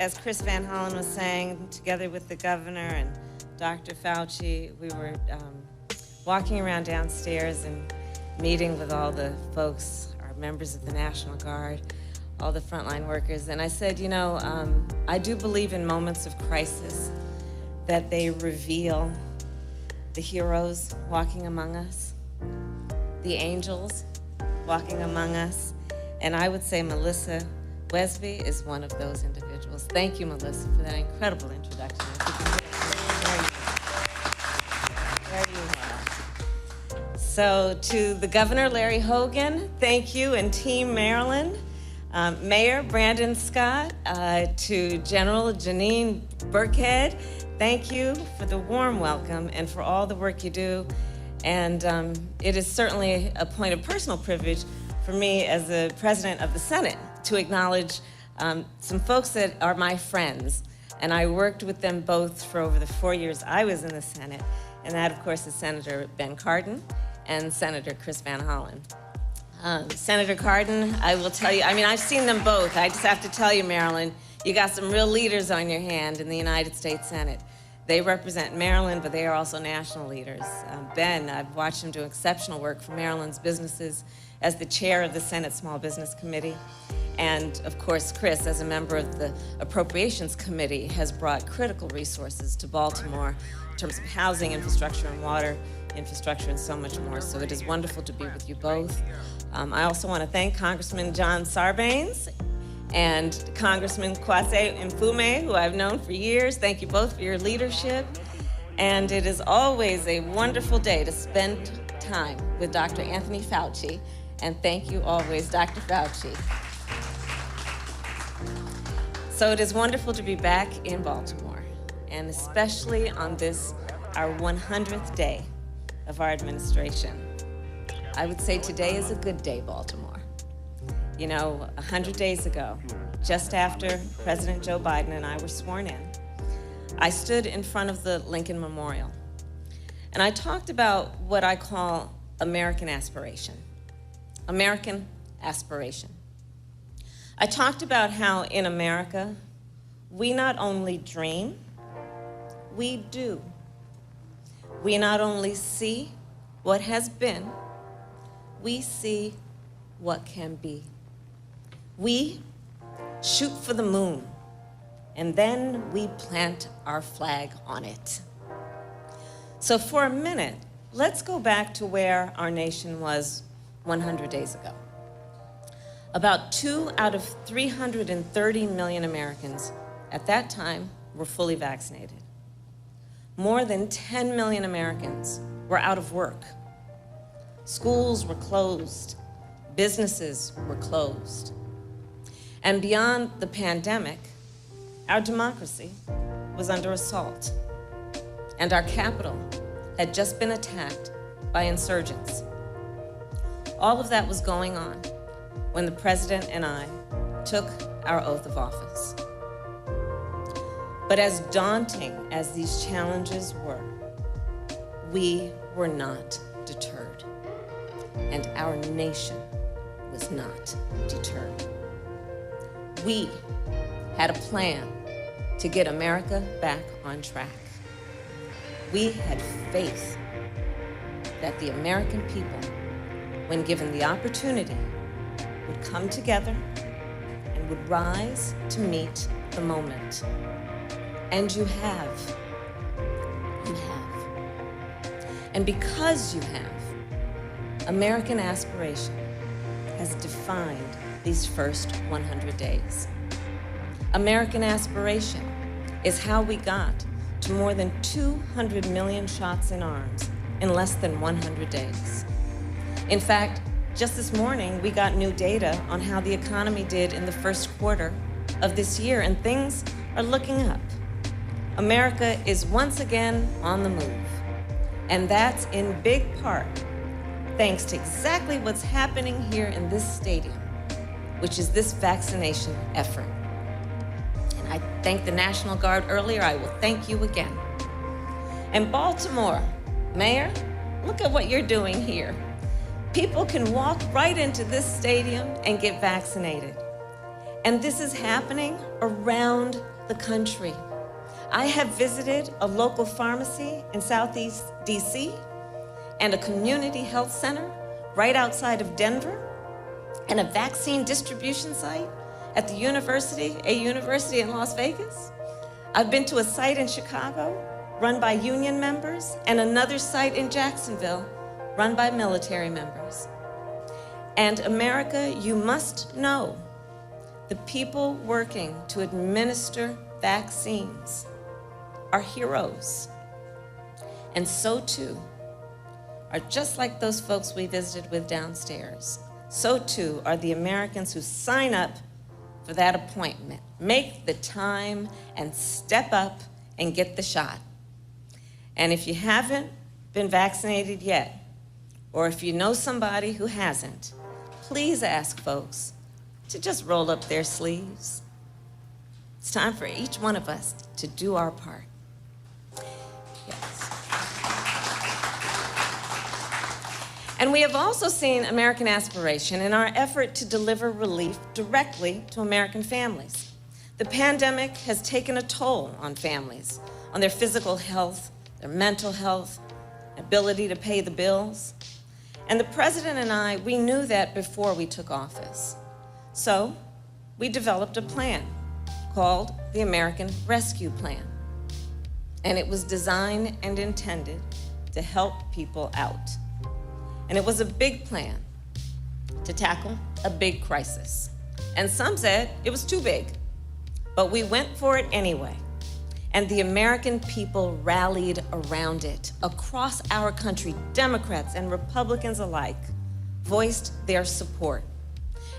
as Chris Van Hollen was saying, together with the governor and Dr. Fauci, we were walking around downstairs and meeting with all the folks, our members of the National Guard, all the frontline workers, and I said, you know, I do believe in moments of crisis that they reveal the heroes walking among us, the angels walking among us, and I would say Melissa Wesby is one of those individuals. Thank you, Melissa, for that incredible introduction. There you are. So to the Governor, Larry Hogan, thank you, and Team Maryland. Mayor Brandon Scott, to General Janine Burkhead, thank you for the warm welcome and for all the work you do. And it is certainly a point of personal privilege for me as the President of the Senate to acknowledge some folks that are my friends. And I worked with them both for over the 4 years I was in the Senate. And that, of course, is Senator Ben Cardin and Senator Chris Van Hollen. Senator Cardin, I will tell you, I mean, I've seen them both. I just have to tell you, Maryland, you got some real leaders on your hand in the United States Senate. They represent Maryland, but they are also national leaders. Ben, I've watched him do exceptional work for Maryland's businesses as the chair of the Senate Small Business Committee. And of course, Chris, as a member of the Appropriations Committee, has brought critical resources to Baltimore in terms of housing, infrastructure, and water infrastructure, and so much more. So it is wonderful to be with you both. I also want to thank Congressman John Sarbanes and Congressman Kwasi Mfume, who I've known for years. Thank you both for your leadership. And it is always a wonderful day to spend time with Dr. Anthony Fauci. And thank you always, Dr. Fauci. So it is wonderful to be back in Baltimore, and especially on this, our 100th day of our administration. I would say today is a good day, Baltimore. You know, 100 days ago, just after President Joe Biden and I were sworn in, I stood in front of the Lincoln Memorial, and I talked about what I call American aspiration. American aspiration. I talked about how in America, we not only dream, we do. We not only see what has been, we see what can be. We shoot for the moon, and then we plant our flag on it. So for a minute, let's go back to where our nation was 100 days ago. About 2 out of 330 million Americans at that time were fully vaccinated. More than 10 million Americans were out of work. Schools were closed. Businesses were closed. And beyond the pandemic, our democracy was under assault. And our capital had just been attacked by insurgents. All of that was going on when the president and I took our oath of office. But as daunting as these challenges were, we were not deterred. And our nation was not deterred. We had a plan to get America back on track. We had faith that the American people, when given the opportunity, would come together and would rise to meet the moment. And you have. You have. And because you have, American aspiration has defined these first 100 days. American aspiration is how we got to more than 200 million shots in arms in less than 100 days. In fact, just this morning, we got new data on how the economy did in the first quarter of this year, and things are looking up. America is once again on the move, and that's in big part thanks to exactly what's happening here in this stadium, which is this vaccination effort. And I thanked the National Guard earlier. I will thank you again. And Baltimore, Mayor, look at what you're doing here. People can walk right into this stadium and get vaccinated. And this is happening around the country. I have visited a local pharmacy in Southeast DC and a community health center right outside of Denver and a vaccine distribution site at a university in Las Vegas. I've been to a site in Chicago run by union members and another site in Jacksonville run by military members. And America, you must know, the people working to administer vaccines are heroes. And so too are just like those folks we visited with downstairs. So too are the Americans who sign up for that appointment, make the time and step up and get the shot. And if you haven't been vaccinated yet, or if you know somebody who hasn't, please ask folks to just roll up their sleeves. It's time for each one of us to do our part. Yes. And we have also seen American aspiration in our effort to deliver relief directly to American families. The pandemic has taken a toll on families, on their physical health, their mental health, ability to pay the bills. And the president and I, we knew that before we took office. So we developed a plan called the American Rescue Plan. And it was designed and intended to help people out. And it was a big plan to tackle a big crisis. And some said it was too big, but we went for it anyway. And the American people rallied around it. Across our country, Democrats and Republicans alike voiced their support.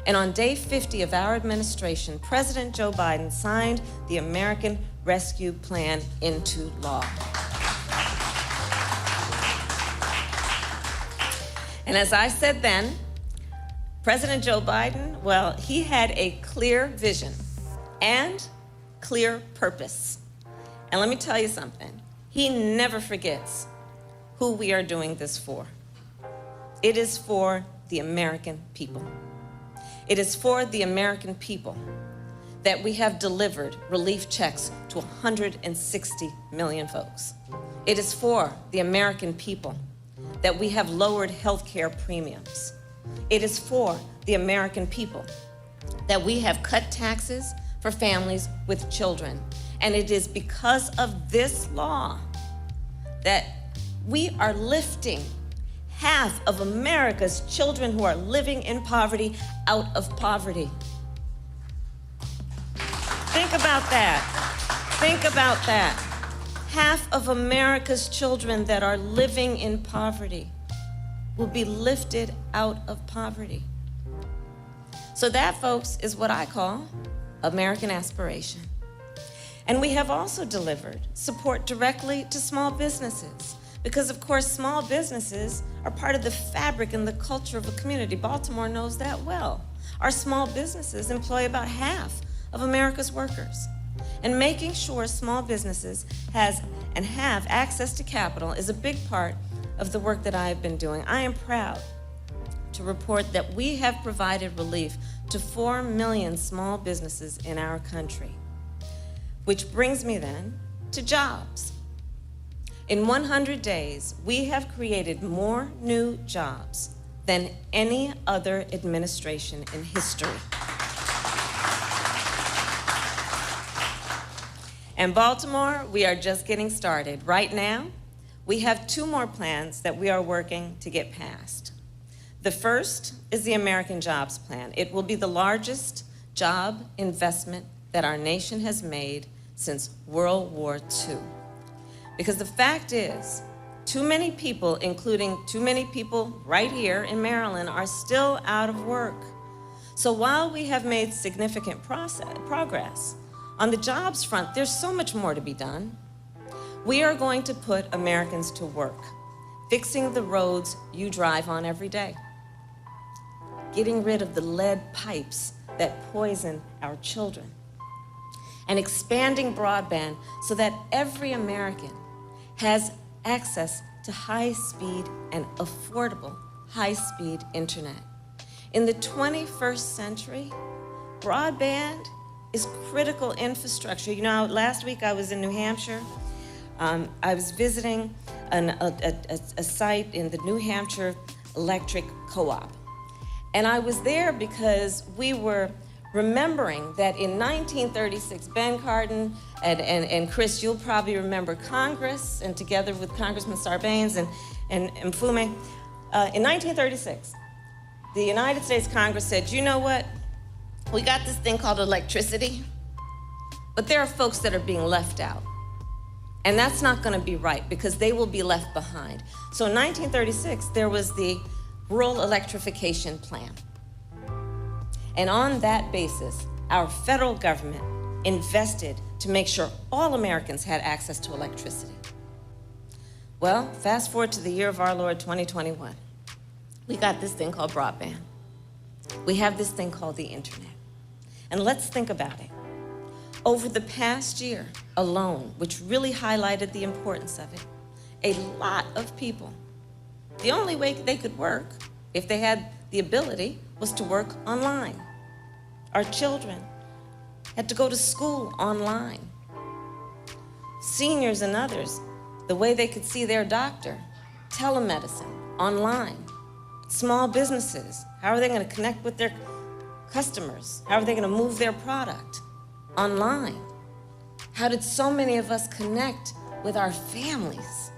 And on day 50 of our administration, President Joe Biden signed the American Rescue Plan into law. And as I said then, President Joe Biden, well, he had a clear vision and clear purpose. And let me tell you something, he never forgets who we are doing this for. It is for the American people. It is for the American people that we have delivered relief checks to 160 million folks. It is for the American people that we have lowered healthcare premiums. It is for the American people that we have cut taxes for families with children. And it is because of this law that we are lifting half of America's children who are living in poverty out of poverty. Think about that. Think about that. Half of America's children that are living in poverty will be lifted out of poverty. So that, folks, is what I call American aspiration. And we have also delivered support directly to small businesses because, of course, small businesses are part of the fabric and the culture of a community. Baltimore knows that well. Our small businesses employ about half of America's workers. And making sure small businesses have access to capital is a big part of the work that I have been doing. I am proud to report that we have provided relief to 4 million small businesses in our country. Which brings me then to jobs. In 100 days, we have created more new jobs than any other administration in history. And Baltimore, we are just getting started. Right now, we have 2 more plans that we are working to get passed. The first is the American Jobs Plan. It will be the largest job investment that our nation has made since World War II. Because the fact is, too many people, including too many people right here in Maryland, are still out of work. So while we have made significant progress, on the jobs front, there's so much more to be done. We are going to put Americans to work, fixing the roads you drive on every day, getting rid of the lead pipes that poison our children, and expanding broadband so that every American has access to high-speed and affordable high-speed internet. In the 21st century, broadband is critical infrastructure. You know, last week I was in New Hampshire. I was visiting a site in the New Hampshire Electric Co-op. And I was there because we were remembering that in 1936, Ben Cardin and Chris, you'll probably remember Congress, and together with Congressman Sarbanes and Mfume, in 1936, the United States Congress said, you know what? We got this thing called electricity, but there are folks that are being left out. And that's not gonna be right because they will be left behind. So in 1936, there was the Rural Electrification Plan. And on that basis, our federal government invested to make sure all Americans had access to electricity. Well, fast forward to the year of our Lord, 2021. We got this thing called broadband. We have this thing called the internet. And let's think about it. Over the past year alone, which really highlighted the importance of it, a lot of people, the only way they could work, if they had the ability, was to work online. Our children had to go to school online. Seniors and others, the way they could see their doctor, telemedicine, online. Small businesses, how are they going to connect with their customers? How are they going to move their product? Online. How did so many of us connect with our families?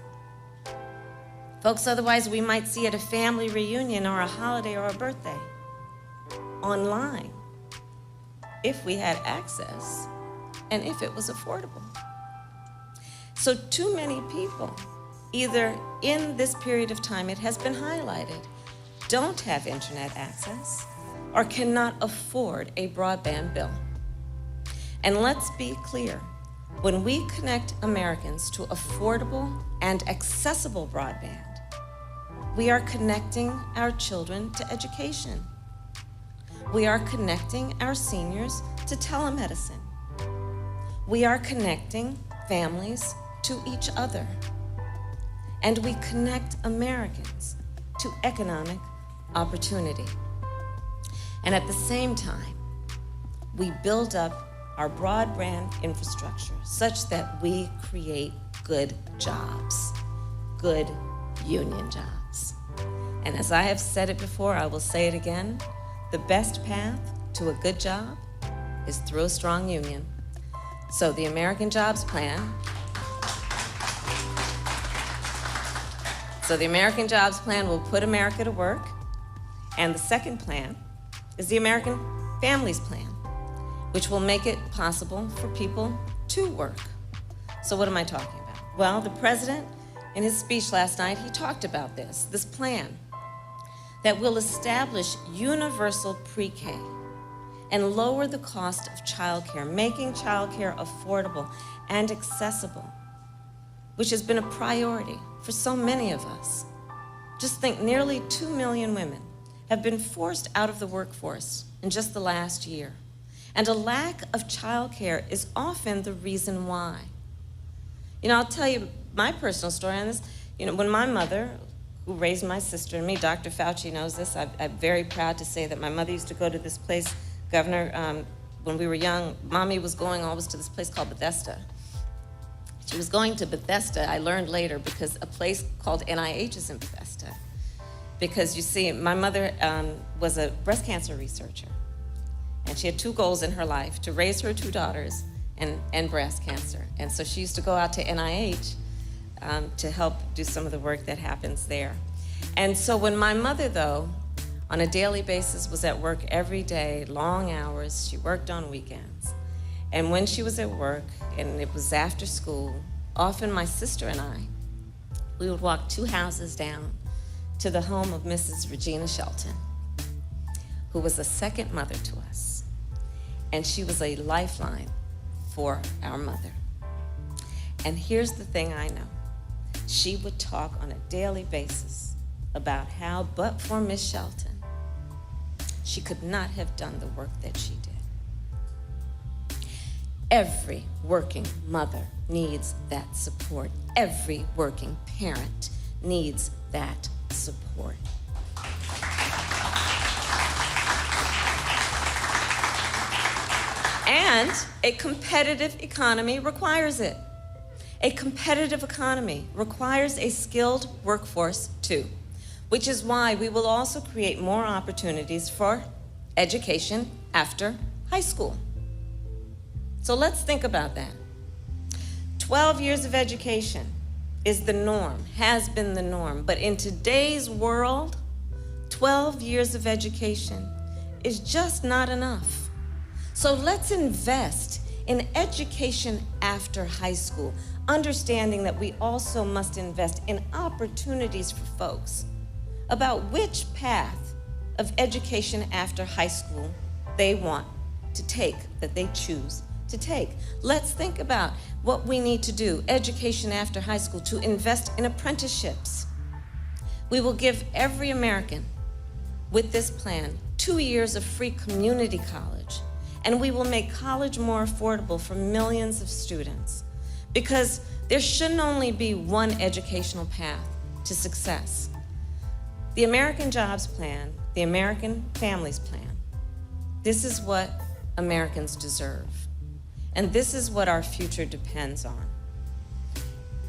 Folks, otherwise we might see at a family reunion or a holiday or a birthday. Online. If we had access and if it was affordable. So too many people, either in this period of time, it has been highlighted, don't have internet access or cannot afford a broadband bill. And let's be clear, when we connect Americans to affordable and accessible broadband, we are connecting our children to education. We are connecting our seniors to telemedicine. We are connecting families to each other. And we connect Americans to economic opportunity. And at the same time, we build up our broadband infrastructure such that we create good jobs, good union jobs. And as I have said it before, I will say it again, the best path to a good job is through a strong union. So the American Jobs Plan, will put America to work. And the second plan is the American Families Plan, which will make it possible for people to work. So what am I talking about? Well, the president, in his speech last night, he talked about this plan that will establish universal pre-K and lower the cost of childcare, making childcare affordable and accessible, which has been a priority for so many of us. Just think, nearly 2 million women have been forced out of the workforce in just the last year. And a lack of childcare is often the reason why. You know, I'll tell you my personal story on this. You know, when my mother, who raised my sister and me, Dr. Fauci knows this, I'm very proud to say that my mother used to go to this place, Governor, when we were young, Mommy was going always to this place called Bethesda. She was going to Bethesda, I learned later, because a place called NIH is in Bethesda. Because you see, my mother was a breast cancer researcher. And she had 2 goals in her life, to raise her 2 daughters and breast cancer. And so she used to go out to NIH to help do some of the work that happens there. And so when my mother, though, on a daily basis was at work every day, long hours, she worked on weekends. And when she was at work, and it was after school, often my sister and I, we would walk 2 houses down to the home of Mrs. Regina Shelton, who was a second mother to us. And she was a lifeline for our mother. And here's the thing I know. She would talk on a daily basis about how, but for Miss Shelton, she could not have done the work that she did. Every working mother needs that support. Every working parent needs that support. And a competitive economy requires it. A competitive economy requires a skilled workforce too, which is why we will also create more opportunities for education after high school. So let's think about that. 12 years of education is the norm, has been the norm, but in today's world, 12 years of education is just not enough. So let's invest in education after high school, understanding that we also must invest in opportunities for folks about which path of education after high school they want to take, that they choose to take. Let's think about what we need to do, education after high school, to invest in apprenticeships. We will give every American with this plan 2 years of free community college, and we will make college more affordable for millions of students, because there shouldn't only be one educational path to success. The American Jobs Plan, the American Families Plan, this is what Americans deserve. And this is what our future depends on.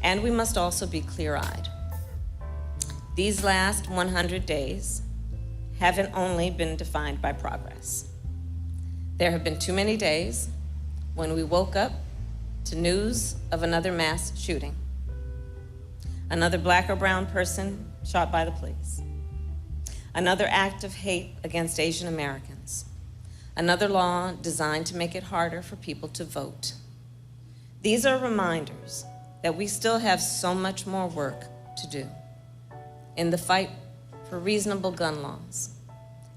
And we must also be clear-eyed. These last 100 days haven't only been defined by progress. There have been too many days when we woke up to news of another mass shooting, another black or brown person shot by the police, another act of hate against Asian Americans, another law designed to make it harder for people to vote. These are reminders that we still have so much more work to do in the fight for reasonable gun laws,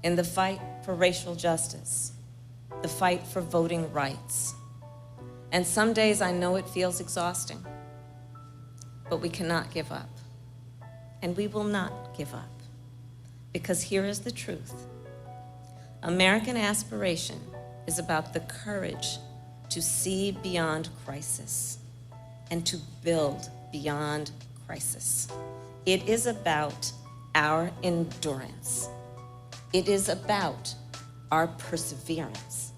in the fight for racial justice, the fight for voting rights. And some days I know it feels exhausting, but we cannot give up. And we will not give up, because here is the truth. American aspiration is about the courage to see beyond crisis and to build beyond crisis. It is about our endurance. It is about our perseverance.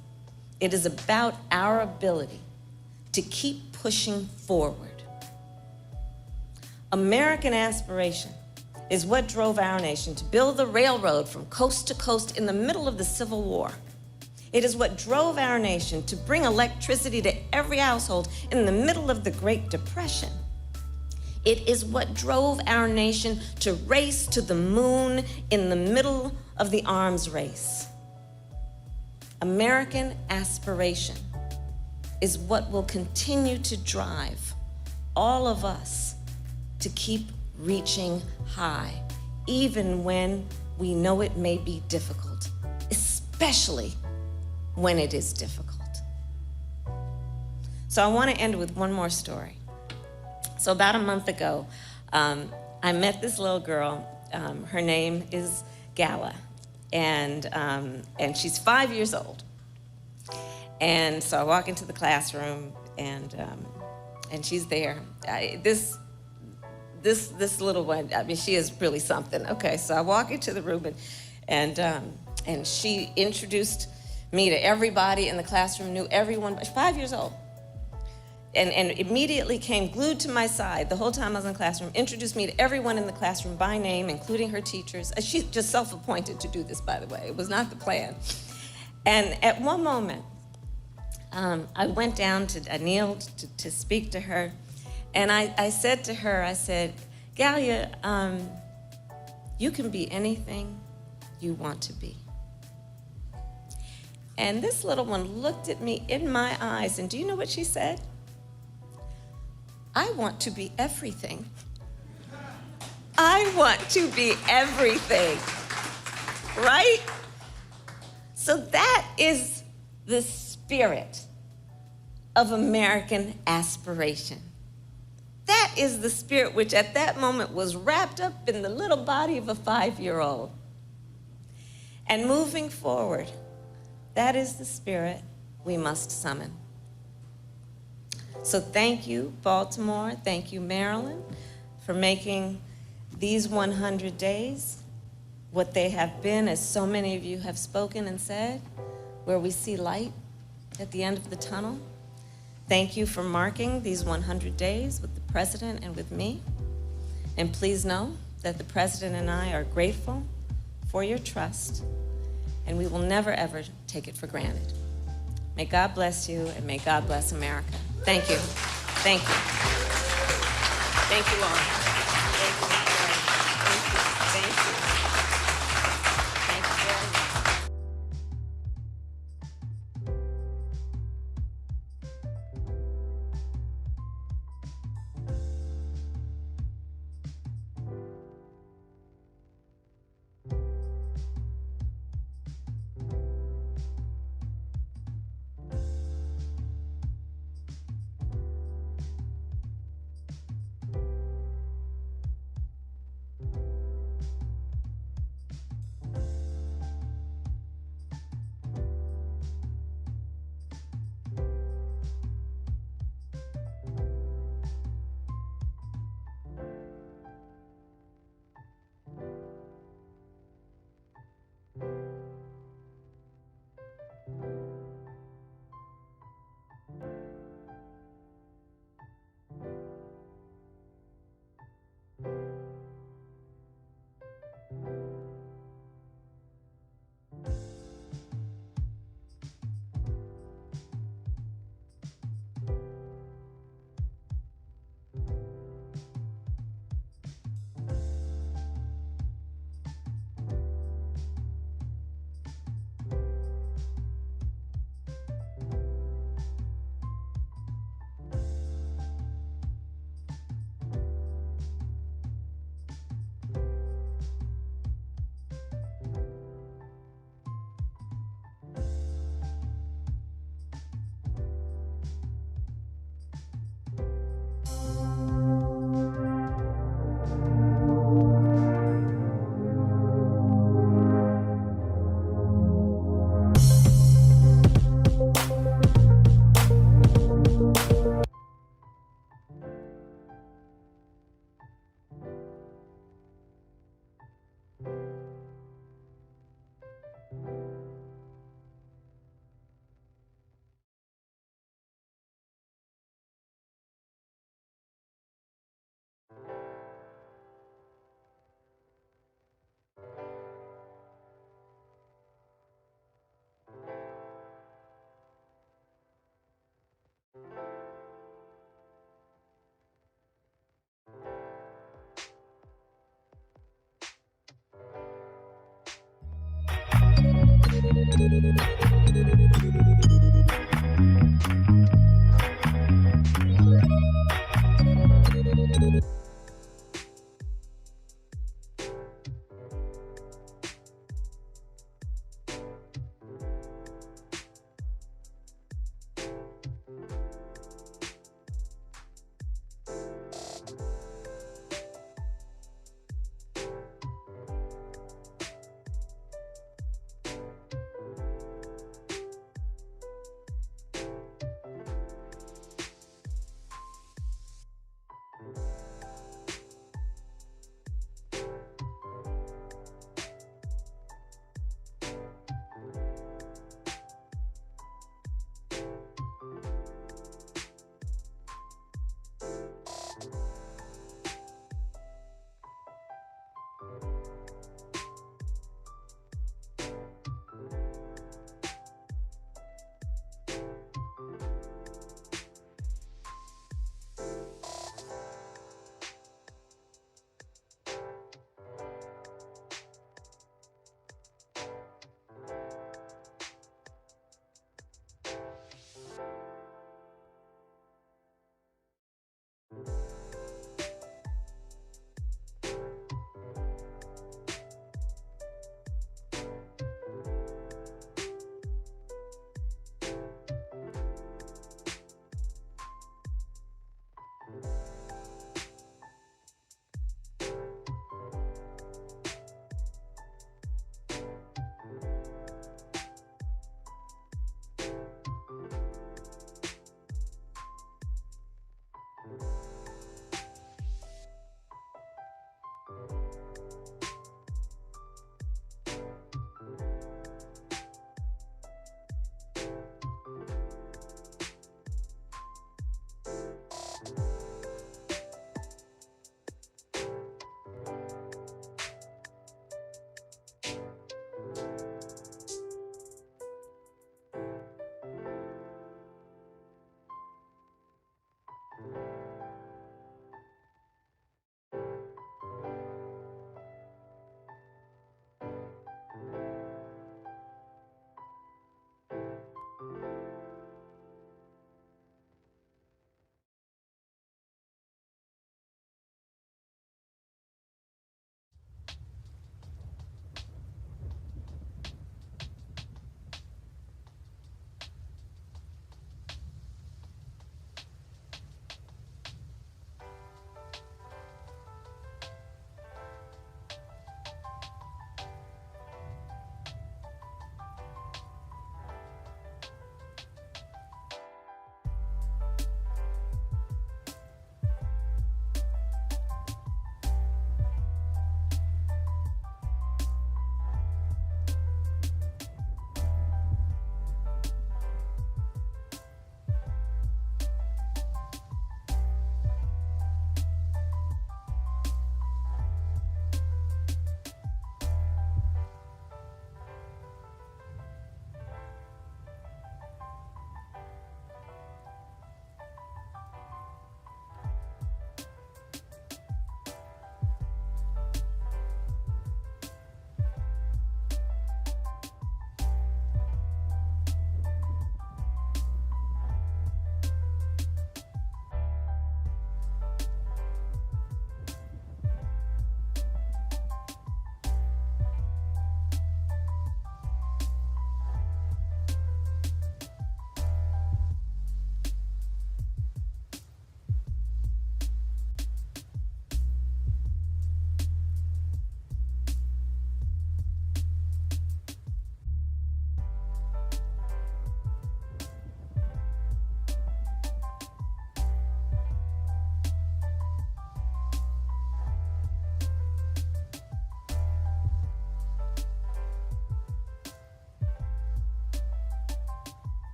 It is about our ability to keep pushing forward. American aspiration is what drove our nation to build the railroad from coast to coast in the middle of the Civil War. It is what drove our nation to bring electricity to every household in the middle of the Great Depression. It is what drove our nation to race to the moon in the middle of the arms race. American aspiration is what will continue to drive all of us to keep reaching high, even when we know it may be difficult, especially when it is difficult. So I want to end with one more story. So about a month ago, I met this little girl. Her name is Gala, and she's 5 years old. And so I walk into the classroom, and she's there. This little one, I mean, she is really something. Okay, so I walk into the room, and she introduced me to everybody in the classroom, knew everyone, but 5 years old. And immediately came glued to my side the whole time I was in the classroom, introduced me to everyone in the classroom by name, including her teachers. She's just self-appointed to do this, by the way. It was not the plan. And at one moment, I went down I kneeled to speak to her. And I said to her, I said, Galia, you can be anything you want to be. And this little one looked at me in my eyes, and do you know what she said? I want to be everything. I want to be everything, right? So that is the spirit of American aspiration. That is the spirit which at that moment was wrapped up in the little body of a 5-year-old. And moving forward, that is the spirit we must summon. So thank you, Baltimore. Thank you, Maryland, for making these 100 days what they have been, as so many of you have spoken and said, where we see light, at the end of the tunnel. Thank you for marking these 100 days with the President and with me. And please know that the President and I are grateful for your trust, and we will never, ever take it for granted. May God bless you, and may God bless America. Thank you. Thank you. Thank you all. Thank you. Thank you. Thank you. Thank you very much.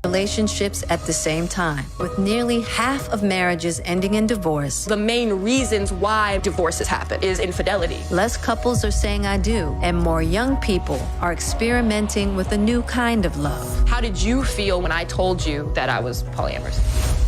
relationships at the same time, with nearly half of marriages ending in divorce. The main reasons why divorces happen is infidelity. Less couples are saying I do, and more young people are experimenting with a new kind of love. How did you feel when I told you that I was polyamorous?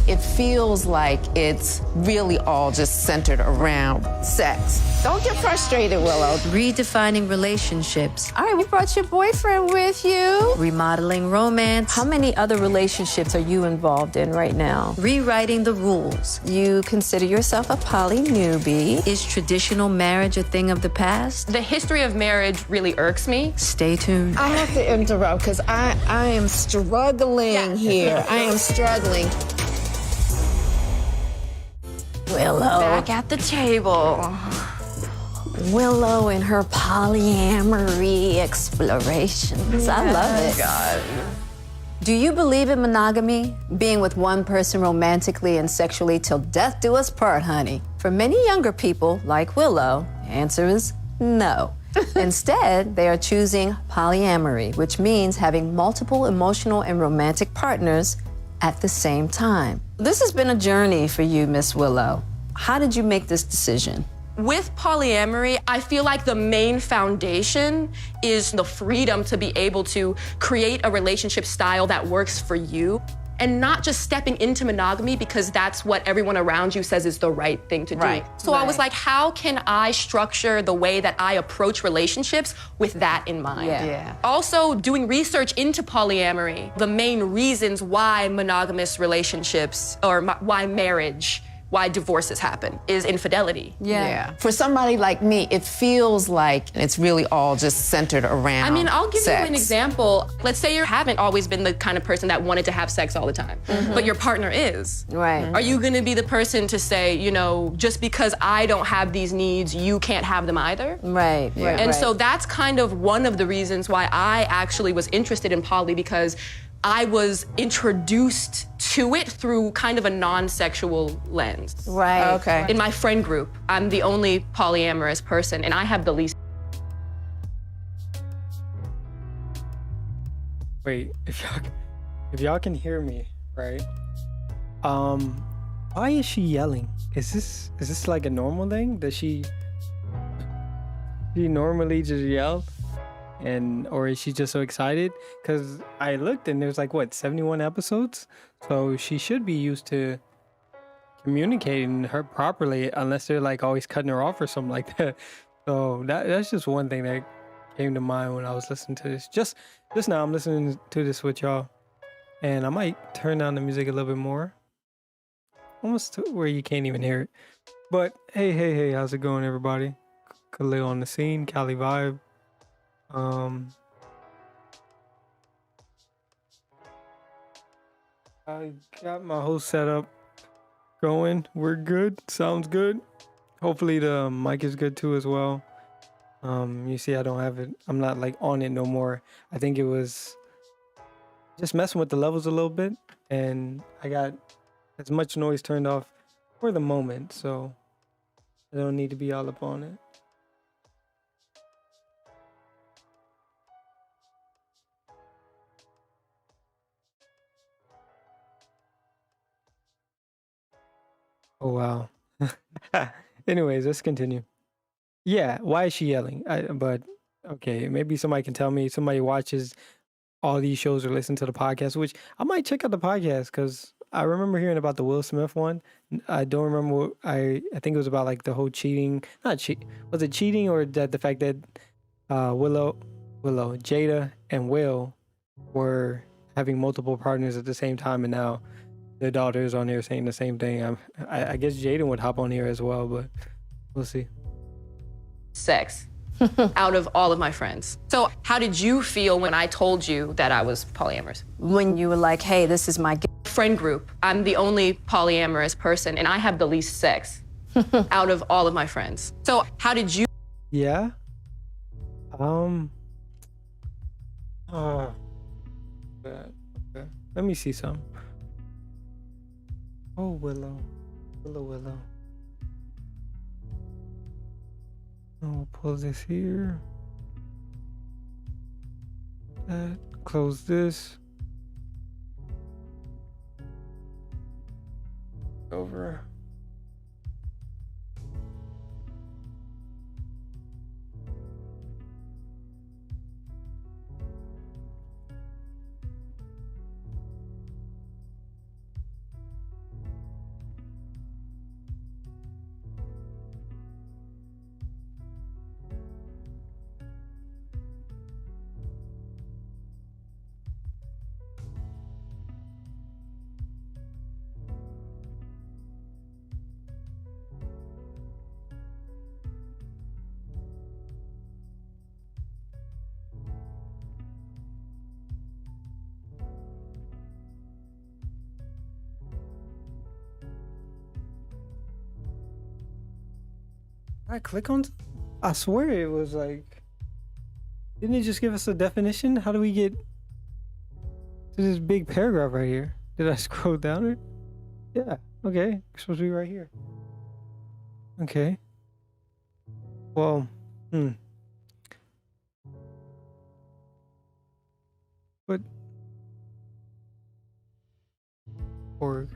It feels like it's really all just centered around sex. Don't get frustrated, Willow. Redefining relationships, All right, we brought your boyfriend with you. remodeling romance, How many other relationships are you involved in right now? rewriting the rules. You consider yourself a poly newbie. Is traditional marriage a thing of the past? The history of marriage really irks me. Stay tuned. I have to interrupt because I am struggling here. I am struggling. Willow. Back at the table. Willow and her polyamory explorations. I love it. God. Do you believe in monogamy? Being with one person romantically and sexually till death do us part, honey. For many younger people, like Willow, the answer is no. Instead, they are choosing polyamory, which means having multiple emotional and romantic partners at the same time. This has been a journey for you, Miss Willow. How did you make this decision? With polyamory, I feel like the main foundation is the freedom to be able to create a relationship style that works for you and not just stepping into monogamy because that's what everyone around you says is the right thing to do. Right, So I was like, how can I structure the way that I approach relationships with that in mind? Yeah. Also, doing research into polyamory, the main reasons why monogamous relationships or why marriage, why divorces happen is infidelity. Yeah. For somebody like me, it feels like it's really all just centered around I mean, I'll give sex. you an example. Let's say you haven't always been the kind of person that wanted to have sex all the time, but your partner is. Right. Are you gonna be the person to say, you know, just because I don't have these needs, you can't have them either? Right, right. And so that's kind of one of the reasons why I actually was interested in poly because I was introduced to it through kind of a non-sexual lens. Right. Okay. In my friend group, I'm the only polyamorous person and I have the least. Wait, if y'all can hear me, right? Why is she yelling? Is this like a normal thing? Does she normally just yell? Or is she just so excited? Because I looked and there's like what 71 episodes, so she should be used to communicating her properly, unless they're like always cutting her off or something like that. So that's just one thing that came to mind when I was listening to this. Just now, I'm listening to this with y'all, and I might turn down the music a little bit more, almost to where you can't even hear it. But hey, how's it going, everybody? Khalil on the scene, Cali Vibe. I got my whole setup going. We're good. Sounds good. Hopefully the mic is good too as well. You see I don't have it. I'm not like on it no more. I think it was just messing with the levels a little bit, and I got as much noise turned off for the moment, so I don't need to be all up on it. Oh wow. Anyways, let's continue. Yeah, why is she yelling? But okay, maybe somebody can tell me. Somebody watches all these shows or listen to the podcast, which I might check out the podcast because I remember hearing about the Will Smith one. I don't remember what I think it was about like the whole cheating. Not cheat. Was it cheating or that the fact that Willow, Jada, and Will were having multiple partners at the same time, and now their daughter is on here saying the same thing. I guess Jaden would hop on here as well, but we'll see. Sex out of all of my friends. So how did you feel when I told you that I was polyamorous? When you were like, hey, this is my Friend group, I'm the only polyamorous person and I have the least sex out of all of my friends. So how did you? Yeah. Okay. Let me see some. Oh, Willow. I'll pull this here. That. Close this. over. I click on. I swear it was like. Didn't it just give us a definition? How do we get to this big paragraph right here? Did I scroll down it? Yeah. Okay. It's supposed to be right here. Okay. Well. But. Org.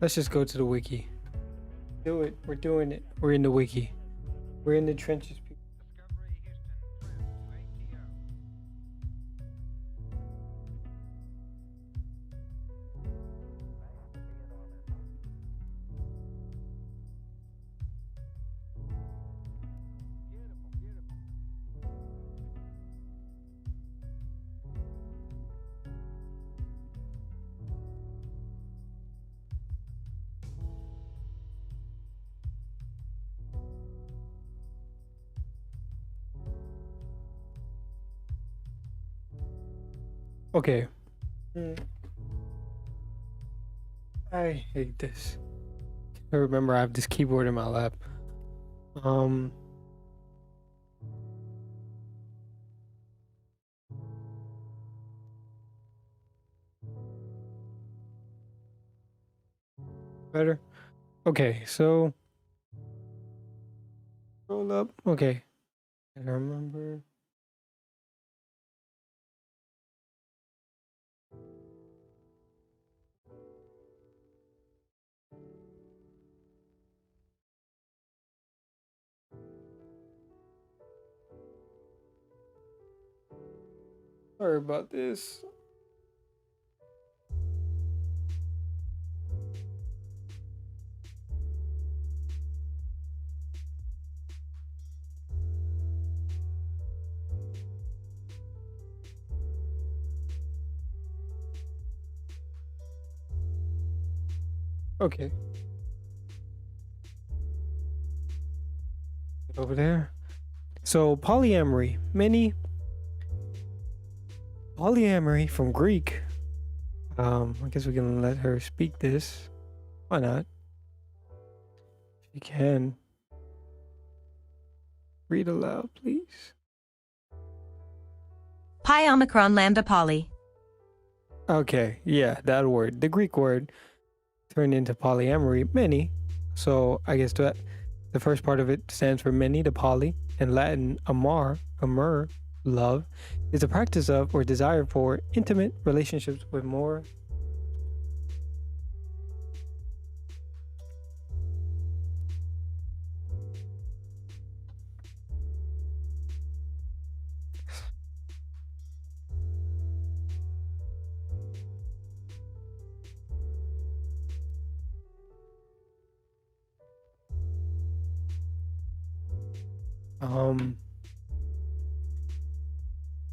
Let's just go to the wiki. Do it. We're doing it. We're in the wiki. We're in the trenches. Okay. I hate this. I remember I have this keyboard in my lap. Better? Okay, so roll up. Okay. And I remember. Sorry about this. Okay. Over there. So polyamory. Polyamory from Greek. I guess we can let her speak this. Why not? She can. Read aloud, please. Pi Omicron Lambda Poly. Okay, yeah, that word. The Greek word turned into polyamory, many. So I guess that the first part of it stands for many, the poly. In Latin, amor, love, is the practice of or desire for intimate relationships with more.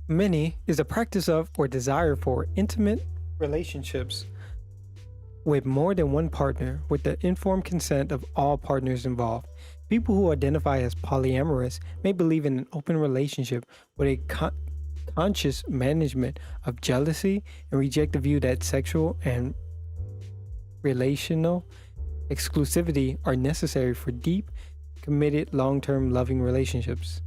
Many is a practice of or desire for intimate relationships with more than one partner with the informed consent of all partners involved. People who identify as polyamorous may believe in an open relationship with a conscious management of jealousy and reject the view that sexual and relational exclusivity are necessary for deep, committed, long-term loving relationships.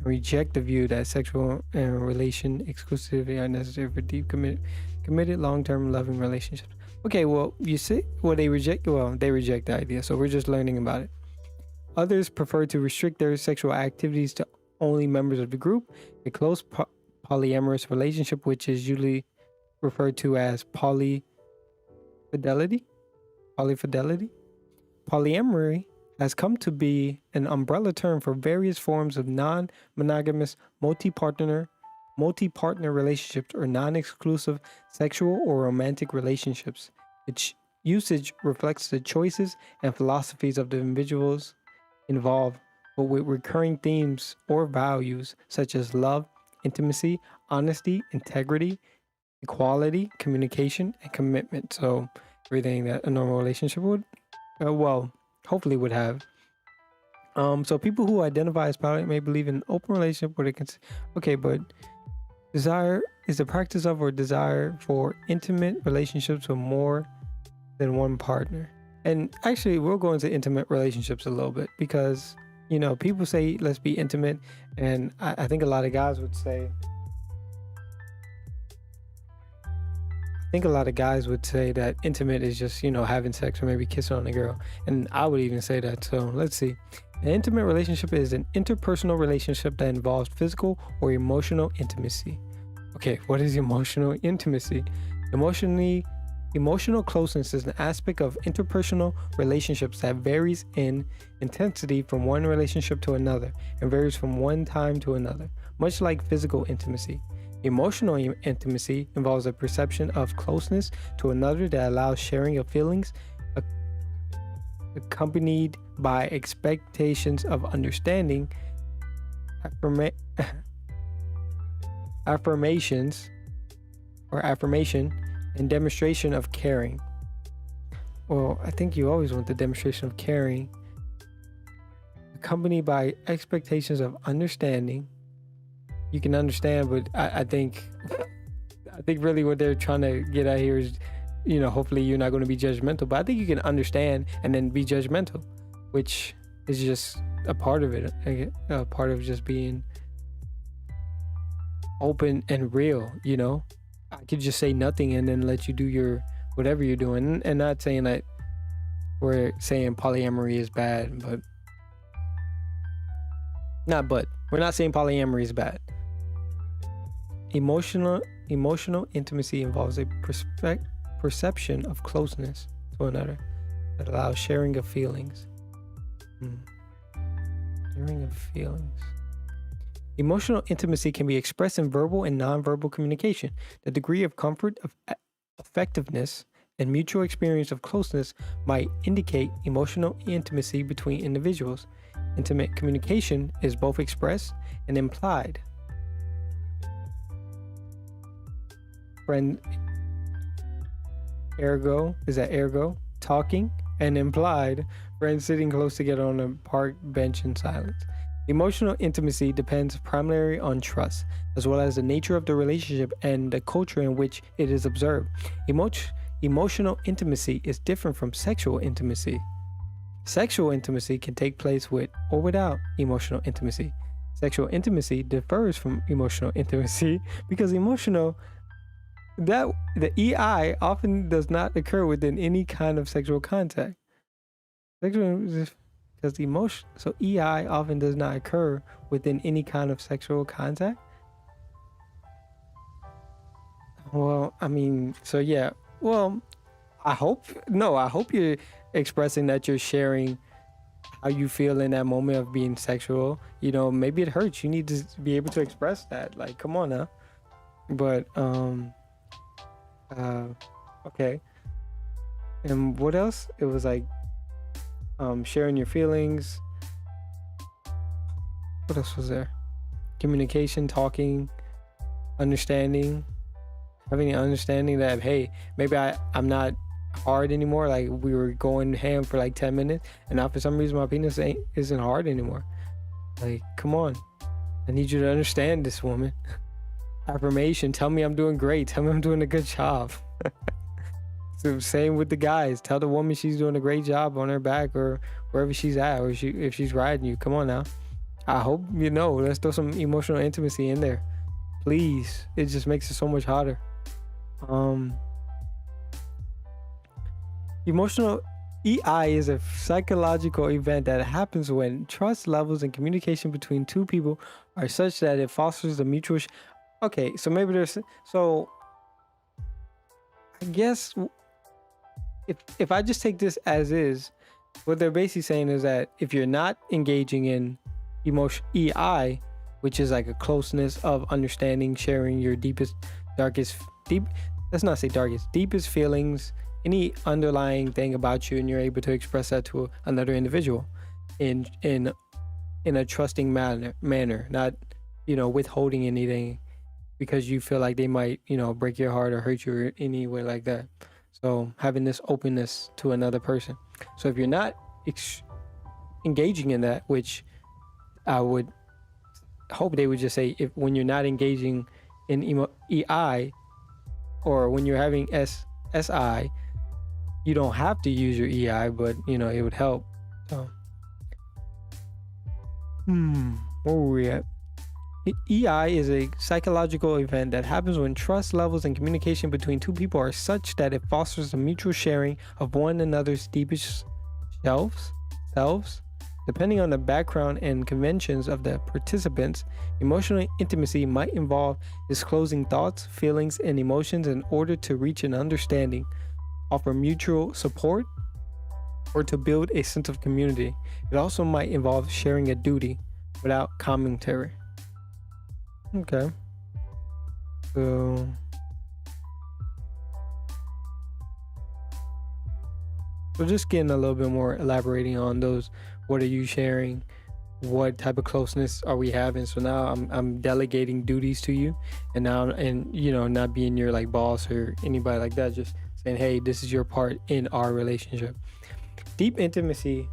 Reject the view that sexual and relation exclusivity are necessary for deep, committed long-term loving relationships. Okay, well, you see, they reject the idea, so we're just learning about it. Others prefer to restrict their sexual activities to only members of the group. A close polyamorous relationship, which is usually referred to as polyfidelity. Polyamory has come to be an umbrella term for various forms of non-monogamous multi-partner relationships or non-exclusive sexual or romantic relationships. Its usage reflects the choices and philosophies of the individuals involved, but with recurring themes or values such as love, intimacy, honesty, integrity, equality, communication, and commitment. So everything that a normal relationship would, hopefully would have. So people who identify as poly may believe in an open relationship where they can. Okay, but desire is the practice of or desire for intimate relationships with more than one partner. And actually, we'll go into intimate relationships a little bit because, you know, people say, let's be intimate. And I think a lot of guys would say, that intimate is just, you know, having sex or maybe kissing on a girl. And I would even say that. So let's see. An intimate relationship is an interpersonal relationship that involves physical or emotional intimacy. Okay, what is emotional intimacy? Emotional closeness is an aspect of interpersonal relationships that varies in intensity from one relationship to another and varies from one time to another, much like physical intimacy. Emotional intimacy involves a perception of closeness to another that allows sharing of feelings accompanied by expectations of understanding, affirmation, and demonstration of caring. Well, I think you always want the demonstration of caring, accompanied by expectations of understanding. You can understand, but I think really what they're trying to get at here is, you know, hopefully you're not going to be judgmental, but I think you can understand and then be judgmental, which is just a part of it, a part of just being open and real, you know. I could just say nothing and then let you do your whatever you're doing, and not saying that we're saying polyamory is bad, we're not saying polyamory is bad. Emotional intimacy involves a perception of closeness to another that allows sharing of feelings. Sharing of feelings. Emotional intimacy can be expressed in verbal and nonverbal communication. The degree of comfort, of effectiveness, and mutual experience of closeness might indicate emotional intimacy between individuals. Intimate communication is both expressed and implied. Ergo, talking, and implied, friends sitting close together on a park bench in silence. Emotional intimacy depends primarily on trust, as well as the nature of the relationship and the culture in which it is observed. Emotional intimacy is different from sexual intimacy. Sexual intimacy can take place with or without emotional intimacy. Sexual intimacy differs from emotional intimacy because the EI often does not occur within any kind of sexual contact. So EI often does not occur within any kind of sexual contact. Well, I mean, so yeah. Well, I hope you're expressing that you're sharing how you feel in that moment of being sexual. You know, maybe it hurts. You need to be able to express that. Like, come on now. But okay. And what else? It was like sharing your feelings. What else was there? Communication, talking, understanding, having an understanding that, hey, maybe I'm not hard anymore. Like, we were going ham for like 10 minutes and now for some reason my penis isn't hard anymore. Like, come on, I need you to understand this, woman. Affirmation, tell me I'm doing great, tell me I'm doing a good job. So same with the guys, tell the woman she's doing a great job on her back or wherever she's at, or if she's riding you. Come on now, I hope you know, let's throw some emotional intimacy in there, please. It just makes it so much hotter. Um, Emotional EI is a psychological event that happens when trust levels and communication between two people are such that it fosters the mutual. Okay, so maybe there's so. I guess if I just take this as is, what they're basically saying is that if you're not engaging in emotion EI, which is like a closeness of understanding, sharing your deepest, darkest, let's not say darkest, deepest feelings, any underlying thing about you, and you're able to express that to another individual in a trusting manner, not withholding anything because you feel like they might break your heart or hurt you in any way like that. So having this openness to another person. So if you're not engaging in that, which I would hope they would just say, if when you're not engaging in EI, or when you're having SI, you don't have to use your EI, but it would help. So where were we at? EI is a psychological event that happens when trust levels and communication between two people are such that it fosters a mutual sharing of one another's deepest selves. Depending on the background and conventions of the participants, emotional intimacy might involve disclosing thoughts, feelings, and emotions in order to reach an understanding, offer mutual support, or to build a sense of community. It also might involve sharing a duty without commentary. Okay. So just getting a little bit more elaborating on those. What are you sharing? What type of closeness are we having? So now I'm delegating duties to you, and now not being your like boss or anybody like that, just saying, hey, this is your part in our relationship. Deep intimacy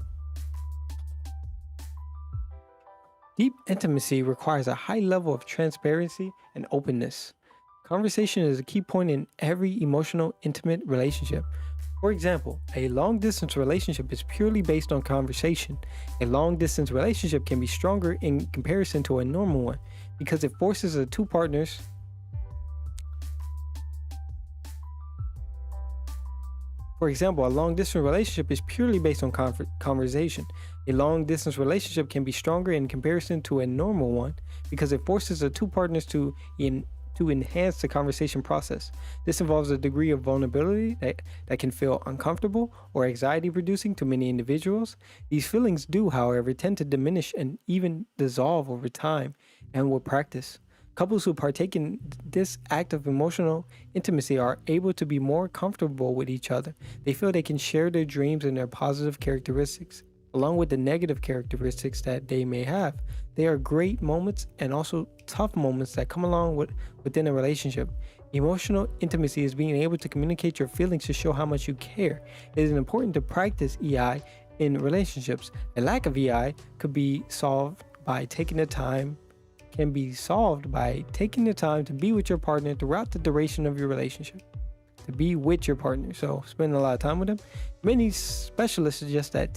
requires a high level of transparency and openness. Conversation is a key point in every emotional, intimate relationship. For example, a long-distance relationship is purely based on conversation. A long-distance relationship can be stronger in comparison to a normal one because it forces the two partners For example, a long-distance relationship is purely based on conversation. A long-distance relationship can be stronger in comparison to a normal one because it forces the two partners to enhance the conversation process. This involves a degree of vulnerability that can feel uncomfortable or anxiety-producing to many individuals. These feelings do, however, tend to diminish and even dissolve over time and with practice. Couples who partake in this act of emotional intimacy are able to be more comfortable with each other. They feel they can share their dreams and their positive characteristics, along with the negative characteristics that they may have. They are great moments and also tough moments that come along within a relationship. Emotional intimacy is being able to communicate your feelings to show how much you care. It is important to practice EI in relationships. A lack of EI can be solved by taking the time to be with your partner throughout the duration of your relationship. To be with your partner, so spend a lot of time with them. Many specialists suggest that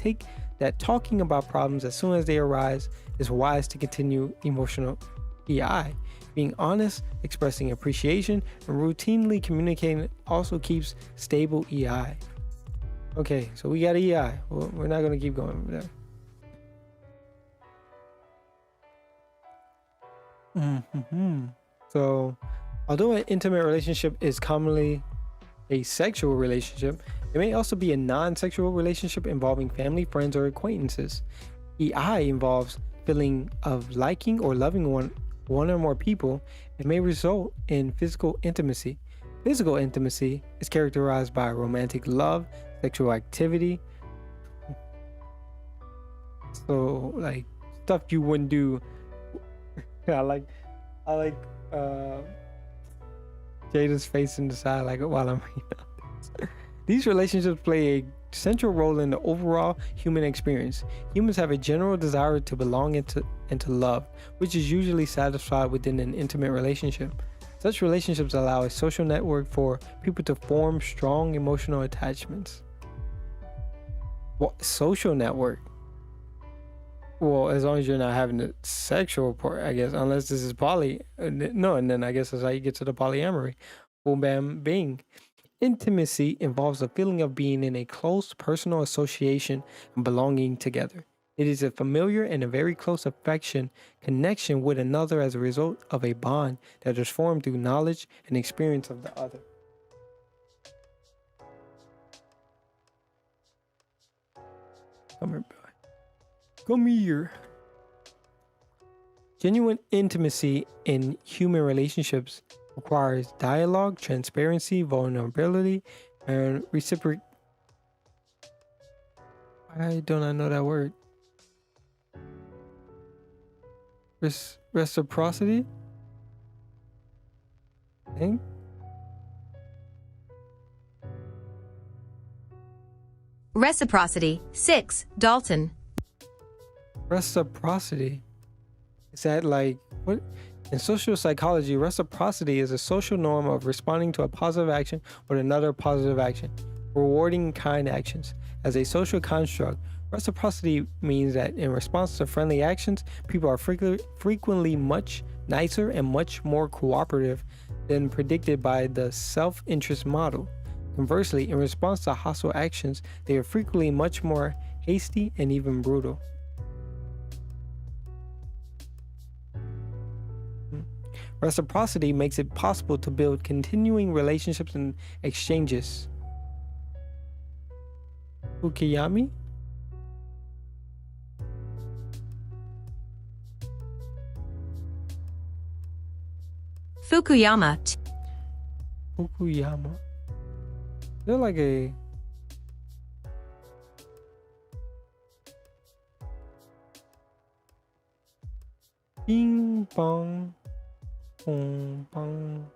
talking about problems as soon as they arise is wise to continue emotional EI. Being honest, expressing appreciation, and routinely communicating also keeps stable EI. Okay, so we got EI. Well, we're not going to keep going over there. So, although an intimate relationship is commonly a sexual relationship, it may also be a non-sexual relationship involving family, friends, or acquaintances. EI involves feeling of liking or loving one or more people. It may result in physical intimacy. Physical intimacy is characterized by romantic love, sexual activity. So, like stuff you wouldn't do. I like Jada's face in the side, like while I'm reading this. These relationships play a central role in the overall human experience. Humans have a general desire to belong and to love, which is usually satisfied within an intimate relationship. Such relationships allow a social network for people to form strong emotional attachments. What social network? Well, as long as you're not having a sexual part, I guess, unless this is poly. No, and then I guess that's how you get to the polyamory. boom, bam, bing. Intimacy involves a feeling of being in a close personal association and belonging together. It is a familiar and a very close affection connection with another as a result of a bond that is formed through knowledge and experience of the other. Come here, boy. Come here. Genuine intimacy in human relationships requires dialogue, transparency, vulnerability, and reciproc. I do not know that word. Reciprocity? I think. Reciprocity. 6. Dalton. Reciprocity. Is that like what? In social psychology, reciprocity is a social norm of responding to a positive action with another positive action, rewarding kind actions. As a social construct, reciprocity means that in response to friendly actions, people are frequently much nicer and much more cooperative than predicted by the self-interest model. Conversely, in response to hostile actions, they are frequently much more hasty and even brutal. Reciprocity makes it possible to build continuing relationships and exchanges. Fukuyami? Fukuyama. Fukuyama. They're like a ping pong. Pong pong.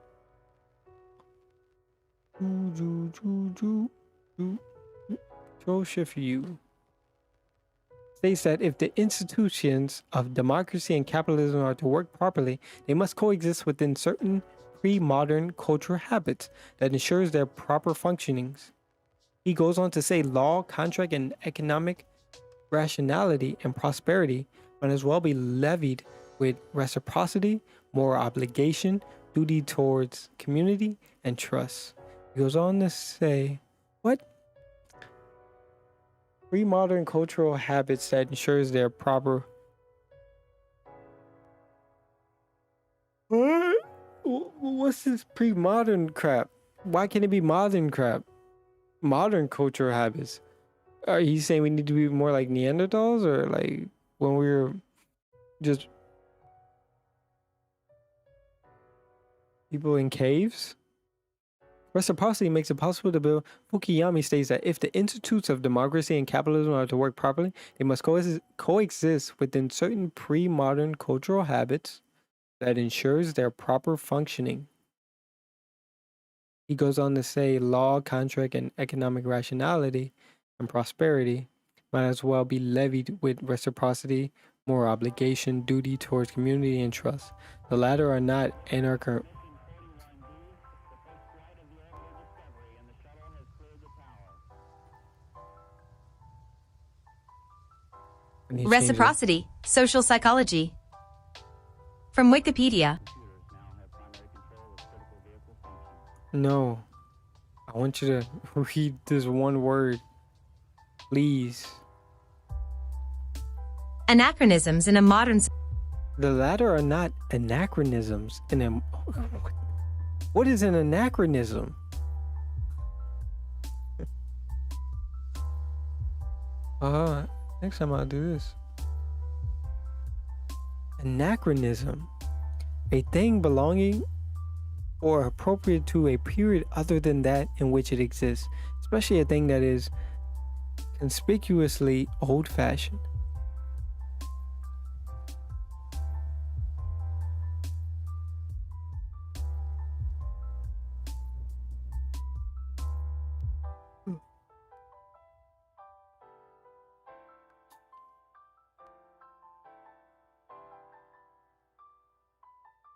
Control Shift U states that if the institutions of democracy and capitalism are to work properly, they must coexist within certain pre-modern cultural habits that ensures their proper functionings. He goes on to say law, contract, and economic rationality and prosperity might as well be levied with reciprocity, moral obligation, duty towards community, and trust. He goes on to say, what? Pre-modern cultural habits that ensures their proper... What? What's this pre-modern crap? Why can't it be modern crap? Modern cultural habits. Are you saying we need to be more like Neanderthals, or like when we were just people in caves? Reciprocity makes it possible to build. Fukuyama states that if the institutes of democracy and capitalism are to work properly, they must coexist within certain pre-modern cultural habits that ensures their proper functioning. He goes on to say law, contract, and economic rationality and prosperity might as well be levied with reciprocity, moral obligation, duty towards community, and trust. The latter are not anarchic. Reciprocity. Social psychology. From Wikipedia. No. I want you to read this one word. Please. Anachronisms in a modern... The latter are not anachronisms in a... What is an anachronism? Next time I'll do this. Anachronism. A thing belonging or appropriate to a period other than that in which it exists, especially a thing that is conspicuously old-fashioned.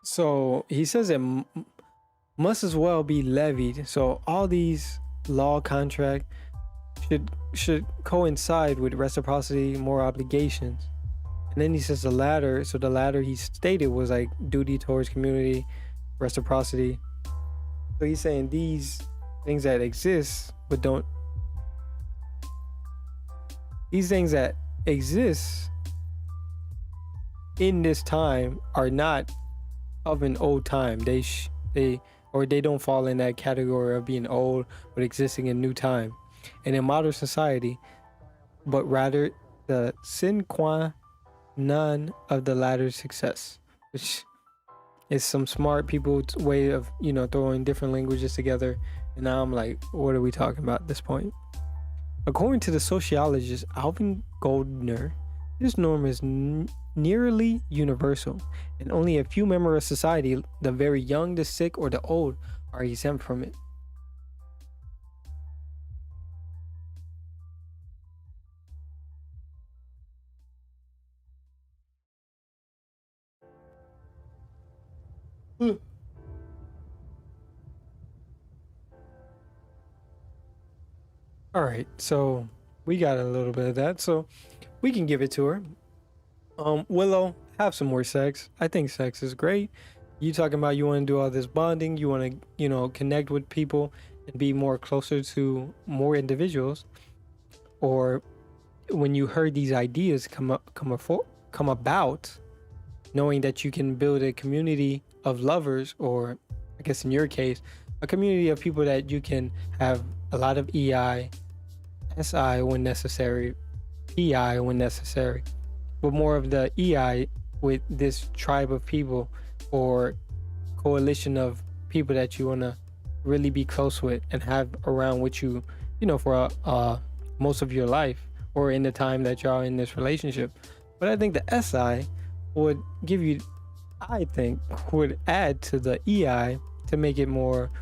So he says it must as well be levied. So all these law, contract should coincide with reciprocity, moral obligations. And then he says the latter. So the latter he stated was like duty towards community, reciprocity, So he's saying these things that exist, but don't. These things that exist in this time are not of an old time. They don't fall in that category of being old but existing in new time and in modern society, but rather the sine qua non of the latter's success, which is some smart people's way of, throwing different languages together. And now I'm like, what are we talking about at this point? According to the sociologist Alvin Goldner, this norm is nearly universal, and only a few members of society, the very young, the sick, or the old, are exempt from it. All right, so we got a little bit of that, so we can give it to her. Willow, have some more sex. I think sex is great. You talking about you want to do all this bonding, you want to, connect with people and be more closer to more individuals. Or when you heard these ideas come about, knowing that you can build a community of lovers, or I guess in your case, a community of people that you can have a lot of EI, SI when necessary, PI when necessary, but more of the EI with this tribe of people or coalition of people that you want to really be close with and have around with you, for most of your life or in the time that y'all in this relationship. But I think the SI would give you, would add to the EI to make it more,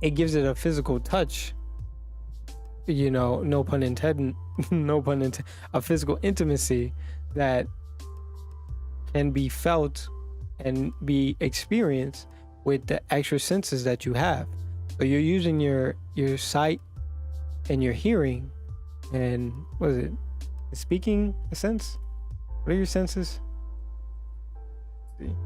it gives it a physical touch, no pun intended, a physical intimacy that can be felt and be experienced with the extra senses that you have. So you're using your sight and your hearing and speaking a sense? What are your senses? Let's see.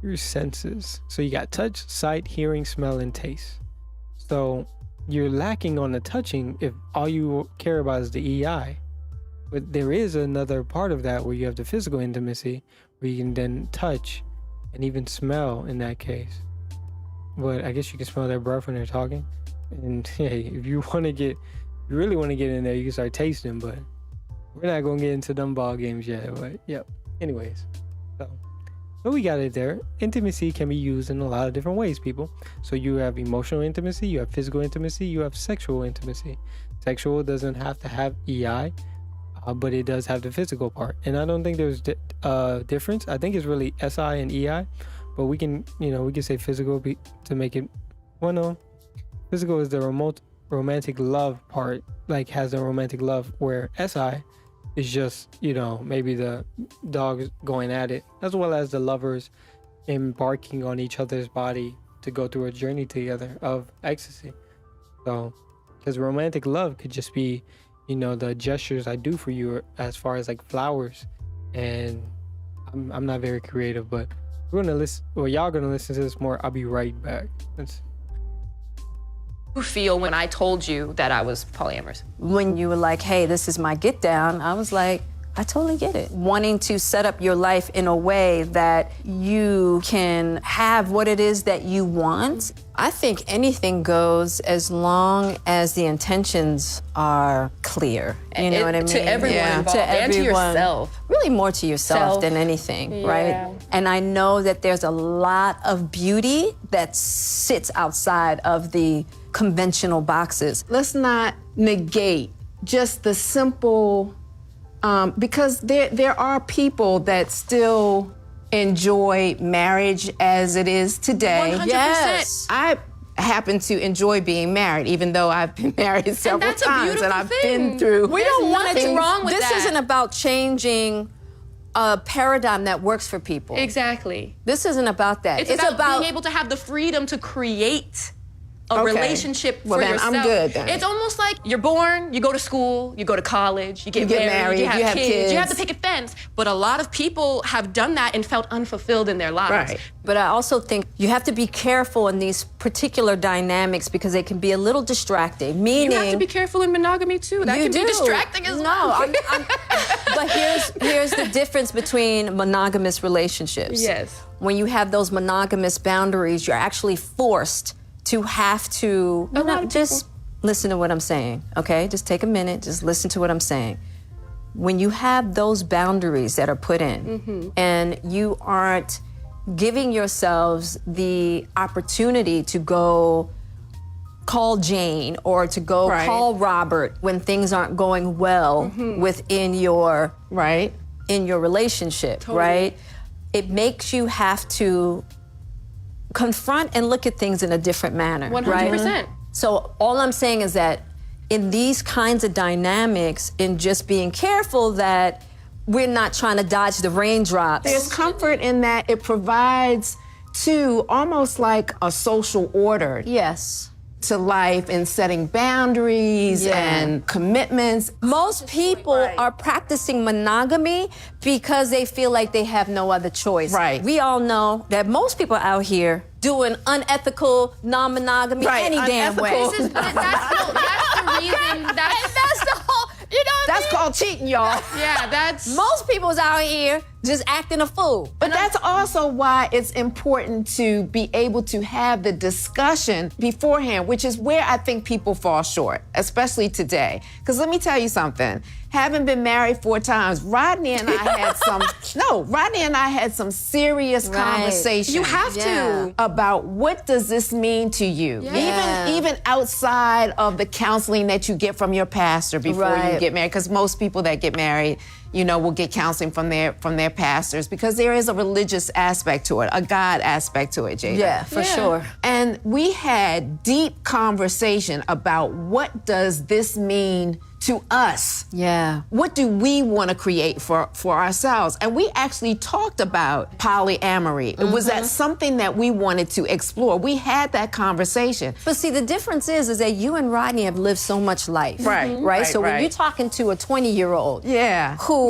Your senses. So you got touch, sight, hearing, smell, and taste. So you're lacking on the touching if all you care about is the EI. But there is another part of that where you have the physical intimacy where you can then touch and even smell in that case. But I guess you can smell their breath when they're talking. And hey, if you really want to get in there, you can start tasting, but we're not going to get into them ball games yet. But yep. Anyways, so we got it there. Intimacy can be used in a lot of different ways, people. So you have emotional intimacy, you have physical intimacy, you have sexual intimacy. Sexual doesn't have to have EI, but it does have the physical part. And I don't think there's a difference. I think it's really SI and EI, but we can say physical to make it, no. Physical is the romantic love part, like has a romantic love, where SI is just, maybe the dogs going at it, as well as the lovers embarking on each other's body to go through a journey together of ecstasy. So, because romantic love could just be, the gestures I do for you as far as like flowers. And I'm not very creative, but we're going to listen, y'all going to listen to this more. I'll be right back. Feel when I told you that I was polyamorous? When you were like, hey, this is my get down, I was like, I totally get it. Wanting to set up your life in a way that you can have what it is that you want. I think anything goes as long as the intentions are clear. You know what I mean? To everyone involved, and to yourself. Really more to yourself than anything, right? And I know that there's a lot of beauty that sits outside of the conventional boxes. Let's not negate just the simple, because there are people that still enjoy marriage as it is today. 100%. Yes. I happen to enjoy being married, even though I've been married several times and I've been through. We don't want nothing wrong with this that. isn't about changing a paradigm that works for people. Exactly. This isn't about that. It's about being able to have the freedom to create a Okay. relationship Well, for then yourself. I'm good then. It's almost like you're born, you go to school, you go to college, you get married, you have kids, you have to pick a fence. But a lot of people have done that and felt unfulfilled in their lives. Right. But I also think you have to be careful in these particular dynamics because they can be a little distracting. Meaning, You have to be careful in monogamy too. That you can do. be distracting as well. But here's the difference between monogamous relationships. Yes. When you have those monogamous boundaries, you're actually forced to have to just listen to what I'm saying, okay? Just take a minute, just listen to what I'm saying. When you have those boundaries that are put in and you aren't giving yourselves the opportunity to go call Jane or to go call Robert when things aren't going well within your in your relationship, right? It makes you have to confront and look at things in a different manner, 100%. right? So all I'm saying is that in these kinds of dynamics, in just being careful that we're not trying to dodge the raindrops. There's comfort in that it provides, too, almost like a social order Yes. to life and setting boundaries and commitments. Most people are practicing monogamy because they feel like they have no other choice. Right. We all know that most people out here doing unethical non-monogamy any damn way. That's the reason. That's the whole, you know what I That's mean? called cheating, y'all. Yeah, that's. Most people's out here just acting a fool. But that's also why it's important to be able to have the discussion beforehand, which is where I think people fall short, especially today. Because let me tell you something. Having been married 4 times, Rodney and I had some serious conversations. You have to. About what does this mean to you? Yeah. Even outside of the counseling that you get from your pastor before you get married, because most people that get married, you know, will get counseling from their pastors because there is a religious aspect to it, a God aspect to it, Jada. Yeah, for sure. And we had deep conversation about what does this mean to us? Yeah. What do we want to create for ourselves? And we actually talked about polyamory. Was that something that we wanted to explore? We had that conversation. But see, the difference is that you and Rodney have lived so much life. Right? So when you're talking to a 20-year-old who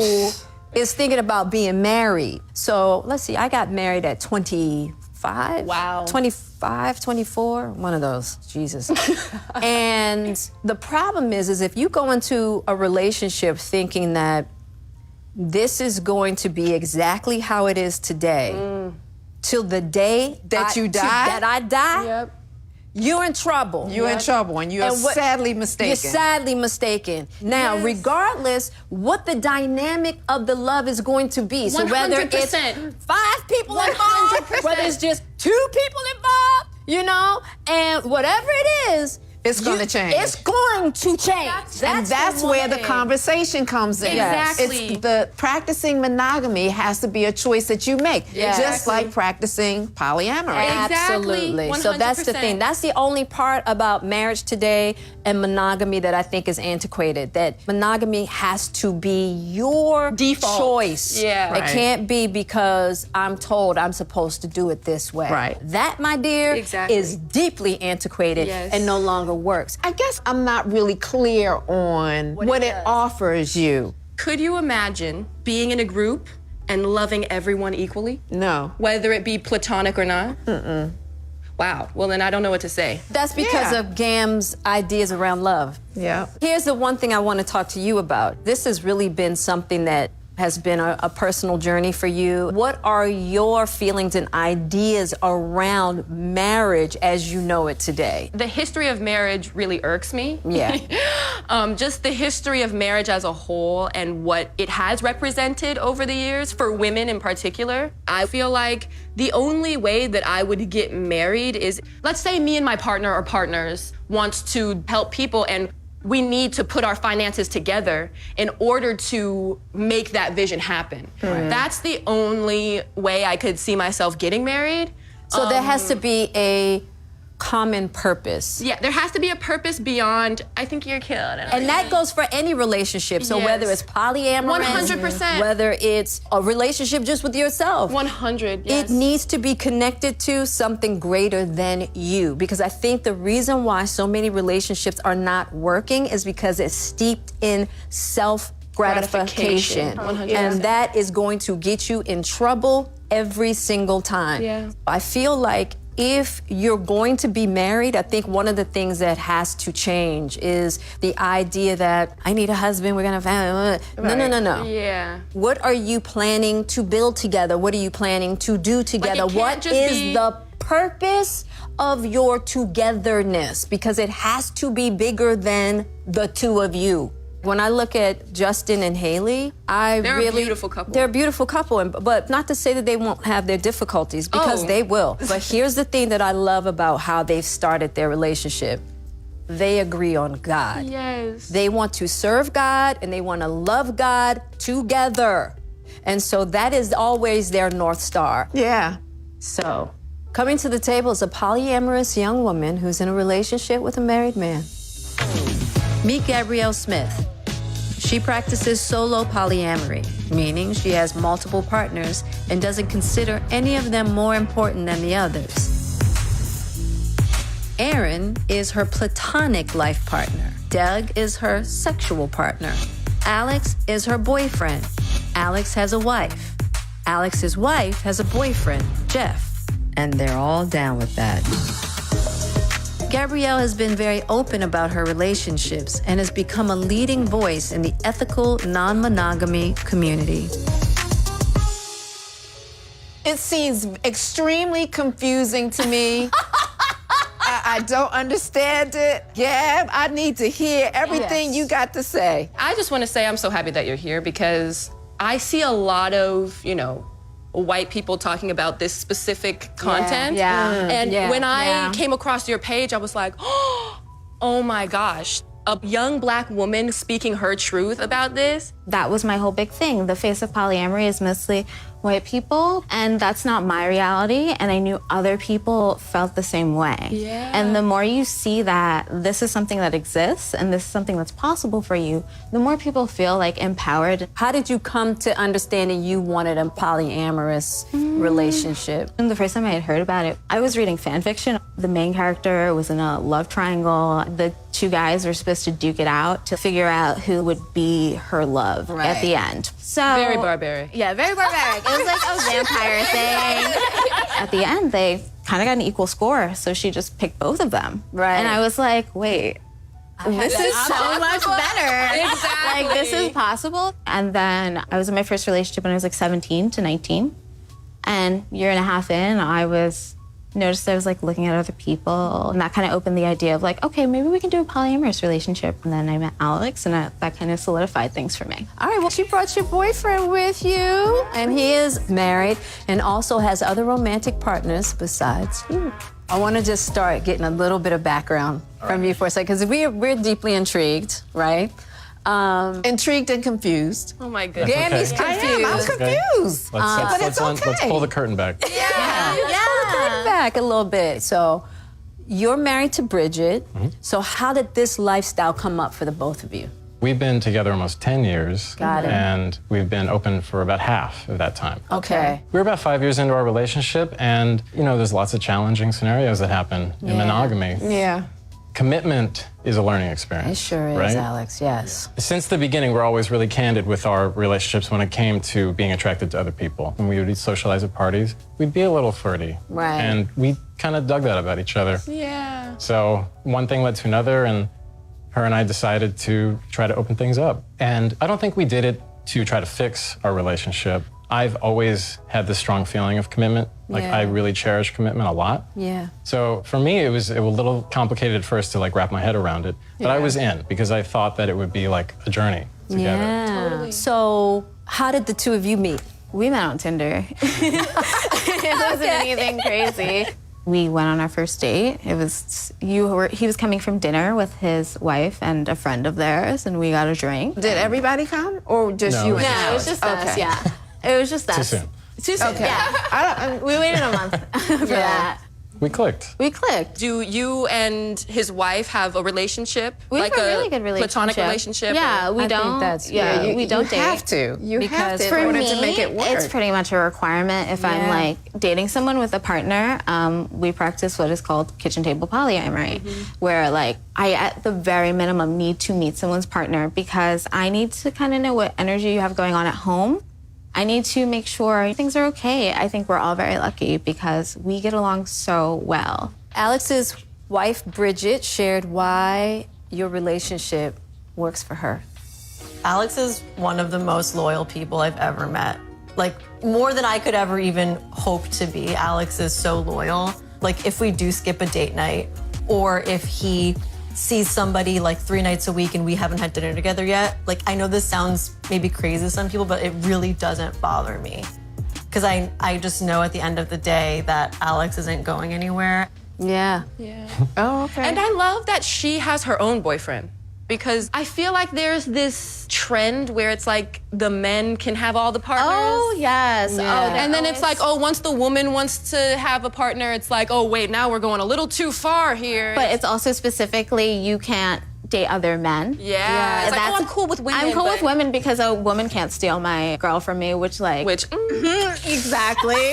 is thinking about being married. So let's see, I got married at 25. Wow. 25, 24, one of those, Jesus. And the problem is if you go into a relationship thinking that this is going to be exactly how it is today, till the day That you die? that I die, you're in trouble. You're in trouble, and you're sadly mistaken. You're sadly mistaken. Now, regardless what the dynamic of the love is going to be, so whether it's 5 people involved, whether it's just 2 people involved, you know, and whatever it is, it's going to change. It's going to change. That's where the conversation comes in. Exactly. It's the practicing monogamy has to be a choice that you make, just like practicing polyamory. Absolutely. So that's the thing. That's the only part about marriage today and monogamy that I think is antiquated. That monogamy has to be your default choice. Yeah. It can't be because I'm told I'm supposed to do it this way. Right. That, my dear, is deeply antiquated and no longer works. I guess I'm not really clear on what it offers you. Could you imagine being in a group and loving everyone equally? No. Whether it be platonic or not? Wow. Well, then I don't know what to say. That's because of Gam's ideas around love. Yeah. Here's the one thing I want to talk to you about. This has really been something that has been a personal journey for you. What are your feelings and ideas around marriage as you know it today? The history of marriage really irks me. Yeah. Just the history of marriage as a whole and what it has represented over the years for women in particular. I feel like the only way that I would get married is, let's say me and my partner or partners wants to help people and we need to put our finances together in order to make that vision happen. That's the only way I could see myself getting married. So there has to be a common purpose. Yeah, there has to be a purpose beyond, I think you're cute. And that goes for any relationship. So whether it's polyamorous, 100%. whether it's a relationship just with yourself, 100, yes. it needs to be connected to something greater than you. Because I think the reason why so many relationships are not working is because it's steeped in self-gratification. 100%. And that is going to get you in trouble every single time. Yeah. I feel like if you're going to be married, I think one of the things that has to change is the idea that I need a husband, we're gonna family. No. Yeah. What are you planning to build together? What are you planning to do together? can't What just is be- the purpose of your togetherness? Because it has to be bigger than the two of you. When I look at Justin and Haley, They're a beautiful couple. They're a beautiful couple, but not to say that they won't have their difficulties, because they will. But here's the thing that I love about how they've started their relationship. They agree on God. Yes. They want to serve God and they want to love God together. And so that is always their North Star. Yeah. So, coming to the table is a polyamorous young woman who's in a relationship with a married man. Meet Gabrielle Smith. She practices solo polyamory, meaning she has multiple partners and doesn't consider any of them more important than the others. Aaron is her platonic life partner. Doug is her sexual partner. Alex is her boyfriend. Alex has a wife. Alex's wife has a boyfriend, Jeff, and they're all down with that. Gabrielle has been very open about her relationships and has become a leading voice in the ethical non-monogamy community. It seems extremely confusing to me. I don't understand it. Gab, I need to hear everything you got to say. I just want to say I'm so happy that you're here because I see a lot of, white people talking about this specific content. And when I came across your page, I was like, oh my gosh, a young Black woman speaking her truth about this. That was my whole big thing. The face of polyamory is mostly white people, and that's not my reality, and I knew other people felt the same way. Yeah. And the more you see that this is something that exists and this is something that's possible for you, the more people feel like empowered. How did you come to understanding you wanted a polyamorous relationship? And the first time I had heard about it, I was reading fan fiction. The main character was in a love triangle. The two guys were supposed to duke it out to figure out who would be her love at the end. So Very barbaric. Yeah, very barbaric. It was like a vampire thing. At the end, they kind of got an equal score, so she just picked both of them. Right. And I was like, wait, this is so much better. Exactly. Like, this is possible. And then I was in my first relationship when I was like 17 to 19. And a year and a half in, noticed I was like looking at other people, and that kind of opened the idea of like, okay, maybe we can do a polyamorous relationship. And then I met Alex, and that kind of solidified things for me. All right, well, she brought your boyfriend with you, and he is married and also has other romantic partners besides you. I want to just start getting a little bit of background from you for a second, because we're deeply intrigued, right? Intrigued and confused. Oh my goodness. Gammy's confused. I'm confused. Let's, it's okay. let's pull the curtain back. Back a little bit. So, you're married to Bridget. So, how did this lifestyle come up for the both of you? We've been together almost 10 years. Got it. And we've been open for about half of that time. Okay. We're about 5 years into our relationship, and there's lots of challenging scenarios that happen in monogamy. Yeah. Commitment is a learning experience. It sure is, right? Alex, yes. Since the beginning, we're always really candid with our relationships when it came to being attracted to other people. When we would socialize at parties, we'd be a little flirty. Right. And we kind of dug that about each other. Yeah. So one thing led to another, and her and I decided to try to open things up. And I don't think we did it to try to fix our relationship. I've always had this strong feeling of commitment. Like, I really cherish commitment a lot. Yeah. So for me, it was a little complicated at first to wrap my head around it. But I was in because I thought that it would be like a journey together. Yeah. Totally. So, how did the two of you meet? We met on Tinder. It wasn't anything crazy. We went on our first date. He was coming from dinner with his wife and a friend of theirs, and we got a drink. Did everybody come, or just No, you? it was and No, it was just us, Okay. yeah. It was just us. Too soon. Too soon, Okay. yeah. We waited a month for that. We clicked. We clicked. Do you and his wife have a relationship? We like have a really good relationship. Platonic relationship? Yeah, we I think don't. that's yeah, great. we don't you date. have to. You have Because to For in order me, to make it work. it's pretty much a requirement. If I'm Yeah. like dating someone with a partner, we practice what is called kitchen table polyamory, where like I, at the very minimum, need to meet someone's partner because I need to kind of know what energy you have going on at home. I need to make sure things are okay. I think we're all very lucky because we get along so well. Alex's wife, Bridget, shared why your relationship works for her. Alex is one of the most loyal people I've ever met. Like, more than I could ever even hope to be. Alex is so loyal. Like, if we do skip a date night, or if he sees somebody like 3 nights a week and we haven't had dinner together yet, like, I know this sounds maybe crazy to some people, but it really doesn't bother me. Because I just know at the end of the day that Alex isn't going anywhere. Yeah. Oh, okay. And I love that she has her own boyfriend. Because I feel like there's this trend where it's like the men can have all the partners. Oh, yes. Yeah. And then it's like, oh, once the woman wants to have a partner, it's like, oh, wait, now we're going a little too far here. But it's also specifically you can't date other men. yeah, it's like, oh, That's- I'm cool with women. I'm cool but- with women because a woman can't steal my girl from me, which like... Which, Exactly.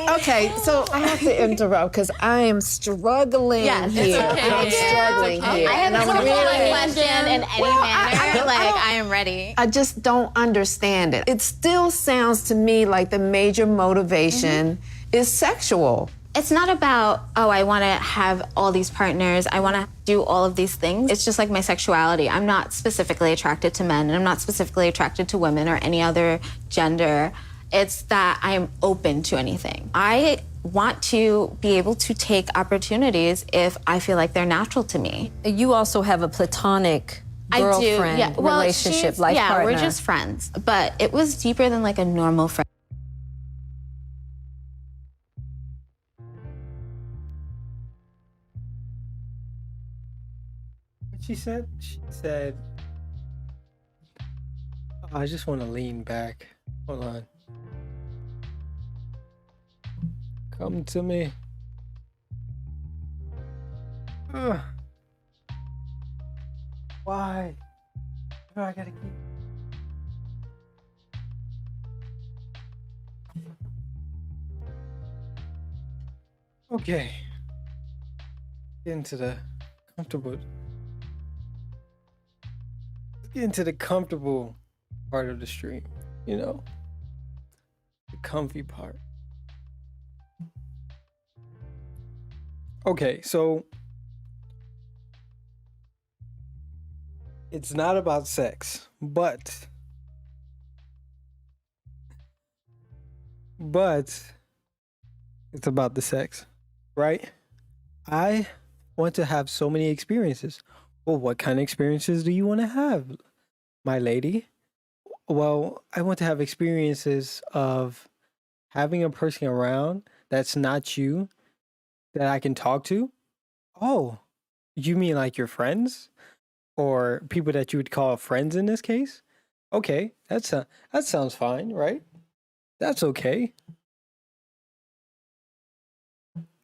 Okay, so I have to interrupt because I am struggling Yes, here. it's okay. I'm struggling It's okay. here. I and haven't I'm answered really- my question in any manner. I am ready. I just don't understand it. It still sounds to me like the major motivation is sexual. It's not about, oh, I want to have all these partners. I want to do all of these things. It's just like my sexuality. I'm not specifically attracted to men, and I'm not specifically attracted to women or any other gender. It's that I am open to anything. I want to be able to take opportunities if I feel like they're natural to me. You also have a platonic girlfriend relationship, life yeah, partner. we're just friends. But it was deeper than like a normal friend. She said, oh, I just want to lean back. Hold on. Come to me. Ugh. Why? Why do I gotta keep... Okay. Get into the comfortable... Get into the comfortable part of the stream, you know? The comfy part. Okay, so it's not about sex, but it's about the sex, right? I want to have so many experiences. Well, what kind of experiences do you want to have, my lady? Well, I want to have experiences of having a person around that's not you that I can talk to. Oh, you mean like your friends or people that you would call friends in this case? Okay, that sounds fine, right? That's okay.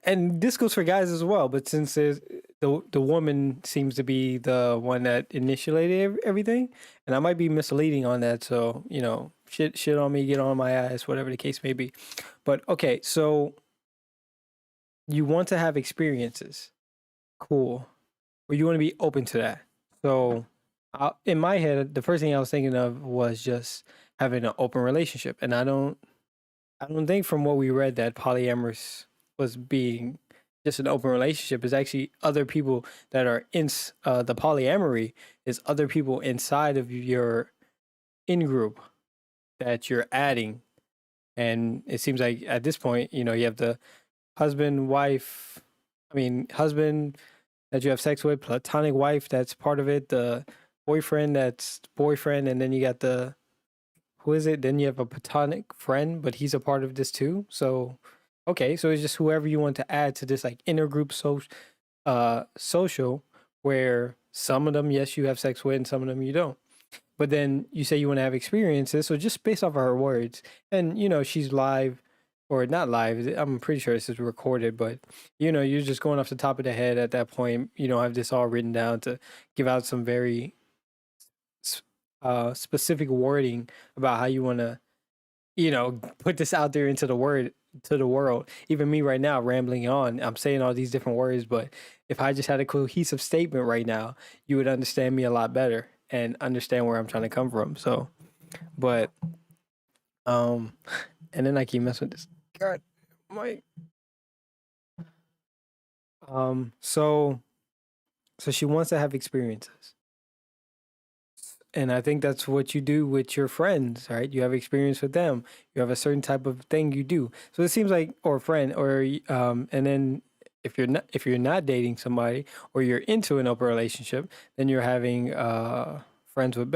And this goes for guys as well, but since there's the woman seems to be the one that initiated everything, and I might be misleading on that, so you know, shit on me, get on my ass, whatever the case may be. But okay, so you want to have experiences, cool, or you want to be open to that. So in my head, the first thing I was thinking of was just having an open relationship, and I don't think from what we read that polyamorous was being just an open relationship. Is actually other people that are in the polyamory is other people inside of your in group that you're adding, and it seems like at this point, you know, you have the husband that you have sex with, platonic wife that's part of it, the boyfriend that's boyfriend, and then you got the who is it? Then you have a platonic friend, but he's a part of this too. So okay, so it's just whoever you want to add to this like inner group social where some of them, yes, you have sex with and some of them you don't. But then you say you want to have experiences. So just based off of her words, and you know, she's live or not live. I'm pretty sure this is recorded, but you're just going off the top of the head at that point. You don't have this all written down to give out some very specific wording about how you want to, put this out there into the world. Even me right now, rambling on, I'm saying all these different words, but if I just had a cohesive statement right now, you would understand me a lot better and understand where I'm trying to come from. So, but, and then I keep messing with this. God, Mike. So she wants to have experiences. And I think that's what you do with your friends, right? You have experience with them. You have a certain type of thing you do. So it seems like, or a friend, or and then if you're not dating somebody, or you're into an open relationship, then you're having friends with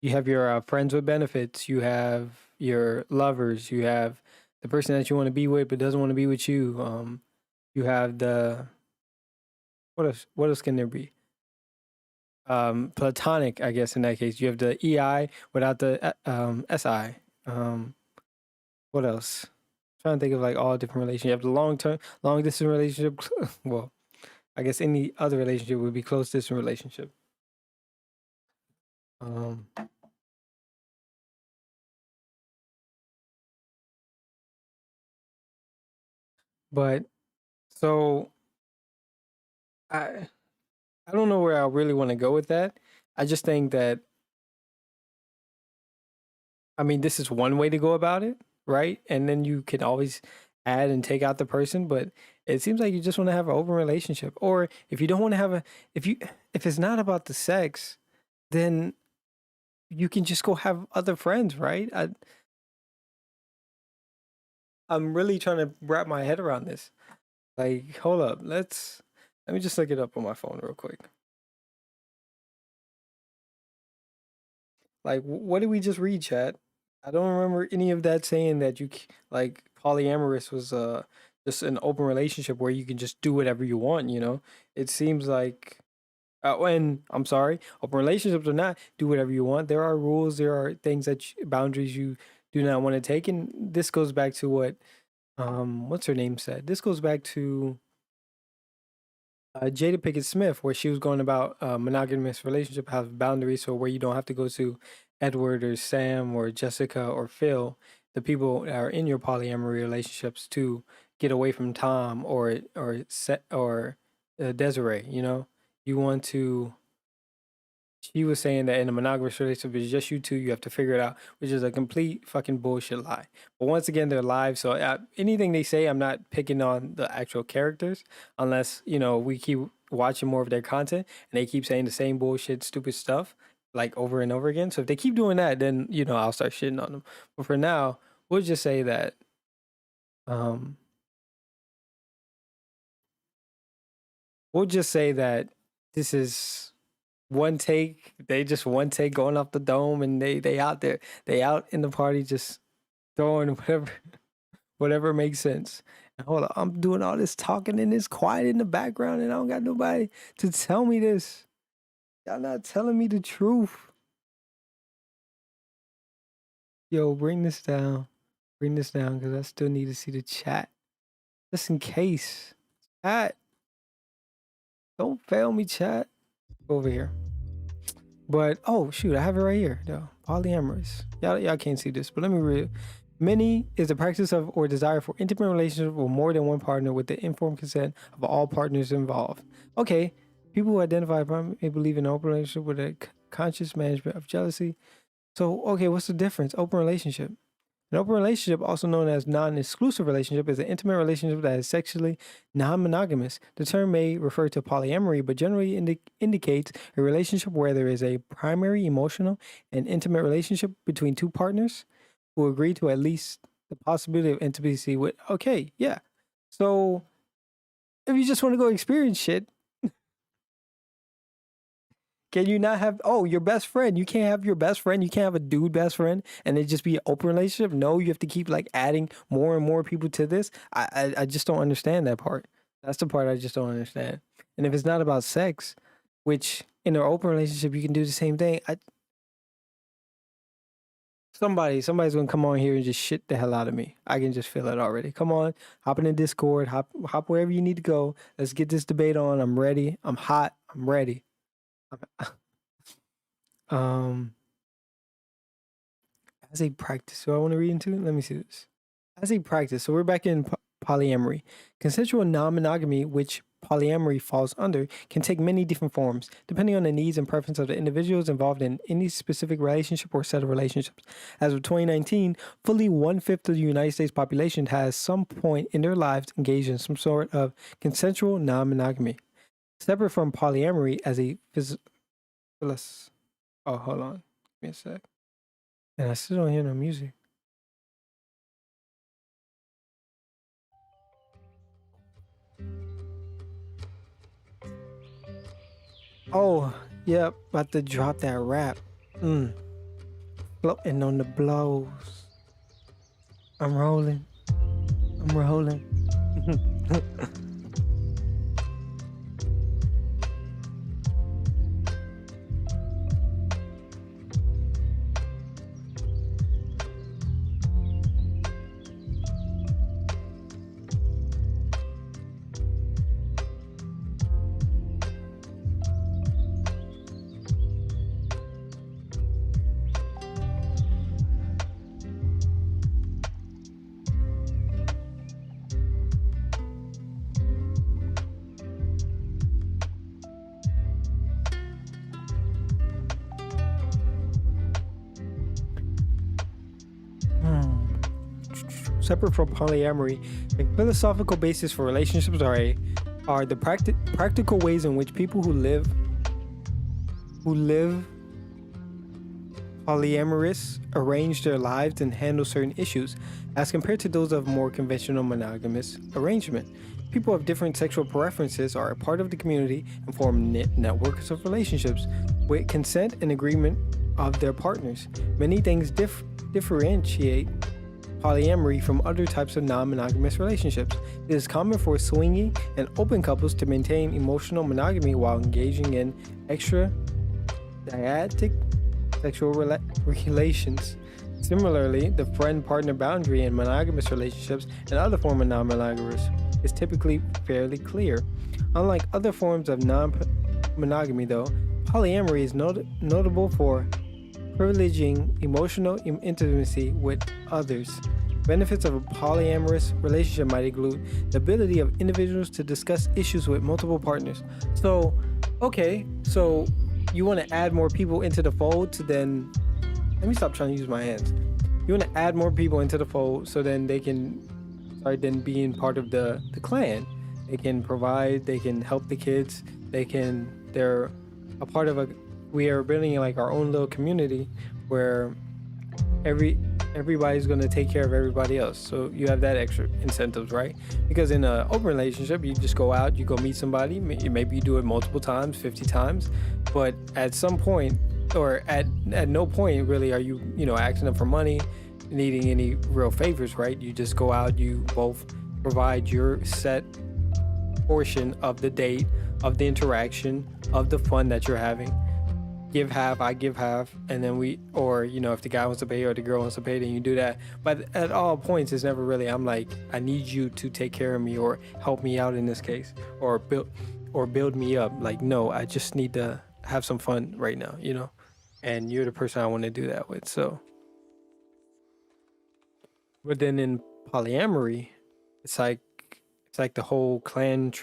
you have your friends with benefits. You have your lovers. You have the person that you want to be with but doesn't want to be with you. You have the what else can there be? Platonic, I guess in that case. You have the EI without the SI. What else? I'm trying to think of like all different relationships. You have the long distance relationship. Well, I guess any other relationship would be close distance relationship. But so I don't know where I really want to go with that. I just think that, I mean, this is one way to go about it, right? And then you can always add and take out the person, but it seems like you just want to have an open relationship. Or if you don't want to have if it's not about the sex, then you can just go have other friends, right? I'm really trying to wrap my head around this. Like, hold up, let me just look it up on my phone real quick. Like, what did we just read, chat? I don't remember any of that saying that like polyamorous was just an open relationship where you can just do whatever you want. It seems like, and I'm sorry, open relationships or not, do whatever you want. There are rules, there are things boundaries you do not want to take, and this goes back to what what's her name said. This goes back to Jada Pinkett Smith, where she was going about monogamous relationship have boundaries, so where you don't have to go to Edward or Sam or Jessica or Phil, the people that are in your polyamory relationships, to get away from Tom or Desiree. You want to. She was saying that in a monogamous relationship, it's just you two. You have to figure it out, which is a complete fucking bullshit lie. But once again, they're live, so anything they say, I'm not picking on the actual characters, unless we keep watching more of their content and they keep saying the same bullshit, stupid stuff like over and over again. So if they keep doing that, then I'll start shitting on them. But for now, we'll just say that this is one take. They just one take going off the dome, and they out there, they out in the party just throwing whatever makes sense. And hold on, I'm doing all this talking and it's quiet in the background, and I don't got nobody to tell me this. Y'all not telling me the truth. Yo, bring this down, because I still need to see the chat, just in case. Chat, don't fail me, chat. Over here. But oh shoot, I have it right here though. Polyamorous. Y'all can't see this, but let me read it. Many is the practice of or desire for intimate relationship with more than one partner with the informed consent of all partners involved. Okay, people who identify may believe in an open relationship with a conscious management of jealousy. So okay, what's the difference? Open relationship. An open relationship, also known as non-exclusive relationship, is an intimate relationship that is sexually non-monogamous. The term may refer to polyamory, but generally indicates a relationship where there is a primary emotional and intimate relationship between two partners who agree to at least the possibility of intimacy with. Okay, yeah. So if you just want to go experience shit, can you not have, your best friend? You can't have your best friend. You can't have a dude best friend and it just be an open relationship. No, you have to keep like adding more and more people to this. I just don't understand that part. That's the part I just don't understand. And if it's not about sex, which in an open relationship, you can do the same thing. Somebody's gonna come on here and just shit the hell out of me. I can just feel it already. Come on, hop in the Discord, hop wherever you need to go. Let's get this debate on. I'm ready. I'm hot. I'm ready. As a practice, so I want to read into it. Let me see this. As a practice, so we're back in polyamory. Consensual non-monogamy, which polyamory falls under, can take many different forms, depending on the needs and preference of the individuals involved in any specific relationship or set of relationships. As of 2019, fully 1/5 of the United States population has some point in their lives engaged in some sort of consensual non-monogamy. Separate from polyamory as a oh, hold on. Give me a sec. And I still don't hear no music. Oh, yep, about to drop that rap. Floating on the blows. I'm rolling. Separate from polyamory, the philosophical basis for relationships are the practical ways in which people who live polyamorous arrange their lives and handle certain issues, as compared to those of more conventional monogamous arrangement. People of different sexual preferences are a part of the community and form networks of relationships with consent and agreement of their partners. Many things differentiate polyamory from other types of non-monogamous relationships. It is common for swinging and open couples to maintain emotional monogamy while engaging in extra-dyadic sexual relations. Similarly, the friend-partner boundary in monogamous relationships and other forms of non-monogamous is typically fairly clear. Unlike other forms of non-monogamy, though, polyamory is notable for privileging emotional intimacy with others. Benefits of a polyamorous relationship might include the ability of individuals to discuss issues with multiple partners. So, okay, so you want to add more people into the fold to then, let me stop trying to use my hands. You want to add more people into the fold so then they can start then being part of the clan. They can provide, they can help the kids, they're a part of we are building like our own little community where everybody's going to take care of everybody else. So you have that extra incentives, right? Because in an open relationship, you just go out, you go meet somebody, maybe you do it multiple times, 50 times, but at some point, or at no point really are you asking them for money, needing any real favors, right? You just go out, you both provide your set portion of the date, of the interaction, of the fun that you're having. Give half, I give half, and then if the guy wants to pay or the girl wants to pay, then you do that. But at all points, it's never really, I'm like, I need you to take care of me or help me out in this case, or build me up. Like, no, I just need to have some fun right now, and you're the person I want to do that with. So, but then in polyamory, it's like the whole clan,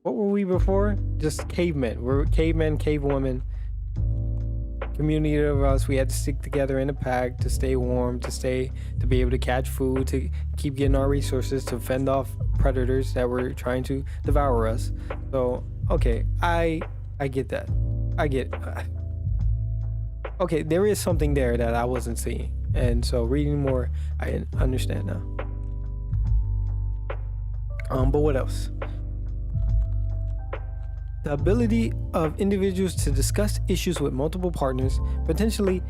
what were we before? Just cavemen. We're cavemen, cavewomen. Community of us. We had to stick together in a pack to stay warm, to be able to catch food, to keep getting our resources, to fend off predators that were trying to devour us. So, okay, I get that. I get. Okay, there is something there that I wasn't seeing, and so reading more, I understand now. But what else? The ability of individuals to discuss issues with multiple partners, potentially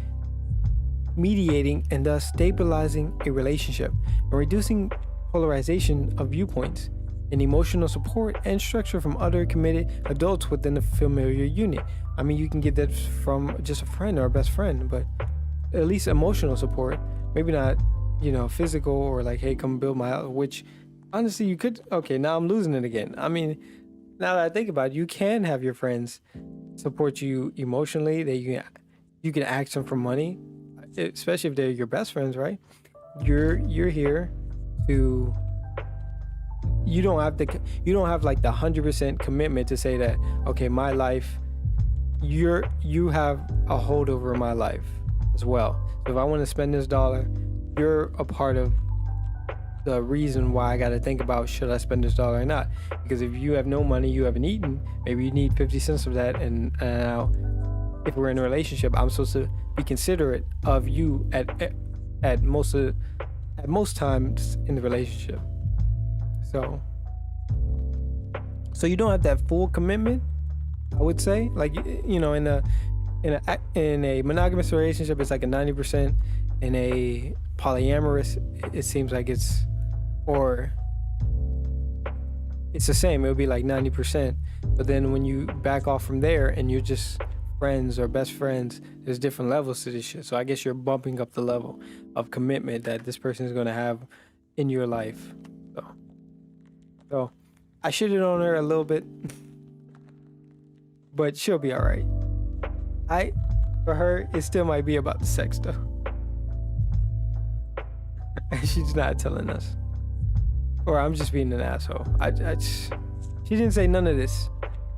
mediating and thus stabilizing a relationship and reducing polarization of viewpoints. and emotional support and structure from other committed adults within the familiar unit. I mean, you can get that from just a friend or a best friend, but at least emotional support. Maybe not, physical or like, hey, come build my house, which honestly you could. Okay, now I'm losing it again. I mean, now that I think about it, you can have your friends support you emotionally. You can ask them for money, especially if they're your best friends, right? You're here to. You don't have like the 100% commitment to say that, okay, my life, you have a hold over my life as well. So if I want to spend this dollar, you're a part of the reason why I got to think about, should I spend this dollar or not? Because if you have no money, you haven't eaten, maybe you need 50 cents of that. And now if we're in a relationship, I'm supposed to be considerate of you at most times in the relationship. So you don't have that full commitment, I would say. Like, in a monogamous relationship, it's like a 90%. In a polyamorous, it seems like it's the same. It would be like 90%. But then when you back off from there and you're just friends or best friends, there's different levels to this shit. So I guess you're bumping up the level of commitment that this person is going to have in your life. So I shitted on her a little bit, but she'll be all right. For her, it still might be about the sex though. She's not telling us, or I'm just being an asshole. She didn't say none of this.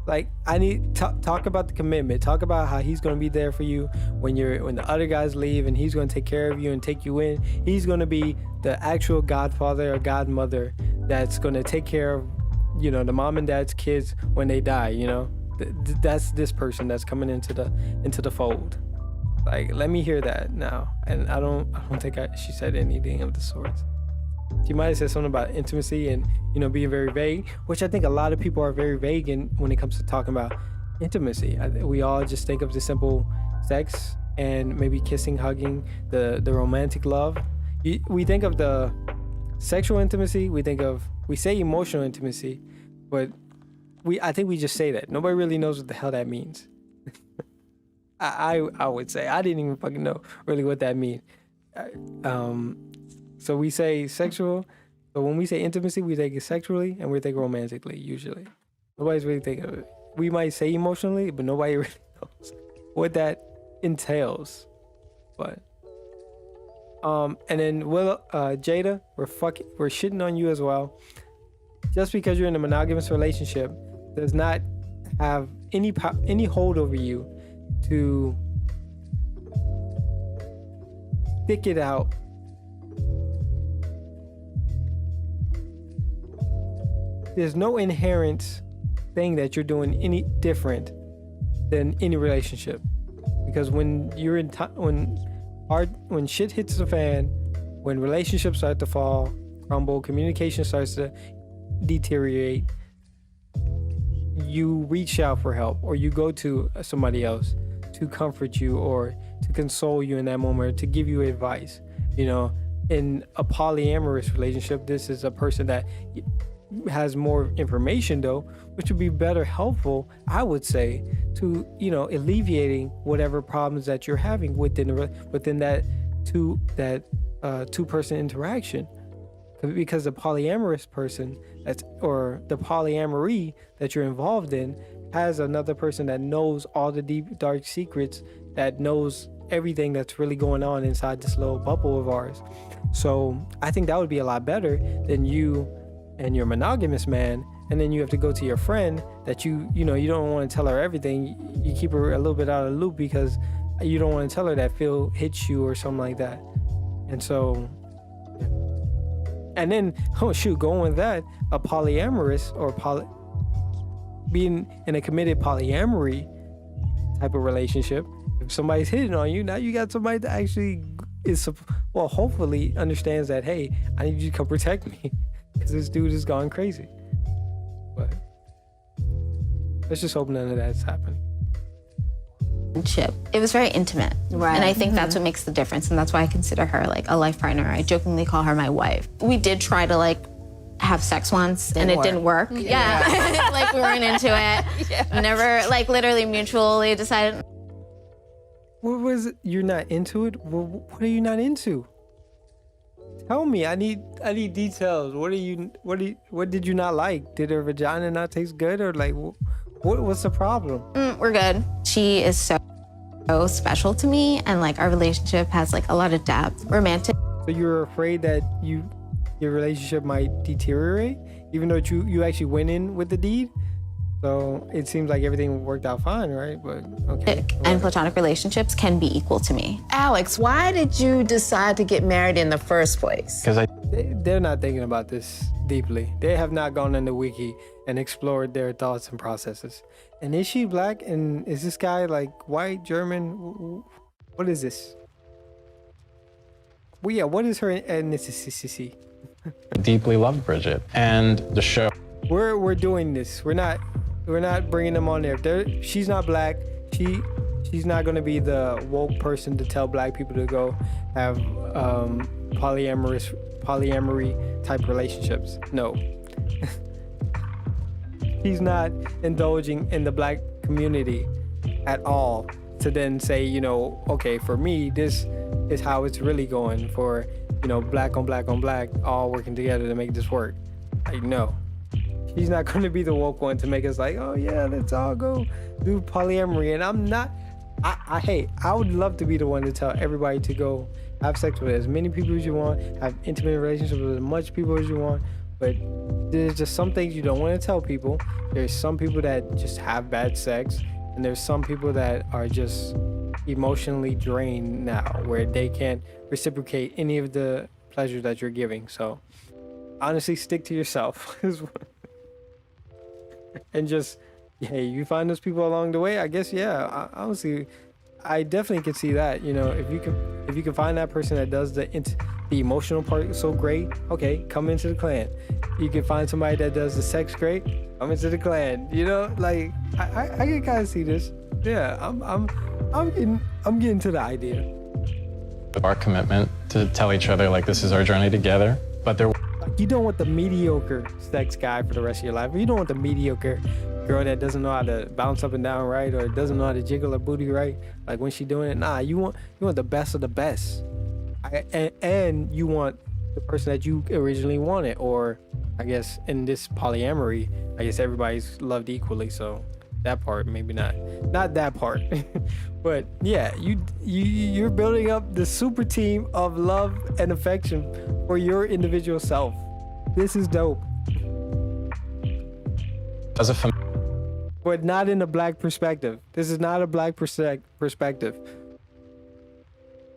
Like, I need talk about the commitment. Talk about how he's gonna be there for you when the other guys leave, and he's gonna take care of you and take you in. He's gonna be the actual godfather or godmother that's gonna take care of, the mom and dad's kids when they die. That's this person that's coming into the fold. Like, let me hear that now. And I don't think she said anything of the sorts. She might have said something about intimacy and, being very vague, which I think a lot of people are very vague when it comes to talking about intimacy. We all just think of the simple sex and maybe kissing, hugging, the romantic love. We think of the sexual intimacy. We say emotional intimacy, but I think we just say that. Nobody really knows what the hell that means. I would say I didn't even fucking know really what that means. So we say sexual, but when we say intimacy, we think it sexually and we think romantically usually. Nobody's really thinking of it. We might say emotionally, but nobody really knows what that entails. But and then Willow, Jada, we're shitting on you as well. Just because you're in a monogamous relationship does not have any hold over you to stick it out. There's no inherent thing that you're doing any different than any relationship, because when you're when shit hits the fan, when relationships start to fall, crumble, communication starts to deteriorate, you reach out for help, or you go to somebody else to comfort you or to console you in that moment, or to give you advice. In a polyamorous relationship, this is a person that has more information though, which would be better helpful, I would say, to alleviating whatever problems that you're having within that two-person interaction. Because the polyamorous person or the polyamory that you're involved in has another person that knows all the deep dark secrets, that knows everything that's really going on inside this little bubble of ours. So I think that would be a lot better than you and your monogamous man, and then you have to go to your friend that you don't want to tell her everything. You keep her a little bit out of the loop because you don't want to tell her that Phil hits you or something like that. And so, and then, going with that, a polyamorous or being in a committed polyamory type of relationship, if somebody's hitting on you, now you got somebody that actually hopefully understands that, hey, I need you to come protect me because this dude is going crazy. But let's just hope none of that's happening. It was very intimate. Right. And I think that's what makes the difference. And that's why I consider her like a life partner. I jokingly call her my wife. We did try to have sex once and it didn't work. Yeah. Like we weren't into it. Never, like literally mutually decided. What was it? You're not into it? What are you not into? Tell me. I need details. What did you not like? Did her vagina not taste good, or like what's the problem? We're good. She is so special to me, and like our relationship has like a lot of depth. Romantic. So you're afraid that your relationship might deteriorate, even though you actually went in with the deed? So it seems like everything worked out fine, right? But okay. And platonic relationships can be equal to me. Alex, why did you decide to get married in the first place? Because they're not thinking about this deeply. They have not gone on the wiki and explored their thoughts and processes. And is she black? And is this guy like white, German? What is this? Well, yeah, what is her ethnicity? deeply loved Bridget. And the show. We're doing this. We're not bringing them on there. She's not black. She's not gonna be the woke person to tell black people to go have polyamory type relationships. No. He's not indulging in the black community at all to then say, okay, for me, this is how it's really going for, black on black on black, all working together to make this work. Like, no. He's not going to be the woke one to make us like, oh yeah, let's all go do polyamory. And I'm not, I would love to be the one to tell everybody to go have sex with as many people as you want, have intimate relationships with as much people as you want. But there's just some things you don't want to tell people. There's some people that just have bad sex, and there's some people that are just emotionally drained now, where they can't reciprocate any of the pleasure that you're giving. So honestly, stick to yourself. And just, hey, you find those people along the way, I guess, yeah, honestly, I definitely can see that. If you can find that person that does the emotional part so great, okay, come into the clan. You can find somebody that does the sex great, come into the clan. Like I can kind of see this. Yeah, I'm getting to the idea. Our commitment to tell each other like this is our journey together, but there. You don't want the mediocre sex guy for the rest of your life. You don't want the mediocre girl that doesn't know how to bounce up and down right, or doesn't know how to jiggle her booty right. Like when she's doing it, nah. You want the best of the best, and you want the person that you originally wanted. Or I guess in this polyamory, I guess everybody's loved equally. So that part maybe not that part, but yeah, you're building up the super team of love and affection for your individual self. This is dope. But not in a black perspective. This is not a black perspective.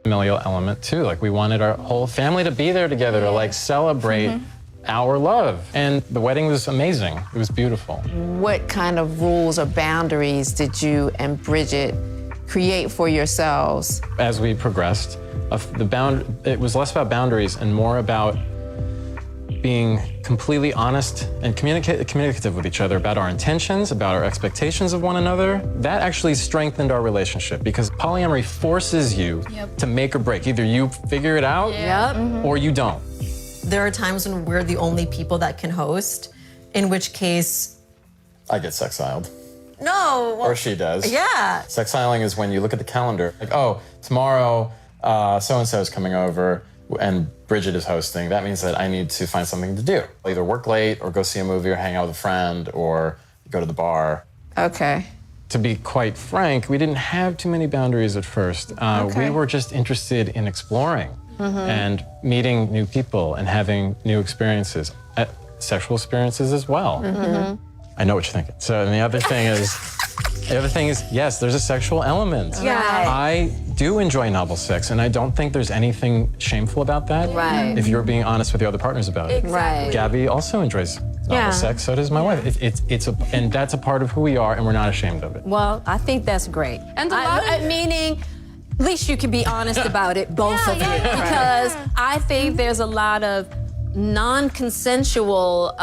Familial element too. Like we wanted our whole family to be there together to like celebrate our love. And the wedding was amazing. It was beautiful. What kind of rules or boundaries did you and Bridget create for yourselves? As we progressed, it was less about boundaries and more about being completely honest and communicative with each other about our intentions, about our expectations of one another. That actually strengthened our relationship because polyamory forces you to make or break. Either you figure it out or you don't. There are times when we're the only people that can host, in which case... I get sexiled. No. Or she does. Yeah. Sexiling is when you look at the calendar, like, oh, tomorrow so-and-so is coming over and Bridget is hosting. That means that I need to find something to do. I'll either work late or go see a movie or hang out with a friend or go to the bar. Okay. To be quite frank, we didn't have too many boundaries at first. We were just interested in exploring and meeting new people and having new experiences, sexual experiences as well. I know what you're thinking. So, and the other thing is, yes, there's a sexual element. Yeah. I do enjoy novel sex, and I don't think there's anything shameful about that. Right. If you're being honest with your other partners about it. Right. Gabby also enjoys novel sex, so does my wife. And that's a part of who we are, and we're not ashamed of it. Well, I think that's great. And meaning, at least you can be honest about it, both of you. Because I think there's a lot of non-consensual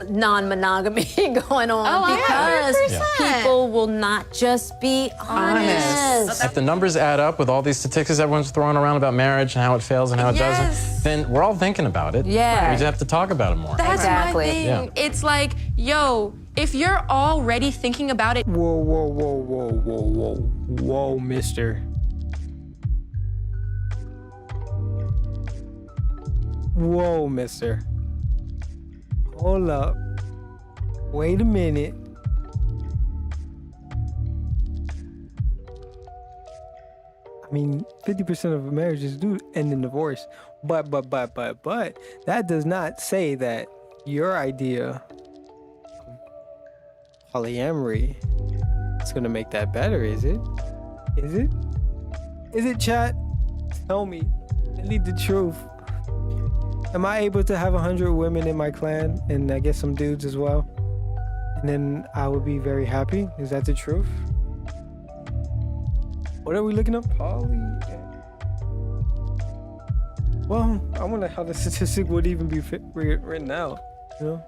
non-monogamy going on because 100%. people will not just be honest. If the numbers add up with all these statistics everyone's throwing around about marriage and how it fails and how it doesn't, then we're all thinking about it. Yeah. We just have to talk about it more. That's Exactly. my thing. Yeah. It's like, yo, if you're already thinking about it, Whoa, mister. Whoa, mister. Hold up. Wait a minute. I mean, 50% of marriages do end in divorce. But that does not say that your idea of polyamory is gonna make that better, is it? Is it? Is it, chat? Tell me. I need the truth. Am I able to have 100 women in my clan and I guess some dudes as well? And then I would be very happy? Is that the truth? What are we looking up? Poly. Well, I wonder how the statistic would even be written out, you know?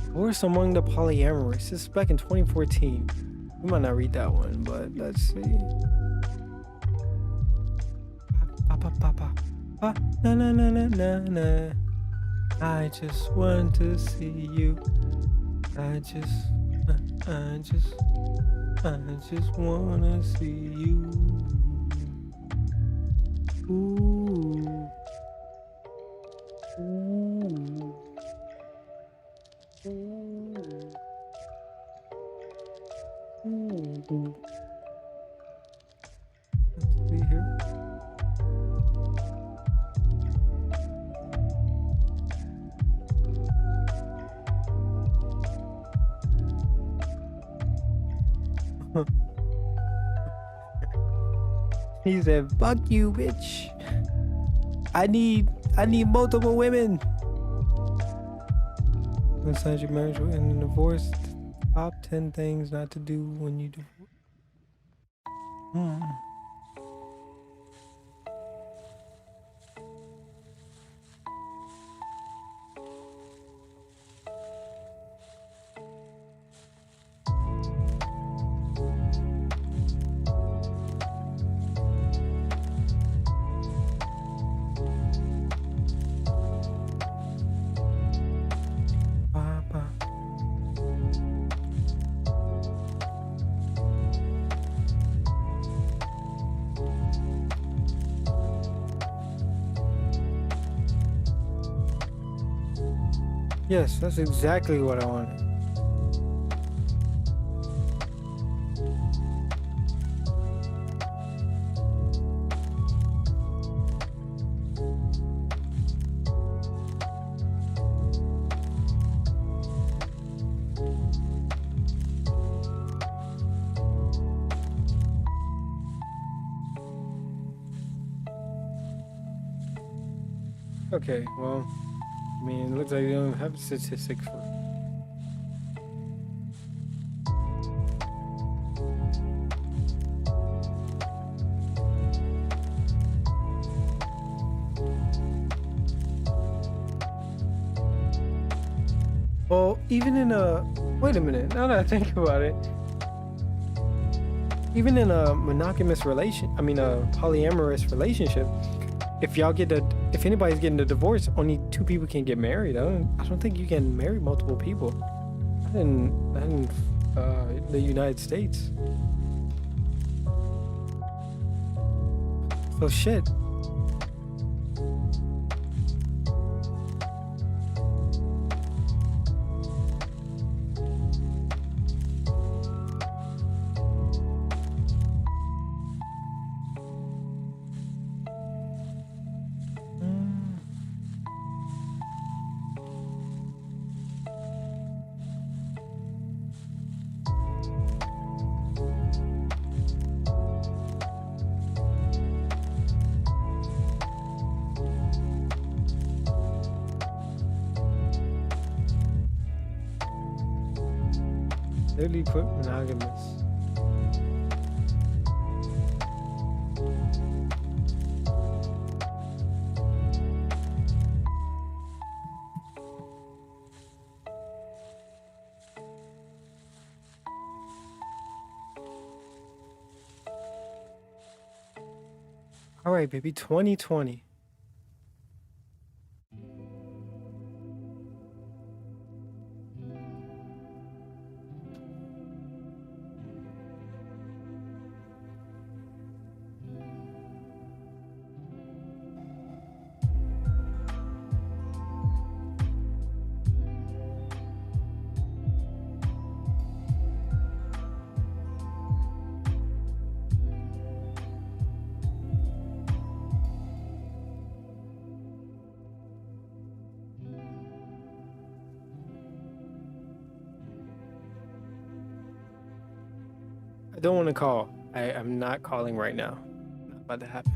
Divorce among the polyamorous. This is back in 2014. We might not read that one, but let's see. Na na na na na na. I just want to see you. I just wanna see you. Ooh. Ooh. Ooh. Let's see here. He said, "Fuck you, bitch. I need multiple women." Inside your marriage will end in divorce. Top 10 things not to do when you divorce. Yes, that's exactly what I wanted. Okay, well, I mean, it looks like they don't have statistics for. Well, even in a, wait a minute, now that I think about it, even in a monogamous relation, I mean a polyamorous relationship, if anybody's getting a divorce, only 2 people can get married. I don't think you can marry multiple people. Not in the United States. So shit. Literally put monogamous. All right, baby, 2020. I don't want to call. I'm not calling right now. Not about to happen.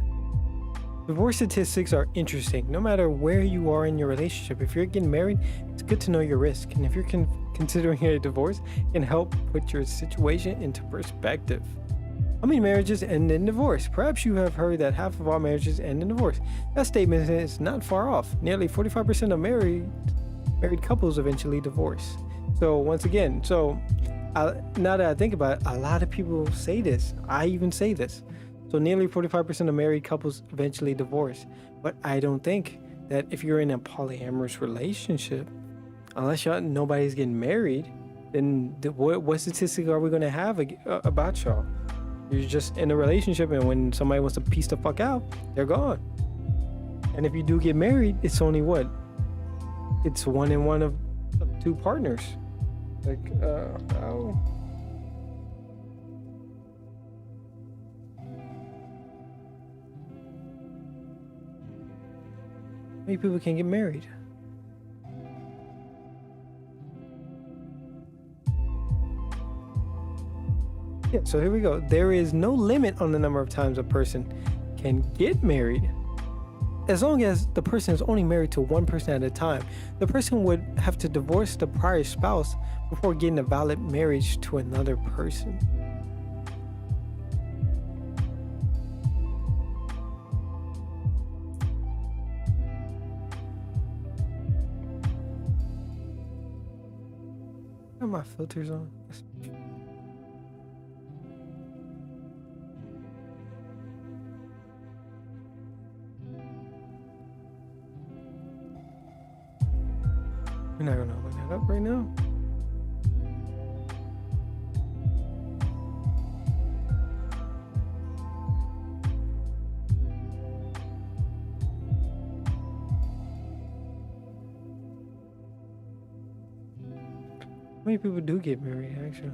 Divorce statistics are interesting. No matter where you are in your relationship, if you're getting married, it's good to know your risk. And if you're considering a divorce, it can help put your situation into perspective. How many marriages end in divorce? Perhaps you have heard that half of all marriages end in divorce. That statement is not far off. Nearly 45% of married couples eventually divorce. So once again, now that I think about it, a lot of people say this. I even say this. So nearly 45% of married couples eventually divorce. But I don't think that if you're in a polyamorous relationship, unless nobody's getting married, then what statistic are we going to have about y'all? You're just in a relationship, and when somebody wants to piece the fuck out, they're gone. And if you do get married, it's only what? It's one in one of two partners. Like, how? Many people can get married. Yeah, so here we go. There is no limit on the number of times a person can get married, as long as the person is only married to one person at a time. The person would have to divorce the prior spouse before getting a valid marriage to another person. Got my filters on. We're not gonna open that up right now. How many people do get married, actually?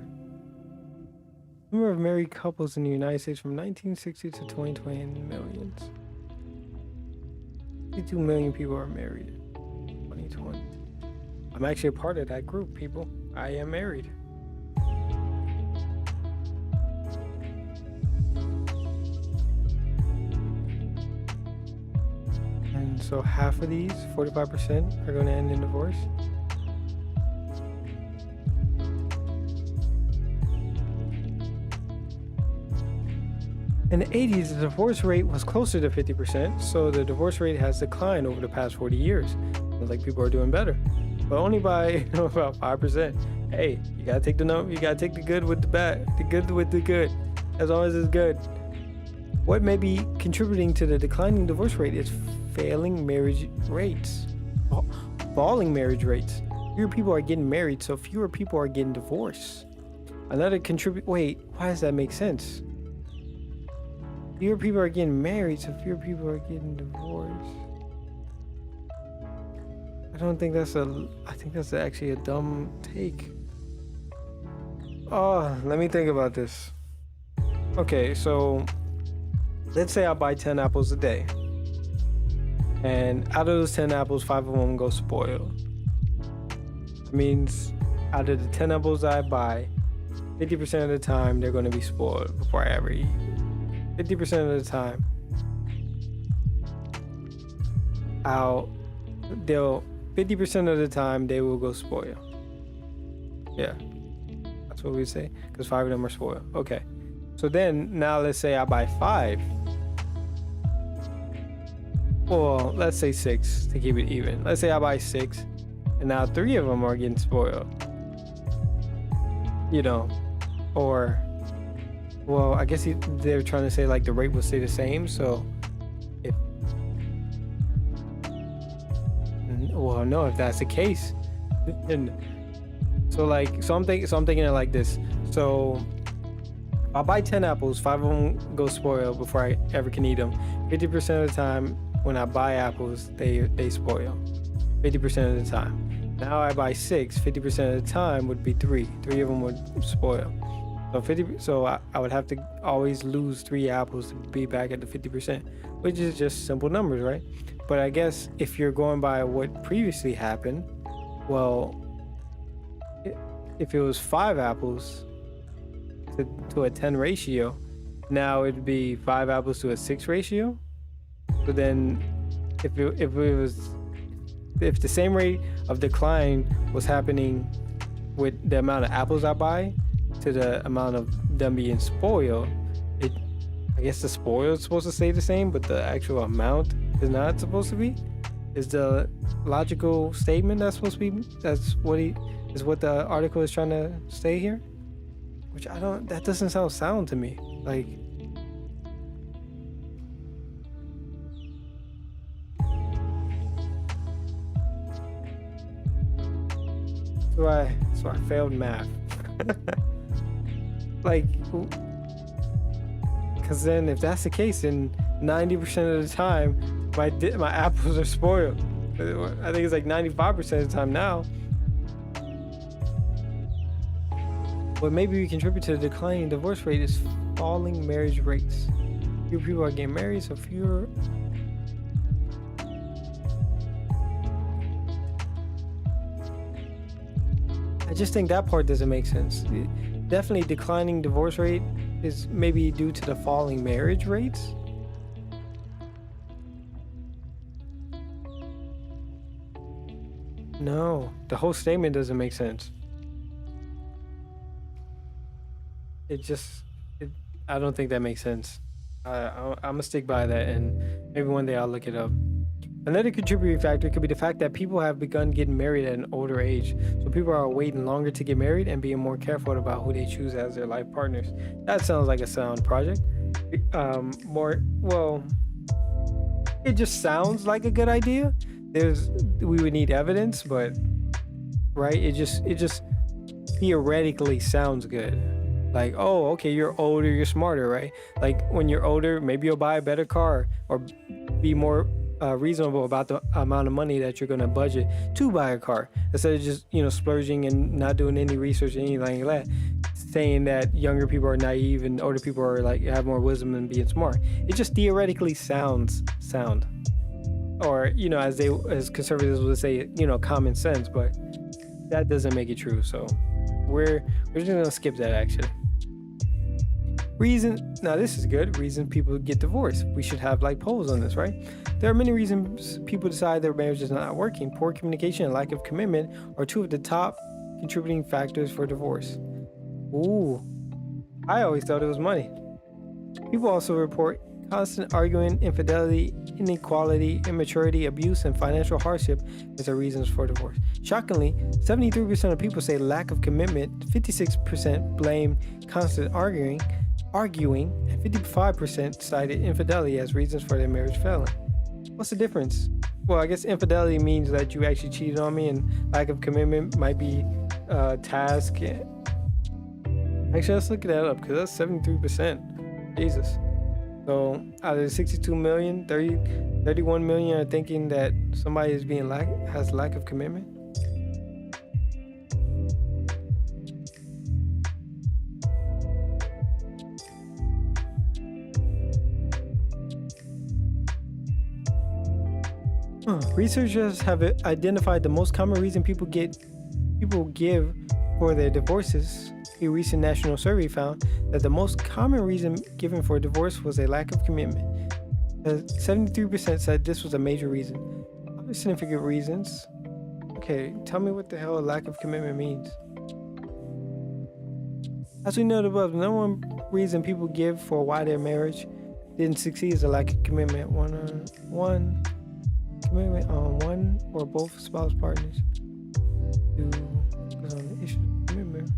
Number of married couples in the United States from 1960 to 2020 in millions. 52 million people are married in 2020. I'm actually a part of that group, people. I am married. And so half of these, 45%, are going to end in divorce. In the 80s, the divorce rate was closer to 50%, so the divorce rate has declined over the past 40 years. Looks like people are doing better, but only by about 5%. Hey, you gotta take you gotta take the good with the bad, the good with the good, as long as it's good. What may be contributing to the declining divorce rate is falling marriage rates, falling marriage rates. Fewer people are getting married, so fewer people are getting divorced. Another wait, why does that make sense? Fewer people are getting married, so fewer people are getting divorced. I think that's actually a dumb take. Oh, let me think about this. Okay, so let's say I buy 10 apples a day. And out of those 10 apples, 5 of them go spoiled. It means out of the 10 apples I buy, 50% of the time they're gonna be spoiled before I ever eat. 50% of the time, 50% of the time they will go spoil. Yeah, That's what we say, because 5 of them are spoiled. Okay. So then, now let's say I buy 5. Well, let's say 6 to keep it even. Let's say I buy 6, and now 3 of them are getting spoiled. You know, or, well, I guess they're trying to say like the rate will stay the same. So, if, well, no, if that's the case, and so I'm thinking it like this. So, if I buy 10 apples, 5 of them go spoiled before I ever can eat them. 50% of the time, when I buy apples, they spoil. 50% of the time. Now I buy 6. 50% of the time would be 3. 3 of them would spoil. So I would have to always lose 3 apples to be back at the 50%, which is just simple numbers, right? But I guess if you're going by what previously happened, well, if it was 5 apples to a 10 ratio, now it'd be 5 apples to a 6 ratio. So then if the same rate of decline was happening with the amount of apples I buy to the amount of them being spoiled, I guess the spoiled is supposed to stay the same, but the actual amount is not supposed to be. Is the logical statement that's supposed to be? That's what the article is trying to say here. Which that doesn't sound sound to me. Like, so I failed math. Like, because then if that's the case, then 90% of the time my apples are spoiled. I think it's like 95% of the time now. What maybe we contribute to the declining divorce rate is falling marriage rates. Fewer people are getting married, so fewer. I just think that part doesn't make sense. Definitely declining divorce rate is maybe due to the falling marriage rates. No, the whole statement doesn't make sense. I don't think that makes sense. I'm gonna stick by that, and maybe one day I'll look it up. Another contributing factor could be the fact that people have begun getting married at an older age. So people are waiting longer to get married and being more careful about who they choose as their life partners. That sounds like a sound project. It just sounds like a good idea. We would need evidence, but right, it just theoretically sounds good. Like, oh, okay, you're older, you're smarter, right? Like, when you're older, maybe you'll buy a better car or be more reasonable about the amount of money that you're going to budget to buy a car, instead of just, splurging and not doing any research or anything like that, saying that younger people are naive and older people are like have more wisdom and being smart. It just theoretically sounds sound, or as conservatives would say, common sense, but that doesn't make it true. So we're just gonna skip that. Actually, now this is good. Reason people get divorced. We should have like polls on this, right? There are many reasons people decide their marriage is not working. Poor communication and lack of commitment are 2 of the top contributing factors for divorce. Ooh, I always thought it was money. People also report constant arguing, infidelity, inequality, immaturity, abuse, and financial hardship as the reasons for divorce. Shockingly, 73% of people say lack of commitment, 56% blame constant arguing, and 55% cited infidelity as reasons for their marriage failing. What's the difference? Well, I guess infidelity means that you actually cheated on me, and lack of commitment might be task. Actually, let's look that up, because that's 73%. Jesus. So out of the 62 million, 31 million are thinking that somebody is has lack of commitment. Researchers have identified the most common reason people give for their divorces. A recent national survey found that the most common reason given for divorce was a lack of commitment. 73% said this was a major reason. Other significant reasons. Okay, tell me what the hell a lack of commitment means. As we know above, the number one reason people give for why their marriage didn't succeed is a lack of commitment. One commitment on one or both spouse partners. Two is on the issue of commitment.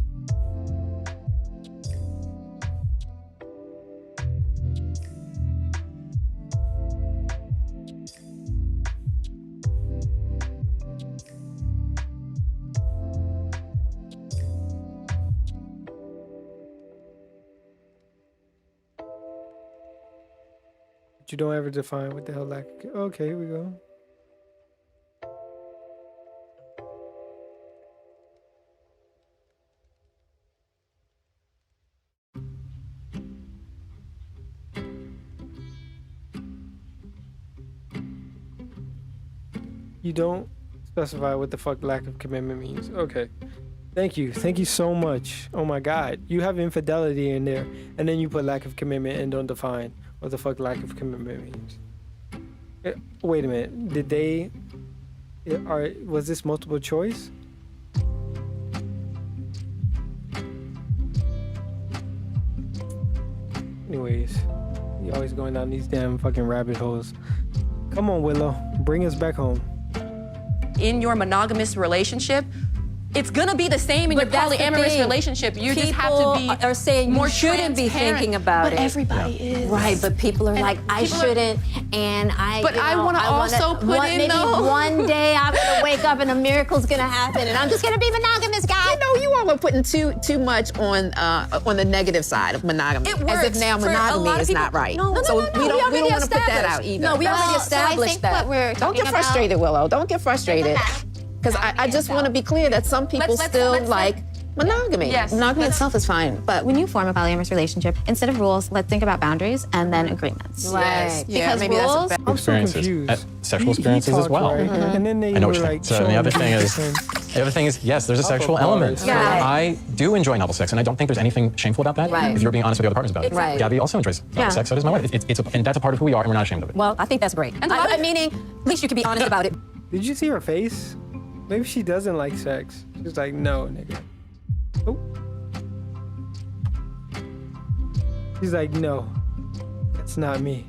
You don't ever define what the hell lack. Okay, here we go. You don't specify what the fuck lack of commitment means. Okay. Thank you so much. Oh my God, you have infidelity in there, and then you put lack of commitment and don't define what the fuck lack of commitment means. Wait a minute, was this multiple choice? Anyways, you always going down these damn fucking rabbit holes. Come on, Willow, bring us back home. In your monogamous relationship, it's gonna be the same in your polyamorous relationship. You just have to be are saying more you shouldn't be transparent. thinking about But it. everybody is. Right, but people are like, I shouldn't, and I. But I wanna also put in, maybe though. one day I'm gonna wake up and a miracle's gonna happen, and I'm just gonna be monogamous, guys. You know, you all are putting too much on the negative side of monogamy. It As works if now for a monogamy lot of is people. not right. No, so no, we don't already want to put that established. out either. No, we already So I established think that. what we're Don't talking get frustrated, Willow. Don't get frustrated. Because I just want to be clear that some people still like monogamy. Yes. Monogamy itself is fine, but when you form a polyamorous relationship, instead of rules, let's think about boundaries and then agreements. Right. Yeah, Because maybe that's a rules- bad- I'm so Experiences, confused. sexual experiences as talked, well. right? And then they I know were what you're like, saying. So the other thing is, showing- yes, there's a sexual element. Yeah. I do enjoy novel sex, and I don't think there's anything shameful about that. Right. If you're being honest with your other partners about it. Right. Gabby also enjoys novel sex. So does my wife. And that's a part of who we are, and we're not ashamed of it. Well, I think that's great. And a lot of- meaning, at least you can be honest about it. Did you see her face? Maybe she doesn't like sex. She's like, no, nigga. Oh. She's like, no, that's not me.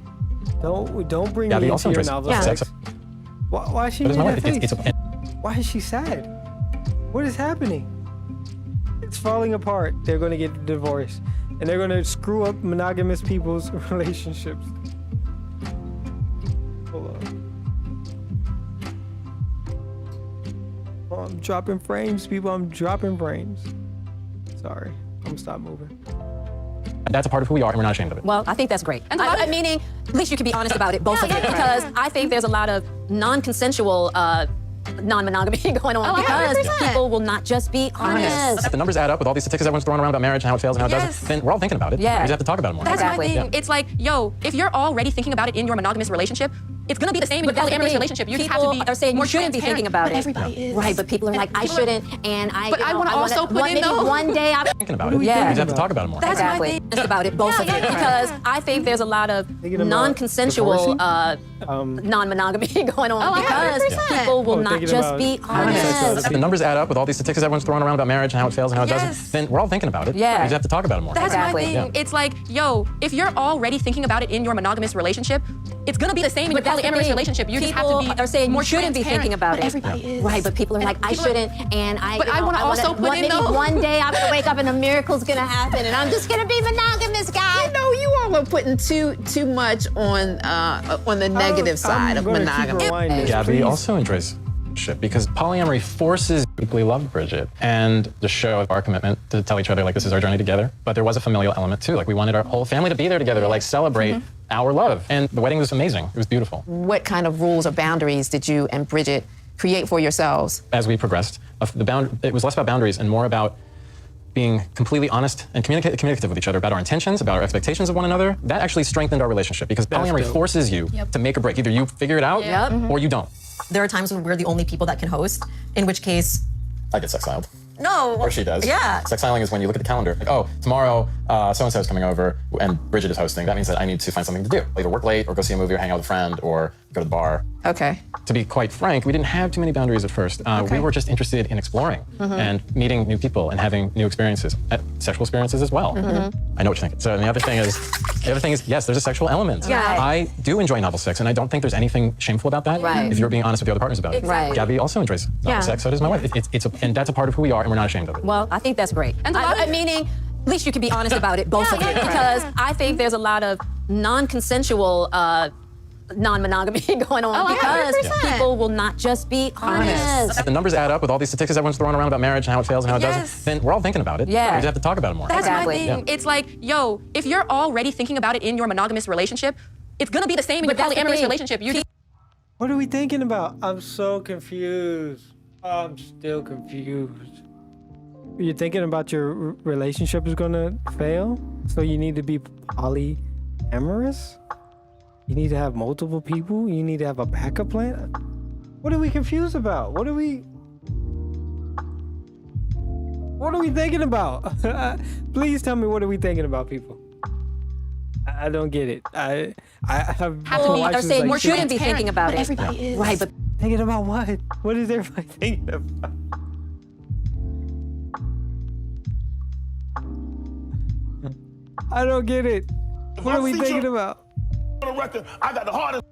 Don't bring Gabby me also into your enjoys novel sex. sex. Why is she So does my making wife. that face? Why is she sad? What is happening? It's falling apart. They're going to get divorced. And they're going to screw up monogamous people's relationships. Hold on. Oh, I'm dropping frames, people. I'm dropping frames. Sorry. I'm going to stop moving. And that's a part of who we are, and we're not ashamed of it. Well, I think that's great. And a lot of- meaning, at least you can be honest about it, both of you, because I think there's a lot of non-consensual non-monogamy going on because 100%. people will not just be honest. If the numbers add up with all these statistics everyone's throwing around about marriage and how it fails and how it Yes. doesn't, then we're all thinking about it. Yeah. We just have to talk about it more. That's Exactly. my thing. It's like, yo, if you're already thinking about it in your monogamous relationship, it's gonna be the same in your That's the polyamorous thing. relationship. You just have People to be are saying more you shouldn't be thinking transparent. about it. Everybody is. Right, but people are like, I People are- shouldn't, and I. But I wanna also put in, maybe though. one day I'm Thinking about it. Yeah. We just have to talk about it more. That's my exactly thing. honest about it, both of you, because I think there's a lot of Thinking about non-consensual divorcing? non-monogamy going on Oh, because 100%. people will Oh, not thinking just about be honest. honest. If the numbers add up with all these statistics everyone's throwing around about marriage and how it fails and how it Yes. doesn't, then we're all thinking about it. Yeah. We just have to talk about it more. That's Exactly. my thing. Yeah. It's like, yo, if you're already thinking about it in your monogamous relationship, it's gonna be the same in your That's the polyamorous thing. relationship. You just have People to be are saying more you shouldn't be transparent. thinking about it. Everybody is. Right, but people are like, I People are- shouldn't, and I. But I wanna also put in, maybe though. one day I'm gonna wake up and a miracle's gonna happen, and I'm just gonna be monogamous, guys. You know, you all are putting too much on the negative side of gonna keep monogamy. rewinding, Gabby please. also enjoys shit because polyamory forces deeply love Bridget and to show our commitment to tell each other like this is our journey together. But there was a familial element too. Like we wanted our whole family to be there together to like celebrate our love. And the wedding was amazing. It was beautiful. What kind of rules or boundaries did you and Bridget create for yourselves? As we progressed, it was less about boundaries and more about being completely honest and communicative with each other about our intentions, about our expectations of one another. That actually strengthened our relationship because polyamory dope. forces you to make or break. Either you figure it out or you don't. There are times when we're the only people that can host, in which case, I get sexiled. no. Or she does. Yeah. Sexiling is when you look at the calendar, like, oh, tomorrow so-and-so is coming over and Bridget is hosting. That means that I need to find something to do. Either work late or go see a movie or hang out with a friend or go to the bar. Okay. To be quite frank, we didn't have too many boundaries at first. We were just interested in exploring and meeting new people and having new experiences, sexual experiences as well. I know what you're thinking. So and the other thing is, yes, there's a sexual element. Yeah. I do enjoy novel sex, and I don't think there's anything shameful about that. Right. If you're being honest with the other partners about it. Right. Gabby also enjoys novel sex. So does my wife. And that's a part of who we are, and we're not ashamed of it. Well, I think that's great. And meaning, at least you can be honest about it, both of you. Because I think there's a lot of non-consensual non-monogamy going on because 100%. people will not just be honest. If the numbers add up with all these statistics everyone's throwing around about marriage and how it fails and how it Yes. doesn't, then we're all thinking about it. Yeah. We just have to talk about it more. That's Exactly. my thing. It's like, yo, if you're already thinking about it in your monogamous relationship, it's gonna be the same in your But that's the polyamorous thing. relationship. You just What are we thinking about? I'm so confused. I'm still confused. You're thinking about your relationship is gonna fail? So you need to be polyamorous? You need to have multiple people? You need to have a backup plan? What are we confused about? What are we thinking about? Please tell me, what are we thinking about, people? I don't get it. I have Have to my be- wife They're is saying like, you shouldn't be transparent, thinking about but it. everybody is. Right, but thinking about what? What is everybody thinking about? I don't get it. What are we thinking about? I got the hardest.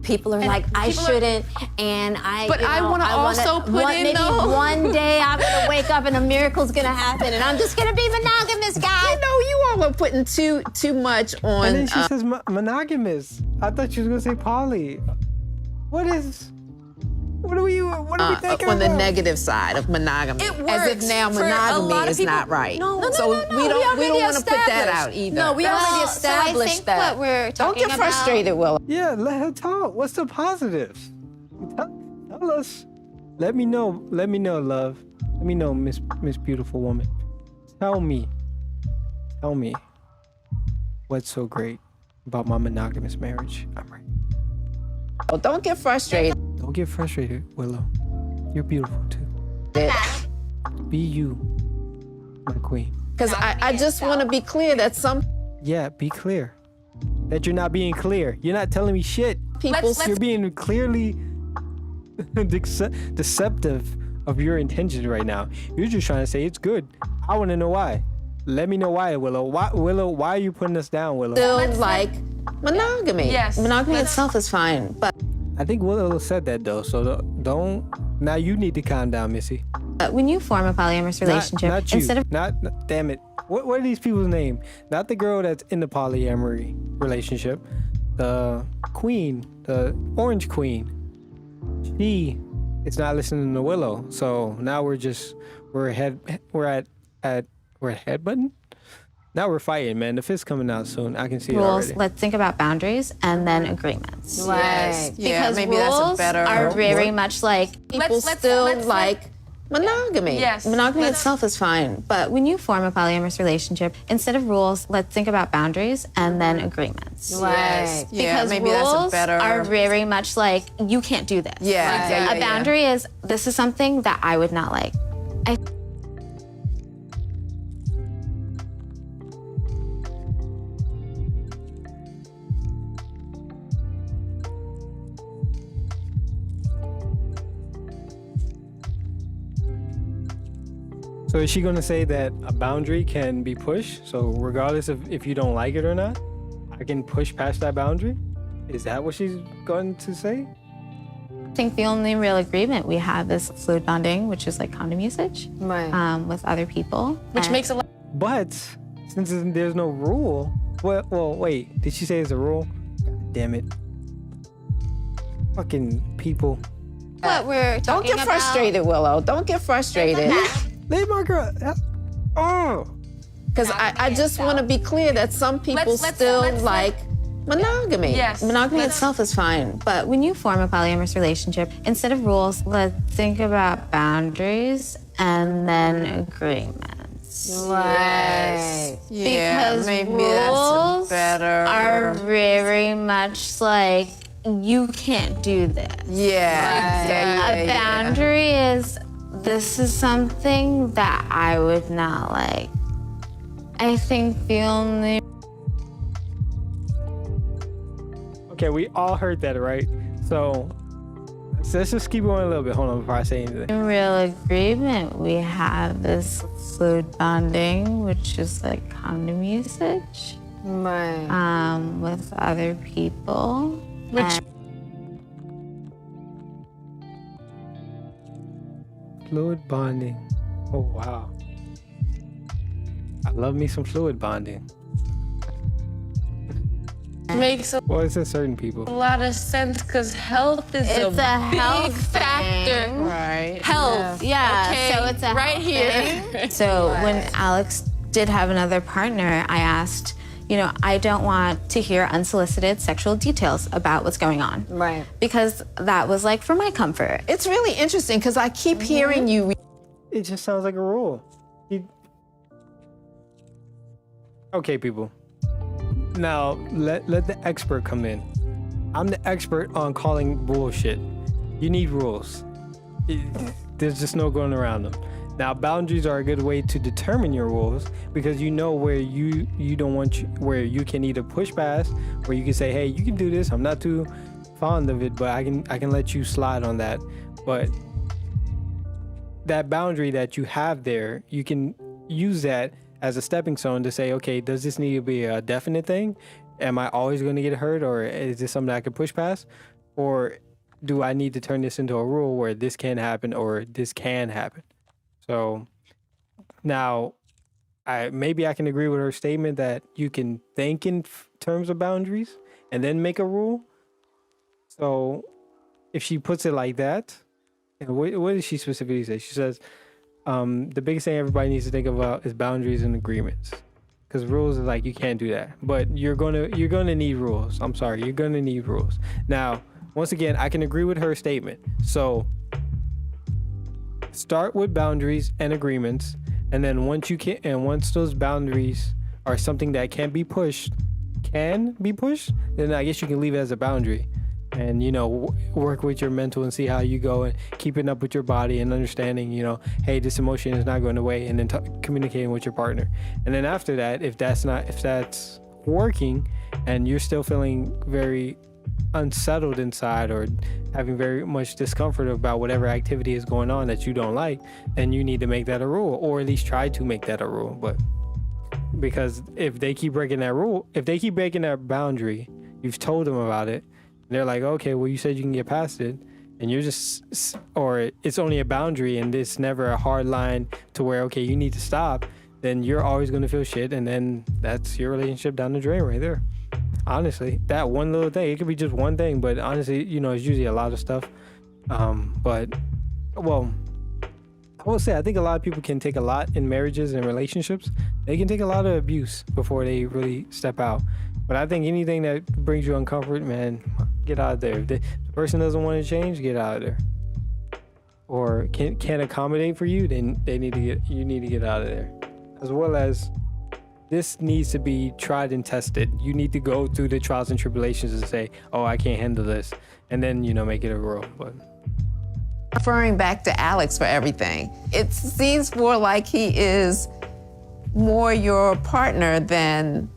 people are like, I shouldn't, and I. But I wanna also put in, maybe though. one day I'm gonna wake up and a miracle's gonna happen, and I'm just gonna be monogamous, guys. You know, you all are putting too much on. And then she says monogamous. I thought she was gonna say poly. What are we thinking on the about? negative side of monogamy, It as if works now for a monogamy lot of is people. not right. No, so no. we don't already want to put that established. out either. No, we already So I established think that. what we're Don't talking get frustrated, Willow. Yeah, let her talk. What's the positives? Tell us. Let me know, love. Let me know, Miss Beautiful Woman. Tell me what's so great about my monogamous marriage. I'm right. Oh, don't get frustrated. Don't get frustrated, Willow. You're beautiful too. Be you, my queen. Because I just want to be clear that some Yeah, be clear. That you're not being clear. You're not telling me shit. people You're being clearly deceptive of your intentions right now. You're just trying to say it's good. I want to know why. Let me know why, Willow. Why are you putting us down, Willow? still like monogamy. Yes. Monogamy itself is fine, but I think Willow said that though, so don't. Now you need to calm down, Missy. When you form a polyamorous relationship, not you. instead of Damn it. What are these people's name? Not the girl that's in the polyamory relationship. The queen, the orange queen. She is not listening to Willow. So now we're at headbutting. Now we're fighting, man. The fist's coming out soon. I can see it rules, already. let's think about boundaries and then agreements. yes, yeah, Because maybe rules that's a better. are very much like people still like monogamy. Yes. monogamy itself is fine, but when you form a polyamorous relationship, instead of rules, let's think about boundaries and then agreements. Yes. Yeah, Because maybe that's a rules better. are very much like you can't do this. Yeah, A boundary is this is something that I would not like. So is she gonna say that a boundary can be pushed? So regardless of if you don't like it or not, I can push past that boundary? Is that what she's going to say? I think the only real agreement we have is fluid bonding, which is like condom usage with other people. Which makes a lot. But since there's no rule, well, wait, did she say it's a rule? God damn it. Fucking people. what we're Don't talking get frustrated, Willow. Don't get frustrated. Leave my girl. Oh. Because I just want to be clear that some people still like monogamy. Yes. Monogamy itself is fine, but when you form a polyamorous relationship, instead of rules, let's think about boundaries and then agreements. Right. Yeah, Because maybe rules that's better. are very much like you can't do this. Yeah. A boundary is this is something that I would not like. I think the only Okay, we all heard that, right? So let's just keep going a little bit. Hold on before I say anything. In real agreement, we have is fluid bonding, which is like condom usage. Right. With other people. Which fluid bonding. Oh wow. I love me some fluid bonding. Makes a Well, it's in certain people. lot of sense because health is It's a health factor. thing. Right. Health, yeah. Okay, So it's a right health here. thing. So when Alex did have another partner, I asked, I don't want to hear unsolicited sexual details about what's going on. Right. Because that was like for my comfort. It's really interesting because I keep hearing you. It just sounds like a rule. Okay, people. Now let the expert come in. I'm the expert on calling bullshit. You need rules. There's just no going around them. Now, boundaries are a good way to determine your rules because you know where you don't want where you can either push past, where you can say, hey, you can do this. I'm not too fond of it, but I can let you slide on that. But that boundary that you have there, you can use that as a stepping stone to say, okay, does this need to be a definite thing? Am I always going to get hurt, or is this something I can push past? Or do I need to turn this into a rule where this can happen or this can happen? So now, maybe I can agree with her statement that you can think in terms of boundaries and then make a rule. So if she puts it like that, what does she specifically say? She says, the biggest thing everybody needs to think about is boundaries and agreements, because rules is like you can't do that, but you're gonna need rules. I'm sorry, you're gonna need rules. Now, once again, I can agree with her statement. So start with boundaries and agreements, and then once those boundaries are something that can be pushed, then I guess you can leave it as a boundary. And, work with your mental and see how you go and keeping up with your body and understanding, hey, this emotion is not going away, and then communicating with your partner. And then after that, if that's working and you're still feeling very unsettled inside or having very much discomfort about whatever activity is going on that you don't like, then you need to make that a rule, or at least try to make that a rule. But because if they keep breaking that boundary, you've told them about it, they're like, okay, well, you said you can get past it, and you're just, or it's only a boundary and it's never a hard line to where, okay, you need to stop, then you're always going to feel shit, and then that's your relationship down the drain right there. Honestly, that one little thing, it could be just one thing, but honestly, it's usually a lot of stuff. But, well, I will say, I think a lot of people can take a lot in marriages and relationships. They can take a lot of abuse before they really step out. But I think anything that brings you uncomfort, man, get out of there. If the person doesn't want to change, get out of there. Or can't accommodate for you, then you need to get out of there. As well as, this needs to be tried and tested. You need to go through the trials and tribulations and say, oh, I can't handle this. And then, make it a rule. But Referring back to Alex for everything, it seems more like he is more your partner than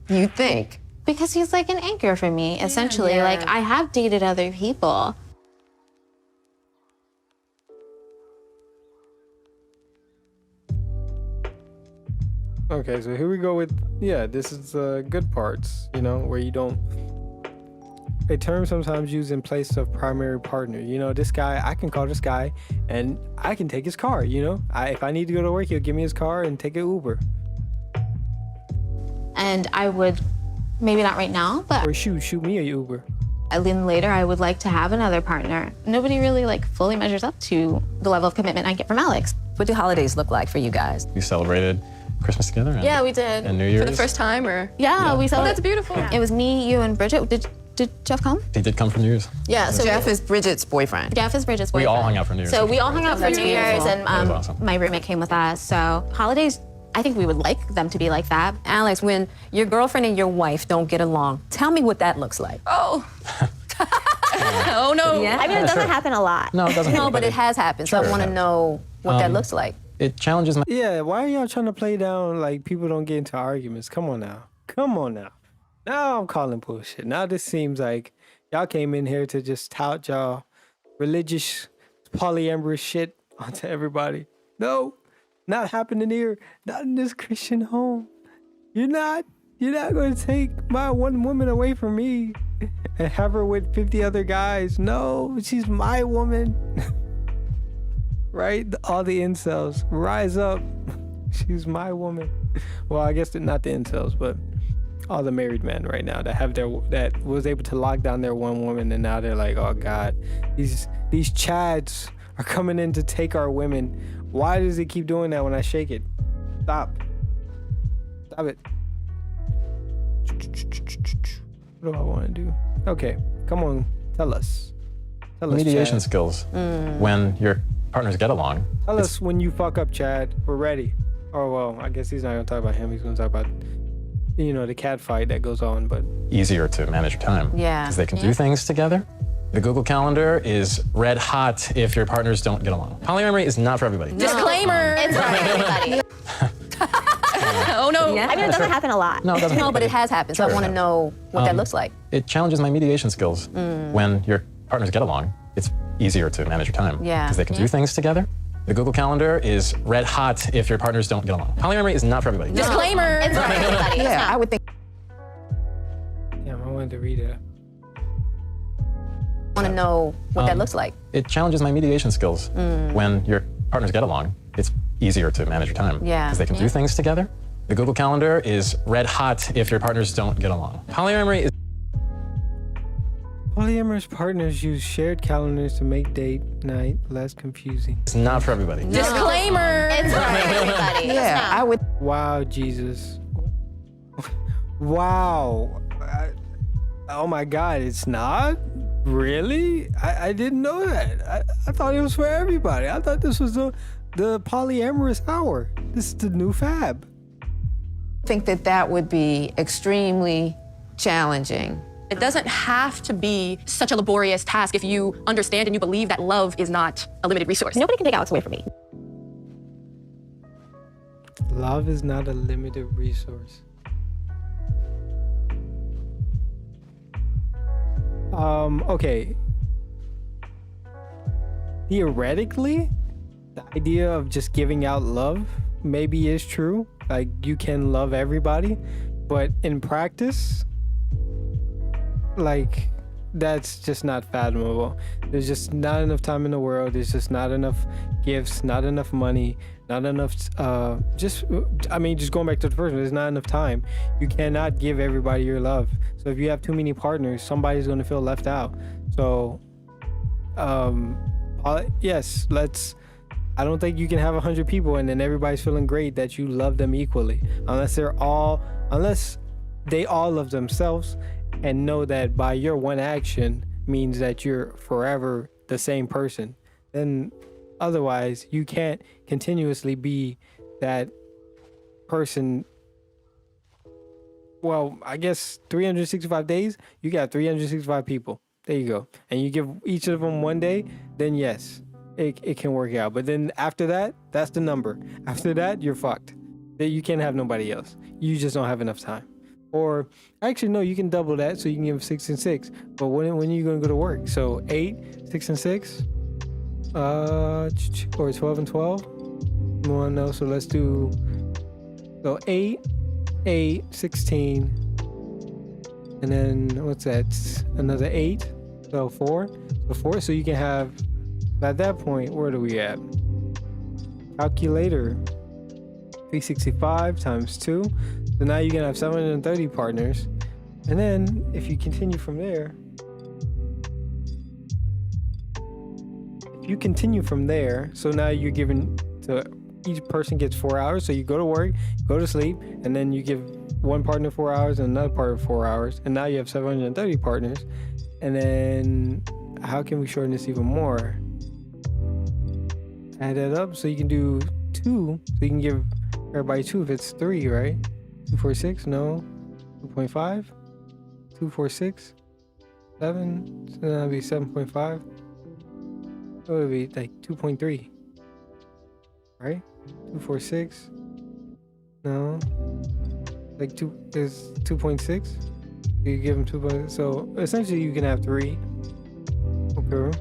you think. Because he's like an anchor for me, essentially. Yeah. Like, I have dated other people. okay, so here we go with, this is good parts, where you don't, a term sometimes used in place of primary partner. This guy, I can call this guy and I can take his car, if I need to go to work, he'll give me his car and take an Uber. And I would, maybe not right now, but Or shoot me a Uber. then later I would like to have another partner. Nobody really fully measures up to the level of commitment I get from Alex. What do holidays look like for you guys? We celebrated Christmas together. And, Yeah, we did. And New Year's. For the first time, or? Yeah, we celebrated. That's beautiful. It was me, you, and Bridget. Did Jeff come? He did come for New Year's. Yeah, so Jeff is Bridget's boyfriend. Jeff is Bridget's We boyfriend. all hung out for New Year's. So we all hung out for New Year's, and That was awesome. my roommate came with us. So holidays, I think we would like them to be like that. Alex, when your girlfriend and your wife don't get along, tell me what that looks like. Oh. Oh, no. Yeah. I mean, it doesn't happen a lot. No, it doesn't. No, but it has happened, so Sure, I want to it has. know what that looks like. It challenges my. Yeah, why are y'all trying to play down like people don't get into arguments? Come on now. Now I'm calling bullshit. Now this seems like y'all came in here to just tout y'all religious polyamorous shit onto everybody. No, not happening here. Not in this Christian home. You're not going to take my one woman away from me and have her with 50 other guys. No, she's my woman. Right? All the incels, rise up. She's my woman. Well, I guess not the incels, but all the married men right now that was able to lock down their one woman, and now they're like, oh God, these chads are coming in to take our women. Why does it keep doing that when I shake it? Stop it. What do I want to do? Okay, come on, tell us, Mediation Chad. skills. When your partners get along. Tell us when you fuck up, Chad. We're ready. Oh, well, I guess he's not going to talk about him. He's going to talk about, the cat fight that goes on, but... Easier to manage your time. Yeah. Because they can do things together. The Google Calendar is red hot if your partners don't get along. Polyamory is not for everybody. Disclaimer. It's not everybody. Oh no. Yeah. I mean, it doesn't happen a lot. No, it doesn't. No, but it has happened. So I want to know what that looks like. It challenges my mediation skills. When your partners get along, it's easier to manage your time. Yeah. Because they can do things together. The Google Calendar is red hot if your partners don't get along. Polyamory is not for everybody. Disclaimer. It's not everybody. Yeah, I would think. Damn, I wanted to read it. I want to know what that looks like. It challenges my mediation skills. When your partners get along, it's easier to manage your time. Yeah. Because they can do things together. The Google Calendar is red hot if your partners don't get along. Polyamory is... Polyamorous partners use shared calendars to make date night less confusing. It's not for everybody. Disclaimer. It's not everybody. Yeah, I would. Wow, Jesus. Wow. Oh my God, it's not? Really? I didn't know that. I thought it was for everybody. I thought this was the polyamorous hour. This is the new fab. I think that would be extremely challenging. It doesn't have to be such a laborious task if you understand and you believe that love is not a limited resource. Nobody can take Alex away from me. Love is not a limited resource. Okay. Theoretically, the idea of just giving out love maybe is true. Like, you can love everybody, but in practice, like, that's just not fathomable. There's just not enough time in the world. There's just not enough gifts, not enough money, not enough, just going back to the first one, there's not enough time. You cannot give everybody your love. So if you have too many partners, somebody's going to feel left out. So, yes, I don't think you can have 100 people and then everybody's feeling great that you love them equally. Unless they all love themselves and know that by your one action means that you're forever the same person. Then otherwise, you can't continuously be that person. Well, I guess 365 days, you got 365 people. There you go. And you give each of them one day, then yes, it can work out. But then after that, that's the number. After that, you're fucked. You can't have nobody else. You just don't have enough time. Or actually, no, you can double that so you can give 6 and 6. But when are you going to go to work? So 8, 6 and 6, or 12 and 12. Well, no, so let's do 8, 16, and then what's that? Another 8, so 4. So 4. So you can have at that point. Where do we at? Calculator. 365 times 2. So now you're gonna have 730 partners, and then if you continue from there, so now you're giving to each person gets 4 hours. So you go to work, go to sleep, and then you give one partner 4 hours and another partner 4 hours, and now you have 730 partners. And then how can we shorten this even more? Add that up so you can do 2. So you can give everybody 2 if it's 3, right? 2, 4, 6, no. 2.5, 2, 4, 6, 7, so that'll be 7.5. It would be like 2.3, right? 2, 4, 6, no. Like 2 is 2.6. You give him 2 bucks. So essentially, you can have 3. Okay.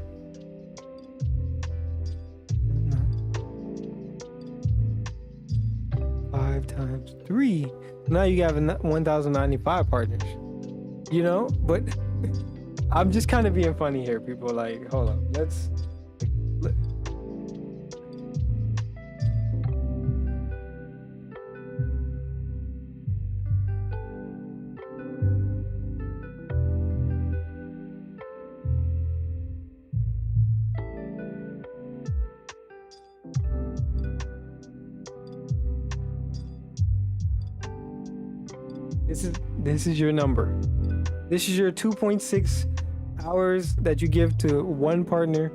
5 times 3. Now you have 1,095 partners. You know, but I'm just kind of being funny here. People like, hold up, let's. This is your number. This is your 2.6 hours that you give to one partner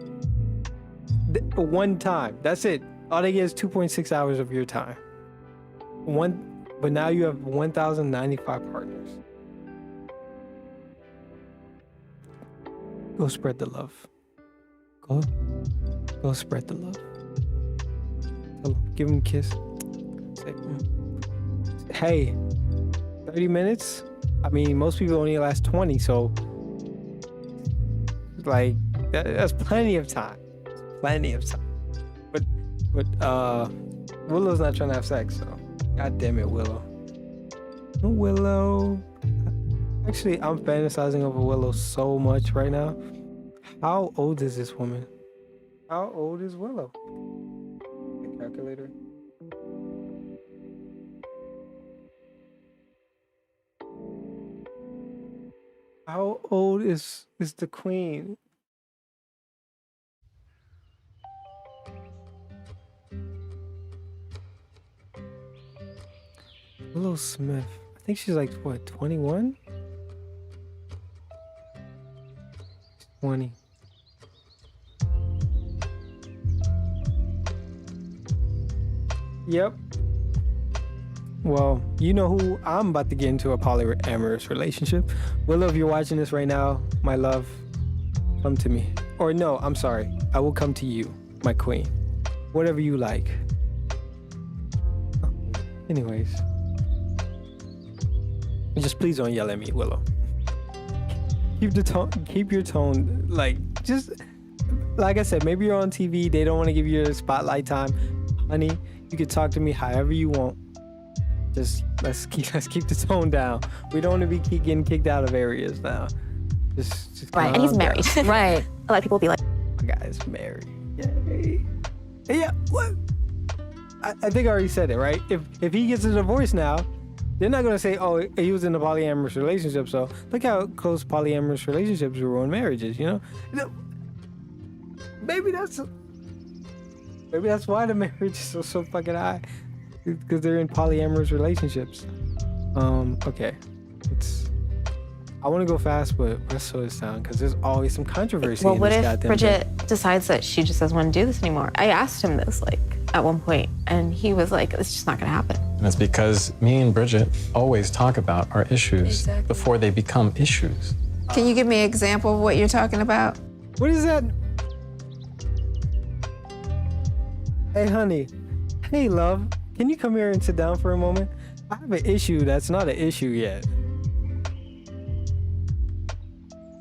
one time. That's it. All they get is 2.6 hours of your time. But now you have 1,095 partners. Go spread the love. Go spread the love. Give him a kiss. Say, hey, 30 minutes? I mean, most people only last 20, so like that's plenty of time. Plenty of time. But Willow's not trying to have sex, so god damn it, Willow. Willow. Actually, I'm fantasizing over Willow so much right now. How old is this woman? How old is Willow? The calculator. How old is the queen? Willow Smith. I think she's like, what, 21? 20. Yep. Well, you know who I'm about to get into a polyamorous relationship. Willow, if you're watching this right now, my love, come to me. Or no, I'm sorry. I will come to you, my queen. Whatever you like. Anyways. Just please don't yell at me, Willow. Keep your tone, like, just, like I said, maybe you're on TV, they don't want to give you a spotlight time. Honey, you can talk to me however you want. Just let's keep the tone down. We don't want to be getting kicked out of areas now. Just right, and he's married. Right. A lot of people will be like, my guy is married. Yay. Yeah. What? I think I already said it, right? If he gets a divorce now, they're not gonna say, oh, he was in a polyamorous relationship. So look how close polyamorous relationships ruin marriages. You know, maybe that's why the marriage is so fucking high. Because they're in polyamorous relationships. Okay. I want to go fast, but let's slow this down because there's always some controversy. Well, in what this if Bridget decides that she just doesn't want to do this anymore? I asked him this, like, at one point, and he was like, it's just not going to happen. And it's because me and Bridget always talk about our issues before they become issues. Can you give me an example of what you're talking about? What is that? Hey, honey. Hey, love. Can you come here and sit down for a moment? I have an issue that's not an issue yet.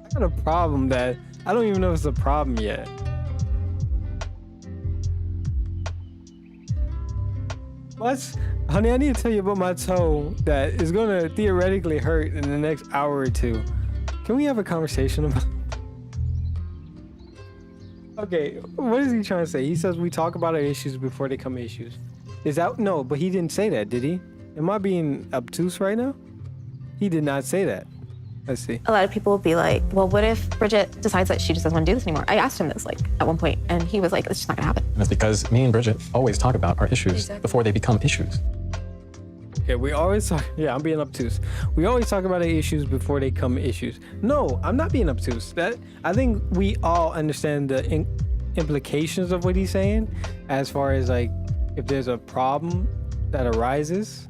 I got a problem that I don't even know if it's a problem yet. What? Honey, I need to tell you about my toe that is gonna theoretically hurt in the next hour or two. Can we have a conversation about it? Okay, what is he trying to say? He says we talk about our issues before they become issues. Is that, no, but he didn't say that, did he? Am I being obtuse right now? He did not say that. Let's see. A lot of people will be like, well, what if Bridget decides that she just doesn't want to do this anymore? I asked him this, like, at one point, and he was like, it's just not gonna happen. And it's because me and Bridget always talk about our issues before they become issues. Okay, we always talk, yeah, I'm being obtuse. We always talk about our issues before they become issues. No, I'm not being obtuse. I think we all understand the implications of what he's saying, as far as like, if there's a problem that arises,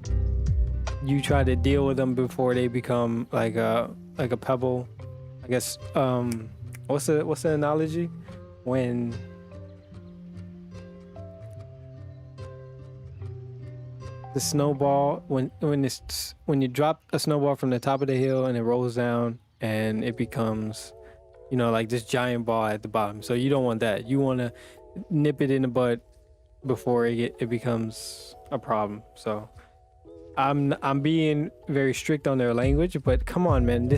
you try to deal with them before they become like a pebble. I guess, what's the analogy? When the snowball when you drop a snowball from the top of the hill and it rolls down and it becomes, like this giant ball at the bottom. So you don't want that. You want to nip it in the bud before it becomes a problem. So I'm being very strict on their language, but come on, man,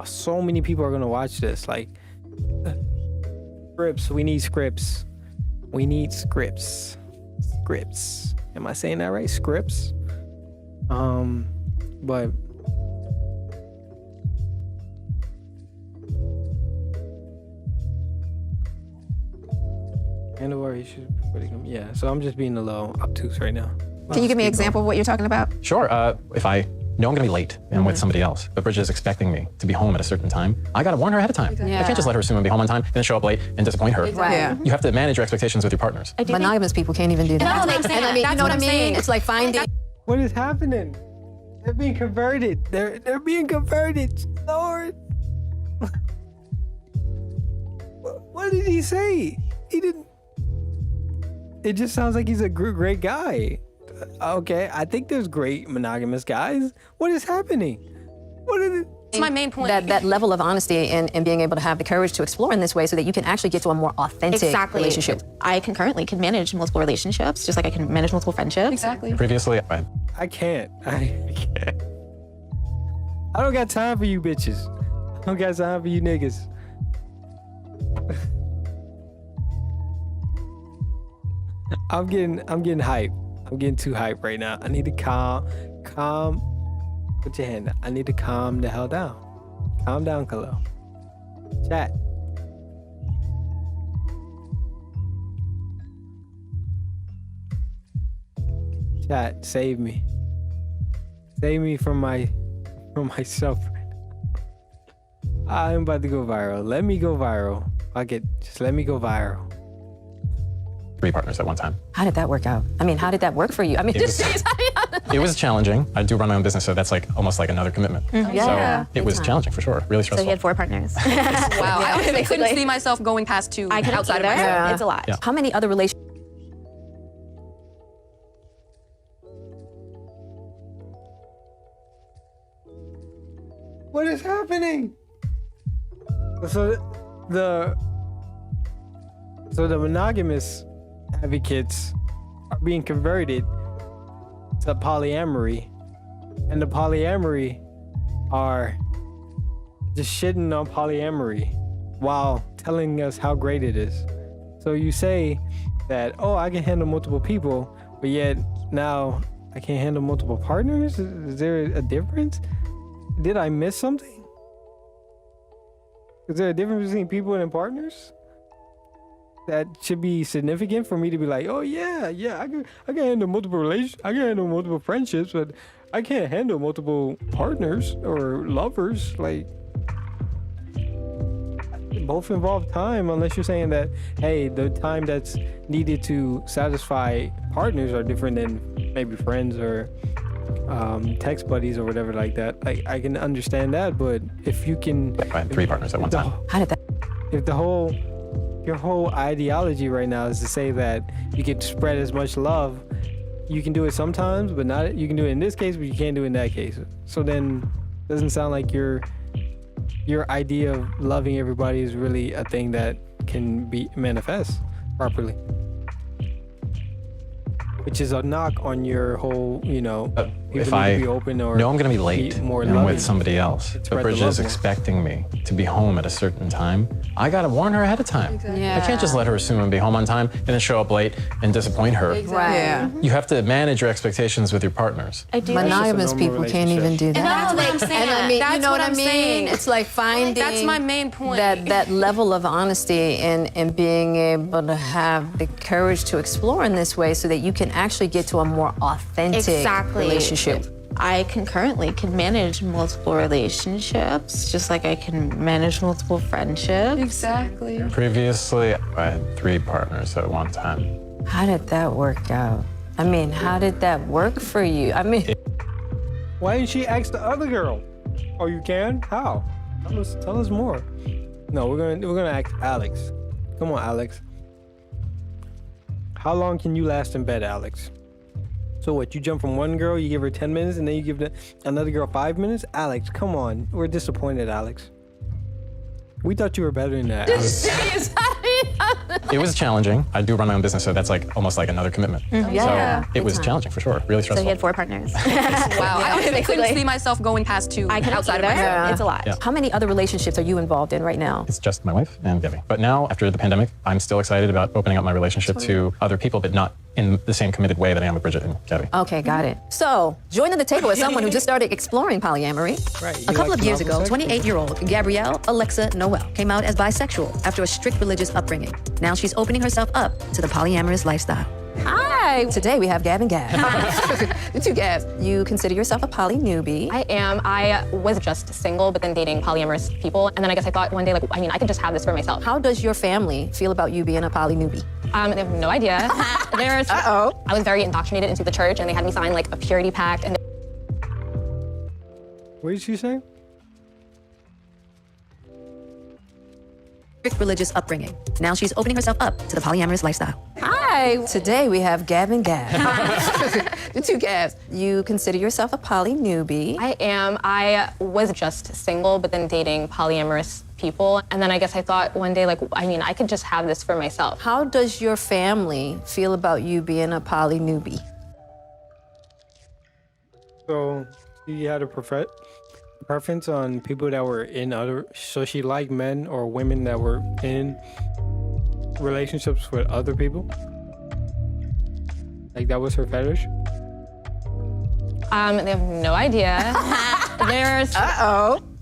so many people are gonna watch this. Like, scripts. We need scripts. We need scripts. Scripts. Am I saying that right? Scripts. But and where he should put it. Yeah. So I'm just being a little obtuse right now. Can you give me an example of what you're talking about? Sure. If I know I'm gonna be late and I'm with somebody else, but Bridget is expecting me to be home at a certain time, I gotta warn her ahead of time. Exactly. I can't just let her assume I'm be home on time and then show up late and disappoint her. Right. Yeah. You have to manage your expectations with your partners. Monogamous people can't even do that. No, they can't. And I mean, you know what I mean? It's like finding. What is happening? They're being converted. They're being converted. Lord. What did he say? He didn't. It just sounds like he's a great guy. Okay, I think there's great monogamous guys. What is happening? What is it? It's my main point. That level of honesty and being able to have the courage to explore in this way so that you can actually get to a more authentic relationship. I concurrently can manage multiple relationships, just like I can manage multiple friendships. Exactly. Previously, I can't. I can't. I don't got time for you bitches. I don't got time for you niggas. I'm getting hype. I'm getting too hype right now. I need to calm. Put your hand down. I need to calm the hell down. Calm down, Khalil. Chat. Chat, save me. Save me from myself. I'm about to go viral. Let me go viral. Just let me go viral. 3 partners at one time. How did that work out? I mean, how did that work for you? I mean, It was challenging. I do run my own business, so that's like almost like another commitment. Yeah. So it was challenging for sure. Really stressful. So he had 4 partners. Wow, I couldn't see myself going past 2 I couldn't outside of either. myself. It's a lot. Yeah. How many other relationships? What is happening? So the monogamous advocates are being converted to polyamory, and the polyamory are just shitting on polyamory while telling us how great it is. So you say that, oh, I can handle multiple people, but yet now I can't handle multiple partners? Is there a difference? Did I miss something? Is there a difference between people and partners that should be significant for me to be like, oh yeah, I can handle multiple relations, I can handle multiple friendships, but I can't handle multiple partners or lovers? Like, both involve time, unless you're saying that, hey, the time that's needed to satisfy partners are different than maybe friends or text buddies or whatever like that. Like, I can understand that, but if you can... I had 3 partners at one time. How did that? If your whole ideology right now is to say that you can spread as much love, you can do it sometimes, but not, you can do it in this case, but you can't do it in that case. So then it doesn't sound like your idea of loving everybody is really a thing that can be manifest properly. Which is a knock on your whole, If I be open or know I'm going to be late more and I'm loving. with somebody else, Spread but the Bridget love is more. expecting me to be home at a certain time, I got to warn her ahead of time. Yeah. I can't just let her assume I'm be home on time and then show up late and disappoint her. Right. Yeah. You have to manage your expectations with your partners. I do. Monogamous normal people can't even do that. That's what I'm saying. And I mean, That's you know what I I'm mean? saying. It's like finding That's my main point. that level of honesty and being able to have the courage to explore in this way so that you can actually get to a more authentic relationship. I concurrently can manage multiple relationships, just like I can manage multiple friendships. Exactly. Previously, I had 3 partners at one time. How did that work out? I mean, how did that work for you? I mean, Why didn't she ask the other girl? Oh, you can? How? Tell us more. No, we're gonna ask Alex. Come on, Alex. How long can you last in bed, Alex? So what, you jump from one girl, you give her 10 minutes, and then you give another girl 5 minutes? Alex, come on. We're disappointed, Alex. We thought you were better than that. It was challenging. I do run my own business, so that's like almost like another commitment. Yeah. So it was challenging for sure, really So stressful. he had 4 partners. Wow, I honestly couldn't see myself going past 2 I couldn't outside of either. myself. It's a lot. Yeah. How many other relationships are you involved in right now? It's just my wife and Gabby. But now, after the pandemic, I'm still excited about opening up my relationship to other people, but not in the same committed way that I am with Bridget and Gabby. Okay, got it. So, joining the table is someone who just started exploring polyamory. Right, A you couple like of years ago, novel sex? 28-year-old Gabrielle Alexa Noel came out as bisexual after a strict religious upbringing. Now she's opening herself up to the polyamorous lifestyle. Hi! Today we have Gab and Gab. The 2 Gabs. You consider yourself a poly newbie. I am. I was just single, but then dating polyamorous people. And then I guess I thought one day, like, I mean, I could just have this for myself. How does your family feel about you being a poly newbie? They have no idea. I was very indoctrinated into the church, and they had me sign like a purity pact. And What did she say? Strict religious upbringing. Now she's opening herself up to the polyamorous lifestyle. Hi! Today we have Gab and Gab. The 2 Gabs. You consider yourself a poly newbie. I am. I was just single, but then dating polyamorous people. And then I guess I thought one day, like, I mean, I could just have this for myself. How does your family feel about you being a poly newbie? So she had a preference on people that were in other, so she liked men or women that were in relationships with other people? Like that was her fetish? They have no idea.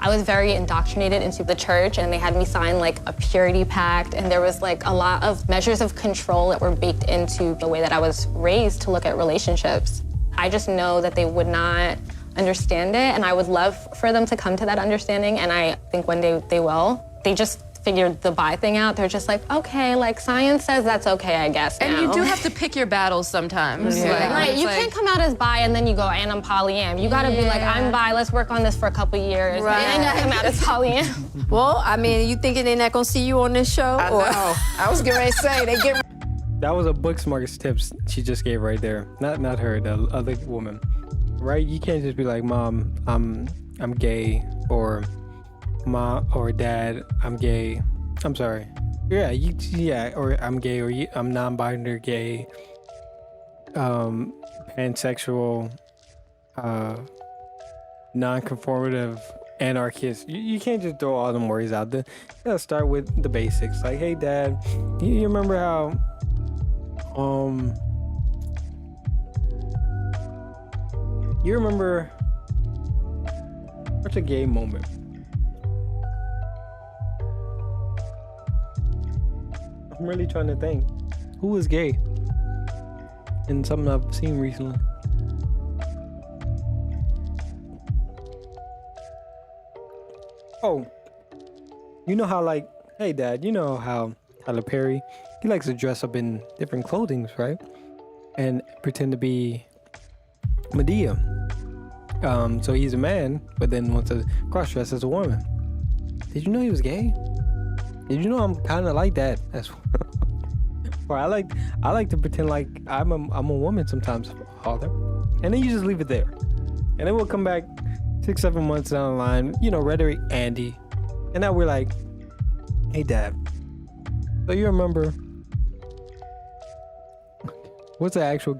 I was very indoctrinated into the church, and they had me sign like a purity pact, and there was like a lot of measures of control that were baked into the way that I was raised to look at relationships. I just know that they would not understand it, and I would love for them to come to that understanding, and I think one day they will. They just figured the bi thing out. They're just like, okay, like science says that's okay, I guess now. And you do have to pick your battles sometimes. Right, you can't come out as bi and then you go, and I'm polyam. You gotta be like, I'm bi, let's work on this for a couple years. Right. And then you come out as polyam. Well, I mean, you thinking they're not gonna see you on this show? I know. I was getting ready to say, they get... That was a book smartest tips she just gave right there. Not her, the other woman. Right? You can't just be like, Mom, I'm gay, or Mom or Dad, I'm gay. I'm sorry. Yeah, or I'm gay, or I'm non-binary gay, pansexual, non-conformative, anarchist. You can't just throw all them words out there. You gotta start with the basics. Like, hey, Dad, you remember how, you remember what's a gay moment? I'm really trying to think. Who is gay? In something I've seen recently. Oh, you know how, like, hey Dad, you know how Tyler Perry, he likes to dress up in different clothing, right? And pretend to be Medea. So he's a man, but then wants to cross-dress as a woman. Did you know he was gay? Did you know I'm kind of like that? That's or I like to pretend like I'm a woman sometimes, Father. And then you just leave it there. And then we'll come back 6-7 months down the line, you know, rhetoric Andy. And now we're like, hey Dad, so you remember what's the actual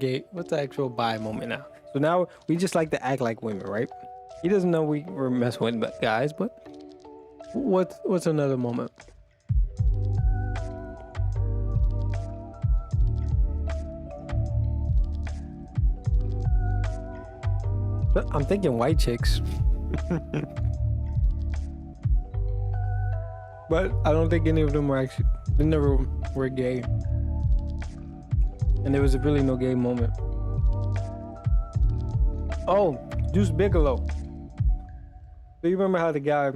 bi moment now? So now we just like to act like women, right? He doesn't know we're messing with guys, but what's another moment? I'm thinking white chicks. But I don't think any of them they never were gay. And there was really no gay moment. Oh, Deuce Bigelow. Do you remember how the guy,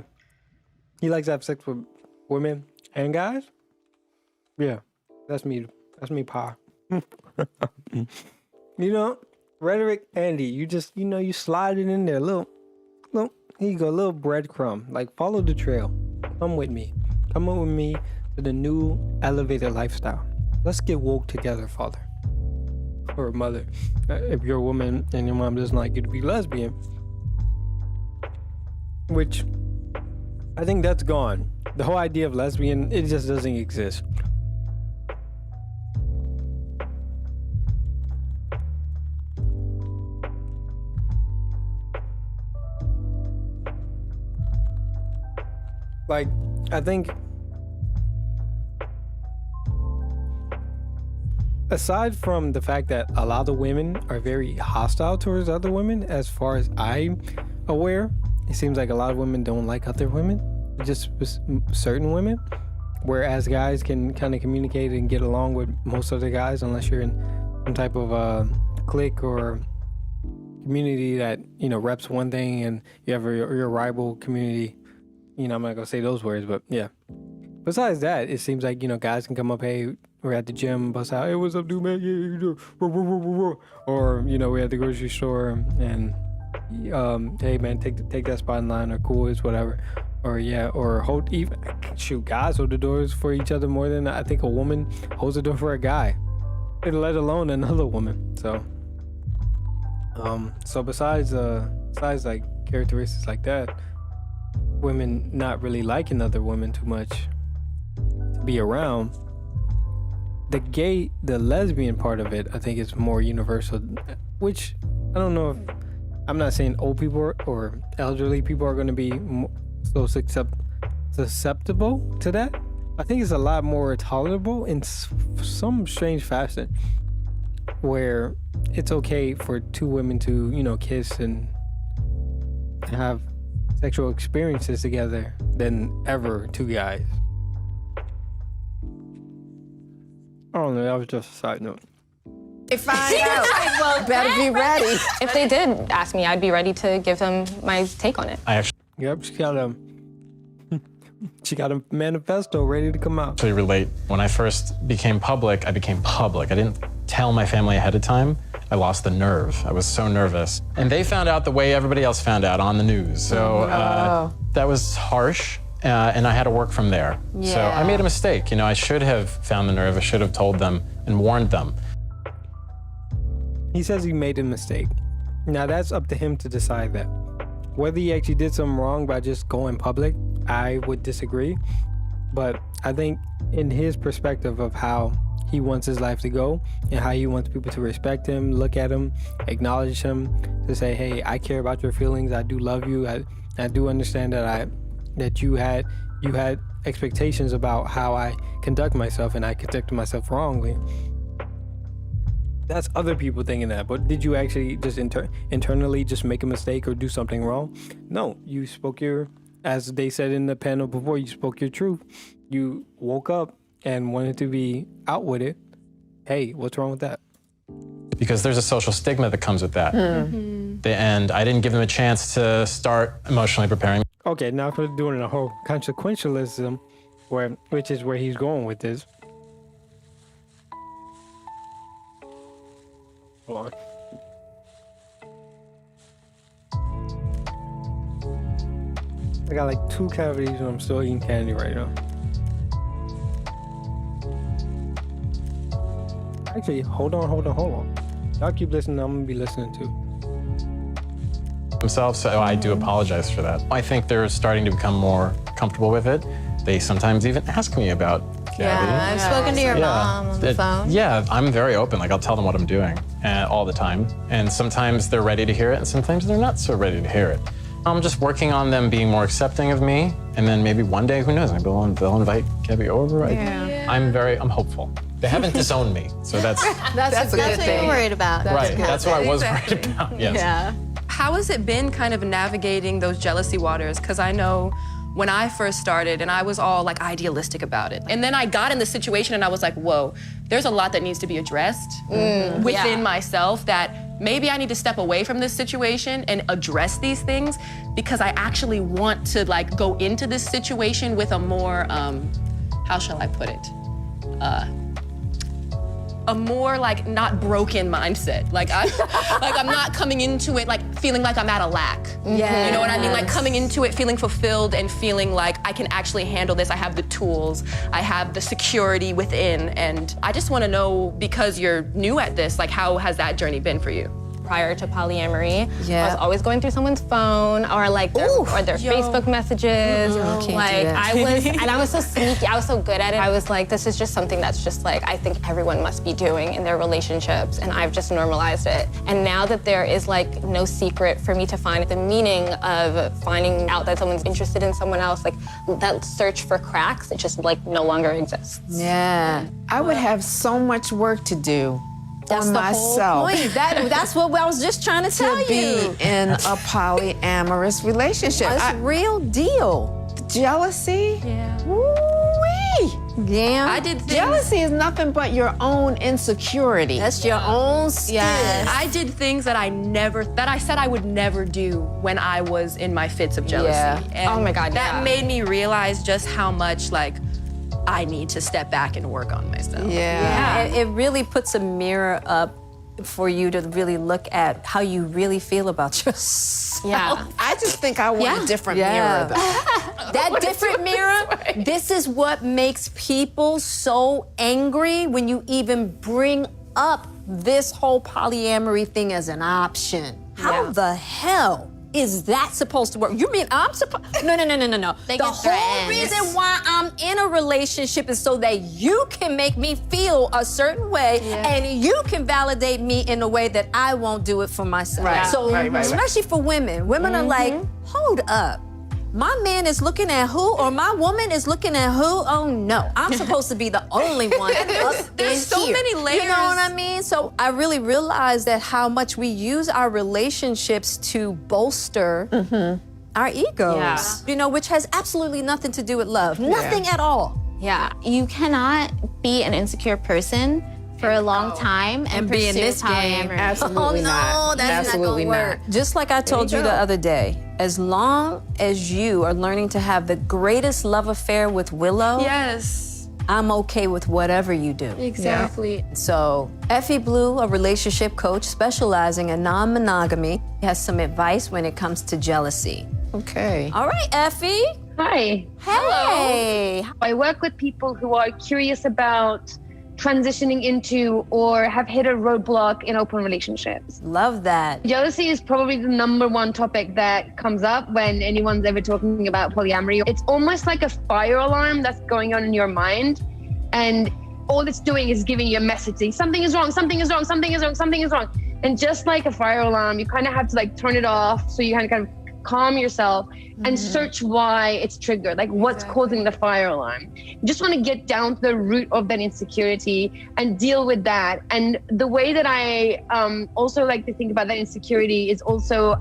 he likes to have sex with women and guys? Yeah, that's me. That's me, Pa. You know, rhetoric Andy, you just, you know, you slide it in there. Little, here you go, little breadcrumb. Like, follow the trail. Come with me. Come on with me to the new elevated lifestyle. Let's get woke together, Father. or a mother. If you're a woman and your mom doesn't like you to be lesbian, which I think that's gone. The whole idea of lesbian, it just doesn't exist. Like, I think aside from the fact that a lot of women are very hostile towards other women, as far as I'm aware, it seems like a lot of women don't like other women, just certain women, whereas guys can kind of communicate and get along with most other guys unless you're in some type of clique or community that, you know, reps one thing and you have your rival community. You know, I'm not gonna say those words, but yeah. Besides that, it seems like, you know, guys can come up, hey, we're at the gym, bust out, hey, what's up, dude, man? Yeah, or, you know, we're at the grocery store and, hey, man, take that spot in line, or cool, it's whatever. Or, yeah, or guys hold the doors for each other more than I think a woman holds the door for a guy, let alone another woman. So, besides like characteristics like that, women not really liking other women too much to be around, the lesbian part of it, I think is more universal, which I don't know if, I'm not saying old people or elderly people are going to be so susceptible to that. I think it's a lot more tolerable in some strange fashion, where it's okay for two women to, you know, kiss and have sexual experiences together than ever two guys. I don't know, that was just a side note. They find out. Better be ready. If they did ask me, I'd be ready to give them my take on it. Yep, she got a manifesto ready to come out. Actually relate. When I first became public, I became public. I didn't tell my family ahead of time. I lost the nerve. I was so nervous. And they found out the way everybody else found out, on the news. So that was harsh, and I had to work from there. Yeah. So I made a mistake. You know, I should have found the nerve. I should have told them and warned them. He says he made a mistake. Now that's up to him to decide that. Whether he actually did something wrong by just going public, I would disagree. But I think in his perspective of how he wants his life to go and how he wants people to respect him, look at him, acknowledge him, to say, hey, I care about your feelings, I do love you, I do understand that you had expectations about how I conduct myself and I conducted myself wrongly. That's other people thinking that, but did you actually just internally just make a mistake or do something wrong? No, you spoke as they said in the panel before, you spoke your truth. You woke up and wanted to be out with it. Hey, what's wrong with that? Because there's a social stigma that comes with that. And I didn't give them a chance to start emotionally preparing. Okay, now we're doing a whole consequentialism, which is where he's going with this. Hold on. I got like 2 cavities and I'm still eating candy right now. Actually, hold on. Y'all keep listening, I'm gonna be listening too. Themselves, so I do apologize for that. I think they're starting to become more comfortable with it. They sometimes even ask me about Gabby. Yeah, I've spoken to your mom on the phone. Yeah, I'm very open. Like, I'll tell them what I'm doing all the time. And sometimes they're ready to hear it, and sometimes they're not so ready to hear it. I'm just working on them being more accepting of me, and then maybe one day, who knows, maybe they'll invite Gabby over. I'm hopeful. They haven't disowned me, so that's a good That's what you're worried about. right. That's what I was worried about. Yes. Yeah. How has it been kind of navigating those jealousy waters? Because I know when I first started and I was all like idealistic about it. And then I got in the situation and I was like, whoa, there's a lot that needs to be addressed within myself, that maybe I need to step away from this situation and address these things, because I actually want to like go into this situation with a more, how shall I put it? a more like not broken mindset. Like I'm not coming into it like feeling like I'm at a lack. Yeah. You know what I mean? Like coming into it feeling fulfilled and feeling like I can actually handle this. I have the tools, I have the security within, and I just want to know, because you're new at this, like how has that journey been for you? Prior to polyamory, Yeah. I was always going through someone's phone or like their Facebook messages. I was so sneaky. I was so good at it. I was like, this is just something that's just like I think everyone must be doing in their relationships, and I've just normalized it. And now that there is like no secret for me to find the meaning of finding out that someone's interested in someone else, like that search for cracks, it just like no longer exists. Yeah. I would have so much work to do That's on the myself whole point. That's what I was just trying to tell to be you. in a polyamorous relationship. It's real deal. Jealousy? Yeah. Woo-wee. Yeah. I did things. Jealousy is nothing but your own insecurity. That's your own skill. I did things that I said I would never do when I was in my fits of jealousy. Yeah. And Oh my God, that yeah. made me realize just how much like I need to step back and work on myself. Yeah, it really puts a mirror up for you to really look at how you really feel about yourself. Yeah. I just think I want a different mirror, though. That different mirror, this is what makes people so angry when you even bring up this whole polyamory thing as an option. How the hell is that supposed to work? You mean I'm supposed? No. The whole reason why I'm in a relationship is so that you can make me feel a certain way and you can validate me in a way that I won't do it for myself. Right. So, Right. especially for women are like, hold up. My man is looking at who, or my woman is looking at who? Oh no, I'm supposed to be the only one up there's in so here. many layers. You know what I mean? So I really realized that how much we use our relationships to bolster our egos. Yeah. You know, which has absolutely nothing to do with love. Nothing at all. Yeah, you cannot be an insecure person for a long time and be in pursue this game. polyamory. Absolutely not. That's Absolutely not gonna work. Just like I told you the other day, as long as you are learning to have the greatest love affair with Willow, Yes. I'm okay with whatever you do. Exactly. So, Effie Blue, a relationship coach specializing in non-monogamy, has some advice when it comes to jealousy. Okay. All right, Effie. Hi. Hey. I work with people who are curious about transitioning into or have hit a roadblock in open relationships. Love that. Jealousy is probably the #1 topic that comes up when anyone's ever talking about polyamory. It's almost like a fire alarm that's going on in your mind, and all it's doing is giving you a message saying something is wrong, something is wrong, something is wrong, something is wrong. And just like a fire alarm, you kind of have to like turn it off so you kind of calm yourself and search why it's triggered, like what's causing the fire alarm. You just want to get down to the root of that insecurity and deal with that. And the way that I also like to think about that insecurity is also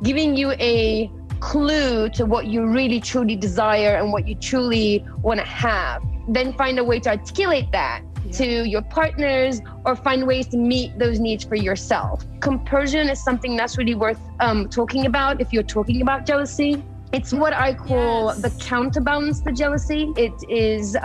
giving you a clue to what you really truly desire and what you truly want to have. Then find a way to articulate that to your partners, or find ways to meet those needs for yourself. Compersion is something that's really worth talking about if you're talking about jealousy. It's what I call the counterbalance to jealousy. It is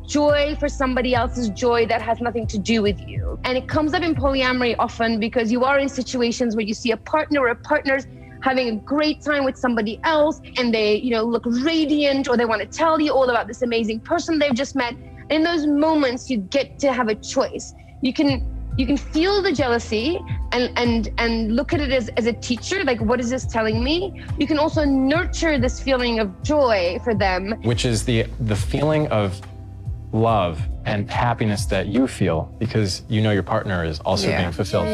joy for somebody else's joy that has nothing to do with you. And it comes up in polyamory often because you are in situations where you see a partner or partners having a great time with somebody else, and they, look radiant, or they want to tell you all about this amazing person they've just met. In those moments, you get to have a choice. You can feel the jealousy and look at it as a teacher, like, what is this telling me? You can also nurture this feeling of joy for them. Which is the feeling of love and happiness that you feel because you know your partner is also being fulfilled.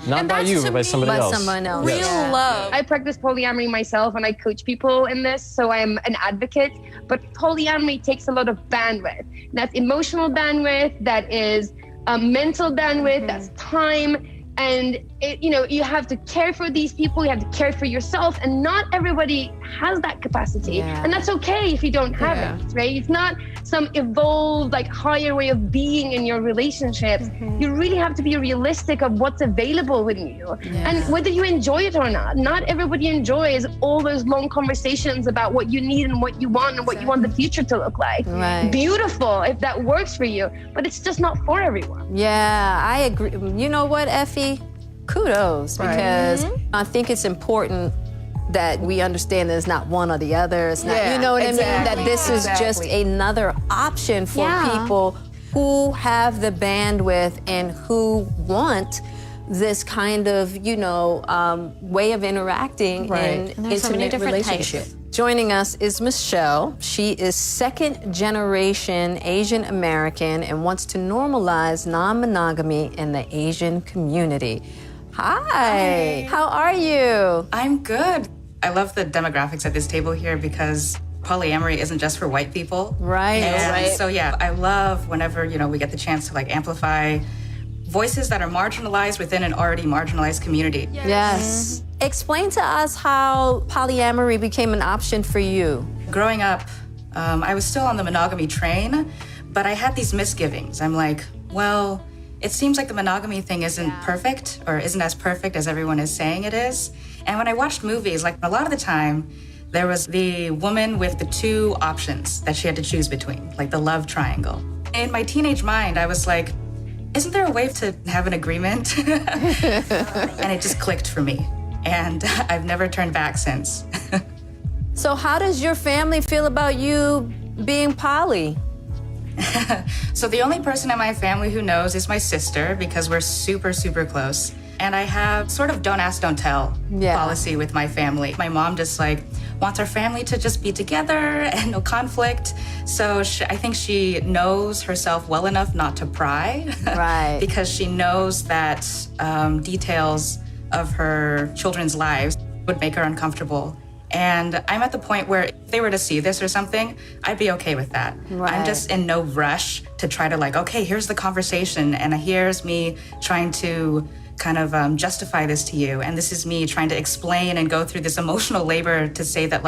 Not by you, but by somebody else. Someone else. Real love. I practice polyamory myself and I coach people in this, so I'm an advocate. But polyamory takes a lot of bandwidth. That's emotional bandwidth, that is mental bandwidth, that's time. And you have to care for these people, you have to care for yourself, and not everybody has that capacity. And that's okay if you don't have it, right? It's not some evolved, like, higher way of being in your relationships. You really have to be realistic of what's available within you, and whether you enjoy it or not. Not everybody enjoys all those long conversations about what you need and what you want and what you want the future to look like. Beautiful if that works for you, but it's just not for everyone. Yeah, I agree. You know what, Effie? Kudos, because I think it's important that we understand that it's not one or the other. It's not, you know what I mean? That this is just another option for people who have the bandwidth and who want this kind of, way of interacting in intimate relationship. Joining us is Michelle. She is second-generation Asian American and wants to normalize non-monogamy in the Asian community. Hi. How are you? I'm good. I love the demographics at this table here because polyamory isn't just for white people. So yeah, I love whenever, we get the chance to amplify voices that are marginalized within an already marginalized community. Yes. Explain to us how polyamory became an option for you. Growing up, I was still on the monogamy train, but I had these misgivings. I'm like, well, it seems like the monogamy thing isn't perfect or isn't as perfect as everyone is saying it is. And when I watched movies, a lot of the time, there was the woman with the two options that she had to choose between, like the love triangle. In my teenage mind, I was like, isn't there a way to have an agreement? And it just clicked for me. And I've never turned back since. So how does your family feel about you being poly? So the only person in my family who knows is my sister because we're super, super close. And I have sort of don't ask, don't tell policy with my family. My mom just wants our family to just be together and no conflict. So I think she knows herself well enough not to pry. Because she knows that details of her children's lives would make her uncomfortable. And I'm at the point where if they were to see this or something, I'd be okay with that. I'm just in no rush to try to okay, here's the conversation and here's me trying to kind of justify this to you. And this is me trying to explain and go through this emotional labor to say that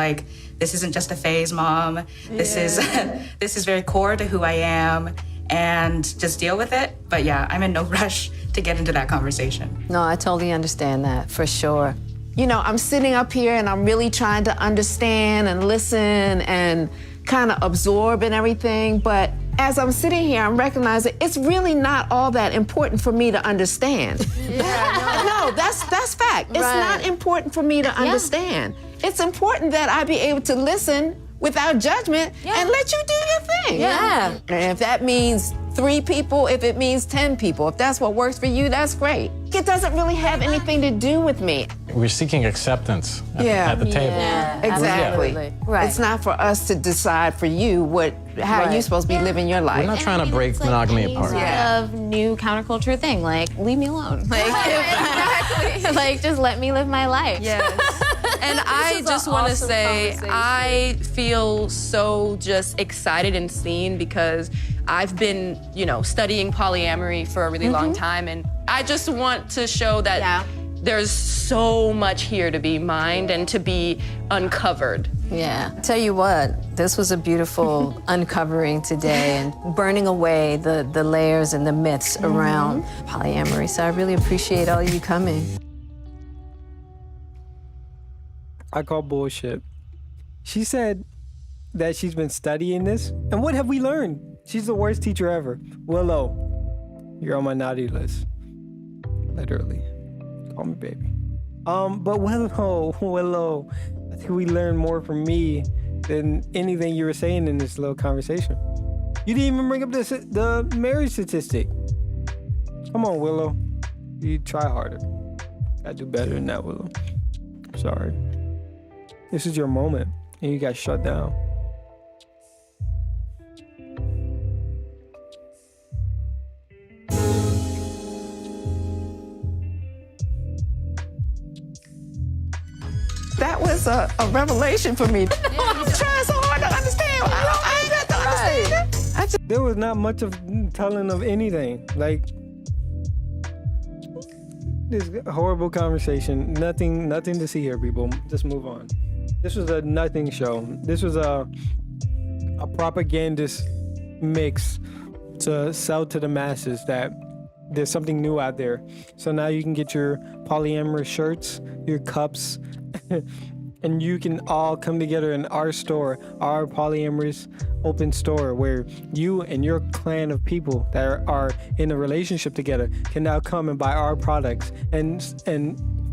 this isn't just a phase, Mom. This is very core to who I am and just deal with it. But yeah, I'm in no rush to get into that conversation. No, I totally understand that for sure. I'm sitting up here and I'm really trying to understand and listen and kind of absorb and everything. But as I'm sitting here, I'm recognizing it's really not all that important for me to understand. No, that's fact. It's not important for me to understand. It's important that I be able to listen without judgment and let you do your thing. And if that means 3 people, if it means 10 people, if that's what works for you, that's great. It doesn't really have anything to do with me. We're seeking acceptance at the table. Exactly. It's not for us to decide for you how you're supposed to be living your life. We're not trying to break monogamy apart. Of new counterculture thing, leave me alone. Just let me live my life. And I just want to say, I feel so just excited and seen because I've been, studying polyamory for a really long time, and I just want to show that there's so much here to be mined and to be uncovered. Tell you what, this was a beautiful uncovering today and burning away the layers and the myths around polyamory. So I really appreciate all of you coming. I call bullshit. She said that she's been studying this, and what have we learned? She's the worst teacher ever. Willow, you're on my naughty list. Literally. Call me baby. But Willow, I think we learned more from me than anything you were saying in this little conversation. You didn't even bring up the marriage statistic. Come on, Willow. You try harder. Gotta do better than that, Willow. I'm sorry. This is your moment, and you got shut down. That was a revelation for me. I'm trying so hard to understand. I ain't got to understand it. There was not much of telling of anything. this horrible conversation. Nothing to see here, people. Just move on. This was a nothing show. This was a propagandist mix to sell to the masses that there's something new out there. So now you can get your polyamorous shirts, your cups, and you can all come together in our store, our polyamorous open store, where you and your clan of people that are in a relationship together can now come and buy our products and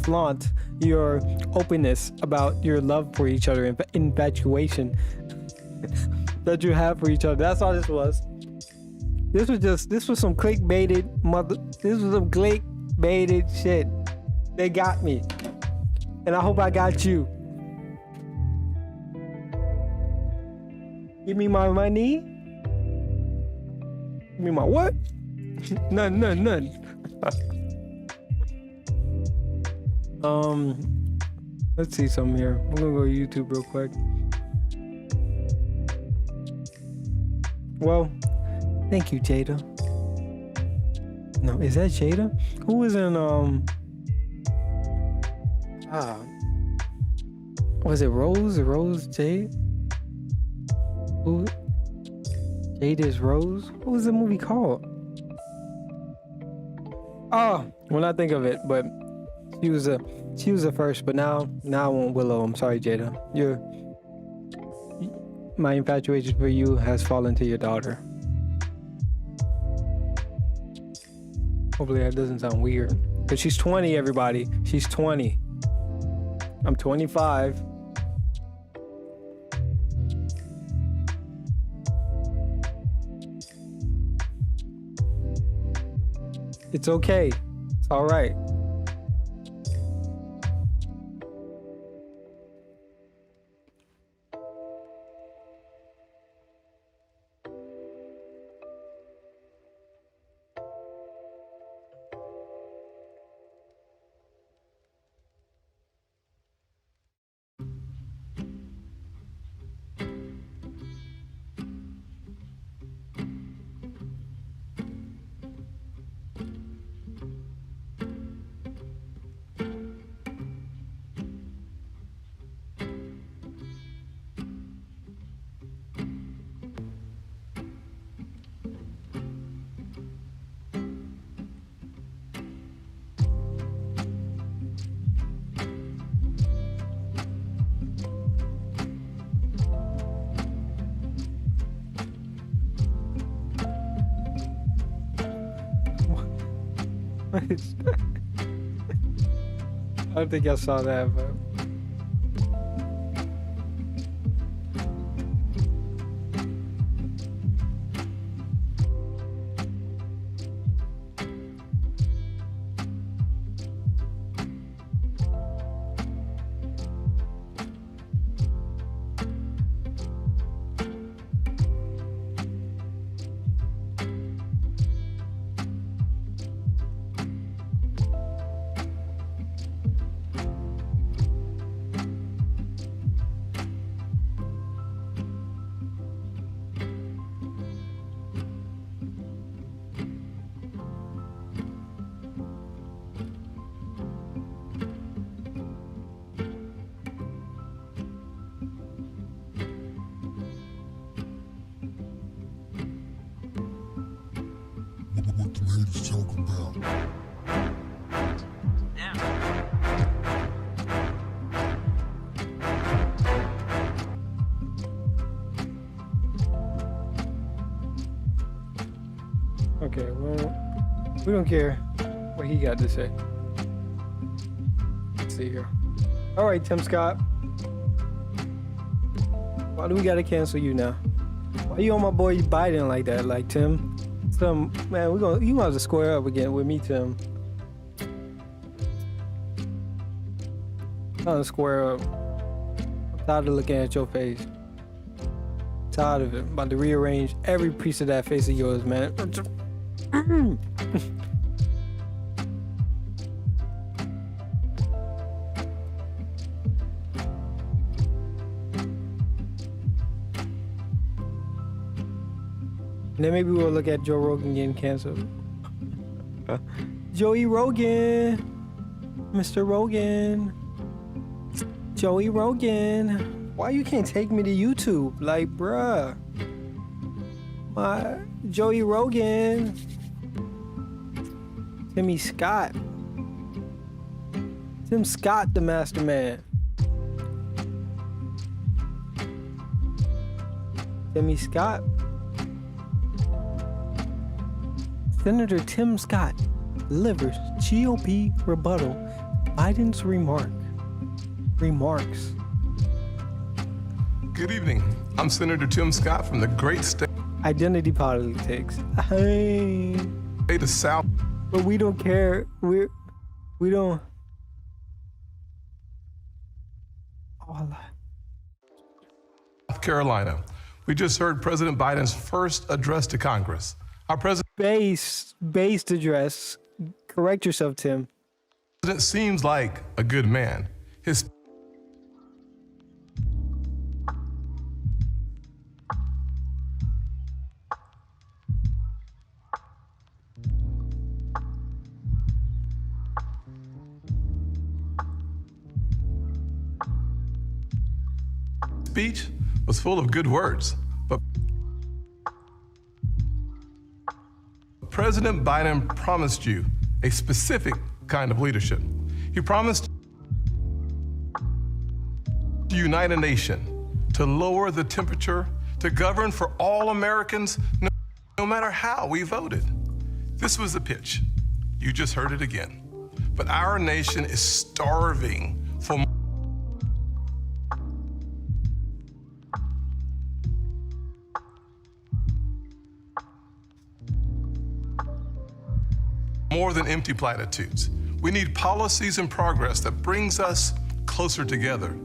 flaunt your openness about your love for each other and infatuation that you have for each other. That's all this was. This was some clickbaited shit. They got me. And I hope I got you. Give me my money. Give me my what? None. Let's see something here. I'm gonna go to YouTube real quick. Well, thank you, Jada. No, is that Jada? Who was in was it Rose? Rose Jade? Who? Jade is Rose? What was the movie called? Oh, when I think of it, but she was the first, but now I want Willow. I'm sorry, Jada. My infatuation for you has fallen to your daughter. Hopefully that doesn't sound weird. But she's 20, everybody. She's 20. I'm 25. It's okay. It's all right. I don't think I saw that, but what the haters talking about. okay, well, we don't care what he got to say. Let's see here. All right, Tim Scott. Why do we gotta cancel you now? Why you on my boy Biden like that? Like, Tim? Man, you might have to square up again with me, Tim. I'm trying to square up. I'm tired of looking at your face. Tired of it. I'm about to rearrange every piece of that face of yours, man. And then maybe we'll look at Joe Rogan getting canceled. Joey Rogan. Mr. Rogan. Joey Rogan. Why you can't take me to YouTube? Like, bruh. My Joey Rogan. Timmy Scott. Tim Scott, the master man. Timmy Scott. Senator Tim Scott delivers GOP rebuttal Biden's remarks. Good evening. I'm Senator Tim Scott from the great state Identity politics. Hey. of South. But we don't care. We don't. South Carolina. We just heard President Biden's first address to Congress. Our president Based address. Correct yourself, Tim. seems like a good man. His speech was full of good words, but President Biden promised you a specific kind of leadership. He promised to unite a nation, to lower the temperature, to govern for all Americans, no matter how we voted. This was the pitch. You just heard it again. But our nation is starving for more than empty platitudes. We need policies and progress that brings us closer together.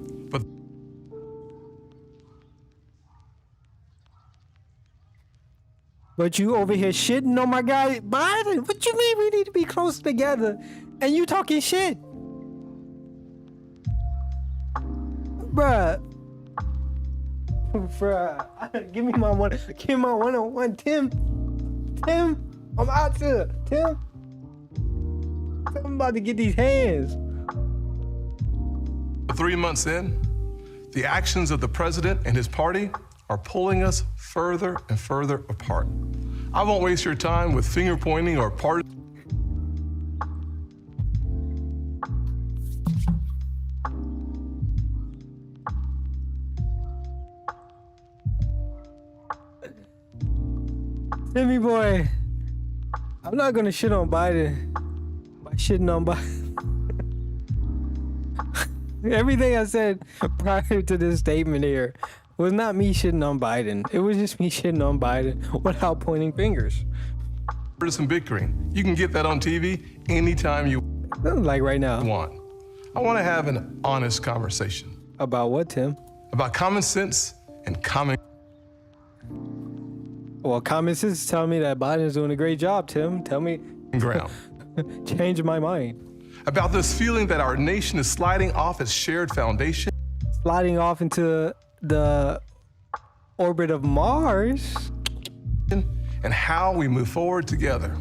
But you over here shitting on my guy Biden. What you mean we need to be closer together? And you talking shit? Bruh. Give me my one-on-one, Tim. I'm out here. Tim. I'm about to get these hands. 3 months in, the actions of the president and his party are pulling us further and further apart. I won't waste your time with finger pointing or party. Timmy boy, I'm not gonna shit on Biden by shitting on Biden. Everything I said prior to this statement here was not me shitting on Biden. It was just me shitting on Biden without pointing fingers. Some bickering. You can get that on TV anytime you like right now want. I want to have an honest conversation. About what, Tim? About common sense and common. Well, common sense tell me that Biden's doing a great job, Tim. Tell me. Ground. Change my mind. About this feeling that our nation is sliding off its shared foundation. Sliding off into the orbit of Mars. And how we move forward together.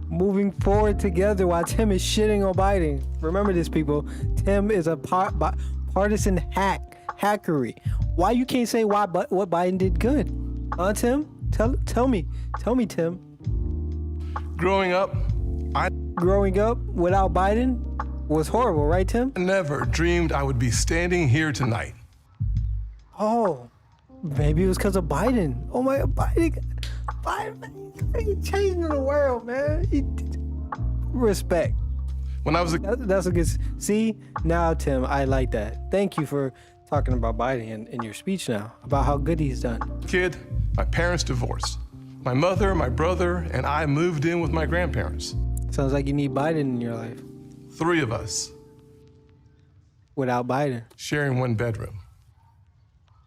Moving forward together while Tim is shitting on Biden. Remember this, people. Tim is a partisan hackery. Why you can't say what Biden did good? Huh, Tim? Tell me, Tim. Growing up without Biden was horrible, right, Tim? I never dreamed I would be standing here tonight. Oh, maybe it was because of Biden. Oh my God, Biden, he's changing the world, man. Respect. When I was that's a good. See, now, Tim, I like that. Thank you for talking about Biden in your speech now, about how good he's done. Kid, my parents divorced. My mother, my brother, and I moved in with my grandparents. Sounds like you need Biden in your life. 3 of us. Without Biden. Sharing 1 bedroom.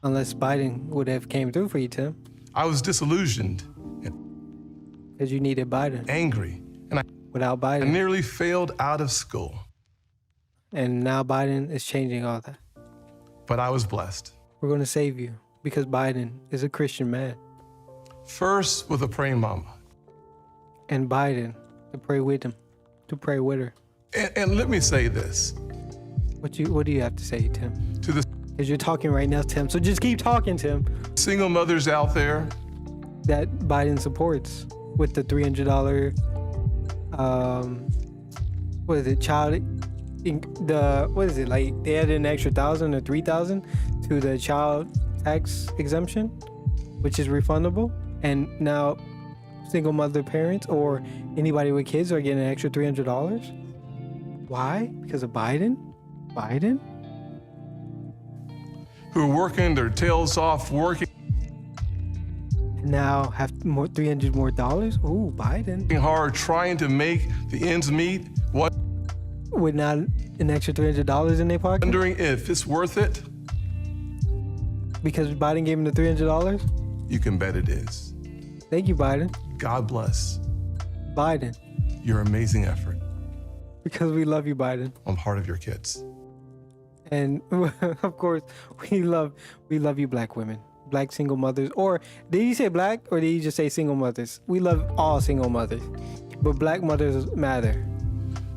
Unless Biden would have came through for you, Tim. I was disillusioned. Because you needed Biden. Angry. And without Biden. I nearly failed out of school. And now Biden is changing all that. But I was blessed. We're going to save you because Biden is a Christian man. First with a praying mama. And Biden to pray with him, to pray with her. And let me say this. What do you have to say, Tim? To the Because you're talking right now, Tim. So just keep talking, Tim. single mothers out there That Biden supports with the $300, what is it, what is it, like they added an extra 1,000 or 3,000 to the child tax exemption, which is refundable. And now single mother parents or anybody with kids are getting an extra $300. Why? Because of Biden? Biden? who are working their tails off, working Now have more $300 more dollars? Ooh, Biden. hard, trying to make the ends meet. With not an extra $300 in their pocket? Wondering if it's worth it? Because Biden gave him the $300? You can bet it is. Thank you, Biden. God bless Biden. your amazing effort Because we love you, Biden. on part of your kids. And of course, we love you, black women, black single mothers. Or did you say black or did you just say single mothers? We love all single mothers, but black mothers matter.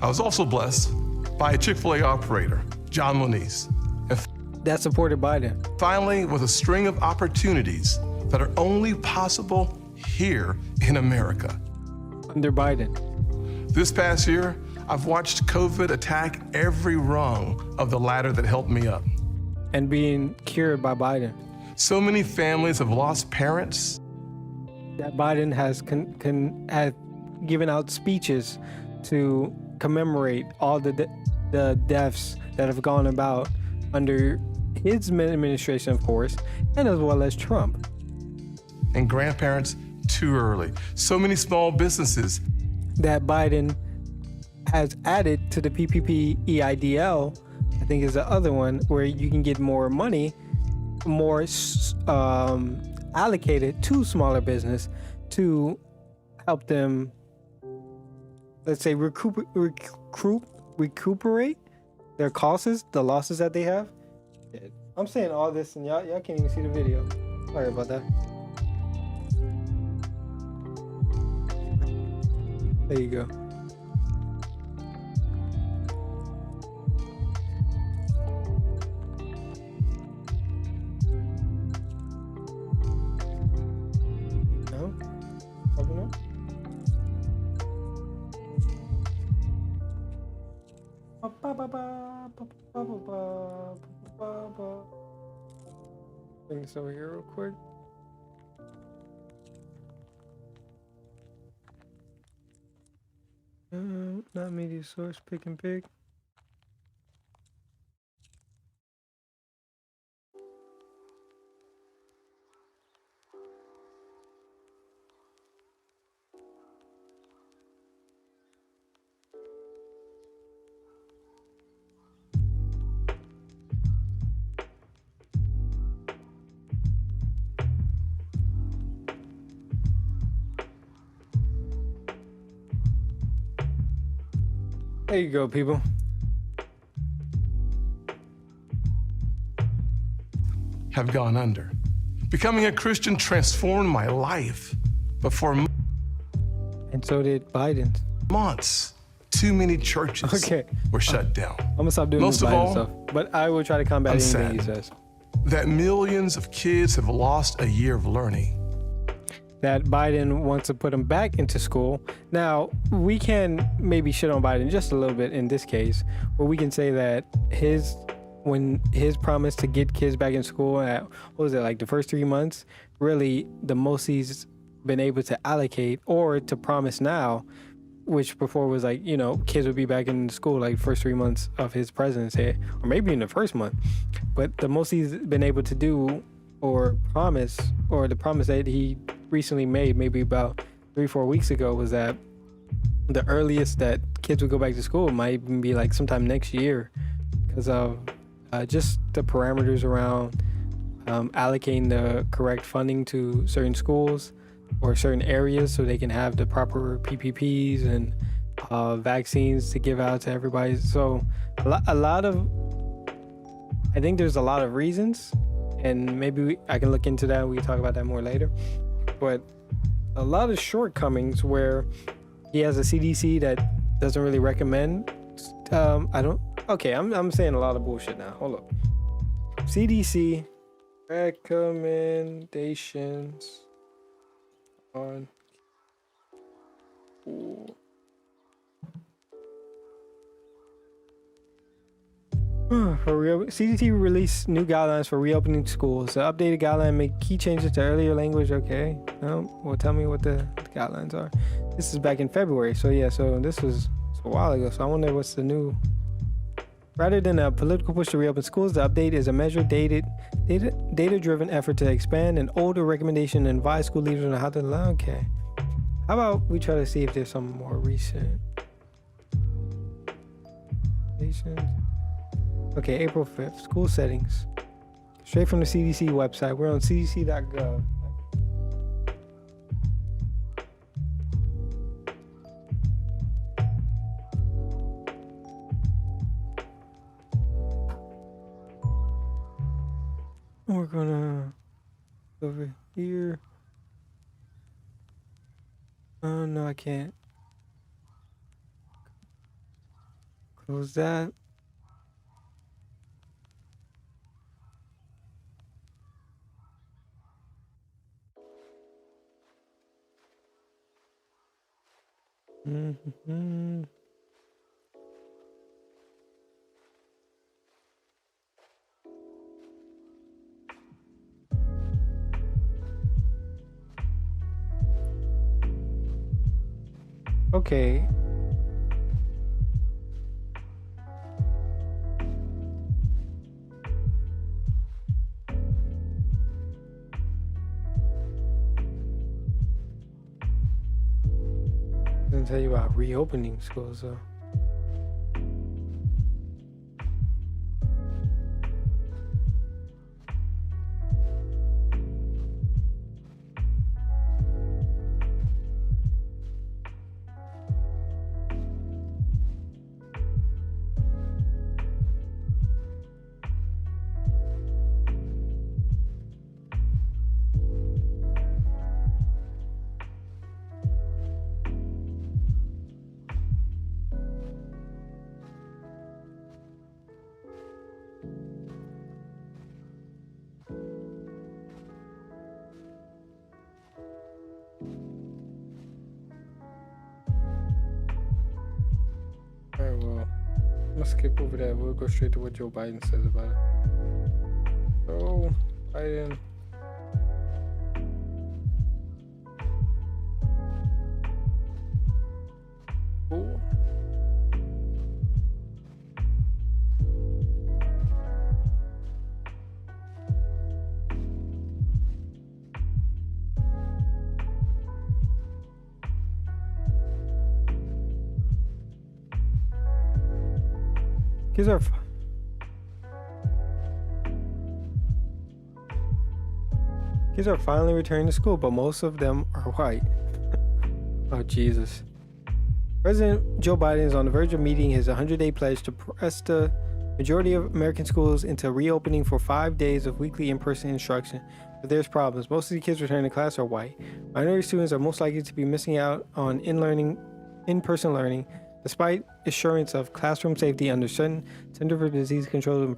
I was also blessed by a Chick-fil-A operator, John Moniz. That supported Biden. Finally, with a string of opportunities that are only possible here in America. Under Biden. This past year, I've watched COVID attack every rung of the ladder that helped me up. And being cured by Biden. So many families have lost parents. That Biden has has given out speeches to commemorate all the deaths that have gone about under his administration, of course, and as well as Trump. And grandparents too early. So many small businesses that Biden has added to the PPP EIDL, I think is the other one, where you can get more money, more allocated to smaller business to help them, let's say, recuperate their costs, the losses that they have. I'm saying all this and y'all can't even see the video. Sorry about that. There you go. No? Probably not. Bring this over here real quick. Not media source, pick and pick. There you go, people. have gone under. Becoming a Christian transformed my life, but for and so did Biden. Months, too many churches were shut down. I'm gonna stop doing Most this of Biden all, stuff, but I will try to combat I'm anything he sad says. that millions of kids have lost a year of learning. That Biden wants to put them back into school. Now, we can maybe shit on Biden just a little bit in this case, where we can say that when his promise to get kids back in school at, what was it, like the first 3 months, really the most he's been able to allocate or to promise now, which before was like, you know, kids would be back in school like first 3 months of his presidency, or maybe in the first month. But the most he's been able to do or promise, or the promise that he recently made maybe about 3-4 weeks ago, was that the earliest that kids would go back to school might even be like sometime next year, because of just the parameters around allocating the correct funding to certain schools or certain areas so they can have the proper PPPs and vaccines to give out to everybody. So I think there's a lot of reasons, and maybe I can look into that. We can talk about that more later. But a lot of shortcomings where he has a CDC that doesn't really recommend I don't. Okay, I'm saying a lot of bullshit now. Hold up. CDC recommendations on school. CDC released new guidelines for reopening schools. The updated guideline make key changes to earlier language. Okay, well, tell me what the guidelines are. This is back in February, so yeah, so this was a while ago. So I wonder what's the new. Rather than a political push to reopen schools, the update is a measured, data-driven effort to expand an older recommendation and advise school leaders on how to learn. Okay, how about we try to see if there's some more recent. Okay, April 5th, school settings. Straight from the CDC website. We're on cdc.gov. We're gonna over here. Oh no, I can't. Close that. Mm-hmm. Okay. Doesn't tell you about reopening schools though. Alright, well, I'm gonna skip over that. We'll go straight to what Joe Biden says about it. So, Biden. Cool. Kids are finally returning to school, but most of them are white. Oh, Jesus. President Joe Biden is on the verge of meeting his 100-day pledge to press the majority of American schools into reopening for 5 days of weekly in-person instruction. But there's problems. Most of the kids returning to class are white. Minority students are most likely to be missing out on in-person learning, despite assurance of classroom safety under certain Center for Disease Control and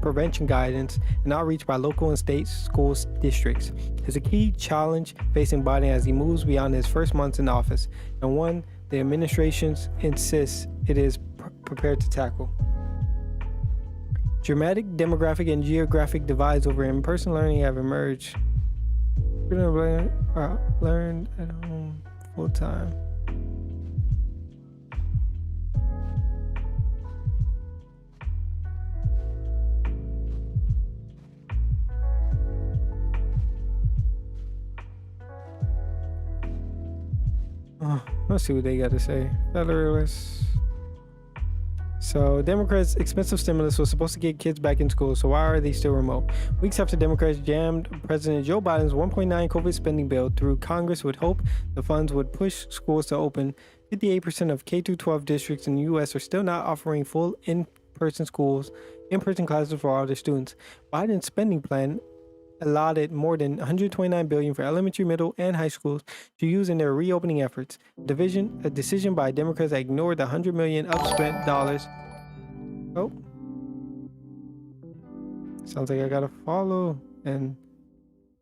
Prevention guidance and outreach by local and state school districts. Is a key challenge facing Biden as he moves beyond his first months in office, and one the administration insists it is prepared to tackle. Dramatic demographic and geographic divides over in-person learning have emerged. Learn at home full time. Let's see what they got to say. Federalists. So, Democrats' expensive stimulus was supposed to get kids back in school, so why are they still remote? Weeks after Democrats jammed President Joe Biden's $1.9 COVID spending bill through Congress with hope the funds would push schools to open, 58% of K-12 districts in the U.S. are still not offering full in-person classes for all their students. Biden's spending plan allotted more than $129 billion for elementary, middle, and high schools to use in their reopening efforts. A decision by Democrats that ignored the $100 million upspent dollars. Oh. Sounds like I gotta follow and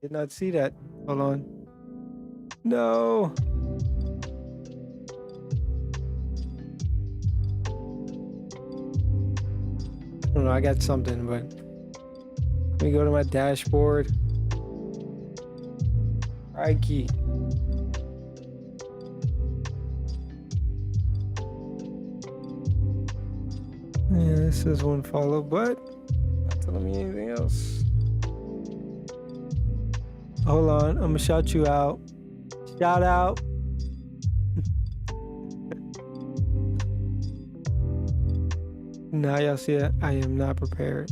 did not see that. Hold on. No. I don't know, I got something, but let me go to my dashboard. Crikey. Yeah, this says one follow, but not telling me anything else. Hold on, I'm gonna shout you out. Shout out. Now y'all see it. I am not prepared.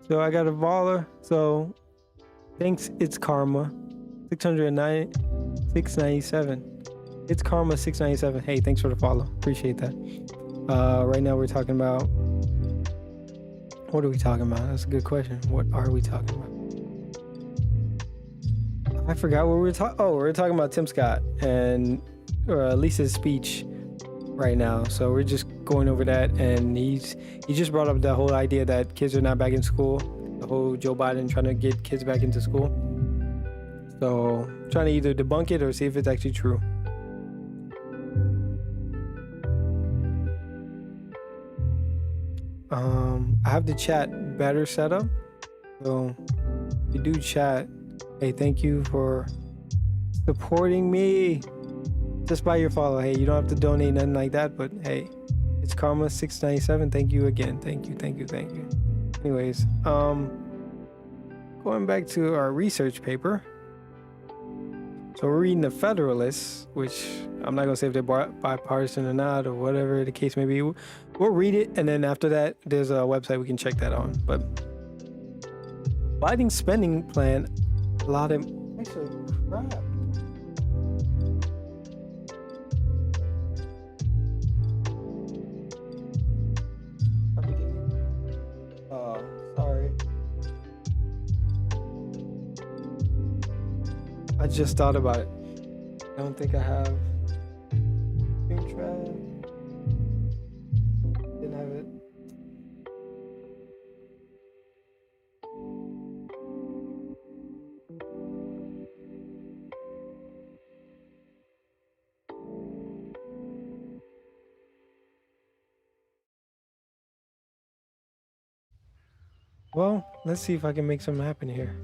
So I got a baller. So thanks, it's Karma. 697. It's Karma 697. Hey, thanks for the follow. Appreciate that. Right now we're talking about, what are we talking about? That's a good question. What are we talking about? I forgot what we were talking. Oh, we're talking about Tim Scott and Lisa's speech right now. So we're just going over that, and he just brought up the whole idea that kids are not back in school. The whole Joe Biden trying to get kids back into school. So trying to either debunk it or see if it's actually true. I have the chat better set up. So if you do chat, hey, thank you for supporting me just by your follow. Hey, you don't have to donate, nothing like that, but hey, it's Karma 697. Thank you again. Thank you. Anyways, going back to our research paper. So we're reading the Federalists, which I'm not gonna say if they're bipartisan or not, or whatever the case may be. We'll read it, and then after that, there's a website we can check that on. But Biden's spending plan allotted. Actually, crap. Oh, sorry. I just thought about it. I don't think I have screen track. Didn't have it. Well, let's see if I can make something happen here.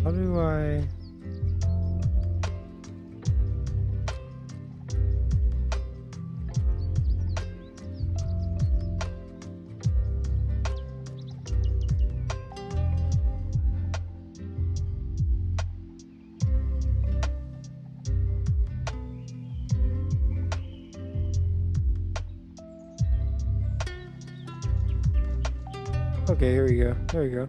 How do I... Okay, here we go. Here we go.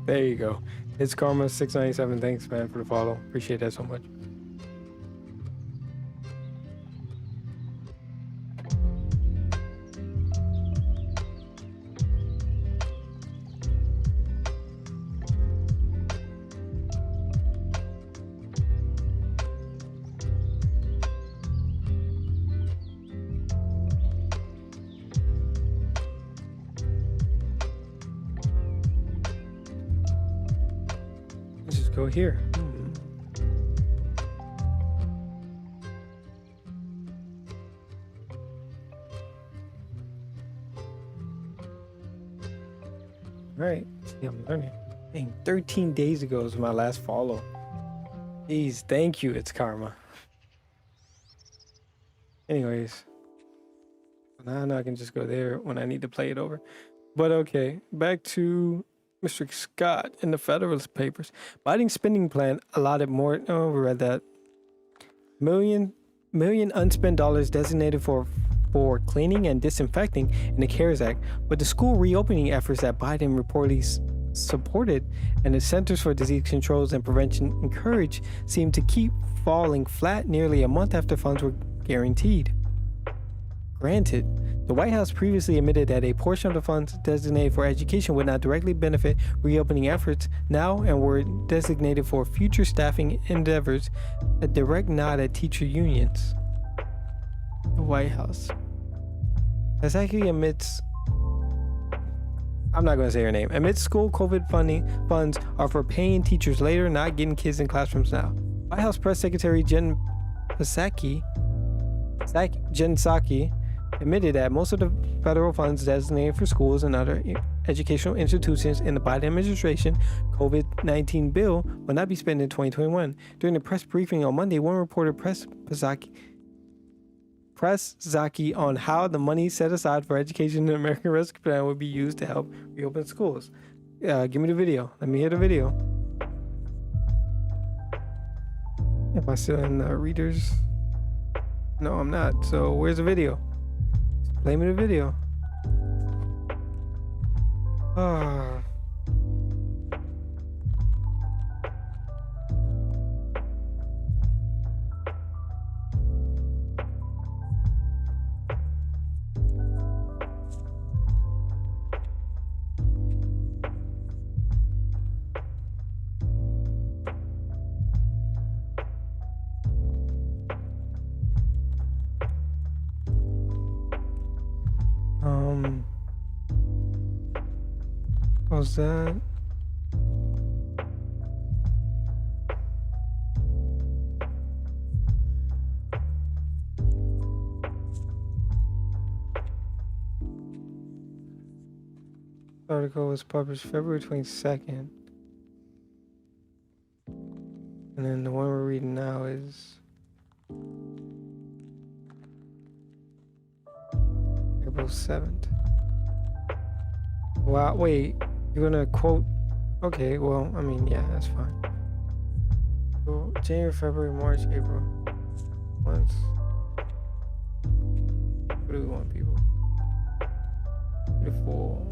There you go. It's Karma 697. Thanks, man, for the follow. Appreciate that so much. Let's just go here. All right. See, I'm learning. Dang, 13 days ago was my last follow. Jeez, thank you. It's Karma. Anyways, now I know I can just go there when I need to play it over. But okay, back to Mr. Scott in the Federalist Papers. Biden spending plan allotted more. Oh, we read that. Million unspent dollars designated for cleaning and disinfecting in the CARES Act, but the school reopening efforts that Biden reportedly supported and the Centers for Disease Controls and Prevention encouraged seem to keep falling flat nearly a month after funds were guaranteed. Granted, the White House previously admitted that a portion of the funds designated for education would not directly benefit reopening efforts now and were designated for future staffing endeavors, a direct nod at teacher unions. The White House. That's actually amidst, I'm not going to say her name, amidst school COVID funding funds are for paying teachers later, not getting kids in classrooms now. White House Press Secretary Jen Psaki admitted that most of the federal funds designated for schools and other educational institutions in the Biden administration COVID-19 bill will not be spent in 2021. During the press briefing on Monday, one reporter pressed Zaki on how the money set aside for education in the American Rescue Plan would be used to help reopen schools. Give me the video. Let me hear the video. Am I still in the readers? No, I'm not. So where's the video? Play me the video. Ah. What was that? The article was published February 22nd. And then the one we're reading now is April 7th. Wow, wait, you're gonna quote? Okay, well, I mean, yeah, that's fine. So, January, February, March, April. Months. What do we want, people? Beautiful.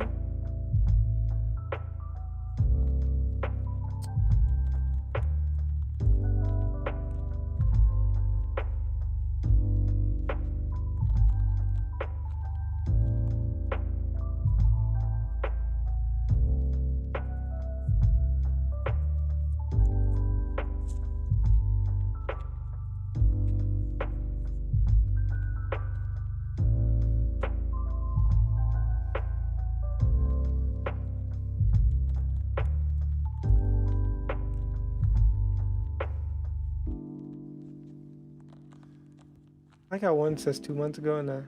I like how one says 2 months ago and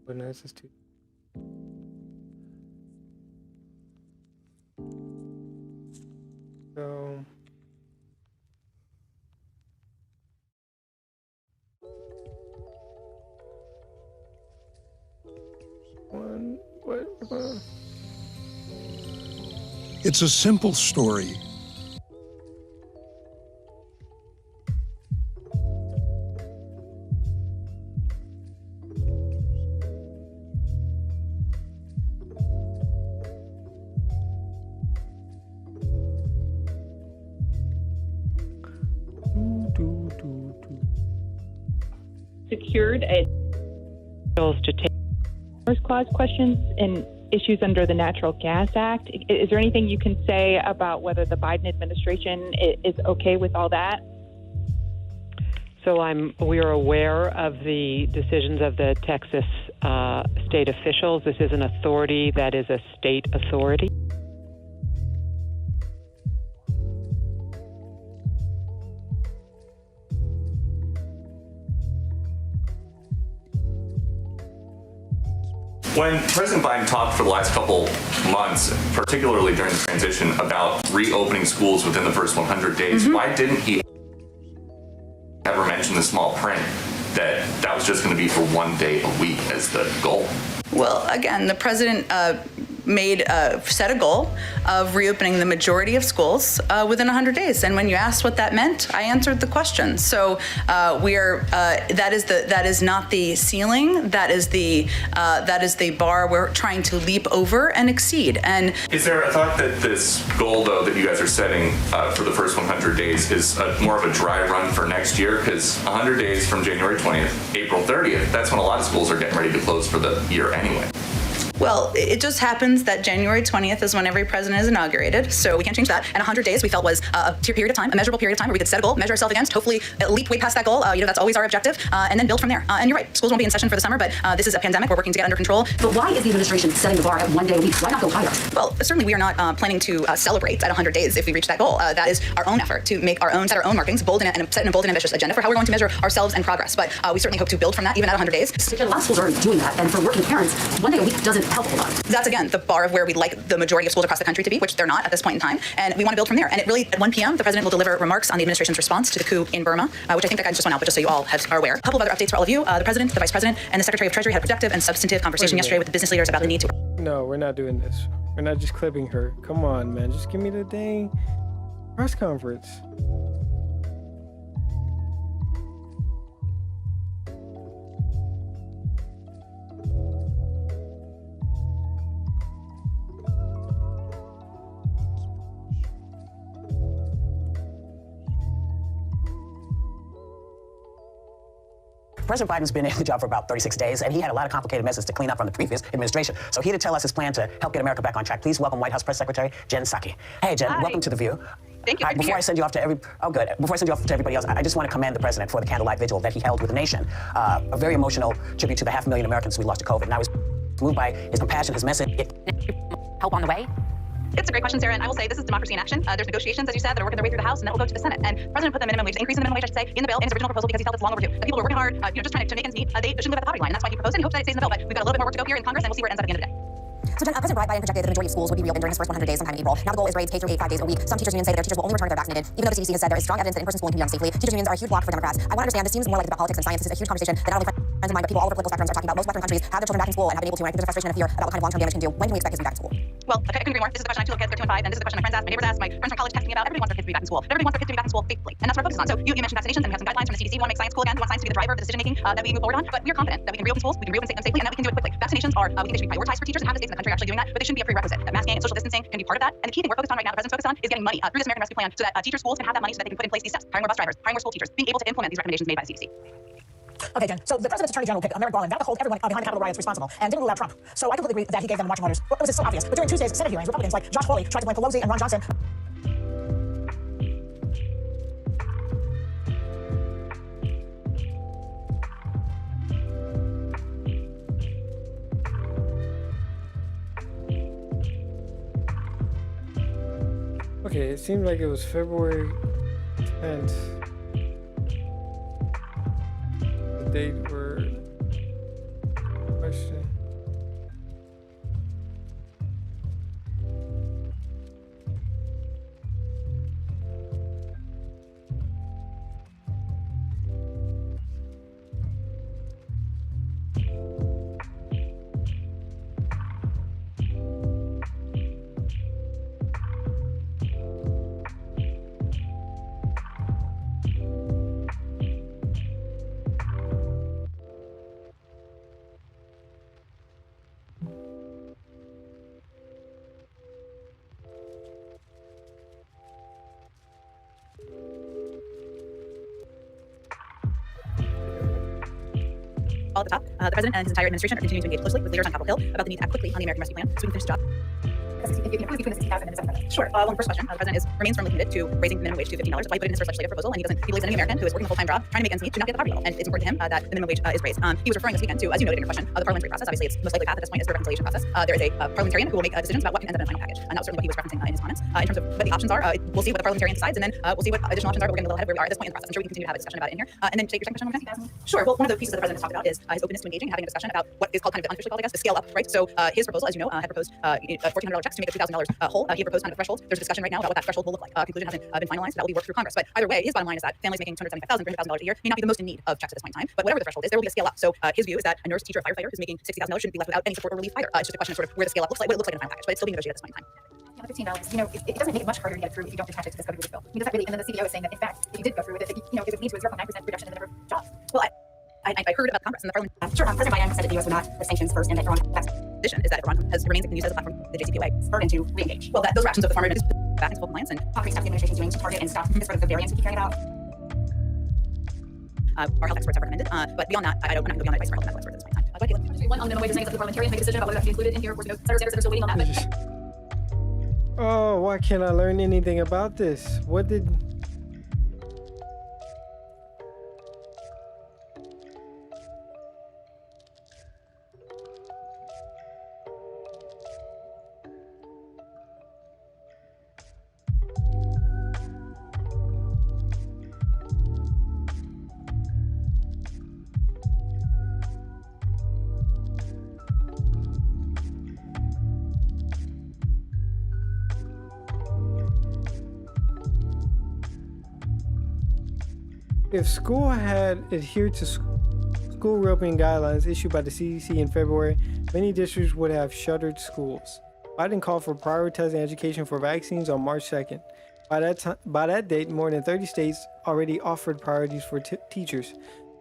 but no, it says 2. So what It's a simple story. Secured to take Commerce Clause questions and issues under the Natural Gas Act. Is there anything you can say about whether the Biden administration is okay with all that? So we are aware of the decisions of the Texas state officials. This is an authority that is a state authority. When President Biden talked for the last couple months, particularly during the transition, about reopening schools within the first 100 days, why didn't he ever mention the small print that that was just going to be for 1 day a week as the goal? Well, again, the president set a goal of reopening the majority of schools within 100 days. And when you asked what that meant, I answered the question. So that is not the ceiling. That is the bar we're trying to leap over and exceed. And is there a thought that this goal, though, that you guys are setting for the first 100 days is more of a dry run for next year? Because 100 days from January 20th, April 30th, that's when a lot of schools are getting ready to close for the year anyway. Well, it just happens that January 20th is when every president is inaugurated, so we can't change that. And 100 days we felt was a period of time, a measurable period of time where we could set a goal, measure ourselves against, hopefully leap way past that goal. That's always our objective, and then build from there. And you're right, schools won't be in session for the summer, but this is a pandemic we're working to get under control. But why is the administration setting the bar at 1 day a week? Why not go higher? Well, certainly we are not planning to celebrate at 100 days if we reach that goal. That is our own effort to make set our own markings, set a bold and ambitious agenda for how we're going to measure ourselves and progress. But we certainly hope to build from that even at 100 days. A lot of schools are already doing that, and for working parents, 1 day a week doesn't help a lot. That's again the bar of where we'd like the majority of schools across the country to be, which they're not at this point in time, and we want to build from there. And it really, at 1 p.m., the president will deliver remarks on the administration's response to the coup in Burma, which I think that guidance just went out, but just so you all are aware. A couple of other updates for all of you. The president, the vice president, and the secretary of treasury had a productive and substantive conversation yesterday with the business leaders about the need to... No, we're not doing this. We're not just clipping her. Come on, man. Just give me the dang press conference. President Biden's been in the job for about 36 days, and he had a lot of complicated messes to clean up from the previous administration. So here to tell us his plan to help get America back on track, please welcome White House Press Secretary Jen Psaki. Hey, Jen, welcome to The View. Thank you. Before I send you off to everybody else, I just want to commend the president for the candlelight vigil that he held with the nation. A very emotional tribute to the 500,000 Americans we lost to COVID. And I was moved by his compassion, his message. Help on the way? It's a great question, Sarah, and I will say this is democracy in action. There's negotiations, as you said, that are working their way through the House, and that will go to the Senate. And the president put the minimum wage, increase in the minimum wage, I should say, in the bill, in his original proposal, because he felt it's long overdue. The people who are working hard, just trying to make ends meet, they shouldn't live at the poverty line, and that's why he proposed it, and he hopes that it stays in the bill. But we've got a little bit more work to go here in Congress, and we'll see where it ends up at the end of the day. So Jen, President Biden projected that the majority of schools would be reopened during his first 100 days sometime in April. Now the goal is grades K through 8, 5 days a week. Some teachers unions say that their teachers will only return if they're vaccinated, even though the CDC has said there is strong evidence that in-person schooling can be done safely. Teachers unions are a huge block for Democrats. I want to understand, this seems more like it's about politics than science. This is a huge conversation that not only friends of mine, but people all over political spectrums are talking about. Most Western countries have their children back in school and have been able to, and I think there's a frustration and a fear about what kind of long-term damage can do. When can we expect kids to be back in school? Well, I couldn't agree more. This is the question I have two little kids, they're 2 and 5, and this is the question my friends ask, my neighbors ask, my friends from college text me about. Everybody wants their kids to be back in school. Everybody wants their kids to be back in school safely, and that's what we're focused on. So you mentioned vaccinations, and we have some guidelines from the CDC. We want to make science cool again. We want science to be the driver of the decision making that we move forward on. But we are confident that we can reopen schools, we can reopen them safely, and that we can do it quickly. Vaccinations are, we think they should be prioritized for teachers, and half the states in the country are actually doing that, but they shouldn't be a prerequisite. Masking and social distancing can be part of that. And the key thing we're focused on right now, the president's focused on, is getting money through this American Rescue Plan so that teachers, schools can have that money so that they can put in place these steps, hiring more bus drivers, hiring more school teachers, being able to implement these recommendations made by the CDC. Okay, Jen. So the president's attorney general picked Merrick Garland, vowed to hold everyone behind the Capitol riots responsible, and didn't rule out Trump. So I completely agree that he gave them the marching orders. It was so obvious. But during Tuesday's Senate hearings, Republicans like Josh Hawley tried to blame Pelosi and Ron Johnson. Okay, it seemed like it was February 10th. The date were question. all at the top. The president and his entire administration are continuing to engage closely with leaders on Capitol Hill about the need to act quickly on the American Rescue Plan so we can finish the job. Sure. Well, the first question, the president remains firmly committed to raising the minimum wage to $15. That's why he put it in his first legislative proposal, and he believes any American who is working a full-time job, trying to make ends meet, should not be at the poverty level. And it's important to him that the minimum wage is raised. He was referring this weekend to, as you noted in your question, the parliamentary process. Obviously, its most likely path at this point is the reconciliation process. There is a parliamentarian who will make decisions about what can end up in a final package. And that was certainly what he was referencing in his comments. In terms of what the options are, we'll see what the parliamentarian decides, and then we'll see what additional options are. But we're getting a little ahead of where we are at this point in the process. I'm sure we can continue to have a discussion about it in here. And then take your second question. Sure. Well, one of the pieces that the president has talked about is his openness to engaging, having a discussion about what is called kind of unofficially called, I guess, the scale up, right? So his proposal, as you know, had proposed $1,400 checks to make the $2,000 whole. He proposed kind of a threshold. There's a discussion right now about what that threshold will look like. Conclusion hasn't been finalized. That will be worked through Congress. But either way, his bottom line is that families making $275,000, $300,000 a year may not be the most in need of checks at this point in time. But whatever the threshold is, there will be a scale up. So his view is that a nurse, teacher, or firefighter who's making $60,000 shouldn't be left without any support or relief either. It's just a question of sort of where the scale up looks like, what it looks like in the final package. But it's still being negotiated at this point in time. $15, it doesn't make it much harder to get through if you don't attach it to this COVID relief bill. I mean, does that really, and then the CBO is saying that, in fact, if you did go through with it, it would lead to a 0.9% reduction in the number of jobs. Well, I heard about Congress and the parliament. Sure, President Biden said that the U.S. would not lift sanctions first, and that Iran position is that Iran remains used as a platform, the JCPOA. Burden to re-engage. Well, those are actions of the former administration back into full compliance and concrete steps the administration is doing to target and stop this sort of the variants we keep hearing about. Our health experts have recommended, but beyond that, I'm not going to go beyond advice for our health experts at this point in time. Go ahead, Caitlin. One on minimum wage is saying it's up to the parliamentarians to make a decision about whether that should be included in here. Of course, senators are still waiting on that. But Oh, why can't I learn anything about this? What did... If school had adhered to school reopening guidelines issued by the CDC in February, many districts would have shuttered schools. Biden called for prioritizing education for vaccines on March 2nd. By that date, more than 30 states already offered priorities for teachers.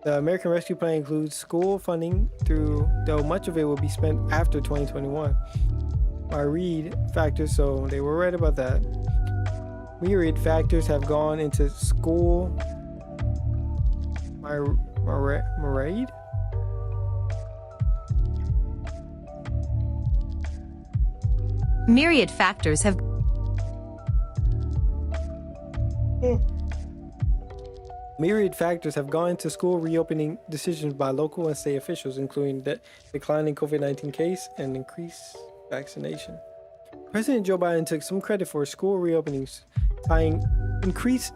The American Rescue Plan includes school funding though much of it will be spent after 2021. Myriad factors, so they were right about that. Myriad factors have gone into school. Myriad? Myriad factors have Myriad factors have gone into school reopening decisions by local and state officials, including the declining COVID-19 case and increased vaccination. President Joe Biden took some credit for school reopenings, tying increase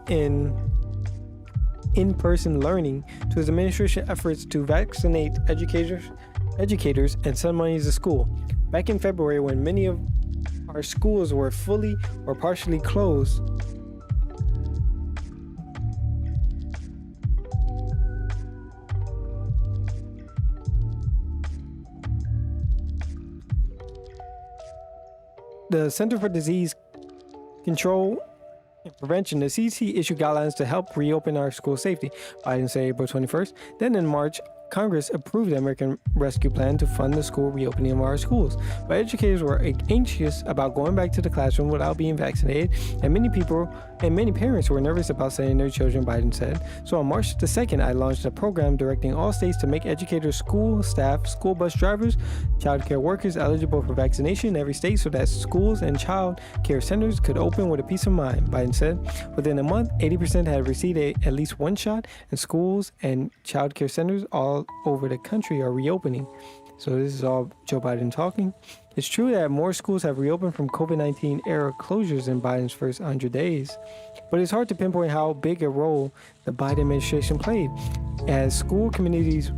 in-person learning to his administration efforts to vaccinate educators and send money to school. Back in February, when many of our schools were fully or partially closed, the Center for Disease Control and Prevention, the CDC, issued guidelines to help reopen our school safety. Biden said April 21st. Then in March, Congress approved the American Rescue Plan to fund the school reopening of our schools. But educators were anxious about going back to the classroom without being vaccinated, and many parents were nervous about sending their children, Biden said. So on March the 2nd, I launched a program directing all states to make educators, school staff, school bus drivers, child care workers eligible for vaccination in every state so that schools and child care centers could open with a peace of mind, Biden said. Within a month, 80% had received at least one shot, and schools and child care centers all over the country are reopening. So this is all Joe Biden talking. It's true that more schools have reopened from COVID-19 era closures in Biden's first 100 days, but it's hard to pinpoint how big a role the Biden administration played, as school communities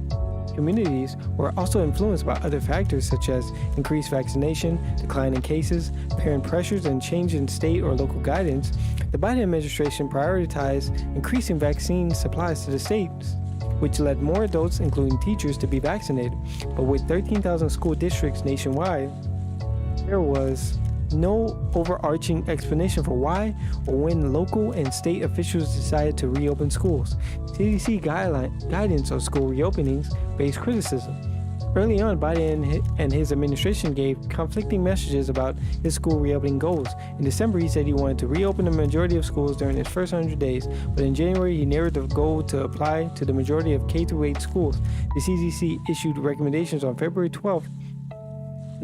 were also influenced by other factors such as increased vaccination, decline in cases, parent pressures, and change in state or local guidance. The Biden administration prioritized increasing vaccine supplies to the states, which led more adults, including teachers, to be vaccinated. But with 13,000 school districts nationwide, there was no overarching explanation for why or when local and state officials decided to reopen schools. CDC guidance on school reopenings faced criticism. Early on, Biden and his administration gave conflicting messages about his school reopening goals. In December, he said he wanted to reopen the majority of schools during his first 100 days, but in January, he narrowed the goal to apply to the majority of K-8 schools. The CDC issued recommendations on February 12th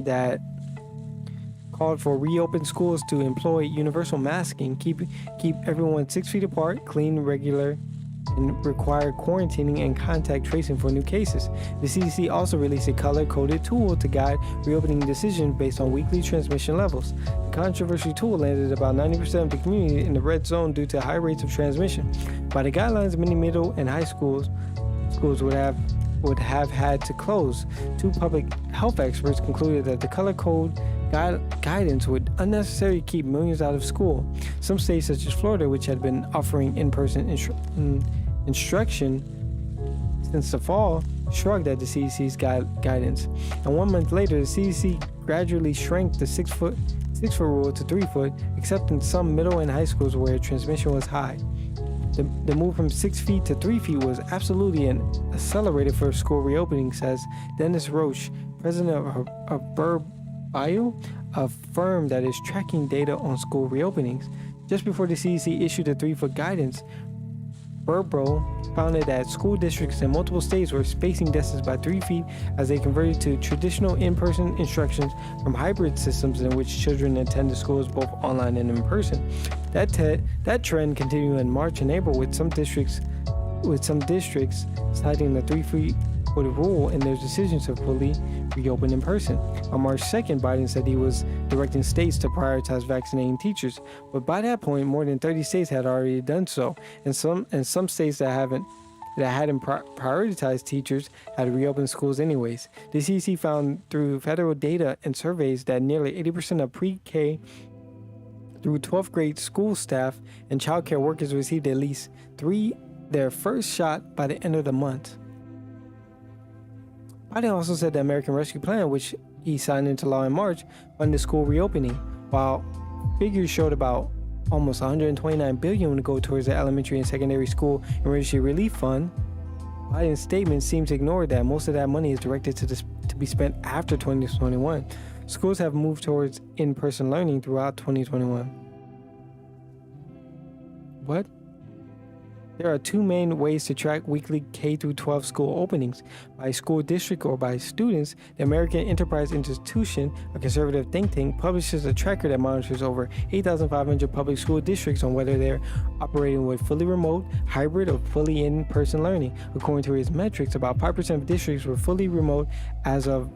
that called for reopened schools to employ universal masking, keep everyone 6 feet apart, clean, regular, and require quarantining and contact tracing for new cases. The CDC also released a color-coded tool to guide reopening decisions based on weekly transmission levels. The controversial tool landed about 90% of the community in the red zone due to high rates of transmission. By the guidelines, many middle and high schools would have had to close. Two public health experts concluded that the color code guidance would unnecessarily keep millions out of school. Some states, such as Florida, which had been offering in-person instruction since the fall, shrugged at the CDC's guidance. And 1 month later, the CDC gradually shrank the 6 foot rule to 3 foot, except in some middle and high schools where transmission was high. The move from 6 feet to 3 feet was absolutely an accelerator for school reopening, says Dennis Roche, president of Burr Bio, a firm that is tracking data on school reopenings. Just before the CDC issued the 3 foot guidance, Burbro found that school districts in multiple states were spacing distance by 3 feet as they converted to traditional in-person instructions from hybrid systems in which children attended schools both online and in person. That trend continued in March and April, with some districts citing the 3 feet rule in their decisions to fully reopen in person. On March 2nd, Biden said he was directing states to prioritize vaccinating teachers, but by that point, more than 30 states had already done so, and some states that hadn't prioritized teachers had reopened schools anyways. The CDC found through federal data and surveys that nearly 80% of pre-K through 12th grade school staff and childcare workers received at least their first shot by the end of the month. Biden also said the American Rescue Plan, which he signed into law in March, funded school reopening, while figures showed about almost $129 billion would go towards the elementary and secondary school emergency relief fund. Biden's statement seems to ignore that most of that money is directed to be spent after 2021. Schools have moved towards in-person learning throughout 2021. What? There are two main ways to track weekly K-12 school openings: by school district or by students. The American Enterprise Institution, a conservative think tank, publishes a tracker that monitors over 8,500 public school districts on whether they're operating with fully remote, hybrid, or fully in-person learning. According to its metrics, about 5% of districts were fully remote as of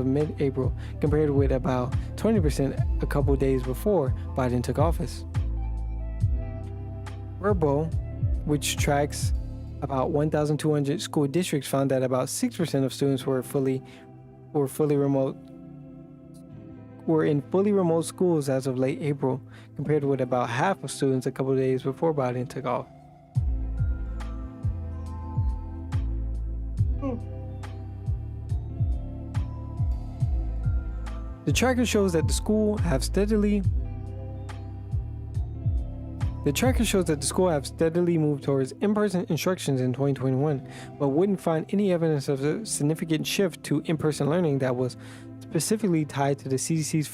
mid-April, compared with about 20% a couple days before Biden took office. Verbo, which tracks about 1,200 school districts, found that about 6% of students were in fully remote schools as of late April, compared with about half of students a couple days before Biden took office. The tracker shows that the school have steadily moved towards in-person instructions in 2021, but wouldn't find any evidence of a significant shift to in-person learning that was specifically tied to the CDC's.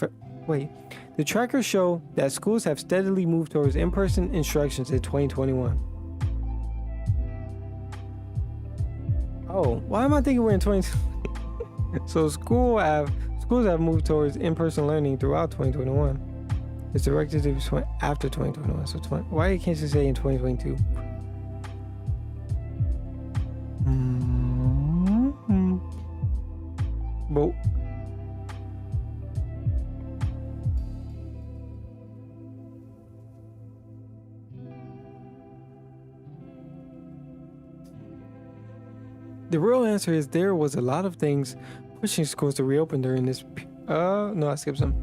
The trackers show that schools have steadily moved towards in-person instructions in 2021. Oh, why am I thinking we're in 2020? So schools have moved towards in-person learning throughout 2021. It's directed to be after 2021. So why can't you say in 2022? But the real answer is there was a lot of things pushing schools to reopen during this. No, I skipped some.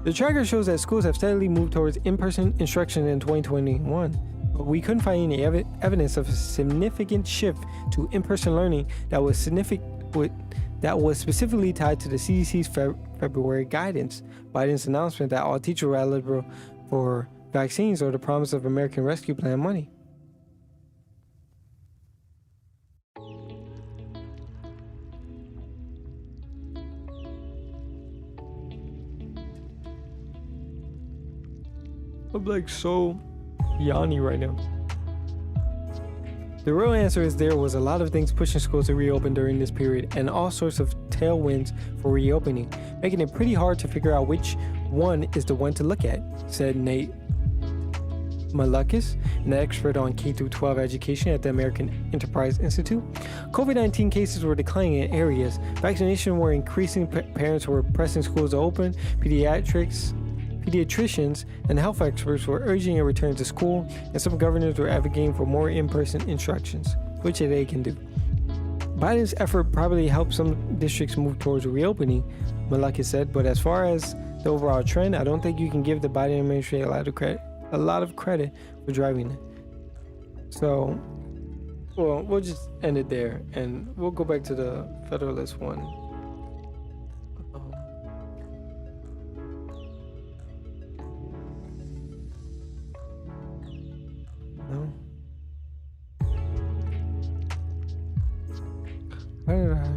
The tracker shows that schools have steadily moved towards in-person instruction in 2021, but we couldn't find any evidence of a significant shift to in-person learning that was specifically tied to the CDC's February guidance, Biden's announcement that all teachers were eligible for vaccines, or the promise of American Rescue Plan money. I'm like so yawny right now. The real answer is there was a lot of things pushing schools to reopen during this period and all sorts of tailwinds for reopening, making it pretty hard to figure out which one is the one to look at, said Nate Malakis, an expert on K-12 education at the American Enterprise Institute. COVID-19 cases were declining in areas. Vaccination were increasing. Parents were pressing schools to open. Pediatricians and health experts were urging a return to school, and some governors were advocating for more in-person instructions, which they can do. Biden's effort probably helped some districts move towards reopening, Malakis said, but as far as the overall trend, I don't think you can give the Biden administration a lot of credit for driving it. So, well, we'll just end it there, and we'll go back to the Federalist one. No. Why did I?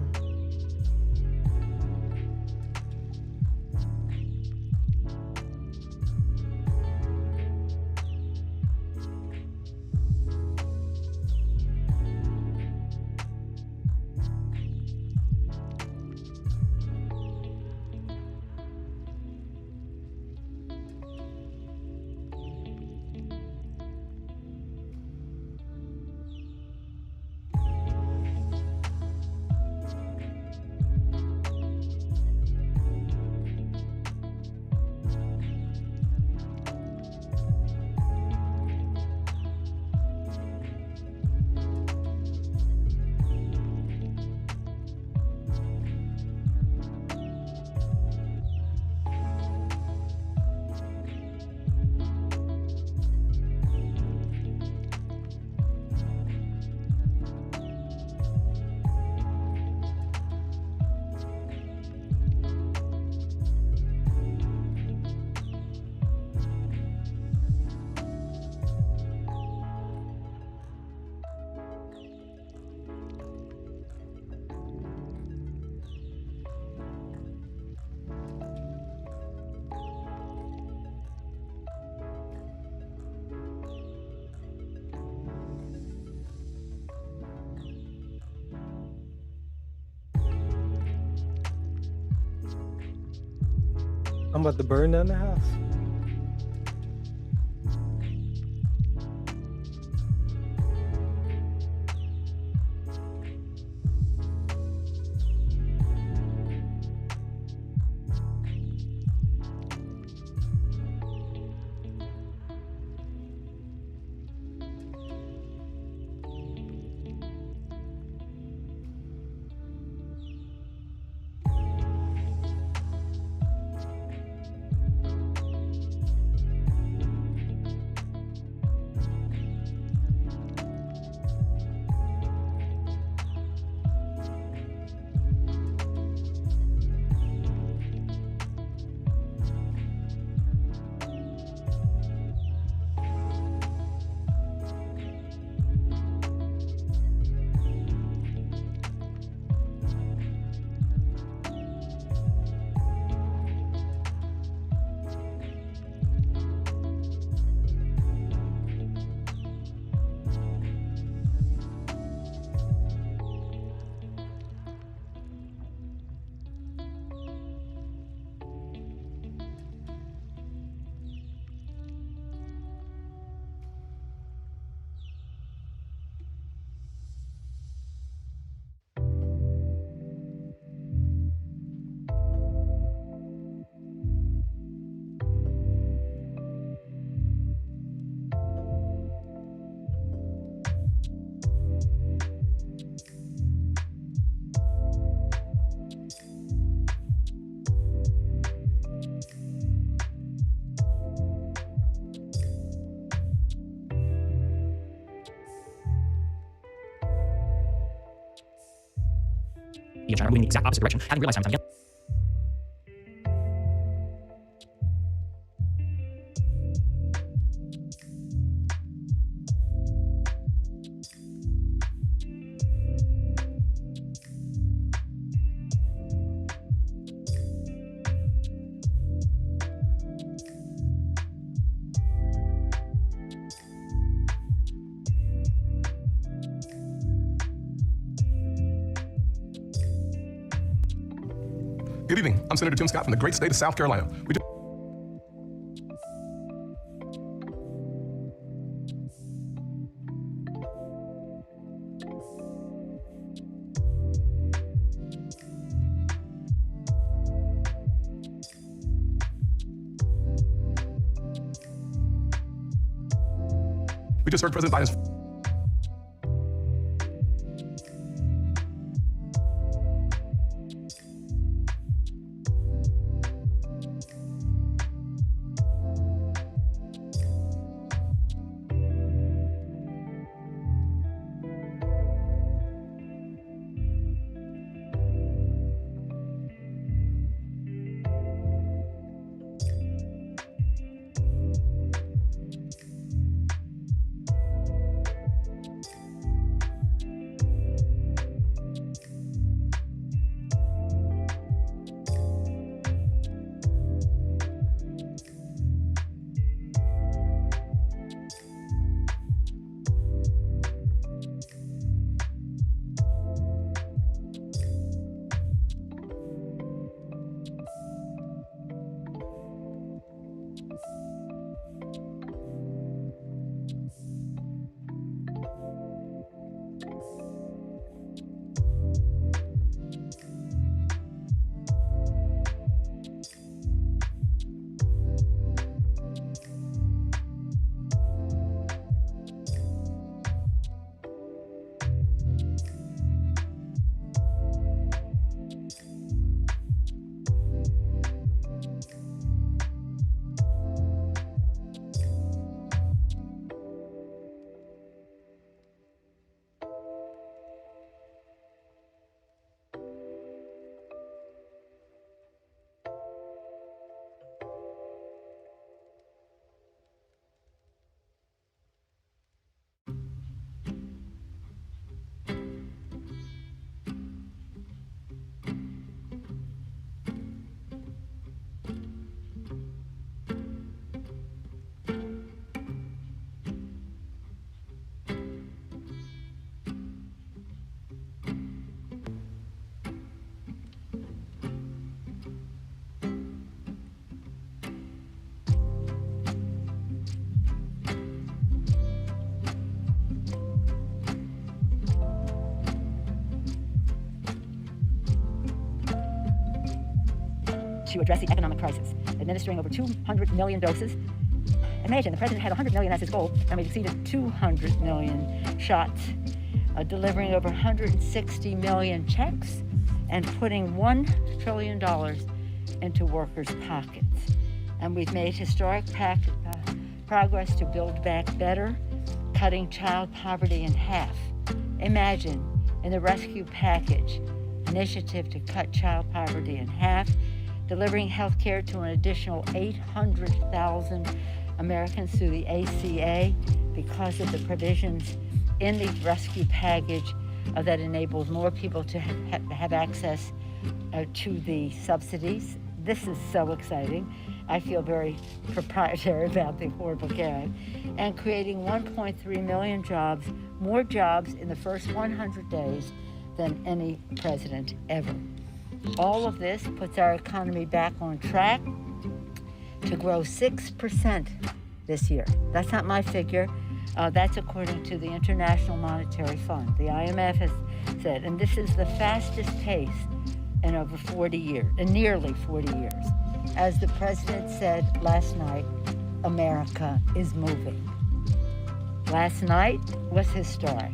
I'm about to burn down the house. Moving in the exact opposite direction, having realized time and time again. Good evening. I'm Senator Tim Scott from the great state of South Carolina. We just heard President Biden's to address the economic crisis, administering over 200 million doses. Imagine, the president had 100 million as his goal, and we've exceeded 200 million shots, delivering over 160 million checks, and putting $1 trillion into workers' pockets. And we've made historic progress to build back better, cutting child poverty in half. Imagine, in the rescue package, initiative to cut child poverty in half, delivering health care to an additional 800,000 Americans through the ACA because of the provisions in the rescue package that enables more people to have access to the subsidies. This is so exciting. I feel very proprietary about the Affordable Care Act. And creating 1.3 million jobs, more jobs in the first 100 days than any president ever. All of this puts our economy back on track to grow 6% this year. That's not my figure. That's according to the International Monetary Fund. The IMF has said, and this is the fastest pace in over 40 years, in nearly 40 years. As the president said last night, America is moving. Last night was historic.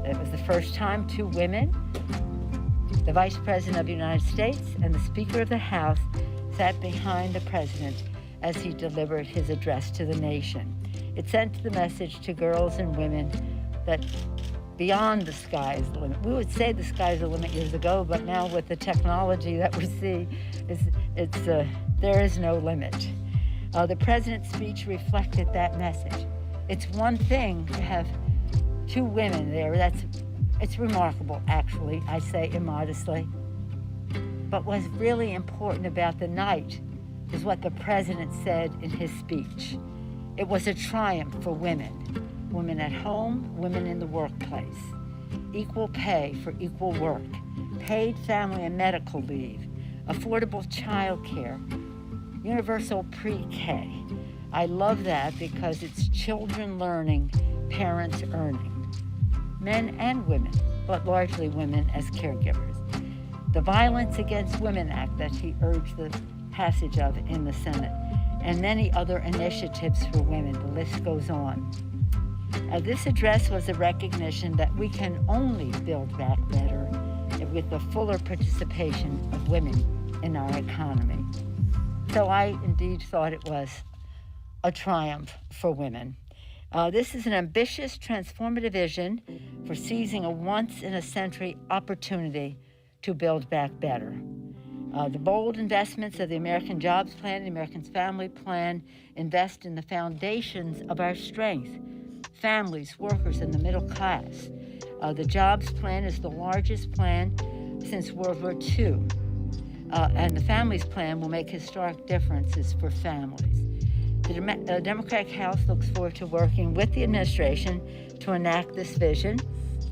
It was the first time two women, the Vice President of the United States and the Speaker of the House, sat behind the president as he delivered his address to the nation. It sent the message to girls and women that beyond the sky is the limit. We would say the sky is the limit years ago, but now with the technology that we see, there is no limit. The president's speech reflected that message. It's one thing to have two women there. It's remarkable, actually, I say immodestly. But what's really important about the night is what the president said in his speech. It was a triumph for women. Women at home, women in the workplace. Equal pay for equal work. Paid family and medical leave. affordable child care, universal pre-K. I love that because it's children learning, parents earning, men and women, but largely women as caregivers. The Violence Against Women Act that he urged the passage of in the Senate, and many other initiatives for women. The list goes on. This address was a recognition that we can only build back better with the fuller participation of women in our economy. So I indeed thought it was a triumph for women. This is an ambitious, transformative vision for seizing a once-in-a-century opportunity to build back better. The bold investments of the American Jobs Plan, the American Family Plan, invest in the foundations of our strength, families, workers, and the middle class. The Jobs Plan is the largest plan since World War II, and the Families Plan will make historic differences for families. The Democratic House looks forward to working with the administration to enact this vision.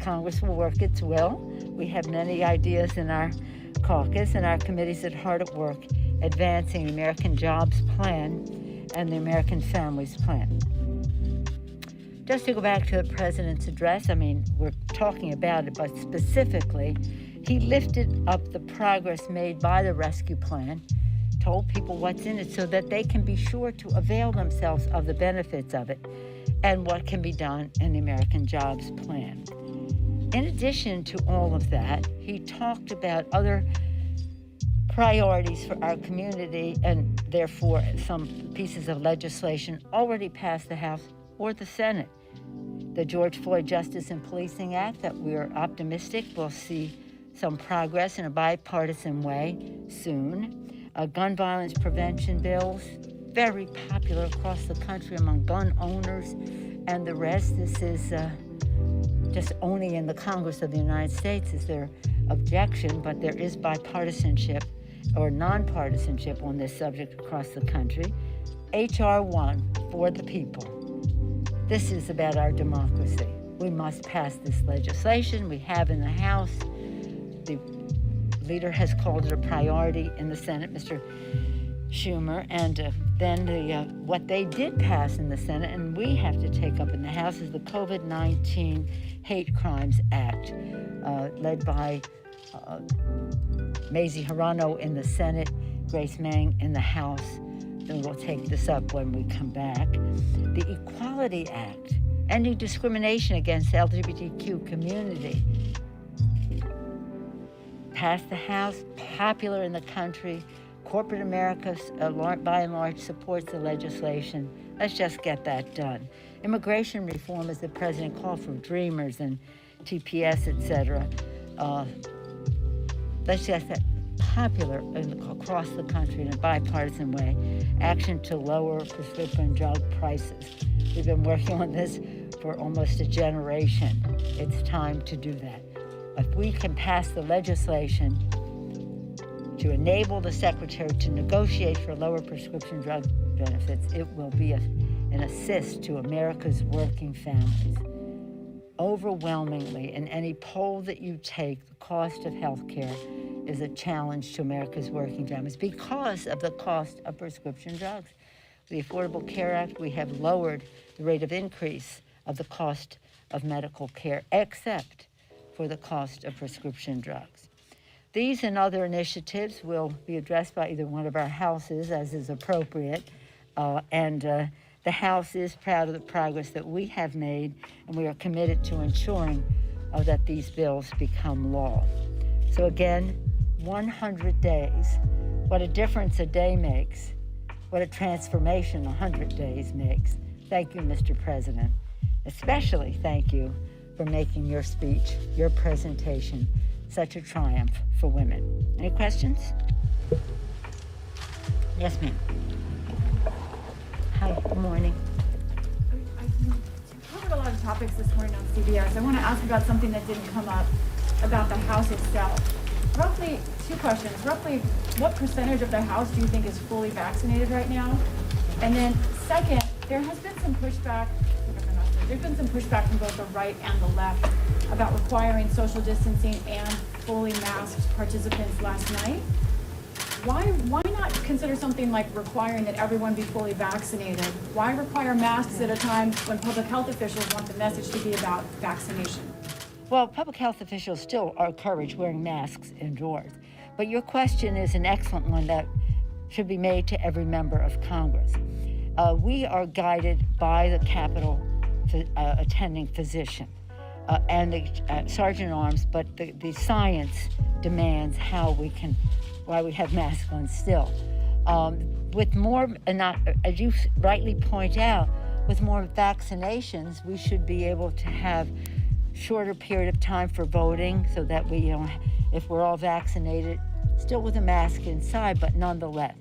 Congress will work its will. We have many ideas in our caucus, and our committees are hard at work advancing the American Jobs Plan and the American Families Plan. Just to go back to the president's address, I mean, we're talking about it, but specifically, he lifted up the progress made by the rescue plan, told people what's in it so that they can be sure to avail themselves of the benefits of it and what can be done in the American Jobs Plan. In addition to all of that, he talked about other priorities for our community and therefore some pieces of legislation already passed the House or the Senate. The George Floyd Justice and Policing Act that we are optimistic will see some progress in a bipartisan way soon. Gun violence prevention bills, very popular across the country among gun owners and the rest. This is just only in the Congress of the United States is there objection, but there is bipartisanship or nonpartisanship on this subject across the country. H.R. 1, for the people. This is about our democracy. We must pass this legislation. We have in the House. The leader has called it a priority in the Senate, Mr. Schumer, and then what they did pass in the Senate and we have to take up in the House is the COVID-19 Hate Crimes Act, led by Mazie Hirono in the Senate, Grace Meng in the House. Then we'll take this up when we come back. The Equality Act, ending discrimination against the LGBTQ community, passed the House, popular in the country. Corporate America, by and large, supports the legislation. Let's just get that done. Immigration reform, as the president called for, Dreamers and TPS, etc. Let's just get popular across the country in a bipartisan way. Action to lower prescription drug prices. We've been working on this for almost a generation. It's time to do that. If we can pass the legislation to enable the secretary to negotiate for lower prescription drug benefits, it will be an assist to America's working families. Overwhelmingly, in any poll that you take, the cost of health care is a challenge to America's working families because of the cost of prescription drugs. The Affordable Care Act, we have lowered the rate of increase of the cost of medical care, except for the cost of prescription drugs. These and other initiatives will be addressed by either one of our houses, as is appropriate, and the House is proud of the progress that we have made, and we are committed to ensuring that these bills become law. So again, 100 days. What a difference a day makes. What a transformation 100 days makes. Thank you, Mr. President. Especially thank you for making your speech, your presentation, such a triumph for women. Any questions? Yes, ma'am. Hi, good morning. You covered a lot of topics this morning on CBS. I want to ask about something that didn't come up about the House itself. Roughly, two questions. Roughly, what percentage of the House do you think is fully vaccinated right now? And then second, there has been some pushback, from both the right and the left about requiring social distancing and fully masked participants last night. Why not consider something like requiring that everyone be fully vaccinated? Why require masks at a time when public health officials want the message to be about vaccination? Well, public health officials still encourage wearing masks indoors. But your question is an excellent one that should be made to every member of Congress. We are guided by the Capitol attending physician and the Sergeant at Arms, but the science demands why we have masks on still. With more, as you rightly point out, with more vaccinations, we should be able to have shorter period of time for voting so that we, if we're all vaccinated, still with a mask inside, but nonetheless.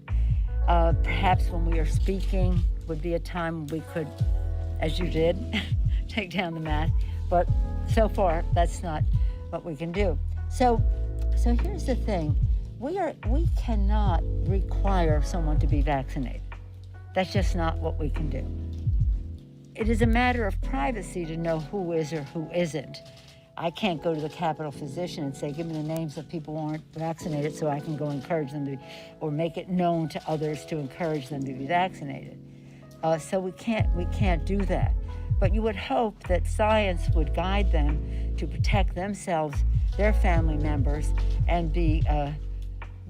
Perhaps when we are speaking would be a time we could, as you did, take down the mask, but so far that's not what we can do. So here's the thing. We cannot require someone to be vaccinated. That's just not what we can do. It is a matter of privacy to know who is or who isn't. I can't go to the Capitol physician and say, give me the names of people who aren't vaccinated so I can go encourage them to, or make it known to others to encourage them to be vaccinated. So we can't do that. But you would hope that science would guide them to protect themselves, their family members, and be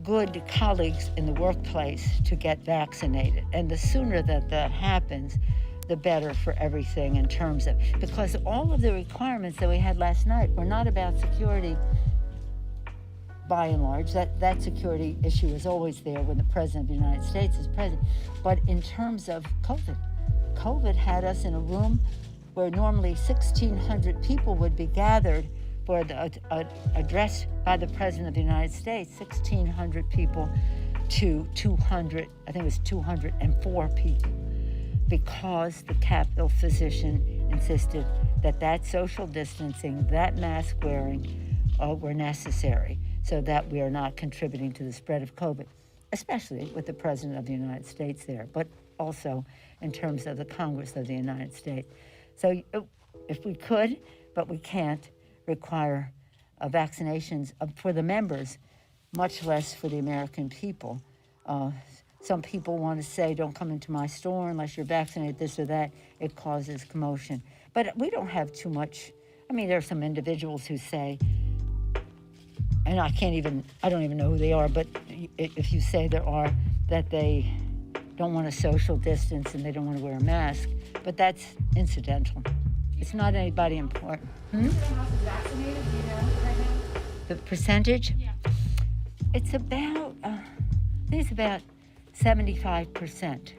good colleagues in the workplace to get vaccinated. And the sooner that happens, the better for everything in terms of, because all of the requirements that we had last night were not about security by and large. That security issue is always there when the President of the United States is president. But in terms of COVID had us in a room where normally 1,600 people would be gathered for the address by the President of the United States, 1,600 people to 200, I think it was 204 people, because the Capitol physician insisted that social distancing, that mask wearing were necessary so that we are not contributing to the spread of COVID, especially with the President of the United States there, but also in terms of the Congress of the United States. So if we could, but we can't, require vaccinations for the members, much less for the American people. Some people want to say, don't come into my store unless you're vaccinated, this or that. It causes commotion. But we don't have too much. I mean, there are some individuals who say, and I don't even know who they are, but if you say there are, that they don't want to social distance and they don't want to wear a mask, but that's incidental. It's not anybody important. Vaccinated, do you know right now? The percentage? Yeah. It's about, I think it's about 75%.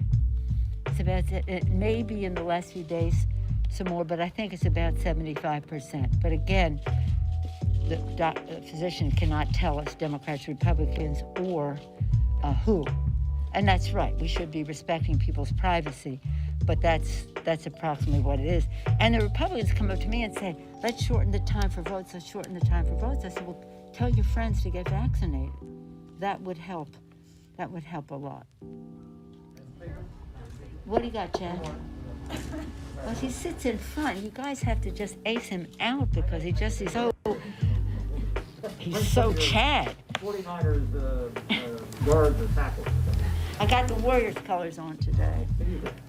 It's about, it may be in the last few days some more, but I think it's about 75%. But again, the physician cannot tell us Democrats, Republicans, or who. And that's right, we should be respecting people's privacy, but that's approximately what it is. And the Republicans come up to me and say, let's shorten the time for votes, let's shorten the time for votes. I said, well, tell your friends to get vaccinated. That would help. That would help a lot. What do you got, Chad? Well, he sits in front. You guys have to just ace him out because he's so Chad. 49ers guards or tackles. I got the Warriors colors on today.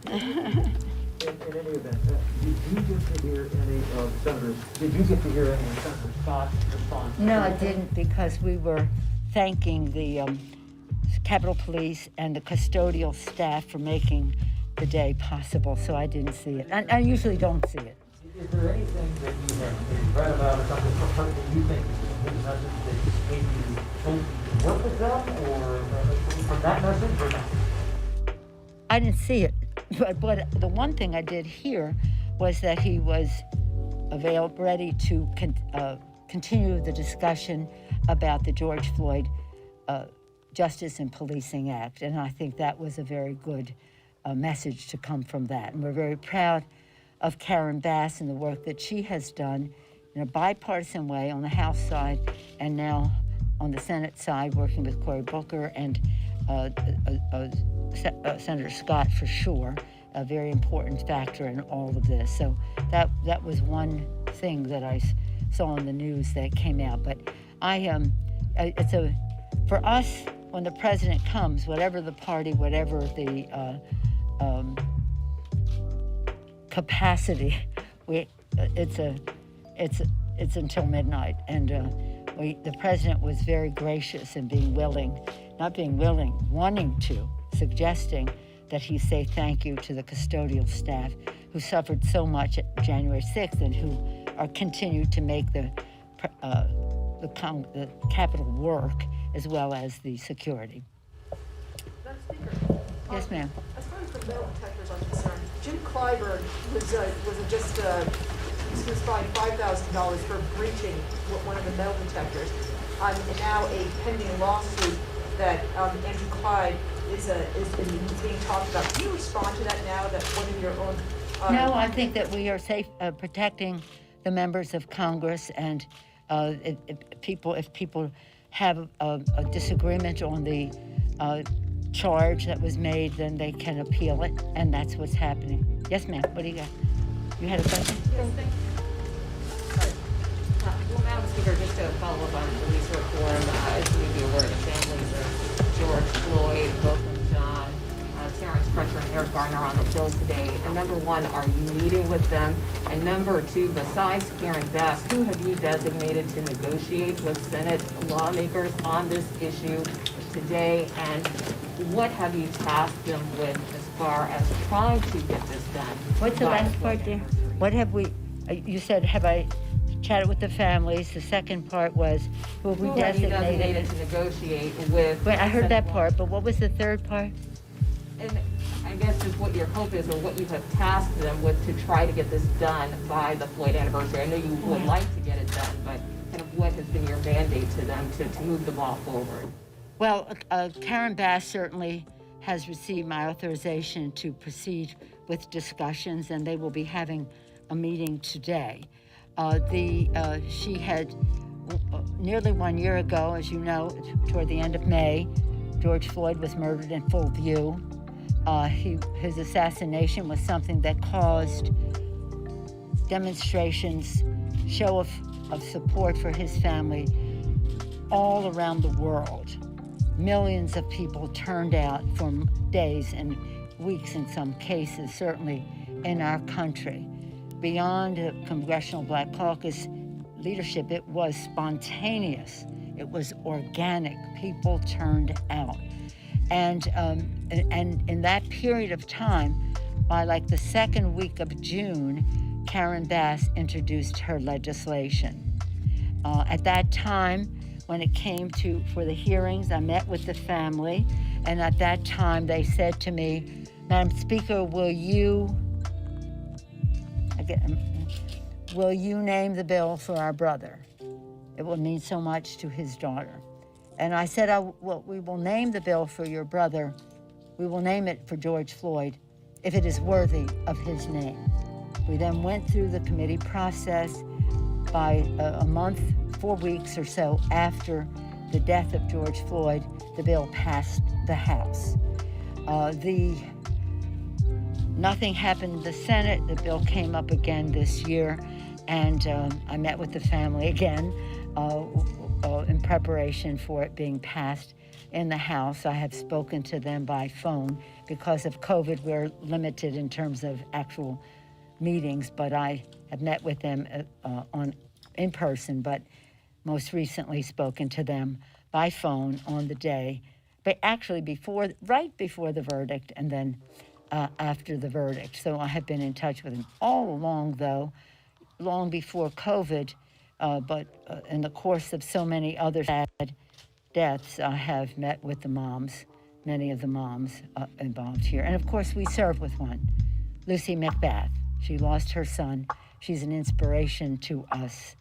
In any event, did you get to hear any of Senator Scott's response? No, I didn't, because we were thanking the Capitol Police and the custodial staff for making the day possible, so I didn't see it. I usually don't see it. Is there anything that you have read about or something you think is a message that maybe you hope to work with them, or from that message, or not? I didn't see it, but the one thing I did hear was that he was ready to continue the discussion about the George Floyd Justice and Policing Act, and I think that was a very good message to come from that. And we're very proud of Karen Bass and the work that she has done in a bipartisan way on the House side, and now on the Senate side, working with Cory Booker and Senator Scott for sure, a very important factor in all of this. So that was one thing that I saw on the news that came out. But for us, when the president comes, whatever the party, whatever the capacity, it's until midnight, and the president was very gracious in suggesting that he say thank you to the custodial staff who suffered so much at January 6th and who are continued to make the Capitol work, as well as the security. Madam Speaker. Yes, ma'am. As far as the metal detectors are concerned, Jim Clyburn was fined $5,000 for breaching one of the metal detectors. And now a pending lawsuit that Andrew Clyde is being talked about. Can you respond to that now that one of your own? No, I think that we are safe protecting the members of Congress, and if people have a disagreement on the charge that was made, then they can appeal it, and that's what's happening. Yes, ma'am. What do you got? You had a question? Yes, thank you. Well, Madam Speaker, just to follow up on police reform, as you may be aware, the families of George Floyd, Wilson John, Terrence Crutcher, and Eric Garner on the bill today. And number one, are you meeting with them? And number two, besides Karen Bass, who have you designated to negotiate with Senate lawmakers on this issue today? And what have you tasked them with as far as trying to get this done? What's the last part there? What have we, you said, have I chatted with the families? The second part was, who have we designated to negotiate with? Wait, I heard that part, but what was the third part? And I guess just what your hope is, or what you have tasked them with to try to get this done by the Floyd anniversary. I know you would like to get it done, but kind of what has been your mandate to them to move the ball forward? Well, Karen Bass certainly has received my authorization to proceed with discussions, and they will be having a meeting today. She had nearly 1 year ago, as you know, toward the end of May, George Floyd was murdered in full view. His assassination was something that caused demonstrations, show of support for his family all around the world. Millions of people turned out for days and weeks in some cases, certainly in our country. Beyond the Congressional Black Caucus leadership, it was spontaneous. It was organic. People turned out. And in that period of time, by like the second week of June, Karen Bass introduced her legislation. At that time, when it came for the hearings, I met with the family, and at that time they said to me, Madam Speaker, will you name the bill for our brother? It will mean so much to his daughter. And I said, we will name the bill for your brother. We will name it for George Floyd if it is worthy of his name. We then went through the committee process. By a month, 4 weeks or so after the death of George Floyd, the bill passed the House. Nothing happened in the Senate. The bill came up again this year, and I met with the family again in preparation for it being passed in the House. I have spoken to them by phone. Because of COVID, we're limited in terms of actual meetings, but I have met with them in person, but most recently spoken to them by phone on the day, but actually right before the verdict and then after the verdict. So I have been in touch with them all along, though, long before COVID, but in the course of so many other sad deaths, I have met with the moms, many of the moms involved here. And of course, we serve with one, Lucy McBath. She lost her son. She's an inspiration to us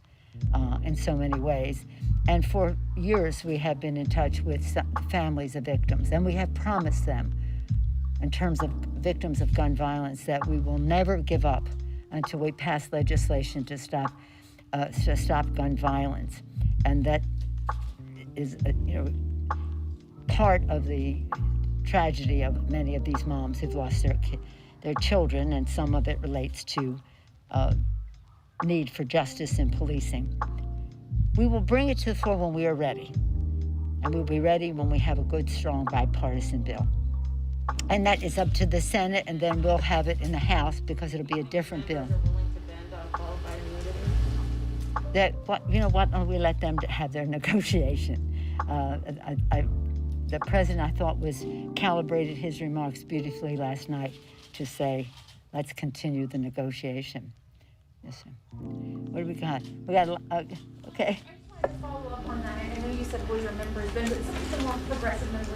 in so many ways. And for years, we have been in touch with families of victims, and we have promised them, in terms of victims of gun violence, that we will never give up until we pass legislation to stop gun violence. And that is, part of the tragedy of many of these moms who've lost their children, and some of it relates to need for justice and policing. We will bring it to the floor when we are ready. And we'll be ready when we have a good, strong bipartisan bill. And that is up to the Senate, and then we'll have it in the House because it'll be a different bill. You know what? We let them have their negotiation. The president, I thought, calibrated his remarks beautifully last night to say, let's continue the negotiation. Yes, sir. What do we got? We got, okay. Follow up on that. I know you said your members, but some more progressive members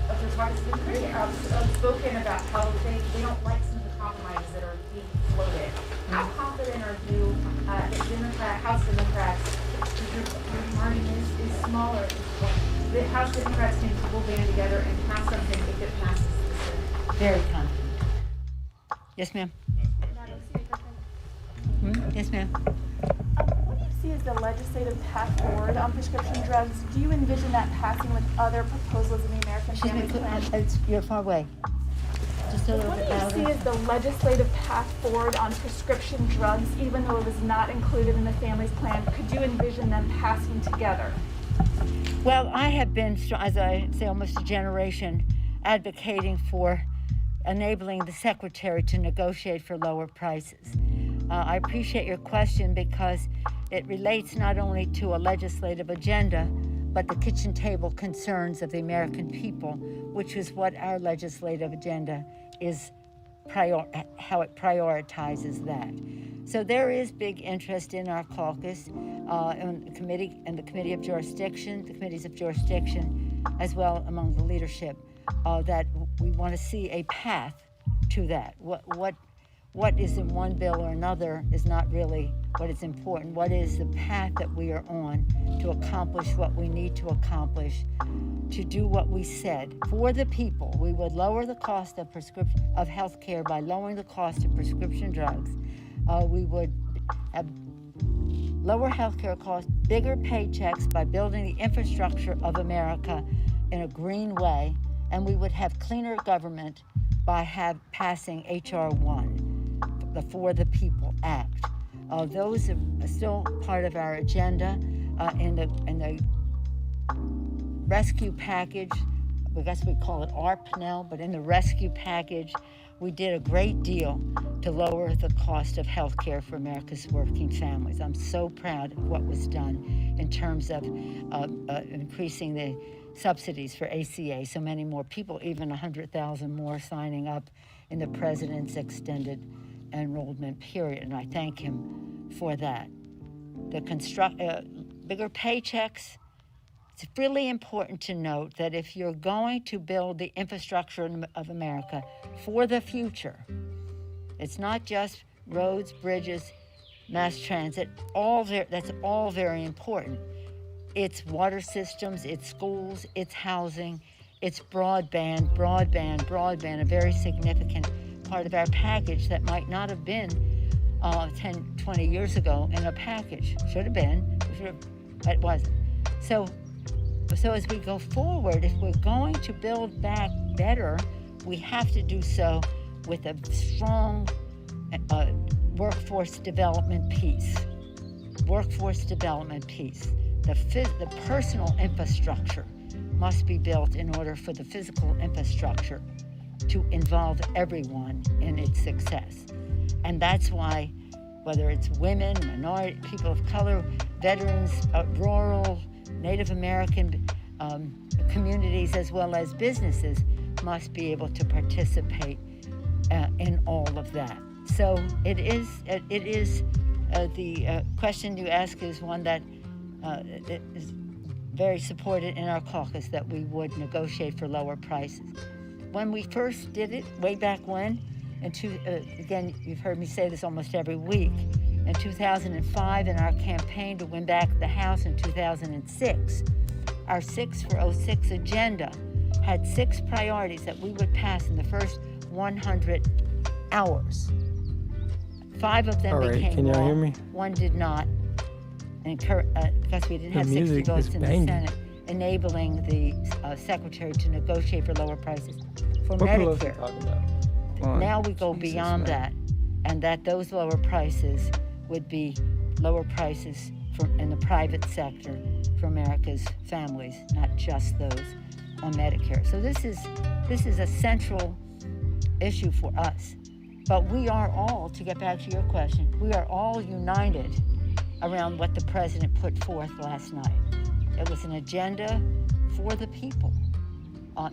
of your party have been pretty outspoken about how they don't like some of the compromises that are being floated. How confident are you that House Democrats, your margin is smaller, the House Democrats will band together and pass something if it passes the Senate? Very confident. Yes, ma'am. Yes, ma'am. What do you see as the legislative path forward on prescription drugs? Do you envision that passing with other proposals in the American Family Plan? You're far away. Just a little What bit do you louder. see as the legislative path forward on prescription drugs, even though it was not included in the Family's Plan? Could you envision them passing together? Well, I have been, as I say, almost a generation advocating for enabling the Secretary to negotiate for lower prices. I appreciate your question because it relates not only to a legislative agenda, but the kitchen table concerns of the American people, which is what our legislative agenda is, how it prioritizes that. So there is big interest in our caucus, in the Committee of Jurisdiction, the Committees of Jurisdiction, as well among the leadership, that we want to see a path to that. What is in one bill or another is not really what is important. What is the path that we are on to accomplish what we need to accomplish, to do what we said for the people? We would lower the cost of health care by lowering the cost of prescription drugs. We would have lower health care costs, bigger paychecks by building the infrastructure of America in a green way, and we would have cleaner government by passing H.R. 1. The For the People Act. Those are still part of our agenda. In the rescue package, I guess we call it ARP now, but in the rescue package, we did a great deal to lower the cost of health care for America's working families. I'm so proud of what was done in terms of increasing the subsidies for ACA, so many more people, even 100,000 more signing up in the president's extended enrollment period, and I thank him for that. The bigger paychecks. It's really important to note that if you're going to build the infrastructure of America for the future, it's not just roads, bridges, mass transit, that's all very important. It's water systems, it's schools, it's housing, it's broadband, a very significant part of our package that might not have been 10, 20 years ago in a package. Should have been, but it wasn't. So as we go forward, if we're going to build back better, we have to do so with a strong workforce development piece. The personal infrastructure must be built in order for the physical infrastructure to involve everyone in its success. And that's why, whether it's women, minority, people of color, veterans, rural, Native American communities, as well as businesses, must be able to participate in all of that. So it is the question you ask is one that is very supported in our caucus, that we would negotiate for lower prices. When we first did it, way back when, again, you've heard me say this almost every week, in 2005, in our campaign to win back the House in 2006, our 6 for 06 agenda had 6 priorities that we would pass in the first 100 hours. 5 of them became can law. y'all hear me? 1 did not, because we didn't have 60 votes in the Senate, enabling the Secretary to negotiate for lower prices for Medicare. Now we go beyond that, and that those lower prices would be lower prices in the private sector for America's families, not just those on Medicare. So this is a central issue for us. But we are all, to get back to your question, we are all united around what the president put forth last night. It was an agenda for the people.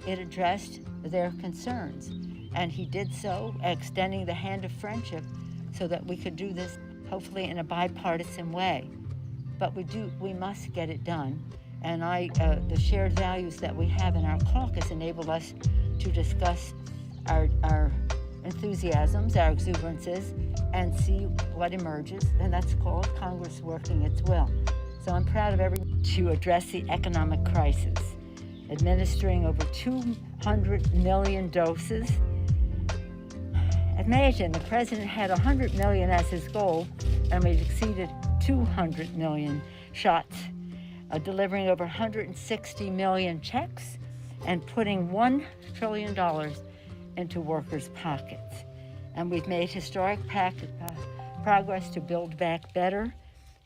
It addressed their concerns. And he did so, extending the hand of friendship so that we could do this, hopefully in a bipartisan way. But we must get it done. And the shared values that we have in our caucus enable us to discuss our enthusiasms, our exuberances, and see what emerges, and that's called Congress working its will. So I'm proud of everyone to address the economic crisis, administering over 200 million doses. Imagine the president had 100 million as his goal, and we've exceeded 200 million shots, delivering over 160 million checks and putting $1 trillion into workers' pockets. And we've made historic progress to build back better,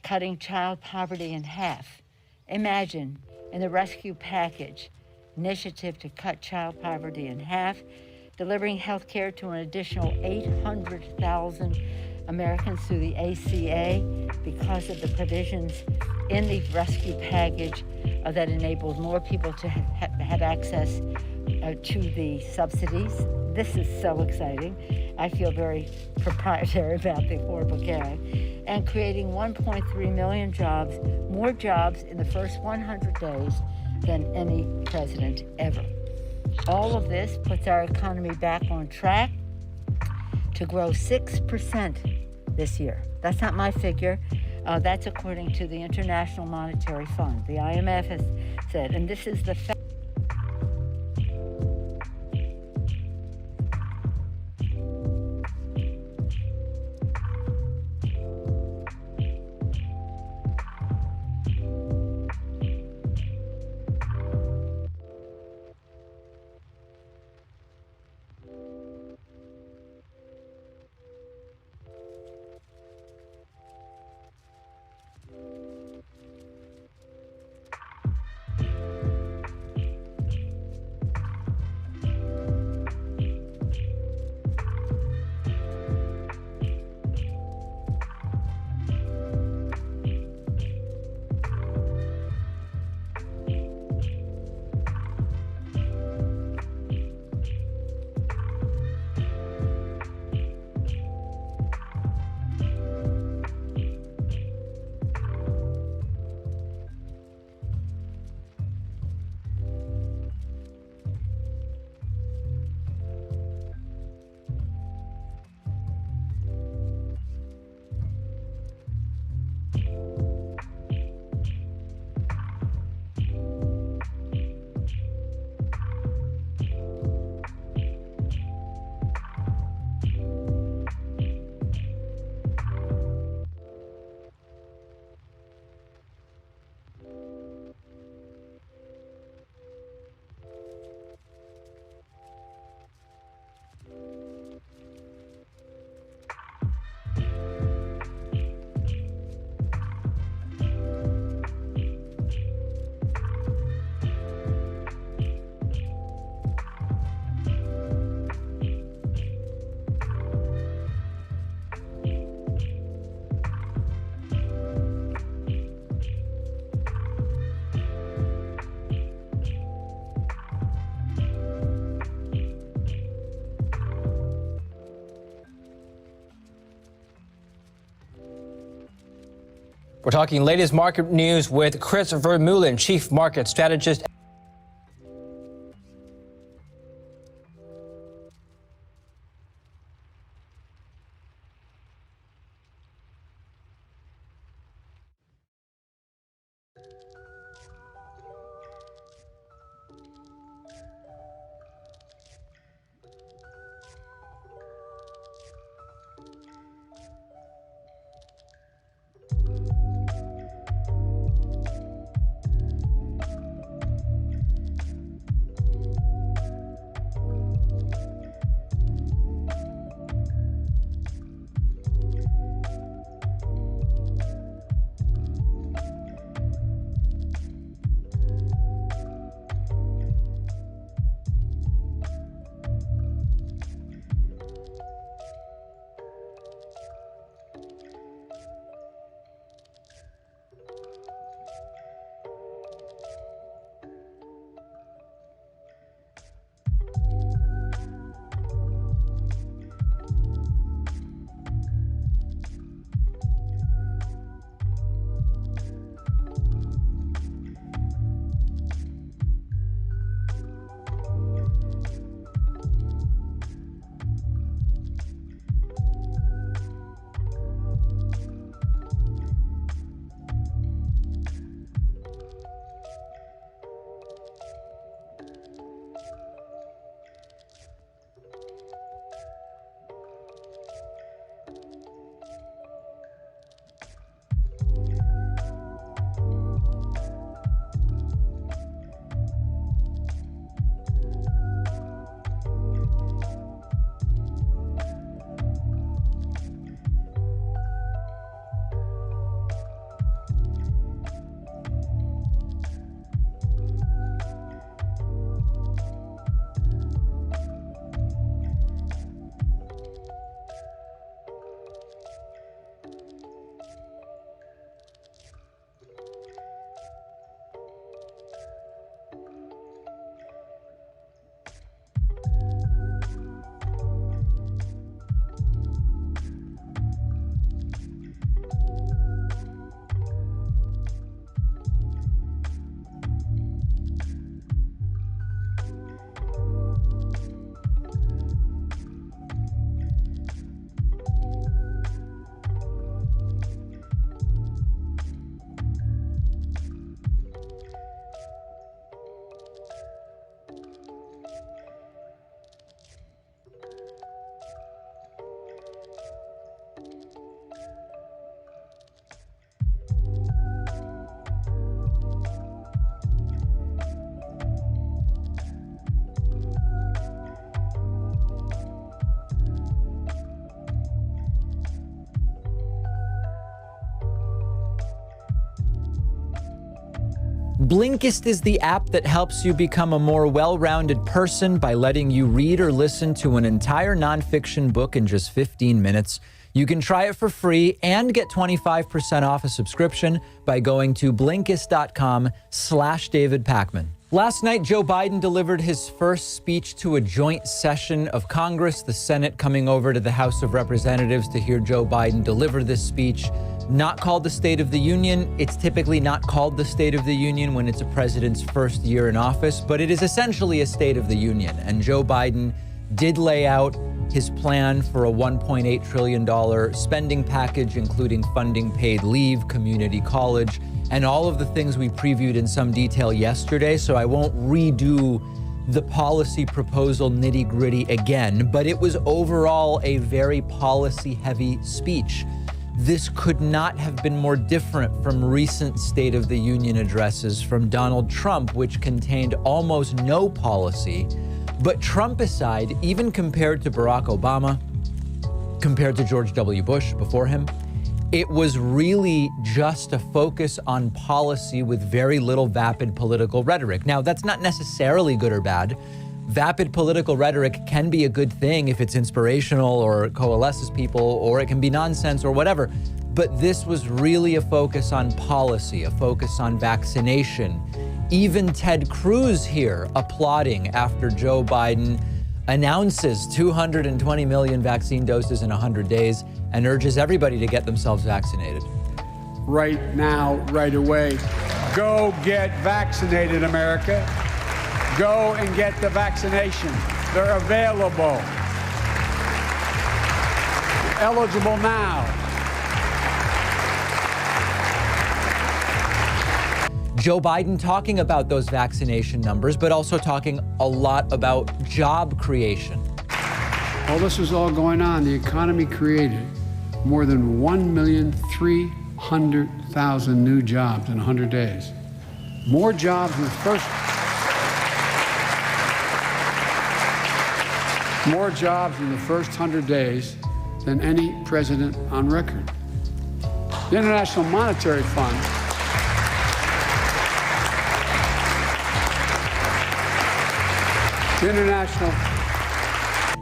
cutting child poverty in half. Imagine, in the rescue package, initiative to cut child poverty in half, delivering health care to an additional 800,000 Americans through the ACA because of the provisions in the rescue package that enables more people to have access to the subsidies. This is so exciting. I feel very proprietary about the Affordable Care Act. And creating 1.3 million jobs, more jobs in the first 100 days than any president ever. All of this puts our economy back on track to grow 6% this year. That's not my figure. That's according to the International Monetary Fund. The IMF has said, and this is the fact. We're talking latest market news with Chris Vermeulen, Chief Market Strategist. Blinkist is the app that helps you become a more well-rounded person by letting you read or listen to an entire nonfiction book in just 15 minutes. You can try it for free and get 25% off a subscription by going to Blinkist.com/David Pakman. Last night, Joe Biden delivered his first speech to a joint session of Congress, the Senate coming over to the House of Representatives to hear Joe Biden deliver this speech. Not called the State of the Union. It's typically not called the State of the Union when it's a president's first year in office, but it is essentially a State of the Union. And Joe Biden did lay out his plan for a $1.8 trillion spending package, including funding paid leave, community college, and all of the things we previewed in some detail yesterday. So I won't redo the policy proposal nitty-gritty again, but it was overall a very policy-heavy speech. This could not have been more different from recent State of the Union addresses from Donald Trump, which contained almost no policy. But Trump aside, even compared to Barack Obama, compared to George W. Bush before him, it was really just a focus on policy with very little vapid political rhetoric. Now, that's not necessarily good or bad. Vapid political rhetoric can be a good thing if it's inspirational or coalesces people, or it can be nonsense or whatever. But this was really a focus on policy, a focus on vaccination. Even Ted Cruz here applauding after Joe Biden announces 220 million vaccine doses in 100 days and urges everybody to get themselves vaccinated. Right now, right away. Go get vaccinated, America. Go and get the vaccination. They're available. Eligible now. Joe Biden talking about those vaccination numbers, but also talking a lot about job creation. While this was all going on, the economy created more than 1,300,000 new jobs in 100 days. More jobs in the first... More jobs in the first 100 days than any president on record. The International Monetary Fund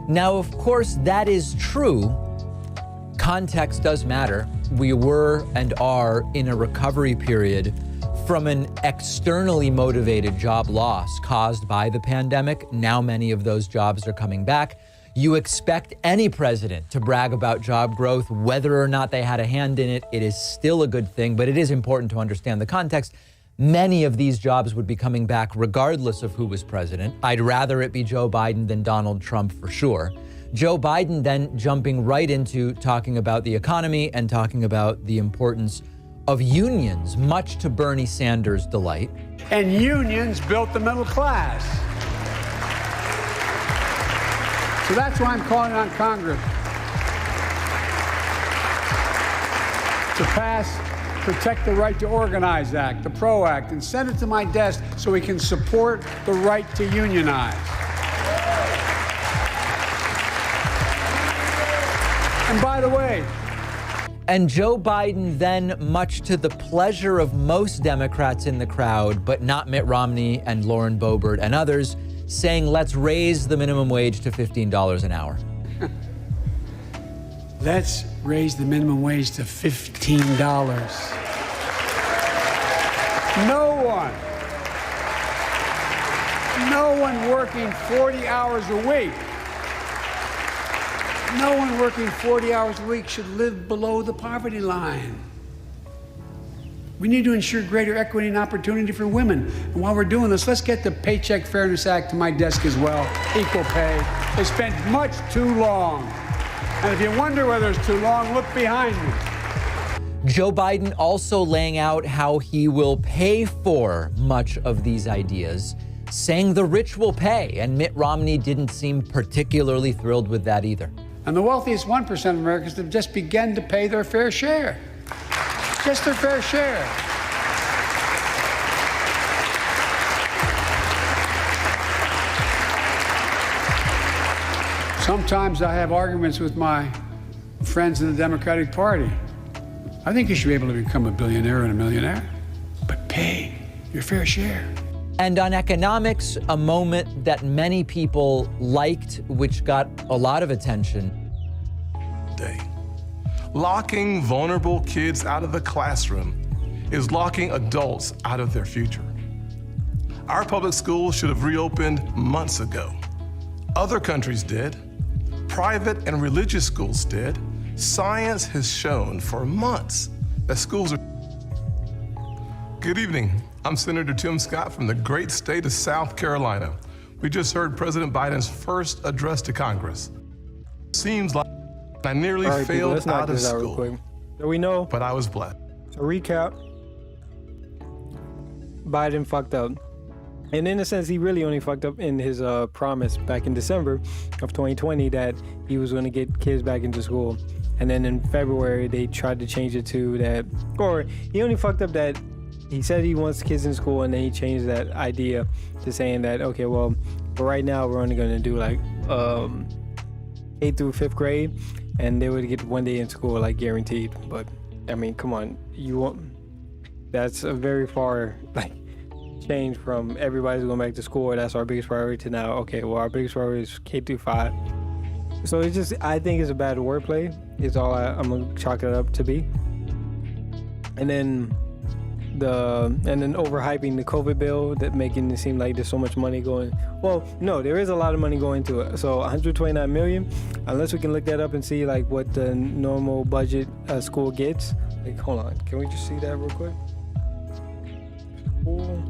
Now, of course, that is true. Context does matter. We were and are in a recovery period from an externally motivated job loss caused by the pandemic. Now many of those jobs are coming back. You expect any president to brag about job growth, whether or not they had a hand in it. It is still a good thing, but it is important to understand the context. Many of these jobs would be coming back regardless of who was president. I'd rather it be Joe Biden than Donald Trump for sure. Joe Biden then jumping right into talking about the economy and talking about the importance of unions, much to Bernie Sanders' delight. And unions built the middle class. So that's why I'm calling on Congress to pass Protect the Right to Organize Act, the PRO Act, and send it to my desk so we can support the right to unionize. And by the way, and Joe Biden then, much to the pleasure of most Democrats in the crowd, but not Mitt Romney and Lauren Boebert and others, saying, let's raise the minimum wage to $15 an hour. Let's raise the minimum wage to $15. No one working 40 hours a week. No one working 40 hours a week should live below the poverty line. We need to ensure greater equity and opportunity for women. And while we're doing this, let's get the Paycheck Fairness Act to my desk as well. Equal pay. It's spent much too long. And if you wonder whether it's too long, look behind me. Joe Biden also laying out how he will pay for much of these ideas, saying the rich will pay, and Mitt Romney didn't seem particularly thrilled with that either. And the wealthiest 1% of Americans have just begun to pay their fair share. Just their fair share. Sometimes I have arguments with my friends in the Democratic Party. I think you should be able to become a billionaire and a millionaire, but pay your fair share. And on economics, a moment that many people liked, which got a lot of attention. Locking vulnerable kids out of the classroom is locking adults out of their future. Our public schools should have reopened months ago. Other countries did. Private and religious schools did. Science has shown for months that schools are... Good evening. I'm Senator Tim Scott from the great state of South Carolina. We just heard President Biden's first address to Congress. Seems like I nearly failed out of school. So we know. But I was blessed. So recap. Biden fucked up. And in a sense, he really only fucked up in his promise back in December of 2020 that he was going to get kids back into school. And then in February, they tried to change it to that, or he only fucked up that he said he wants kids in school, and then he changed that idea to saying that, okay, well, for right now, we're only going to do like 8th through 5th grade, and they would get 1 day in school, like guaranteed. But I mean, come on, that's a very far change from everybody's going back to school. That's our biggest priority to now, okay, well, our biggest priority is K through 5. So it's just, I think it's a bad wordplay. Is all I'm gonna chalk it up to be. And then overhyping the COVID bill, that making it seem like there's so much money going. Well, no, there is a lot of money going to it. So 129 million, unless we can look that up and see like what the normal budget school gets. Like, hold on, can we just see that real quick? School.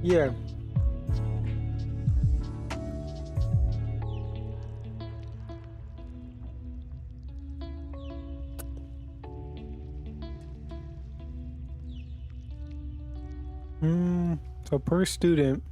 Yeah. So per student,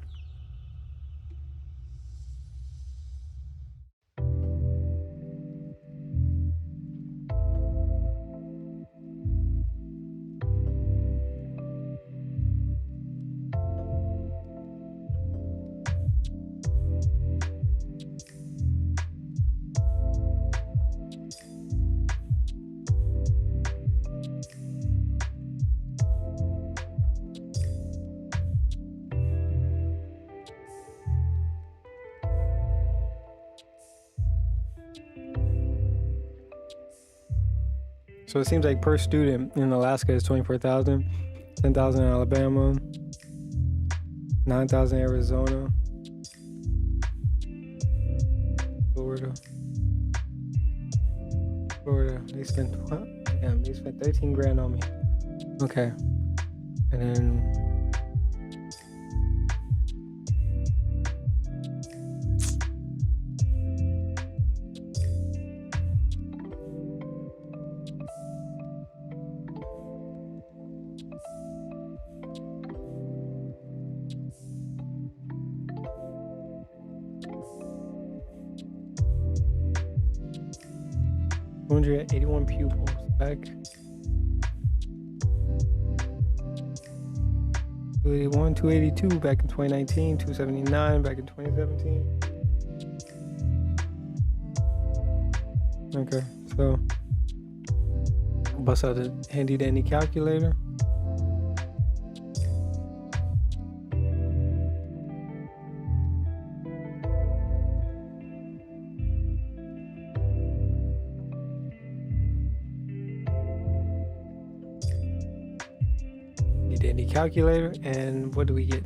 so it seems like per student in Alaska is 24,000, 10,000 in Alabama, 9,000 in Arizona, Florida, they spent what? Damn, they spent 13 grand on me. Okay, and then $281 pupils back. 281, 282 back in 2019, 279 back in 2017. Okay, so bust out a handy dandy calculator. Dandy calculator, and what do we get?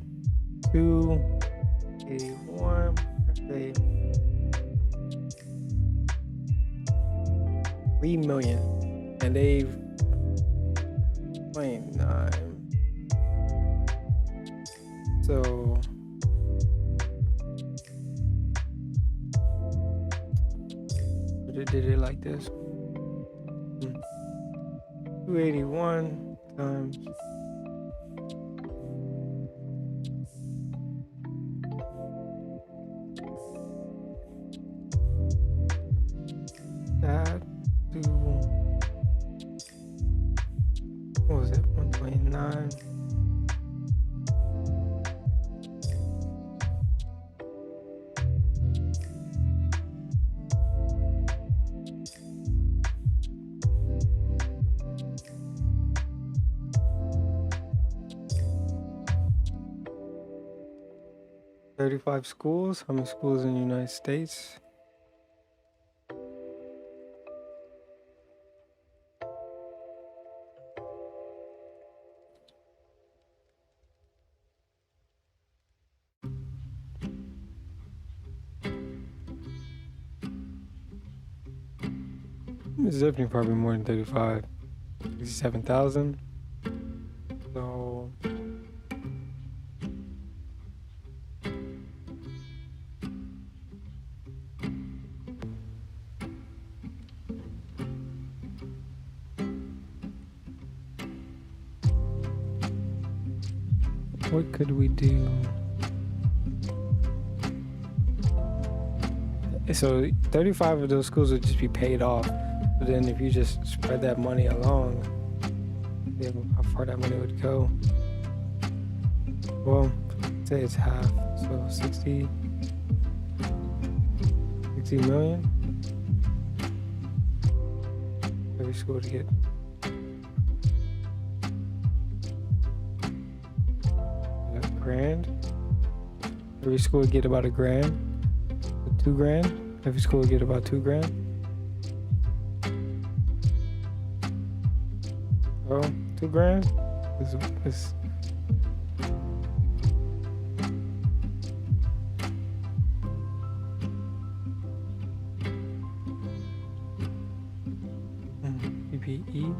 281. Okay. 3 million, and they've 29. So did it like this? 281 times 129. 35 schools. How many schools in the United States? It's definitely probably more than 35. 67,000. So what could we do? So 35 of those schools would just be paid off. But then if you just spread that money along, how far that money would go. Well, say it's half, so 60 million. Every school would get $1,000. Every school would get about $1,000. $2,000. Every school would get about $2,000. Oh, $2,000 is PPE.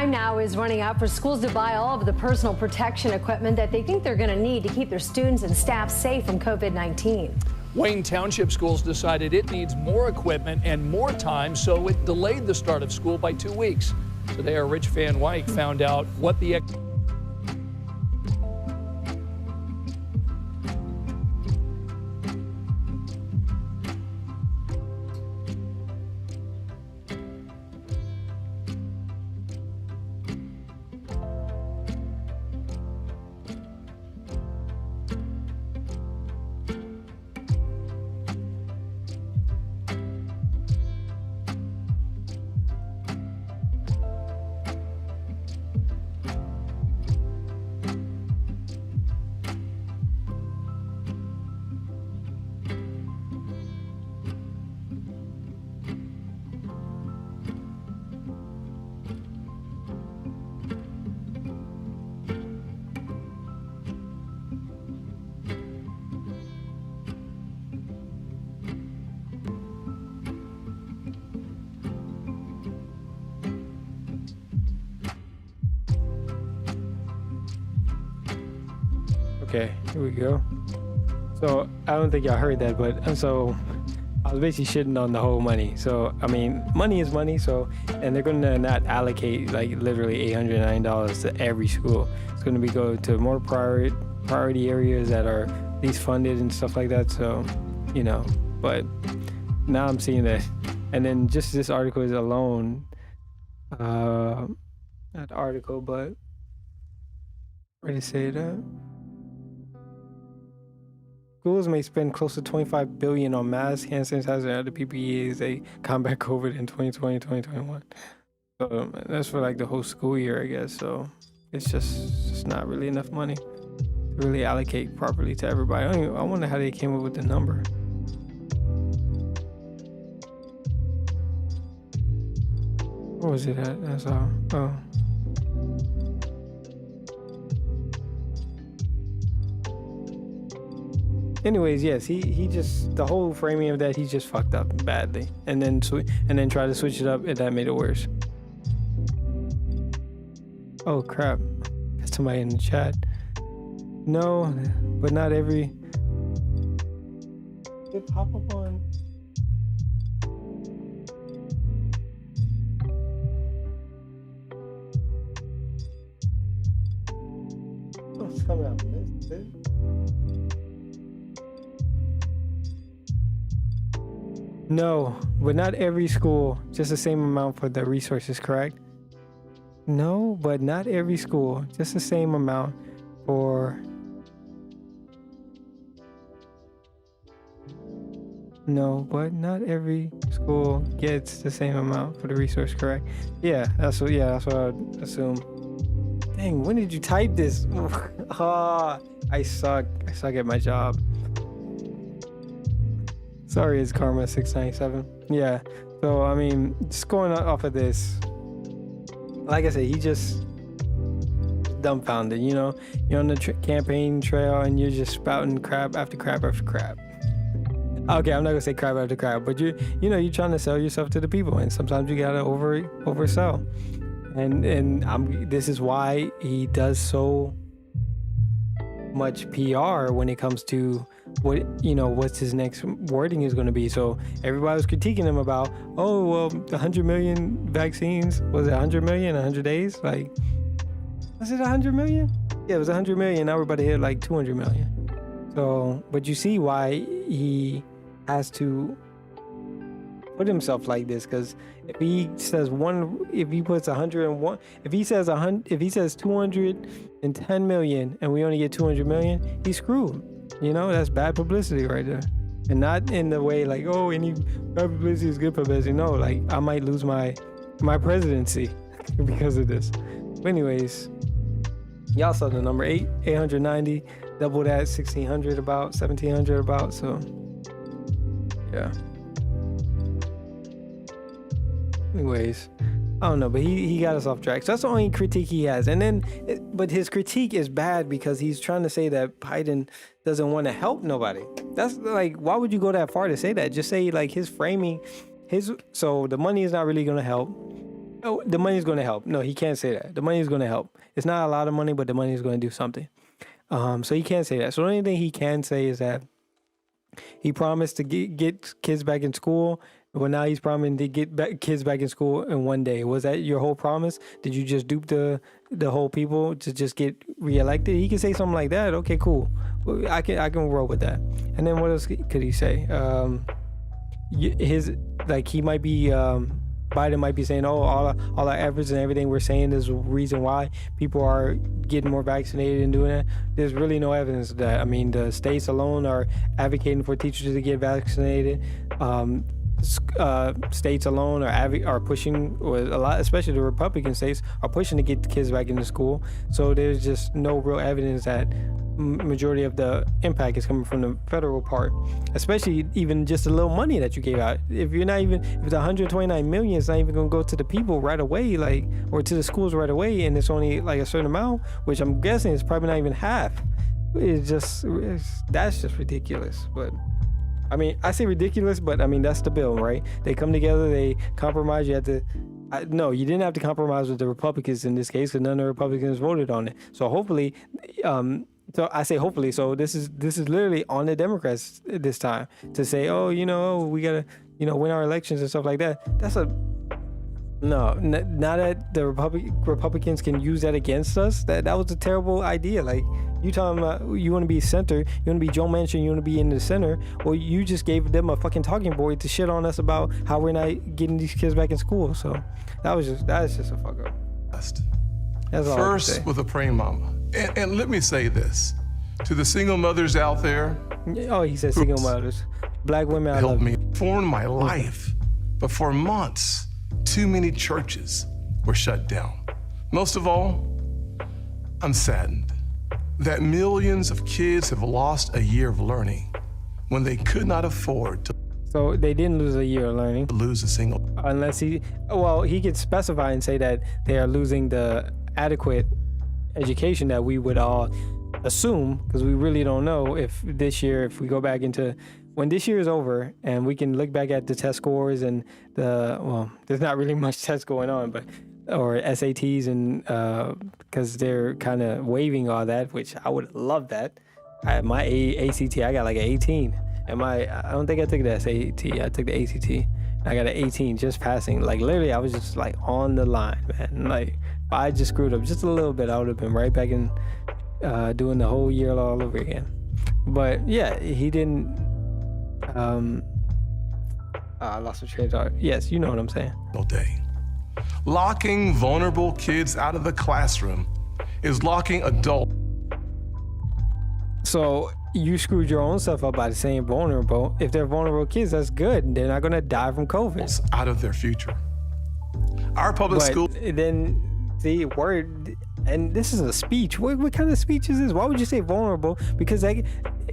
Now is running out for schools to buy all of the personal protection equipment that they think they're going to need to keep their students and staff safe from COVID-19. Wayne Township Schools decided it needs more equipment and more time, so it delayed the start of school by 2 weeks. Today, our Rich Van Wyk found out what the Okay, here we go. So I don't think y'all heard that, but so I was basically shitting on the whole money. So I mean, money is money. So and they're gonna not allocate like literally $809 to every school. It's gonna be go to more priority areas that are least funded and stuff like that. So you know, but now I'm seeing that, and then just this article is alone. Not article, but where did it say that? Schools may spend close to $25 billion on masks, hand sanitizer, and other PPE as they combat COVID in 2020-2021. So that's for like the whole school year, I guess. So it's just not really enough money to really allocate properly to everybody. I wonder how they came up with the number. What was it at? That's all. Oh. Anyways, yes, he just, the whole framing of that, he just fucked up badly, and then tried to switch it up, and that made it worse. Oh crap! Got somebody in the chat. No, but not every. Did pop up on? Oh, it's coming out. No, but not every school, just the same amount for the resources, correct? No, but not every school. Just the same amount for. No, but not every school gets the same amount for the resource. Correct? Yeah, that's what I would assume. Dang, when did you type this? I suck. I suck at my job. Sorry, it's Karma 697. Yeah. So I mean, just going off of this, like I said, he just dumbfounded. You know, you're on the campaign trail and you're just spouting crap after crap after crap. Okay, I'm not gonna say crap after crap, but you're trying to sell yourself to the people, and sometimes you gotta oversell. And this is why he does so much PR when it comes to what's his next wording is going to be. So everybody was critiquing him about, 100 million vaccines. Was it 100 million 100 days? Like, was it 100 million? Yeah, it was 100 million. Now we're about to hit like 200 million. So, but you see why he has to put himself like this, because if he says if he puts 101, if he says 210 million and we only get 200 million, he's screwed. That's bad publicity right there. And not in the way like, any bad publicity is good publicity. No, like I might lose my presidency because of this. But anyways, y'all saw the number 890, double that, 1600 about, 1700 about. So yeah. Anyways, I don't know, but he got us off track. So that's the only critique he has. And then, but his critique is bad because he's trying to say that Biden doesn't want to help nobody. That's like, why would you go that far to say that? Just say like his framing, so the money is not really going to help. Oh, the money is going to help. No, he can't say that. The money is going to help. It's not a lot of money, but the money is going to do something. So he can't say that. So the only thing he can say is that he promised to get kids back in school. Well, now he's promising to get kids back in school in one day. Was that your whole promise? Did you just dupe the whole people to just get reelected? He can say something like that. Okay, cool. I can roll with that. And then what else could he say? He might be Biden might be saying, all our efforts and everything we're saying is the reason why people are getting more vaccinated and doing that. There's really no evidence of that. I mean, the states alone are advocating for teachers to get vaccinated. States alone are pushing, or a lot, especially the Republican states, are pushing to get the kids back into school. So there's just no real evidence that majority of the impact is coming from the federal part, especially even just the little money that you gave out. If the 129 million is not even going to go to the people right away, like, or to the schools right away, and it's only like a certain amount, which I'm guessing is probably not even half. That's just ridiculous. But I mean, I say ridiculous, but I mean, that's the bill, right? They come together, they compromise. You didn't have to compromise with the Republicans in this case, because none of the Republicans voted on it. So hopefully, so I say hopefully. So this is literally on the Democrats this time to say, we gotta, win our elections and stuff like that. That's now that the Republicans can use that against us. That was a terrible idea. Like, you talking about you want to be center, you want to be Joe Manchin, you want to be in the center. Well, you just gave them a fucking talking point to shit on us about how we're not getting these kids back in school. So that's just a fuck up. That's all. First, with a praying mama. And let me say this to the single mothers out there. Oh, he said single mothers. Black women, help me form my life. But for months, too many churches were shut down. Most of all, I'm saddened that millions of kids have lost a year of learning when they could not afford to. So they didn't lose a year of learning. Lose a single. Unless he could specify and say that they are losing the adequate education that we would all assume, because we really don't know if we go back into when this year is over and we can look back at the test scores and there's not really much test going on, or SATs, and because they're kind of waiving all that, which I would love that. My ACT, I got like an 18. I don't think I took the SAT. I took the ACT. I got an 18 just passing. Like, literally, I was just like on the line, man. Like, if I just screwed up just a little bit, I would have been right back in doing the whole year all over again. But yeah, he didn't. I lost my train of thought. Yes, you know what I'm saying. All day. Locking vulnerable kids out of the classroom is locking adults. So you screwed your own self up by saying vulnerable. If they're vulnerable kids, that's good. They're not going to die from COVID. Out of their future. Our public school. Then the word, and this is a speech. What kind of speech is this? Why would you say vulnerable? Because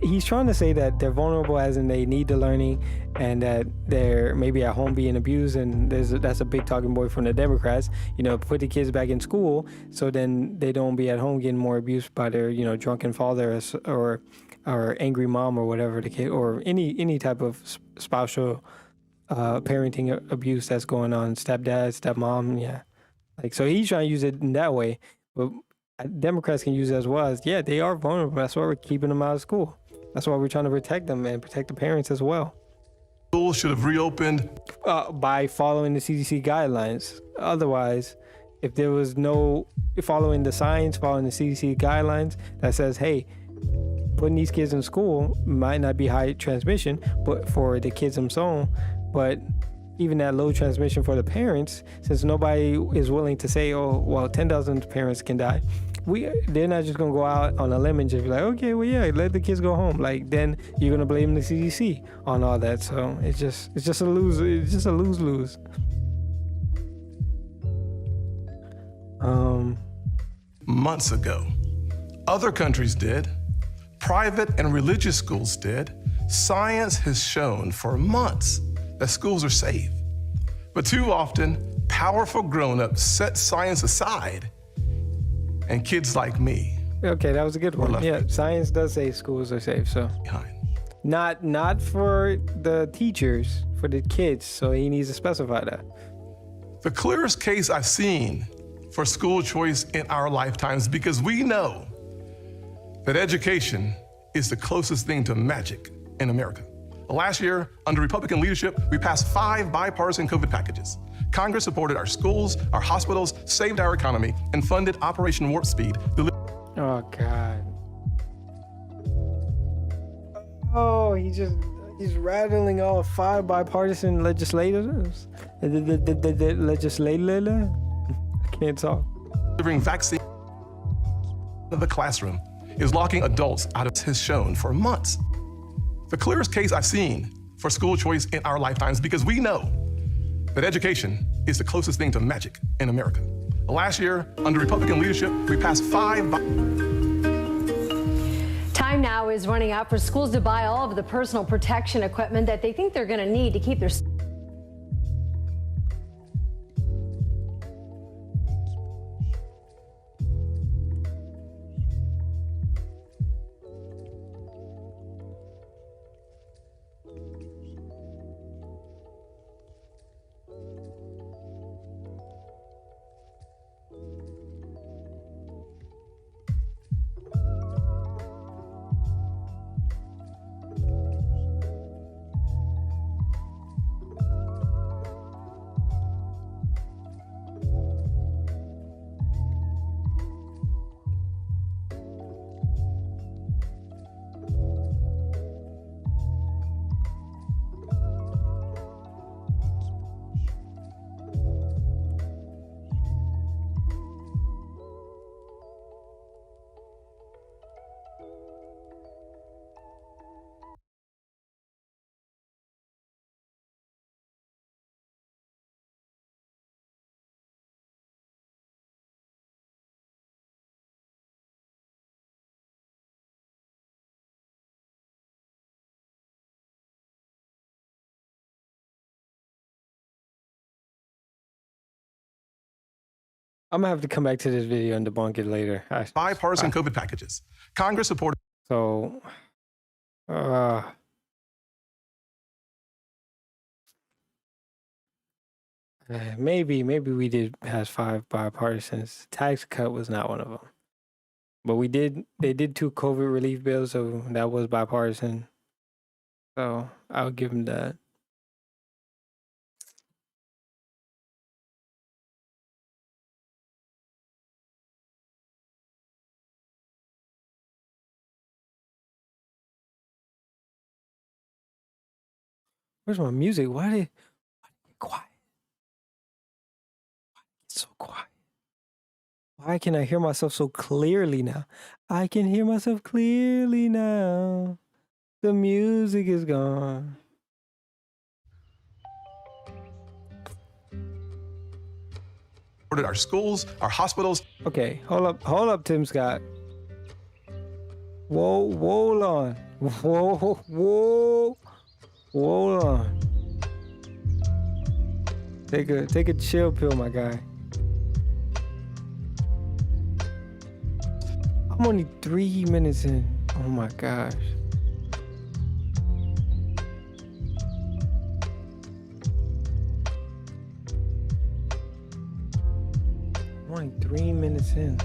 he's trying to say that they're vulnerable as in they need the learning and that they're maybe at home being abused, and that's a big talking point from the Democrats. Put the kids back in school so then they don't be at home getting more abused by their drunken father or angry mom or whatever the kid, or any type of spousal parenting abuse that's going on, stepdad, stepmom, yeah. So he's trying to use it in that way, but Democrats can use it as well as, yeah, they are vulnerable. That's why we're keeping them out of school. That's why we're trying to protect them and protect the parents as well. Schools should have reopened by following the CDC guidelines. Otherwise, if there was no following the science, following the CDC guidelines that says, hey, putting these kids in school might not be high transmission, but for the kids themselves, but even that low transmission for the parents, since nobody is willing to say, oh, well, 10,000 parents can die. They're not just gonna go out on a limb and just be like, okay, well, yeah, let the kids go home. Then you're gonna blame the CDC on all that. So it's just a lose. It's just a lose-lose. Months ago, other countries did. Private and religious schools did. Science has shown for months that schools are safe. But too often, powerful grown-ups set science aside, and kids like me. Okay, that was a good one. Yeah, science does say schools are safe, so. Not for the teachers, for the kids, so he needs to specify that. The clearest case I've seen for school choice in our lifetimes, because we know that education is the closest thing to magic in America. Last year, under Republican leadership, we passed 5 bipartisan COVID packages. Congress supported our schools, our hospitals, saved our economy, and funded Operation Warp Speed. Oh, God. Oh, he's rattling off 5 bipartisan legislators. Legislator? I can't talk. Delivering vaccine in the classroom is locking adults out of has shown for months. The clearest case I've seen for school choice in our lifetimes, because we know that education is the closest thing to magic in America. Last year, under Republican leadership, we passed 5. Time now is running out for schools to buy all of the personal protection equipment that they think they're going to need to keep their I'm gonna have to come back to this video and debunk it later. Bipartisan COVID packages. Congress supported. So, maybe we did pass 5 bipartisans. Tax cut was not one of them, but they did 2 COVID relief bills, so that was bipartisan. So I'll give them that. Where's my music? Why did it get quiet? so quiet? Why can I hear myself so clearly now? I can hear myself clearly now. The music is gone. Our schools, our hospitals. Okay, hold up, Tim Scott. Whoa, hold on. Whoa on. Take a chill pill, my guy. I'm only 3 minutes in. Oh my gosh. I'm only 3 minutes in.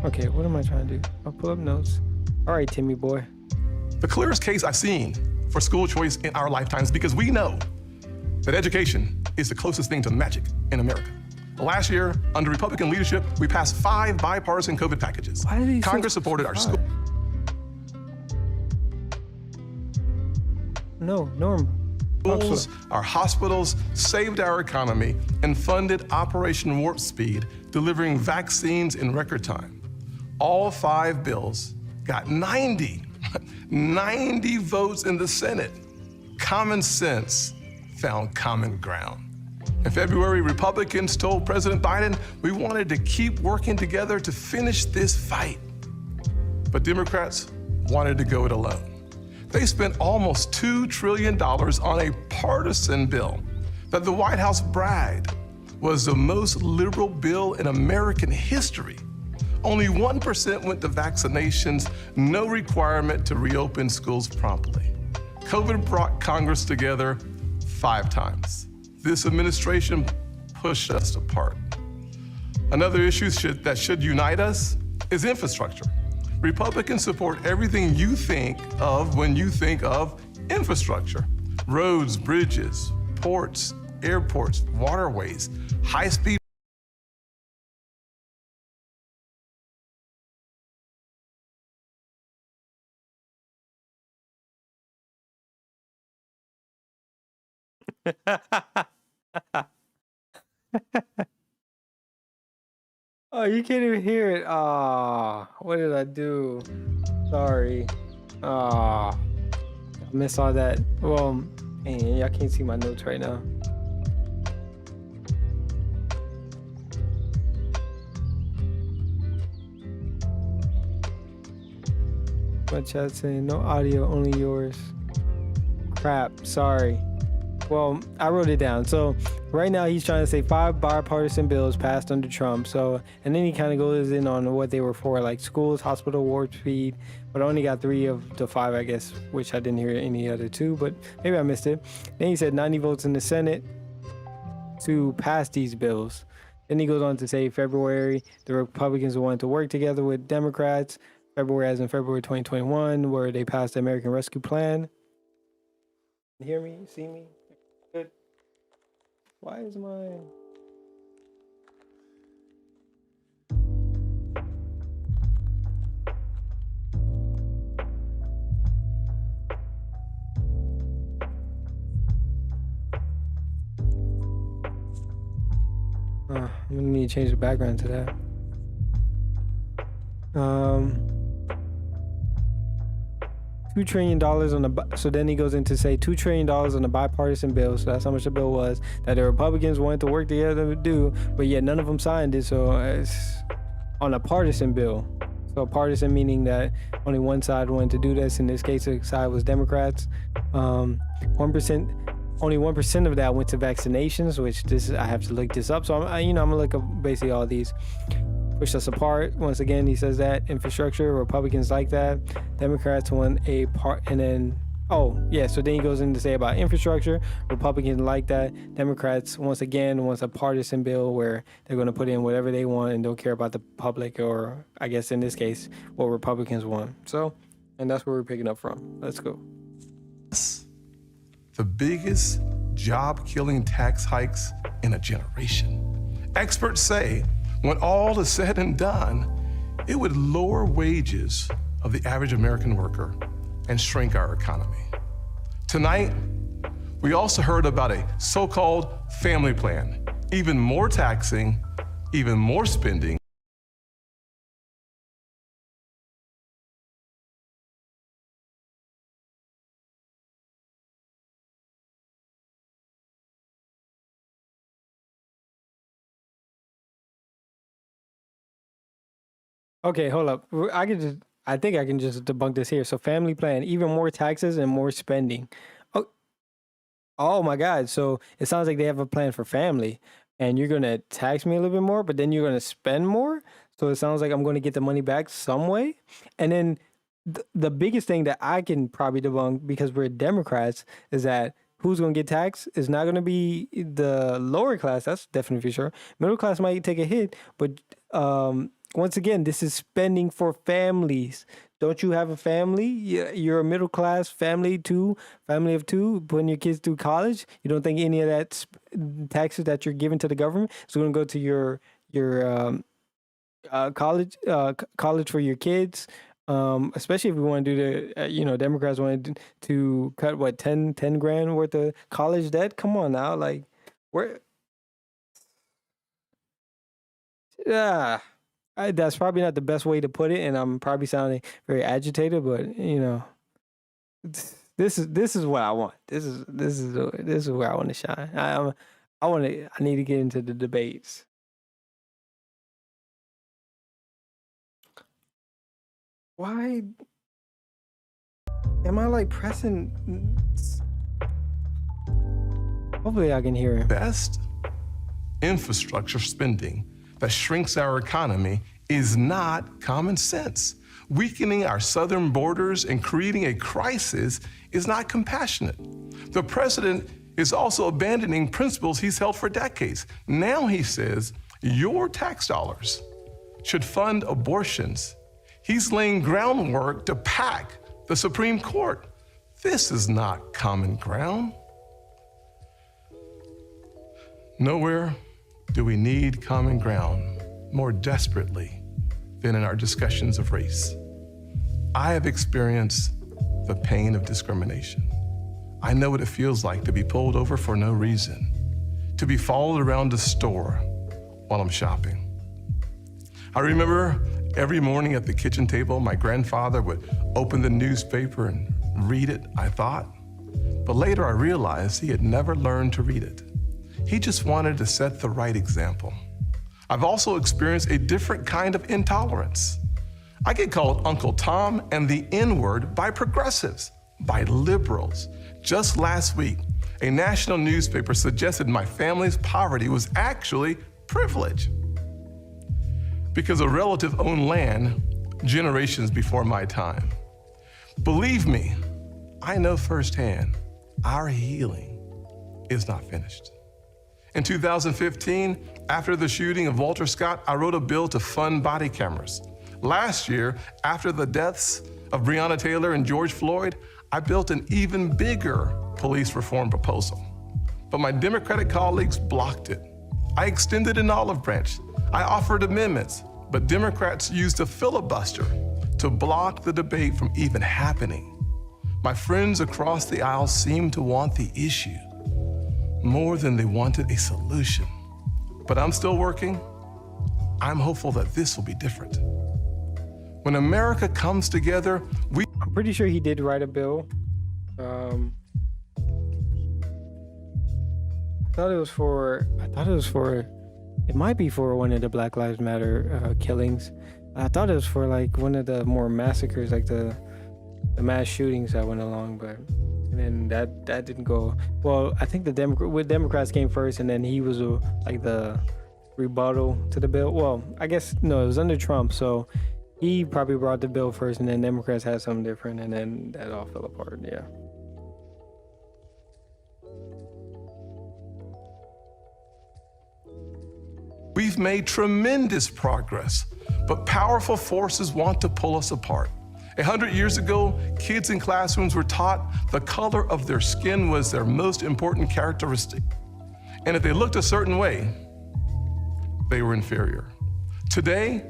Okay, what am I trying to do? I'll pull up notes. All right, Timmy boy. The clearest case I've seen for school choice in our lifetimes, because we know that education is the closest thing to magic in America. Last year, under Republican leadership, we passed 5 bipartisan COVID packages. Congress supported our school. No, Norm. Schools, our hospitals, saved our economy, and funded Operation Warp Speed, delivering vaccines in record time. All 5 bills got 90 votes in the Senate. Common sense found common ground. In February, Republicans told President Biden we wanted to keep working together to finish this fight. But Democrats wanted to go it alone. They spent almost $2 trillion on a partisan bill that the White House bragged was the most liberal bill in American history. Only 1% went to vaccinations, no requirement to reopen schools promptly. COVID brought Congress together 5 times. This administration pushed us apart. Another issue that should unite us is infrastructure. Republicans support everything you think of when you think of infrastructure. Roads, bridges, ports, airports, waterways, high-speed. Oh, you can't even hear it. Ah, what did I do? Sorry. Ah, I missed all that. Well, man, y'all can't see my notes right now. My chat saying no audio, only yours. Crap, sorry. Well, I wrote it down. So right now he's trying to say 5 bipartisan bills passed under Trump. So, and then he kind of goes in on what they were for, like schools, hospital, warp speed, but I only got 3 of the 5, I guess, which I didn't hear any other 2, but maybe I missed it. Then he said 90 votes in the Senate to pass these bills. Then he goes on to say February, the Republicans wanted to work together with Democrats. February, as in February 2021, where they passed the American Rescue Plan. Hear me? See me? Good. Why is mine? I'm gonna need to change the background to that. $2 trillion on the, so then he goes in to say $2 trillion on a bipartisan bill. So that's how much the bill was that the Republicans wanted to work together to do, but yet none of them signed it. So it's on a partisan bill. So partisan meaning that only one side wanted to do this. In this case, the side was Democrats. 1%, only 1% of that went to vaccinations, which I have to look this up. So I'm gonna look up basically all these. Push us apart. Once again, he says that infrastructure, Republicans like that. Democrats want a part, and then, oh yeah, so then he goes in to say about infrastructure, Republicans like that. Democrats, once again, wants a partisan bill where they're going to put in whatever they want and don't care about the public, or I guess in this case, what Republicans want. So, and that's where we're picking up from. Let's go. The biggest job-killing tax hikes in a generation. Experts say when all is said and done, it would lower wages of the average American worker and shrink our economy. Tonight, We also heard about a so-called family plan, even more taxing, even more spending. Okay, hold up. I think I can just debunk this here. So family plan, even more taxes and more spending. Oh my God. So it sounds like they have a plan for family and you're going to tax me a little bit more, but then you're going to spend more. So it sounds like I'm going to get the money back some way. And then the biggest thing that I can probably debunk, because we're Democrats, is that who's going to get taxed is not going to be the lower class. That's definitely for sure. Middle class might take a hit, but once again, this is spending for families. Don't you have a family? You're a middle class family of two, putting your kids through college. You don't think any of that taxes that you're giving to the government is going to go to your college for your kids? Especially if we want to do the, Democrats want to cut what 10 grand worth of college debt. Come on now, like that's probably not the best way to put it, and I'm probably sounding very agitated, but this is what I want. This is where I want to shine. I need to get into the debates. Why am I like pressing? Hopefully I can hear him. Best infrastructure spending that shrinks our economy is not common sense. Weakening our southern borders and creating a crisis is not compassionate. The president is also abandoning principles he's held for decades. Now he says your tax dollars should fund abortions. He's laying groundwork to pack the Supreme Court. This is not common ground. Nowhere do we need common ground more desperately than in our discussions of race. I have experienced the pain of discrimination. I know what it feels like to be pulled over for no reason, to be followed around the store while I'm shopping. I remember every morning at the kitchen table, my grandfather would open the newspaper and read it, I thought. But later I realized he had never learned to read it. He just wanted to set the right example. I've also experienced a different kind of intolerance. I get called Uncle Tom and the N-word by progressives, by liberals. Just last week, a national newspaper suggested my family's poverty was actually privilege because a relative owned land generations before my time. Believe me, I know firsthand, our healing is not finished. In 2015, after the shooting of Walter Scott, I wrote a bill to fund body cameras. Last year, after the deaths of Breonna Taylor and George Floyd, I built an even bigger police reform proposal. But my Democratic colleagues blocked it. I extended an olive branch. I offered amendments, but Democrats used a filibuster to block the debate from even happening. My friends across the aisle seemed to want the issue more than they wanted a solution. But I'm still working. I'm hopeful that this will be different. When America comes together, I'm pretty sure he did write a bill. I thought it was for, it might be for one of the Black Lives Matter killings. I thought it was for like one of the more massacres, like the mass shootings that went along, but and then that didn't go well. I think the Democrats came first, and then he was like the rebuttal to the bill. Well, I guess no, it was under Trump, so he probably brought the bill first, and then Democrats had something different, and then that all fell apart. Yeah. We've made tremendous progress, but powerful forces want to pull us apart. 100 years ago, kids in classrooms were taught the color of their skin was their most important characteristic. And if they looked a certain way, they were inferior. Today,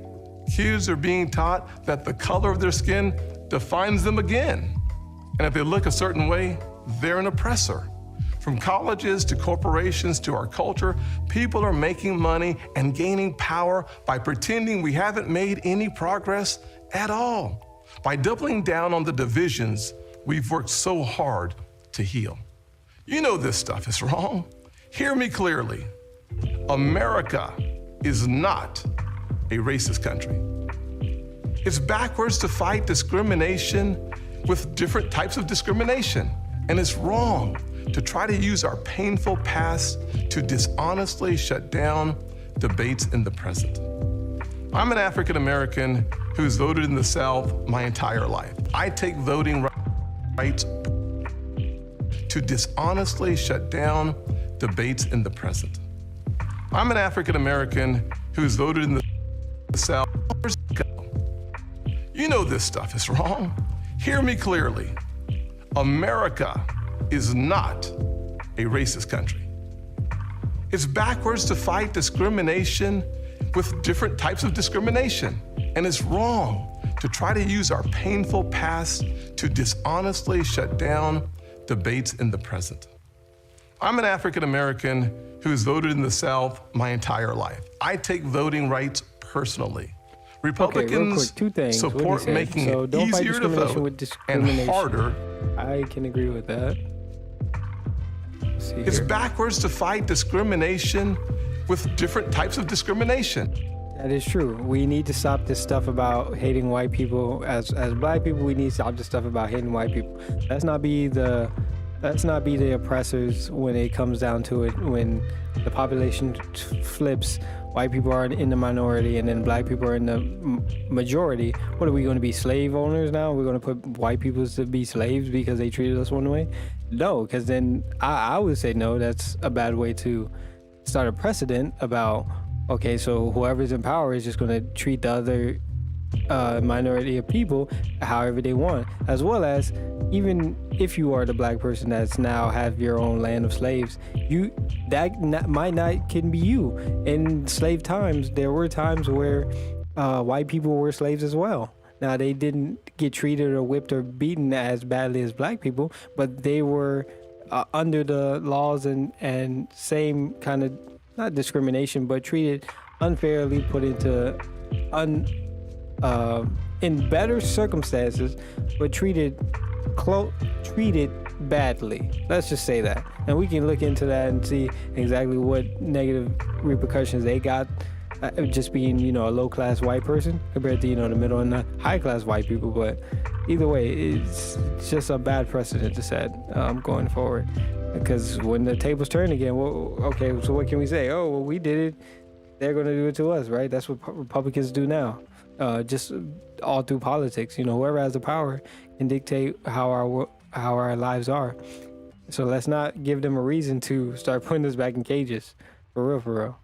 kids are being taught that the color of their skin defines them again. And if they look a certain way, they're an oppressor. From colleges to corporations to our culture, people are making money and gaining power by pretending we haven't made any progress at all, by doubling down on the divisions we've worked so hard to heal. You know this stuff is wrong. Hear me clearly. America is not a racist country. It's backwards to fight discrimination with different types of discrimination, and it's wrong to try to use our painful past to dishonestly shut down debates in the present. I'm an African American who's voted in the South my entire life. I take voting rights to dishonestly shut down debates in the present. I'm an African American who's voted in the South. You know this stuff is wrong. Hear me clearly. America is not a racist country. It's backwards to fight discrimination with different types of discrimination, and it's wrong to try to use our painful past to dishonestly shut down debates in the present. I'm an African American who's voted in the South my entire life. I take voting rights personally. Republicans support making it easier to vote and harder. I can agree with that. It's backwards to fight discrimination with different types of discrimination. That is true. We need to stop this stuff about hating white people. As black people, we need to stop this stuff about hating white people. Let's not be the oppressors when it comes down to it. When the population flips, white people are in the minority and then black people are in the majority. What are we going to be, slave owners now? We're going to put white people to be slaves because they treated us one way? No, because then I would say no, that's a bad way to start a precedent about, okay, so whoever's in power is just going to treat the other minority of people however they want, as well as even if you are the black person that's now have your own land of slaves, might not can be you. In slave times, there were times where white people were slaves as well. Now, they didn't get treated or whipped or beaten as badly as black people, but they were under the laws and same kind of, not discrimination, but treated unfairly, put into in better circumstances, but treated badly. Let's just say that. And we can look into that and see exactly what negative repercussions they got, just being, a low-class white person compared to, the middle and the high-class white people. But either way, it's just a bad precedent to set going forward. Because when the tables turn again, well, okay, so what can we say? Oh, well, we did it. They're going to do it to us, right? That's what Republicans do now. Just all through politics, whoever has the power can dictate how our lives are. So let's not give them a reason to start putting us back in cages. For real.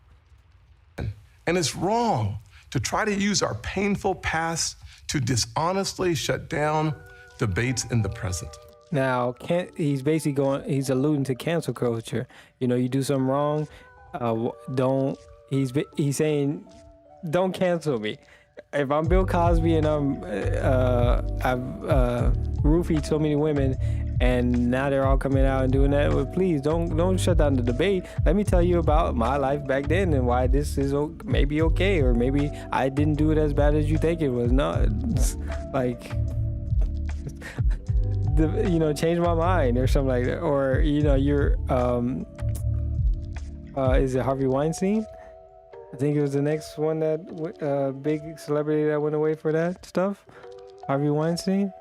And it's wrong to try to use our painful past to dishonestly shut down debates in the present. Now, he's alluding to cancel culture. You do something wrong, he's saying, don't cancel me. If I'm Bill Cosby and I've roofied so many women and now they're all coming out and doing that, well, please don't shut down the debate. Let me tell you about my life back then and why this is maybe okay, or maybe I didn't do it as bad as you think it was. No, like, change my mind or something like that. Or, you're, is it Harvey Weinstein? I think it was the next one that big celebrity that went away for that stuff. Harvey Weinstein.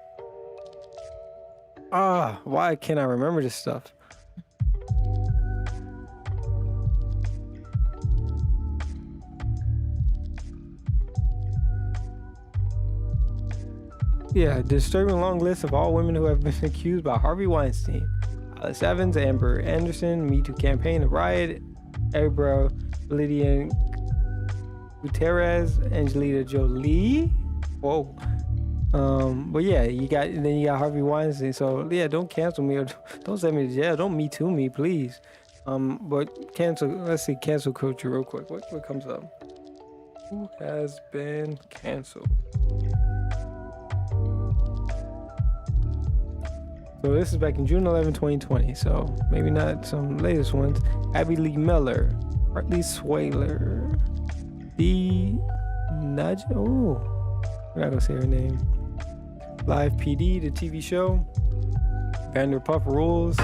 Why can't I remember this stuff? Yeah, disturbing long list of all women who have been accused by Harvey Weinstein. Alice Evans, Amber Anderson, Me Too campaign, The Riot, Ebra, Lydia Gutierrez, Angelina Jolie. Whoa. But yeah, you got Harvey Weinstein. So yeah, don't cancel me or don't send me to jail. Don't Me Too me, please. But let's see cancel culture real quick. What comes up? Who has been canceled? So this is back in June 11, 2020. So maybe not some latest ones. Abby Lee Miller, Hartley Swaler, D. Nudge. Oh, we're not gonna say her name. Live PD, the TV show. Vanderpuff Rules.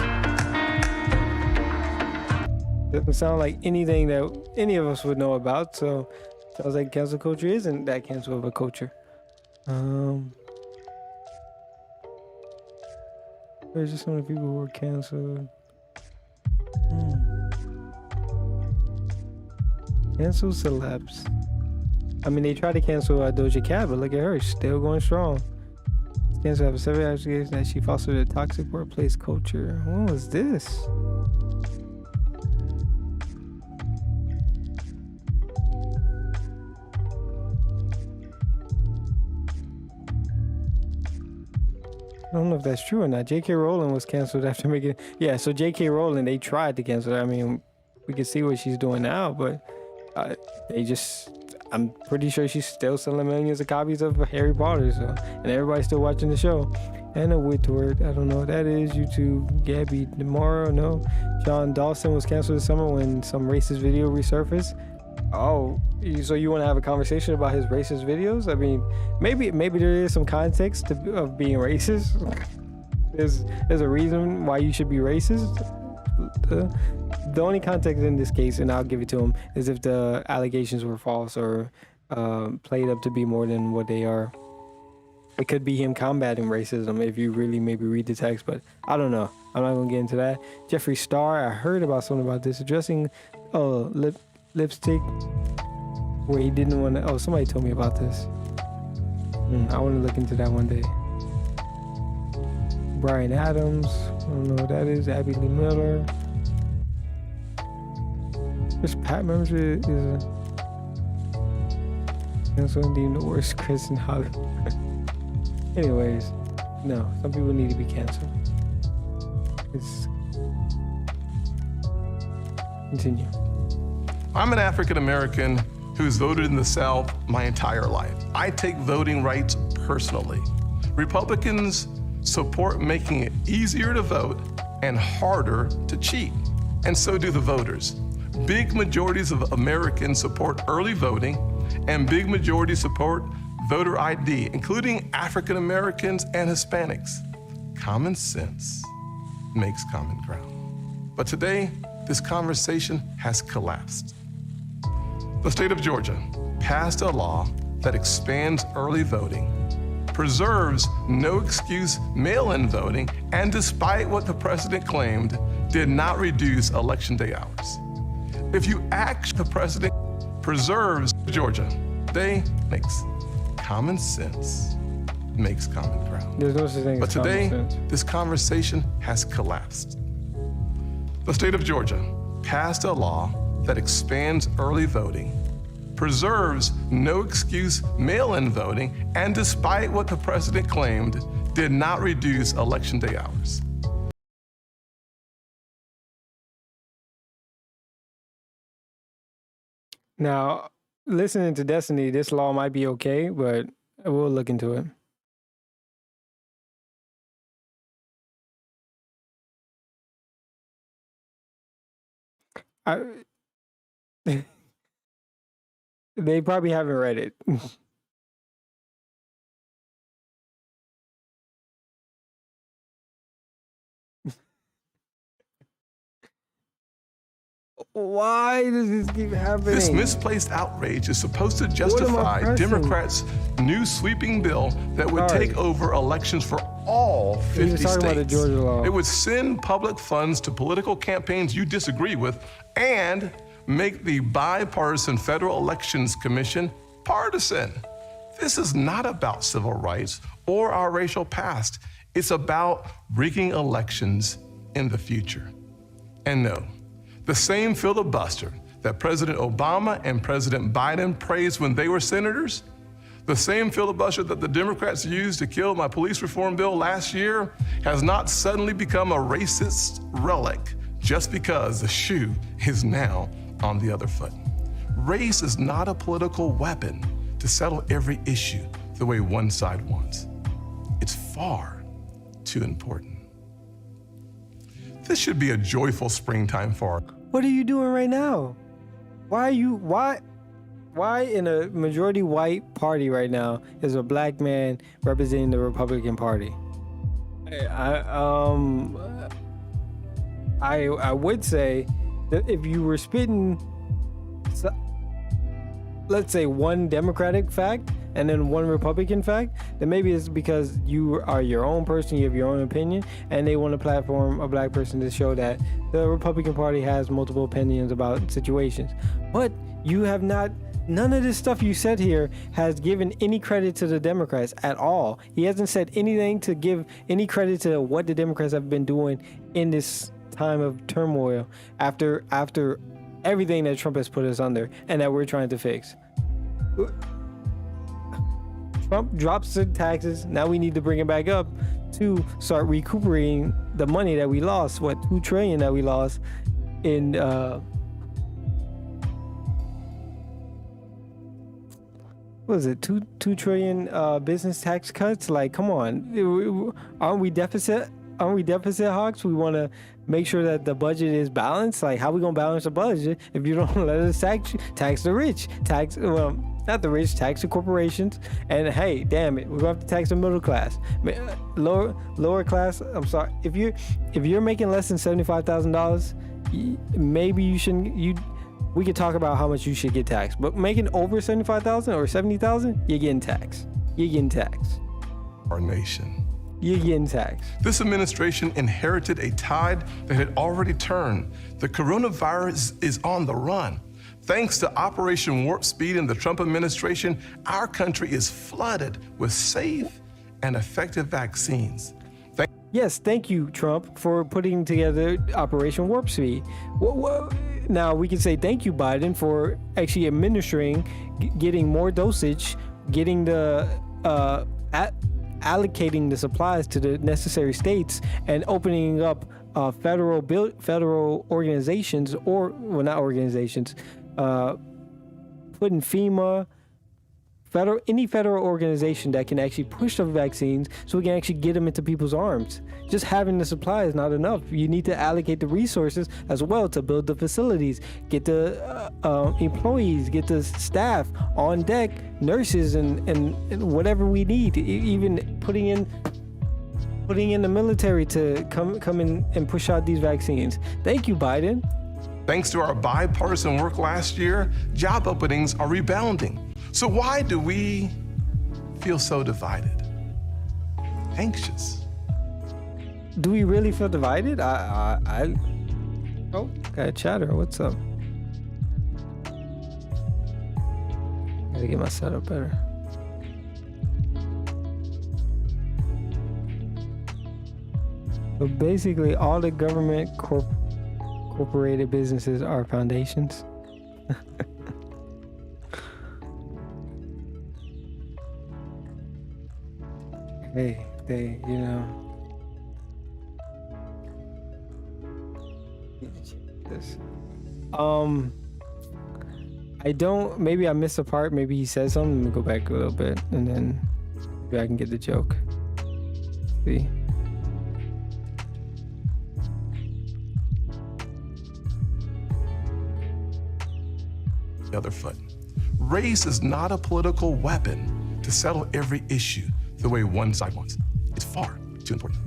Doesn't sound like anything that any of us would know about. So sounds like cancel culture isn't that cancel of a culture. There's just so many people who were canceled. Cancel celebs. I mean, they tried to cancel Doja Cat, but look at her, she's still going strong. Cancel after 7 allegations that she fostered a toxic workplace culture. What was this? I don't know if that's true or not. J.K. Rowling was canceled after making... Yeah, so J.K. Rowling, they tried to cancel her. I mean, we can see what she's doing now, but they just... I'm pretty sure she's still selling millions of copies of Harry Potter, so, and everybody's still watching the show. Anna Whitworth, I don't know what that is. YouTube, Gabby Demaro, no. John Dawson was canceled this summer when some racist video resurfaced. Oh, so you want to have a conversation about his racist videos? I mean, maybe there is some context of being racist. There's a reason why you should be racist. The only context in this case, and I'll give it to him, is if the allegations were false or played up to be more than what they are. It could be him combating racism if you really maybe read the text, but I don't know. I'm not gonna get into that. Jeffree Star, I heard about something about this, addressing lipstick where he didn't want to. Oh, somebody told me about this. I want to look into that one day. Brian Adams, I don't know what that is. Abby Lee Miller. This Pat membership is canceled, deemed the worst Chris in Hollywood. Anyways, no, some people need to be canceled. Continue. I'm an African American who's voted in the South my entire life. I take voting rights personally. Republicans support making it easier to vote and harder to cheat, and so do the voters. Big majorities of Americans support early voting, and big majorities support voter ID, including African Americans and Hispanics. Common sense makes common ground. But today, this conversation has collapsed. The state of Georgia passed a law that expands early voting, preserves no excuse mail-in voting, and despite what the president claimed, did not reduce election day hours. If you ask the president, preserves Georgia, they makes common sense makes common ground. There's no such thing but as today, common sense. this conversation has collapsed. The state of Georgia passed a law that expands early voting, preserves no excuse mail-in voting, and despite what the president claimed, did not reduce election day hours. Now, listening to Destiny, this law might be okay, but we'll look into it. They probably haven't read it. Why does this keep happening? This misplaced outrage is supposed to justify Democrats' new sweeping bill that would take over elections for all 50 states. About the Georgia law. It would send public funds to political campaigns you disagree with and make the bipartisan Federal Elections Commission partisan. This is not about civil rights or our racial past. It's about rigging elections in the future. And no, the same filibuster that President Obama and President Biden praised when they were senators, the same filibuster that the Democrats used to kill my police reform bill last year, has not suddenly become a racist relic just because the shoe is now on the other foot. Race is not a political weapon to settle every issue the way one side wants. It's far too important. This should be a joyful springtime for us. What are you doing right now? Why in a majority white party right now is a black man representing the Republican Party? I would say that if you were spitting, let's say, one Democratic fact and then one Republican fact, then maybe it's because you are your own person, you have your own opinion, and they want to platform a black person to show that the Republican Party has multiple opinions about situations. But you have not, none of this stuff you said here has given any credit to the Democrats at all. He hasn't said anything to give any credit to what the Democrats have been doing in this time of turmoil after everything that Trump has put us under and that we're trying to fix. Trump drops the taxes. Now we need to bring it back up to start recuperating the money that we lost. What, $2 trillion that we lost in what was it, 2 trillion business tax cuts? Like, come on, aren't we deficit hawks? We want to make sure that the budget is balanced. Like, how we gonna balance the budget if you don't let us tax the rich? Not the rich, tax the corporations. And hey, damn it, we're gonna have to tax the middle class, lower class. I'm sorry, if you're making less than $75,000, maybe you shouldn't. We could talk about how much you should get taxed, but making over $75,000 or $70,000, you're getting taxed. Our nation. You're getting taxed. This administration inherited a tide that had already turned. The coronavirus is on the run. Thanks to Operation Warp Speed and the Trump administration, our country is flooded with safe and effective vaccines. Yes, thank you, Trump, for putting together Operation Warp Speed. Now, we can say thank you, Biden, for actually administering, getting more dosage, getting the allocating the supplies to the necessary states, and opening up federal organizations, not organizations, putting FEMA, any federal organization that can actually push the vaccines so we can actually get them into people's arms. Just having the supply is not enough. You need to allocate the resources as well to build the facilities, get the employees, get the staff on deck, nurses, and whatever we need. Even putting in the military to come in and push out these vaccines. Thank you, Biden. Thanks to our bipartisan work last year, job openings are rebounding. So why do we feel so divided? Anxious. Do we really feel divided? Oh, got a chatter. What's up? Gotta get my setup better. So basically, all the government corporated businesses are foundations. Hey, they, this. Maybe I missed a part. Maybe he said something. Let me go back a little bit, and then maybe I can get the joke. See. The other foot. Race is not a political weapon to settle every issue the way one side wants. It's far too important.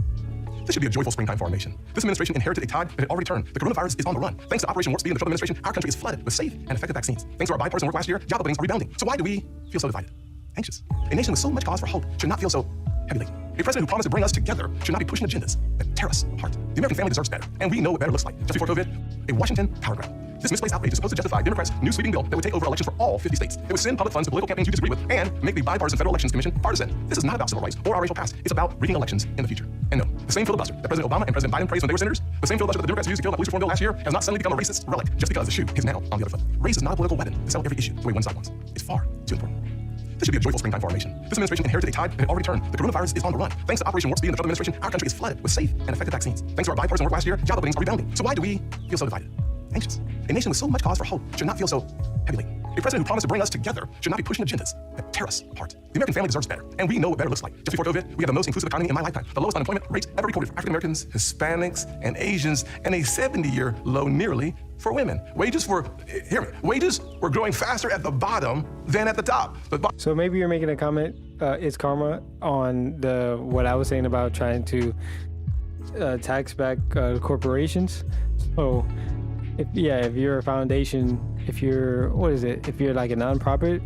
This should be a joyful springtime for our nation. This administration inherited a tide that had already turned. The coronavirus is on the run. Thanks to Operation Warp Speed and the Trump administration, our country is flooded with safe and effective vaccines. Thanks to our bipartisan work last year, job openings are rebounding. So why do we feel so divided? Anxious. A nation with so much cause for hope should not feel so heavy laden. A president who promised to bring us together should not be pushing agendas that tear us apart. The American family deserves better, and we know what better looks like. Just before COVID, a Washington power grab. This misplaced outrage is supposed to justify Democrats' new sweeping bill that would take over elections for all 50 states. It would send public funds to political campaigns you disagree with and make the bipartisan Federal Elections Commission partisan. This is not about civil rights or our racial past. It's about rigging elections in the future. And no, the same filibuster that President Obama and President Biden praised when they were senators, the same filibuster that the Democrats used to kill the police reform bill last year, has not suddenly become a racist relic just because the shoe is now on the other foot. Race is not a political weapon to settle every issue the way one side wants. It's far too important. This should be a joyful springtime for our nation. This administration inherited a tide that had already turned. The coronavirus is on the run. Thanks to Operation Warp Speed and the Trump administration, our country is flooded with safe and effective vaccines. Thanks to our bipartisan work last year, job openings are rebounding. So why do we feel so divided? Anxious. A nation with so much cause for hope should not feel so heavy laden. A president who promised to bring us together should not be pushing agendas that tear us apart. The American family deserves better, and we know what better looks like. Just before COVID, we had the most inclusive economy in my lifetime, the lowest unemployment rates ever recorded for African Americans, Hispanics, and Asians, and a 70-year low nearly for women. Wages were growing faster at the bottom than at the top. So maybe you're making a comment, it's karma, on what I was saying about trying to tax back corporations. So if you're a foundation, if you're like a nonprofit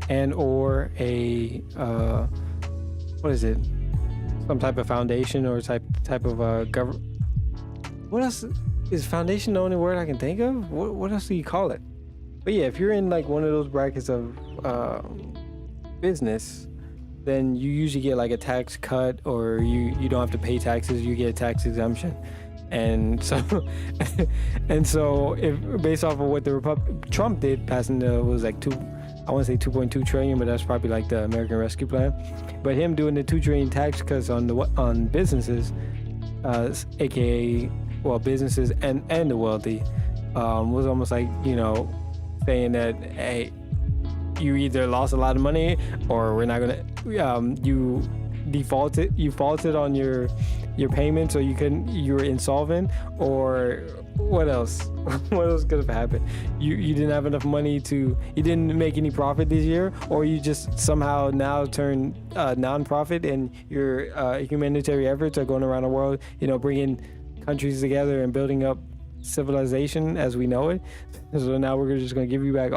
and or a some type of foundation or type of government. What else is foundation the only word I can think of? What else do you call it? But yeah, if you're in like one of those brackets of business, then you usually get like a tax cut, or you don't have to pay taxes, you get a tax exemption. And so if based off of what Trump did, passing was like 2.2 trillion, but that's probably like the American Rescue Plan. But him doing the 2 trillion tax cuts on businesses, aka businesses and the wealthy, was almost like, saying that, hey, you either lost a lot of money or we're not gonna you faulted on your payments, or you were insolvent, or what else could have happened? You didn't have enough money you didn't make any profit this year, or you just somehow now turn non-profit, and your humanitarian efforts are going around the world, bringing countries together and building up civilization as we know it. So now we're just going to give you back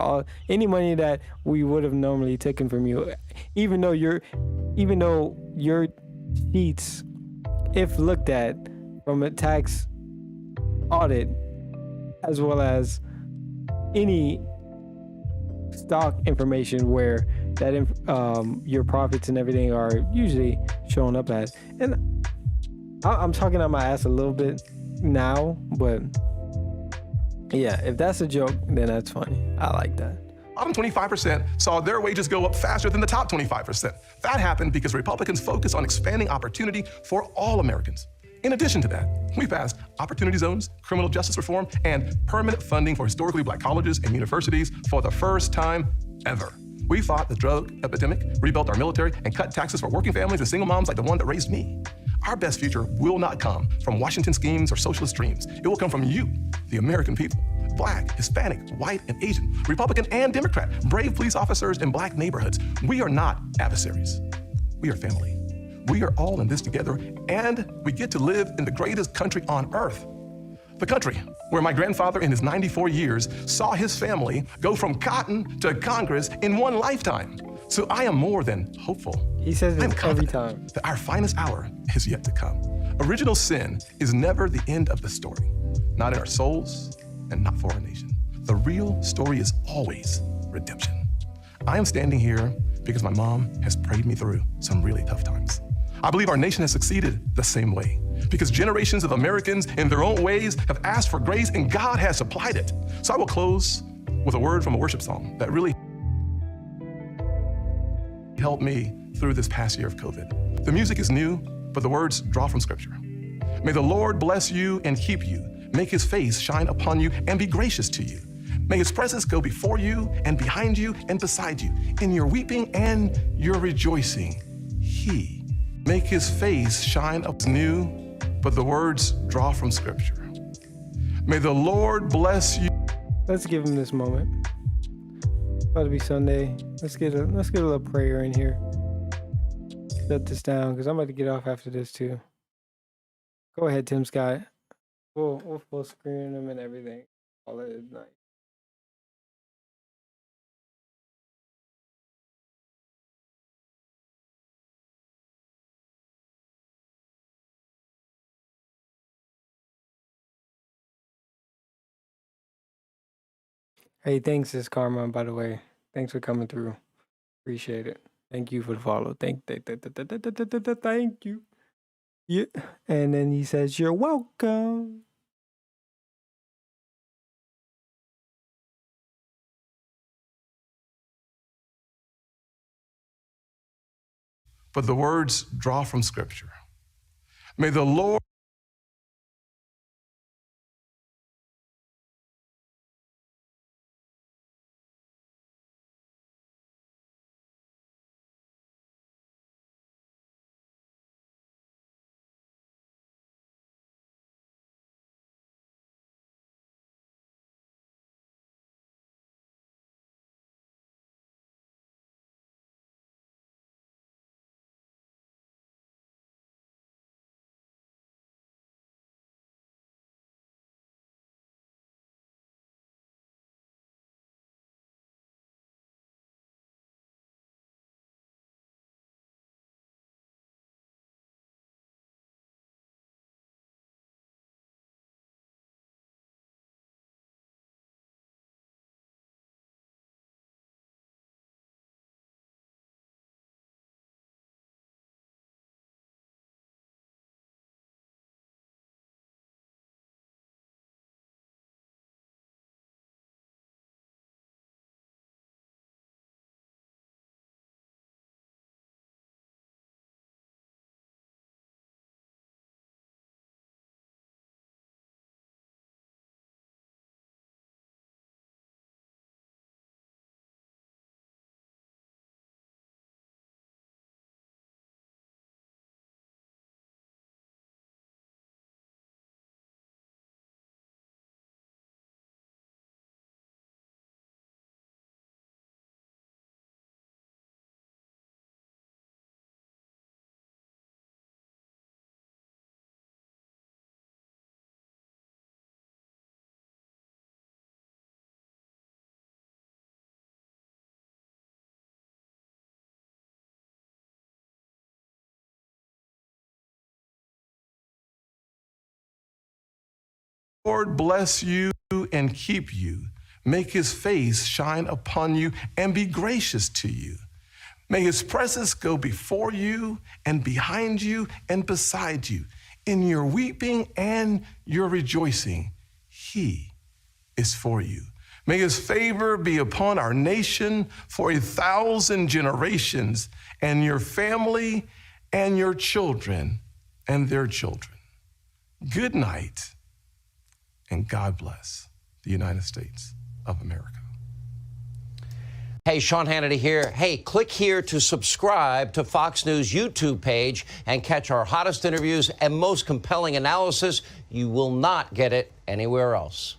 any money that we would have normally taken from you, even though your sheets, if looked at from a tax audit, as well as any stock information where that your profits and everything are usually shown up as. And I'm talking out my ass a little bit now, but yeah, if that's a joke, then that's funny. I like that. Bottom 25% saw their wages go up faster than the top 25%. That happened because Republicans focus on expanding opportunity for all Americans. In addition to that, we passed opportunity zones, criminal justice reform, and permanent funding for historically black colleges and universities for the first time ever. We fought the drug epidemic, rebuilt our military, and cut taxes for working families and single moms like the one that raised me. Our best future will not come from Washington schemes or socialist dreams. It will come from you, the American people. Black, Hispanic, white, and Asian, Republican and Democrat, brave police officers in black neighborhoods. We are not adversaries. We are family. We are all in this together, and we get to live in the greatest country on earth. The country where my grandfather in his 94 years saw his family go from cotton to Congress in one lifetime. So I am more than hopeful. He says it every time. That our finest hour is yet to come. Original sin is never the end of the story. Not in our souls and not for our nation. The real story is always redemption. I am standing here because my mom has prayed me through some really tough times. I believe our nation has succeeded the same way because generations of Americans in their own ways have asked for grace and God has supplied it. So I will close with a word from a worship song that really helped me through this past year of COVID. The music is new, but the words draw from Scripture. May the Lord bless you and keep you, make his face shine upon you and be gracious to you. May his presence go before you and behind you and beside you. In your weeping and your rejoicing, he make his face shine up new, but the words draw from Scripture. May the Lord bless you. Let's give him this moment. It's about to be Sunday. Let's get a little prayer in here. Shut this down because I'm about to get off after this too. Go ahead, Tim Scott. We'll full screen them and everything. All that is nice. Hey, thanks, Sis Karma, by the way. Thanks for coming through. Appreciate it. Thank you for the follow. Thank you. Yeah. And then he says, you're welcome. But the words draw from Scripture. May the Lord Lord bless you and keep you. Make his face shine upon you and be gracious to you. May his presence go before you and behind you and beside you. In your weeping and your rejoicing, he is for you. May his favor be upon our nation for 1,000 generations, and your family and your children and their children. Good night, and God bless the United States of America. Hey, Sean Hannity here. Hey, click here to subscribe to Fox News YouTube page and catch our hottest interviews and most compelling analysis. You will not get it anywhere else.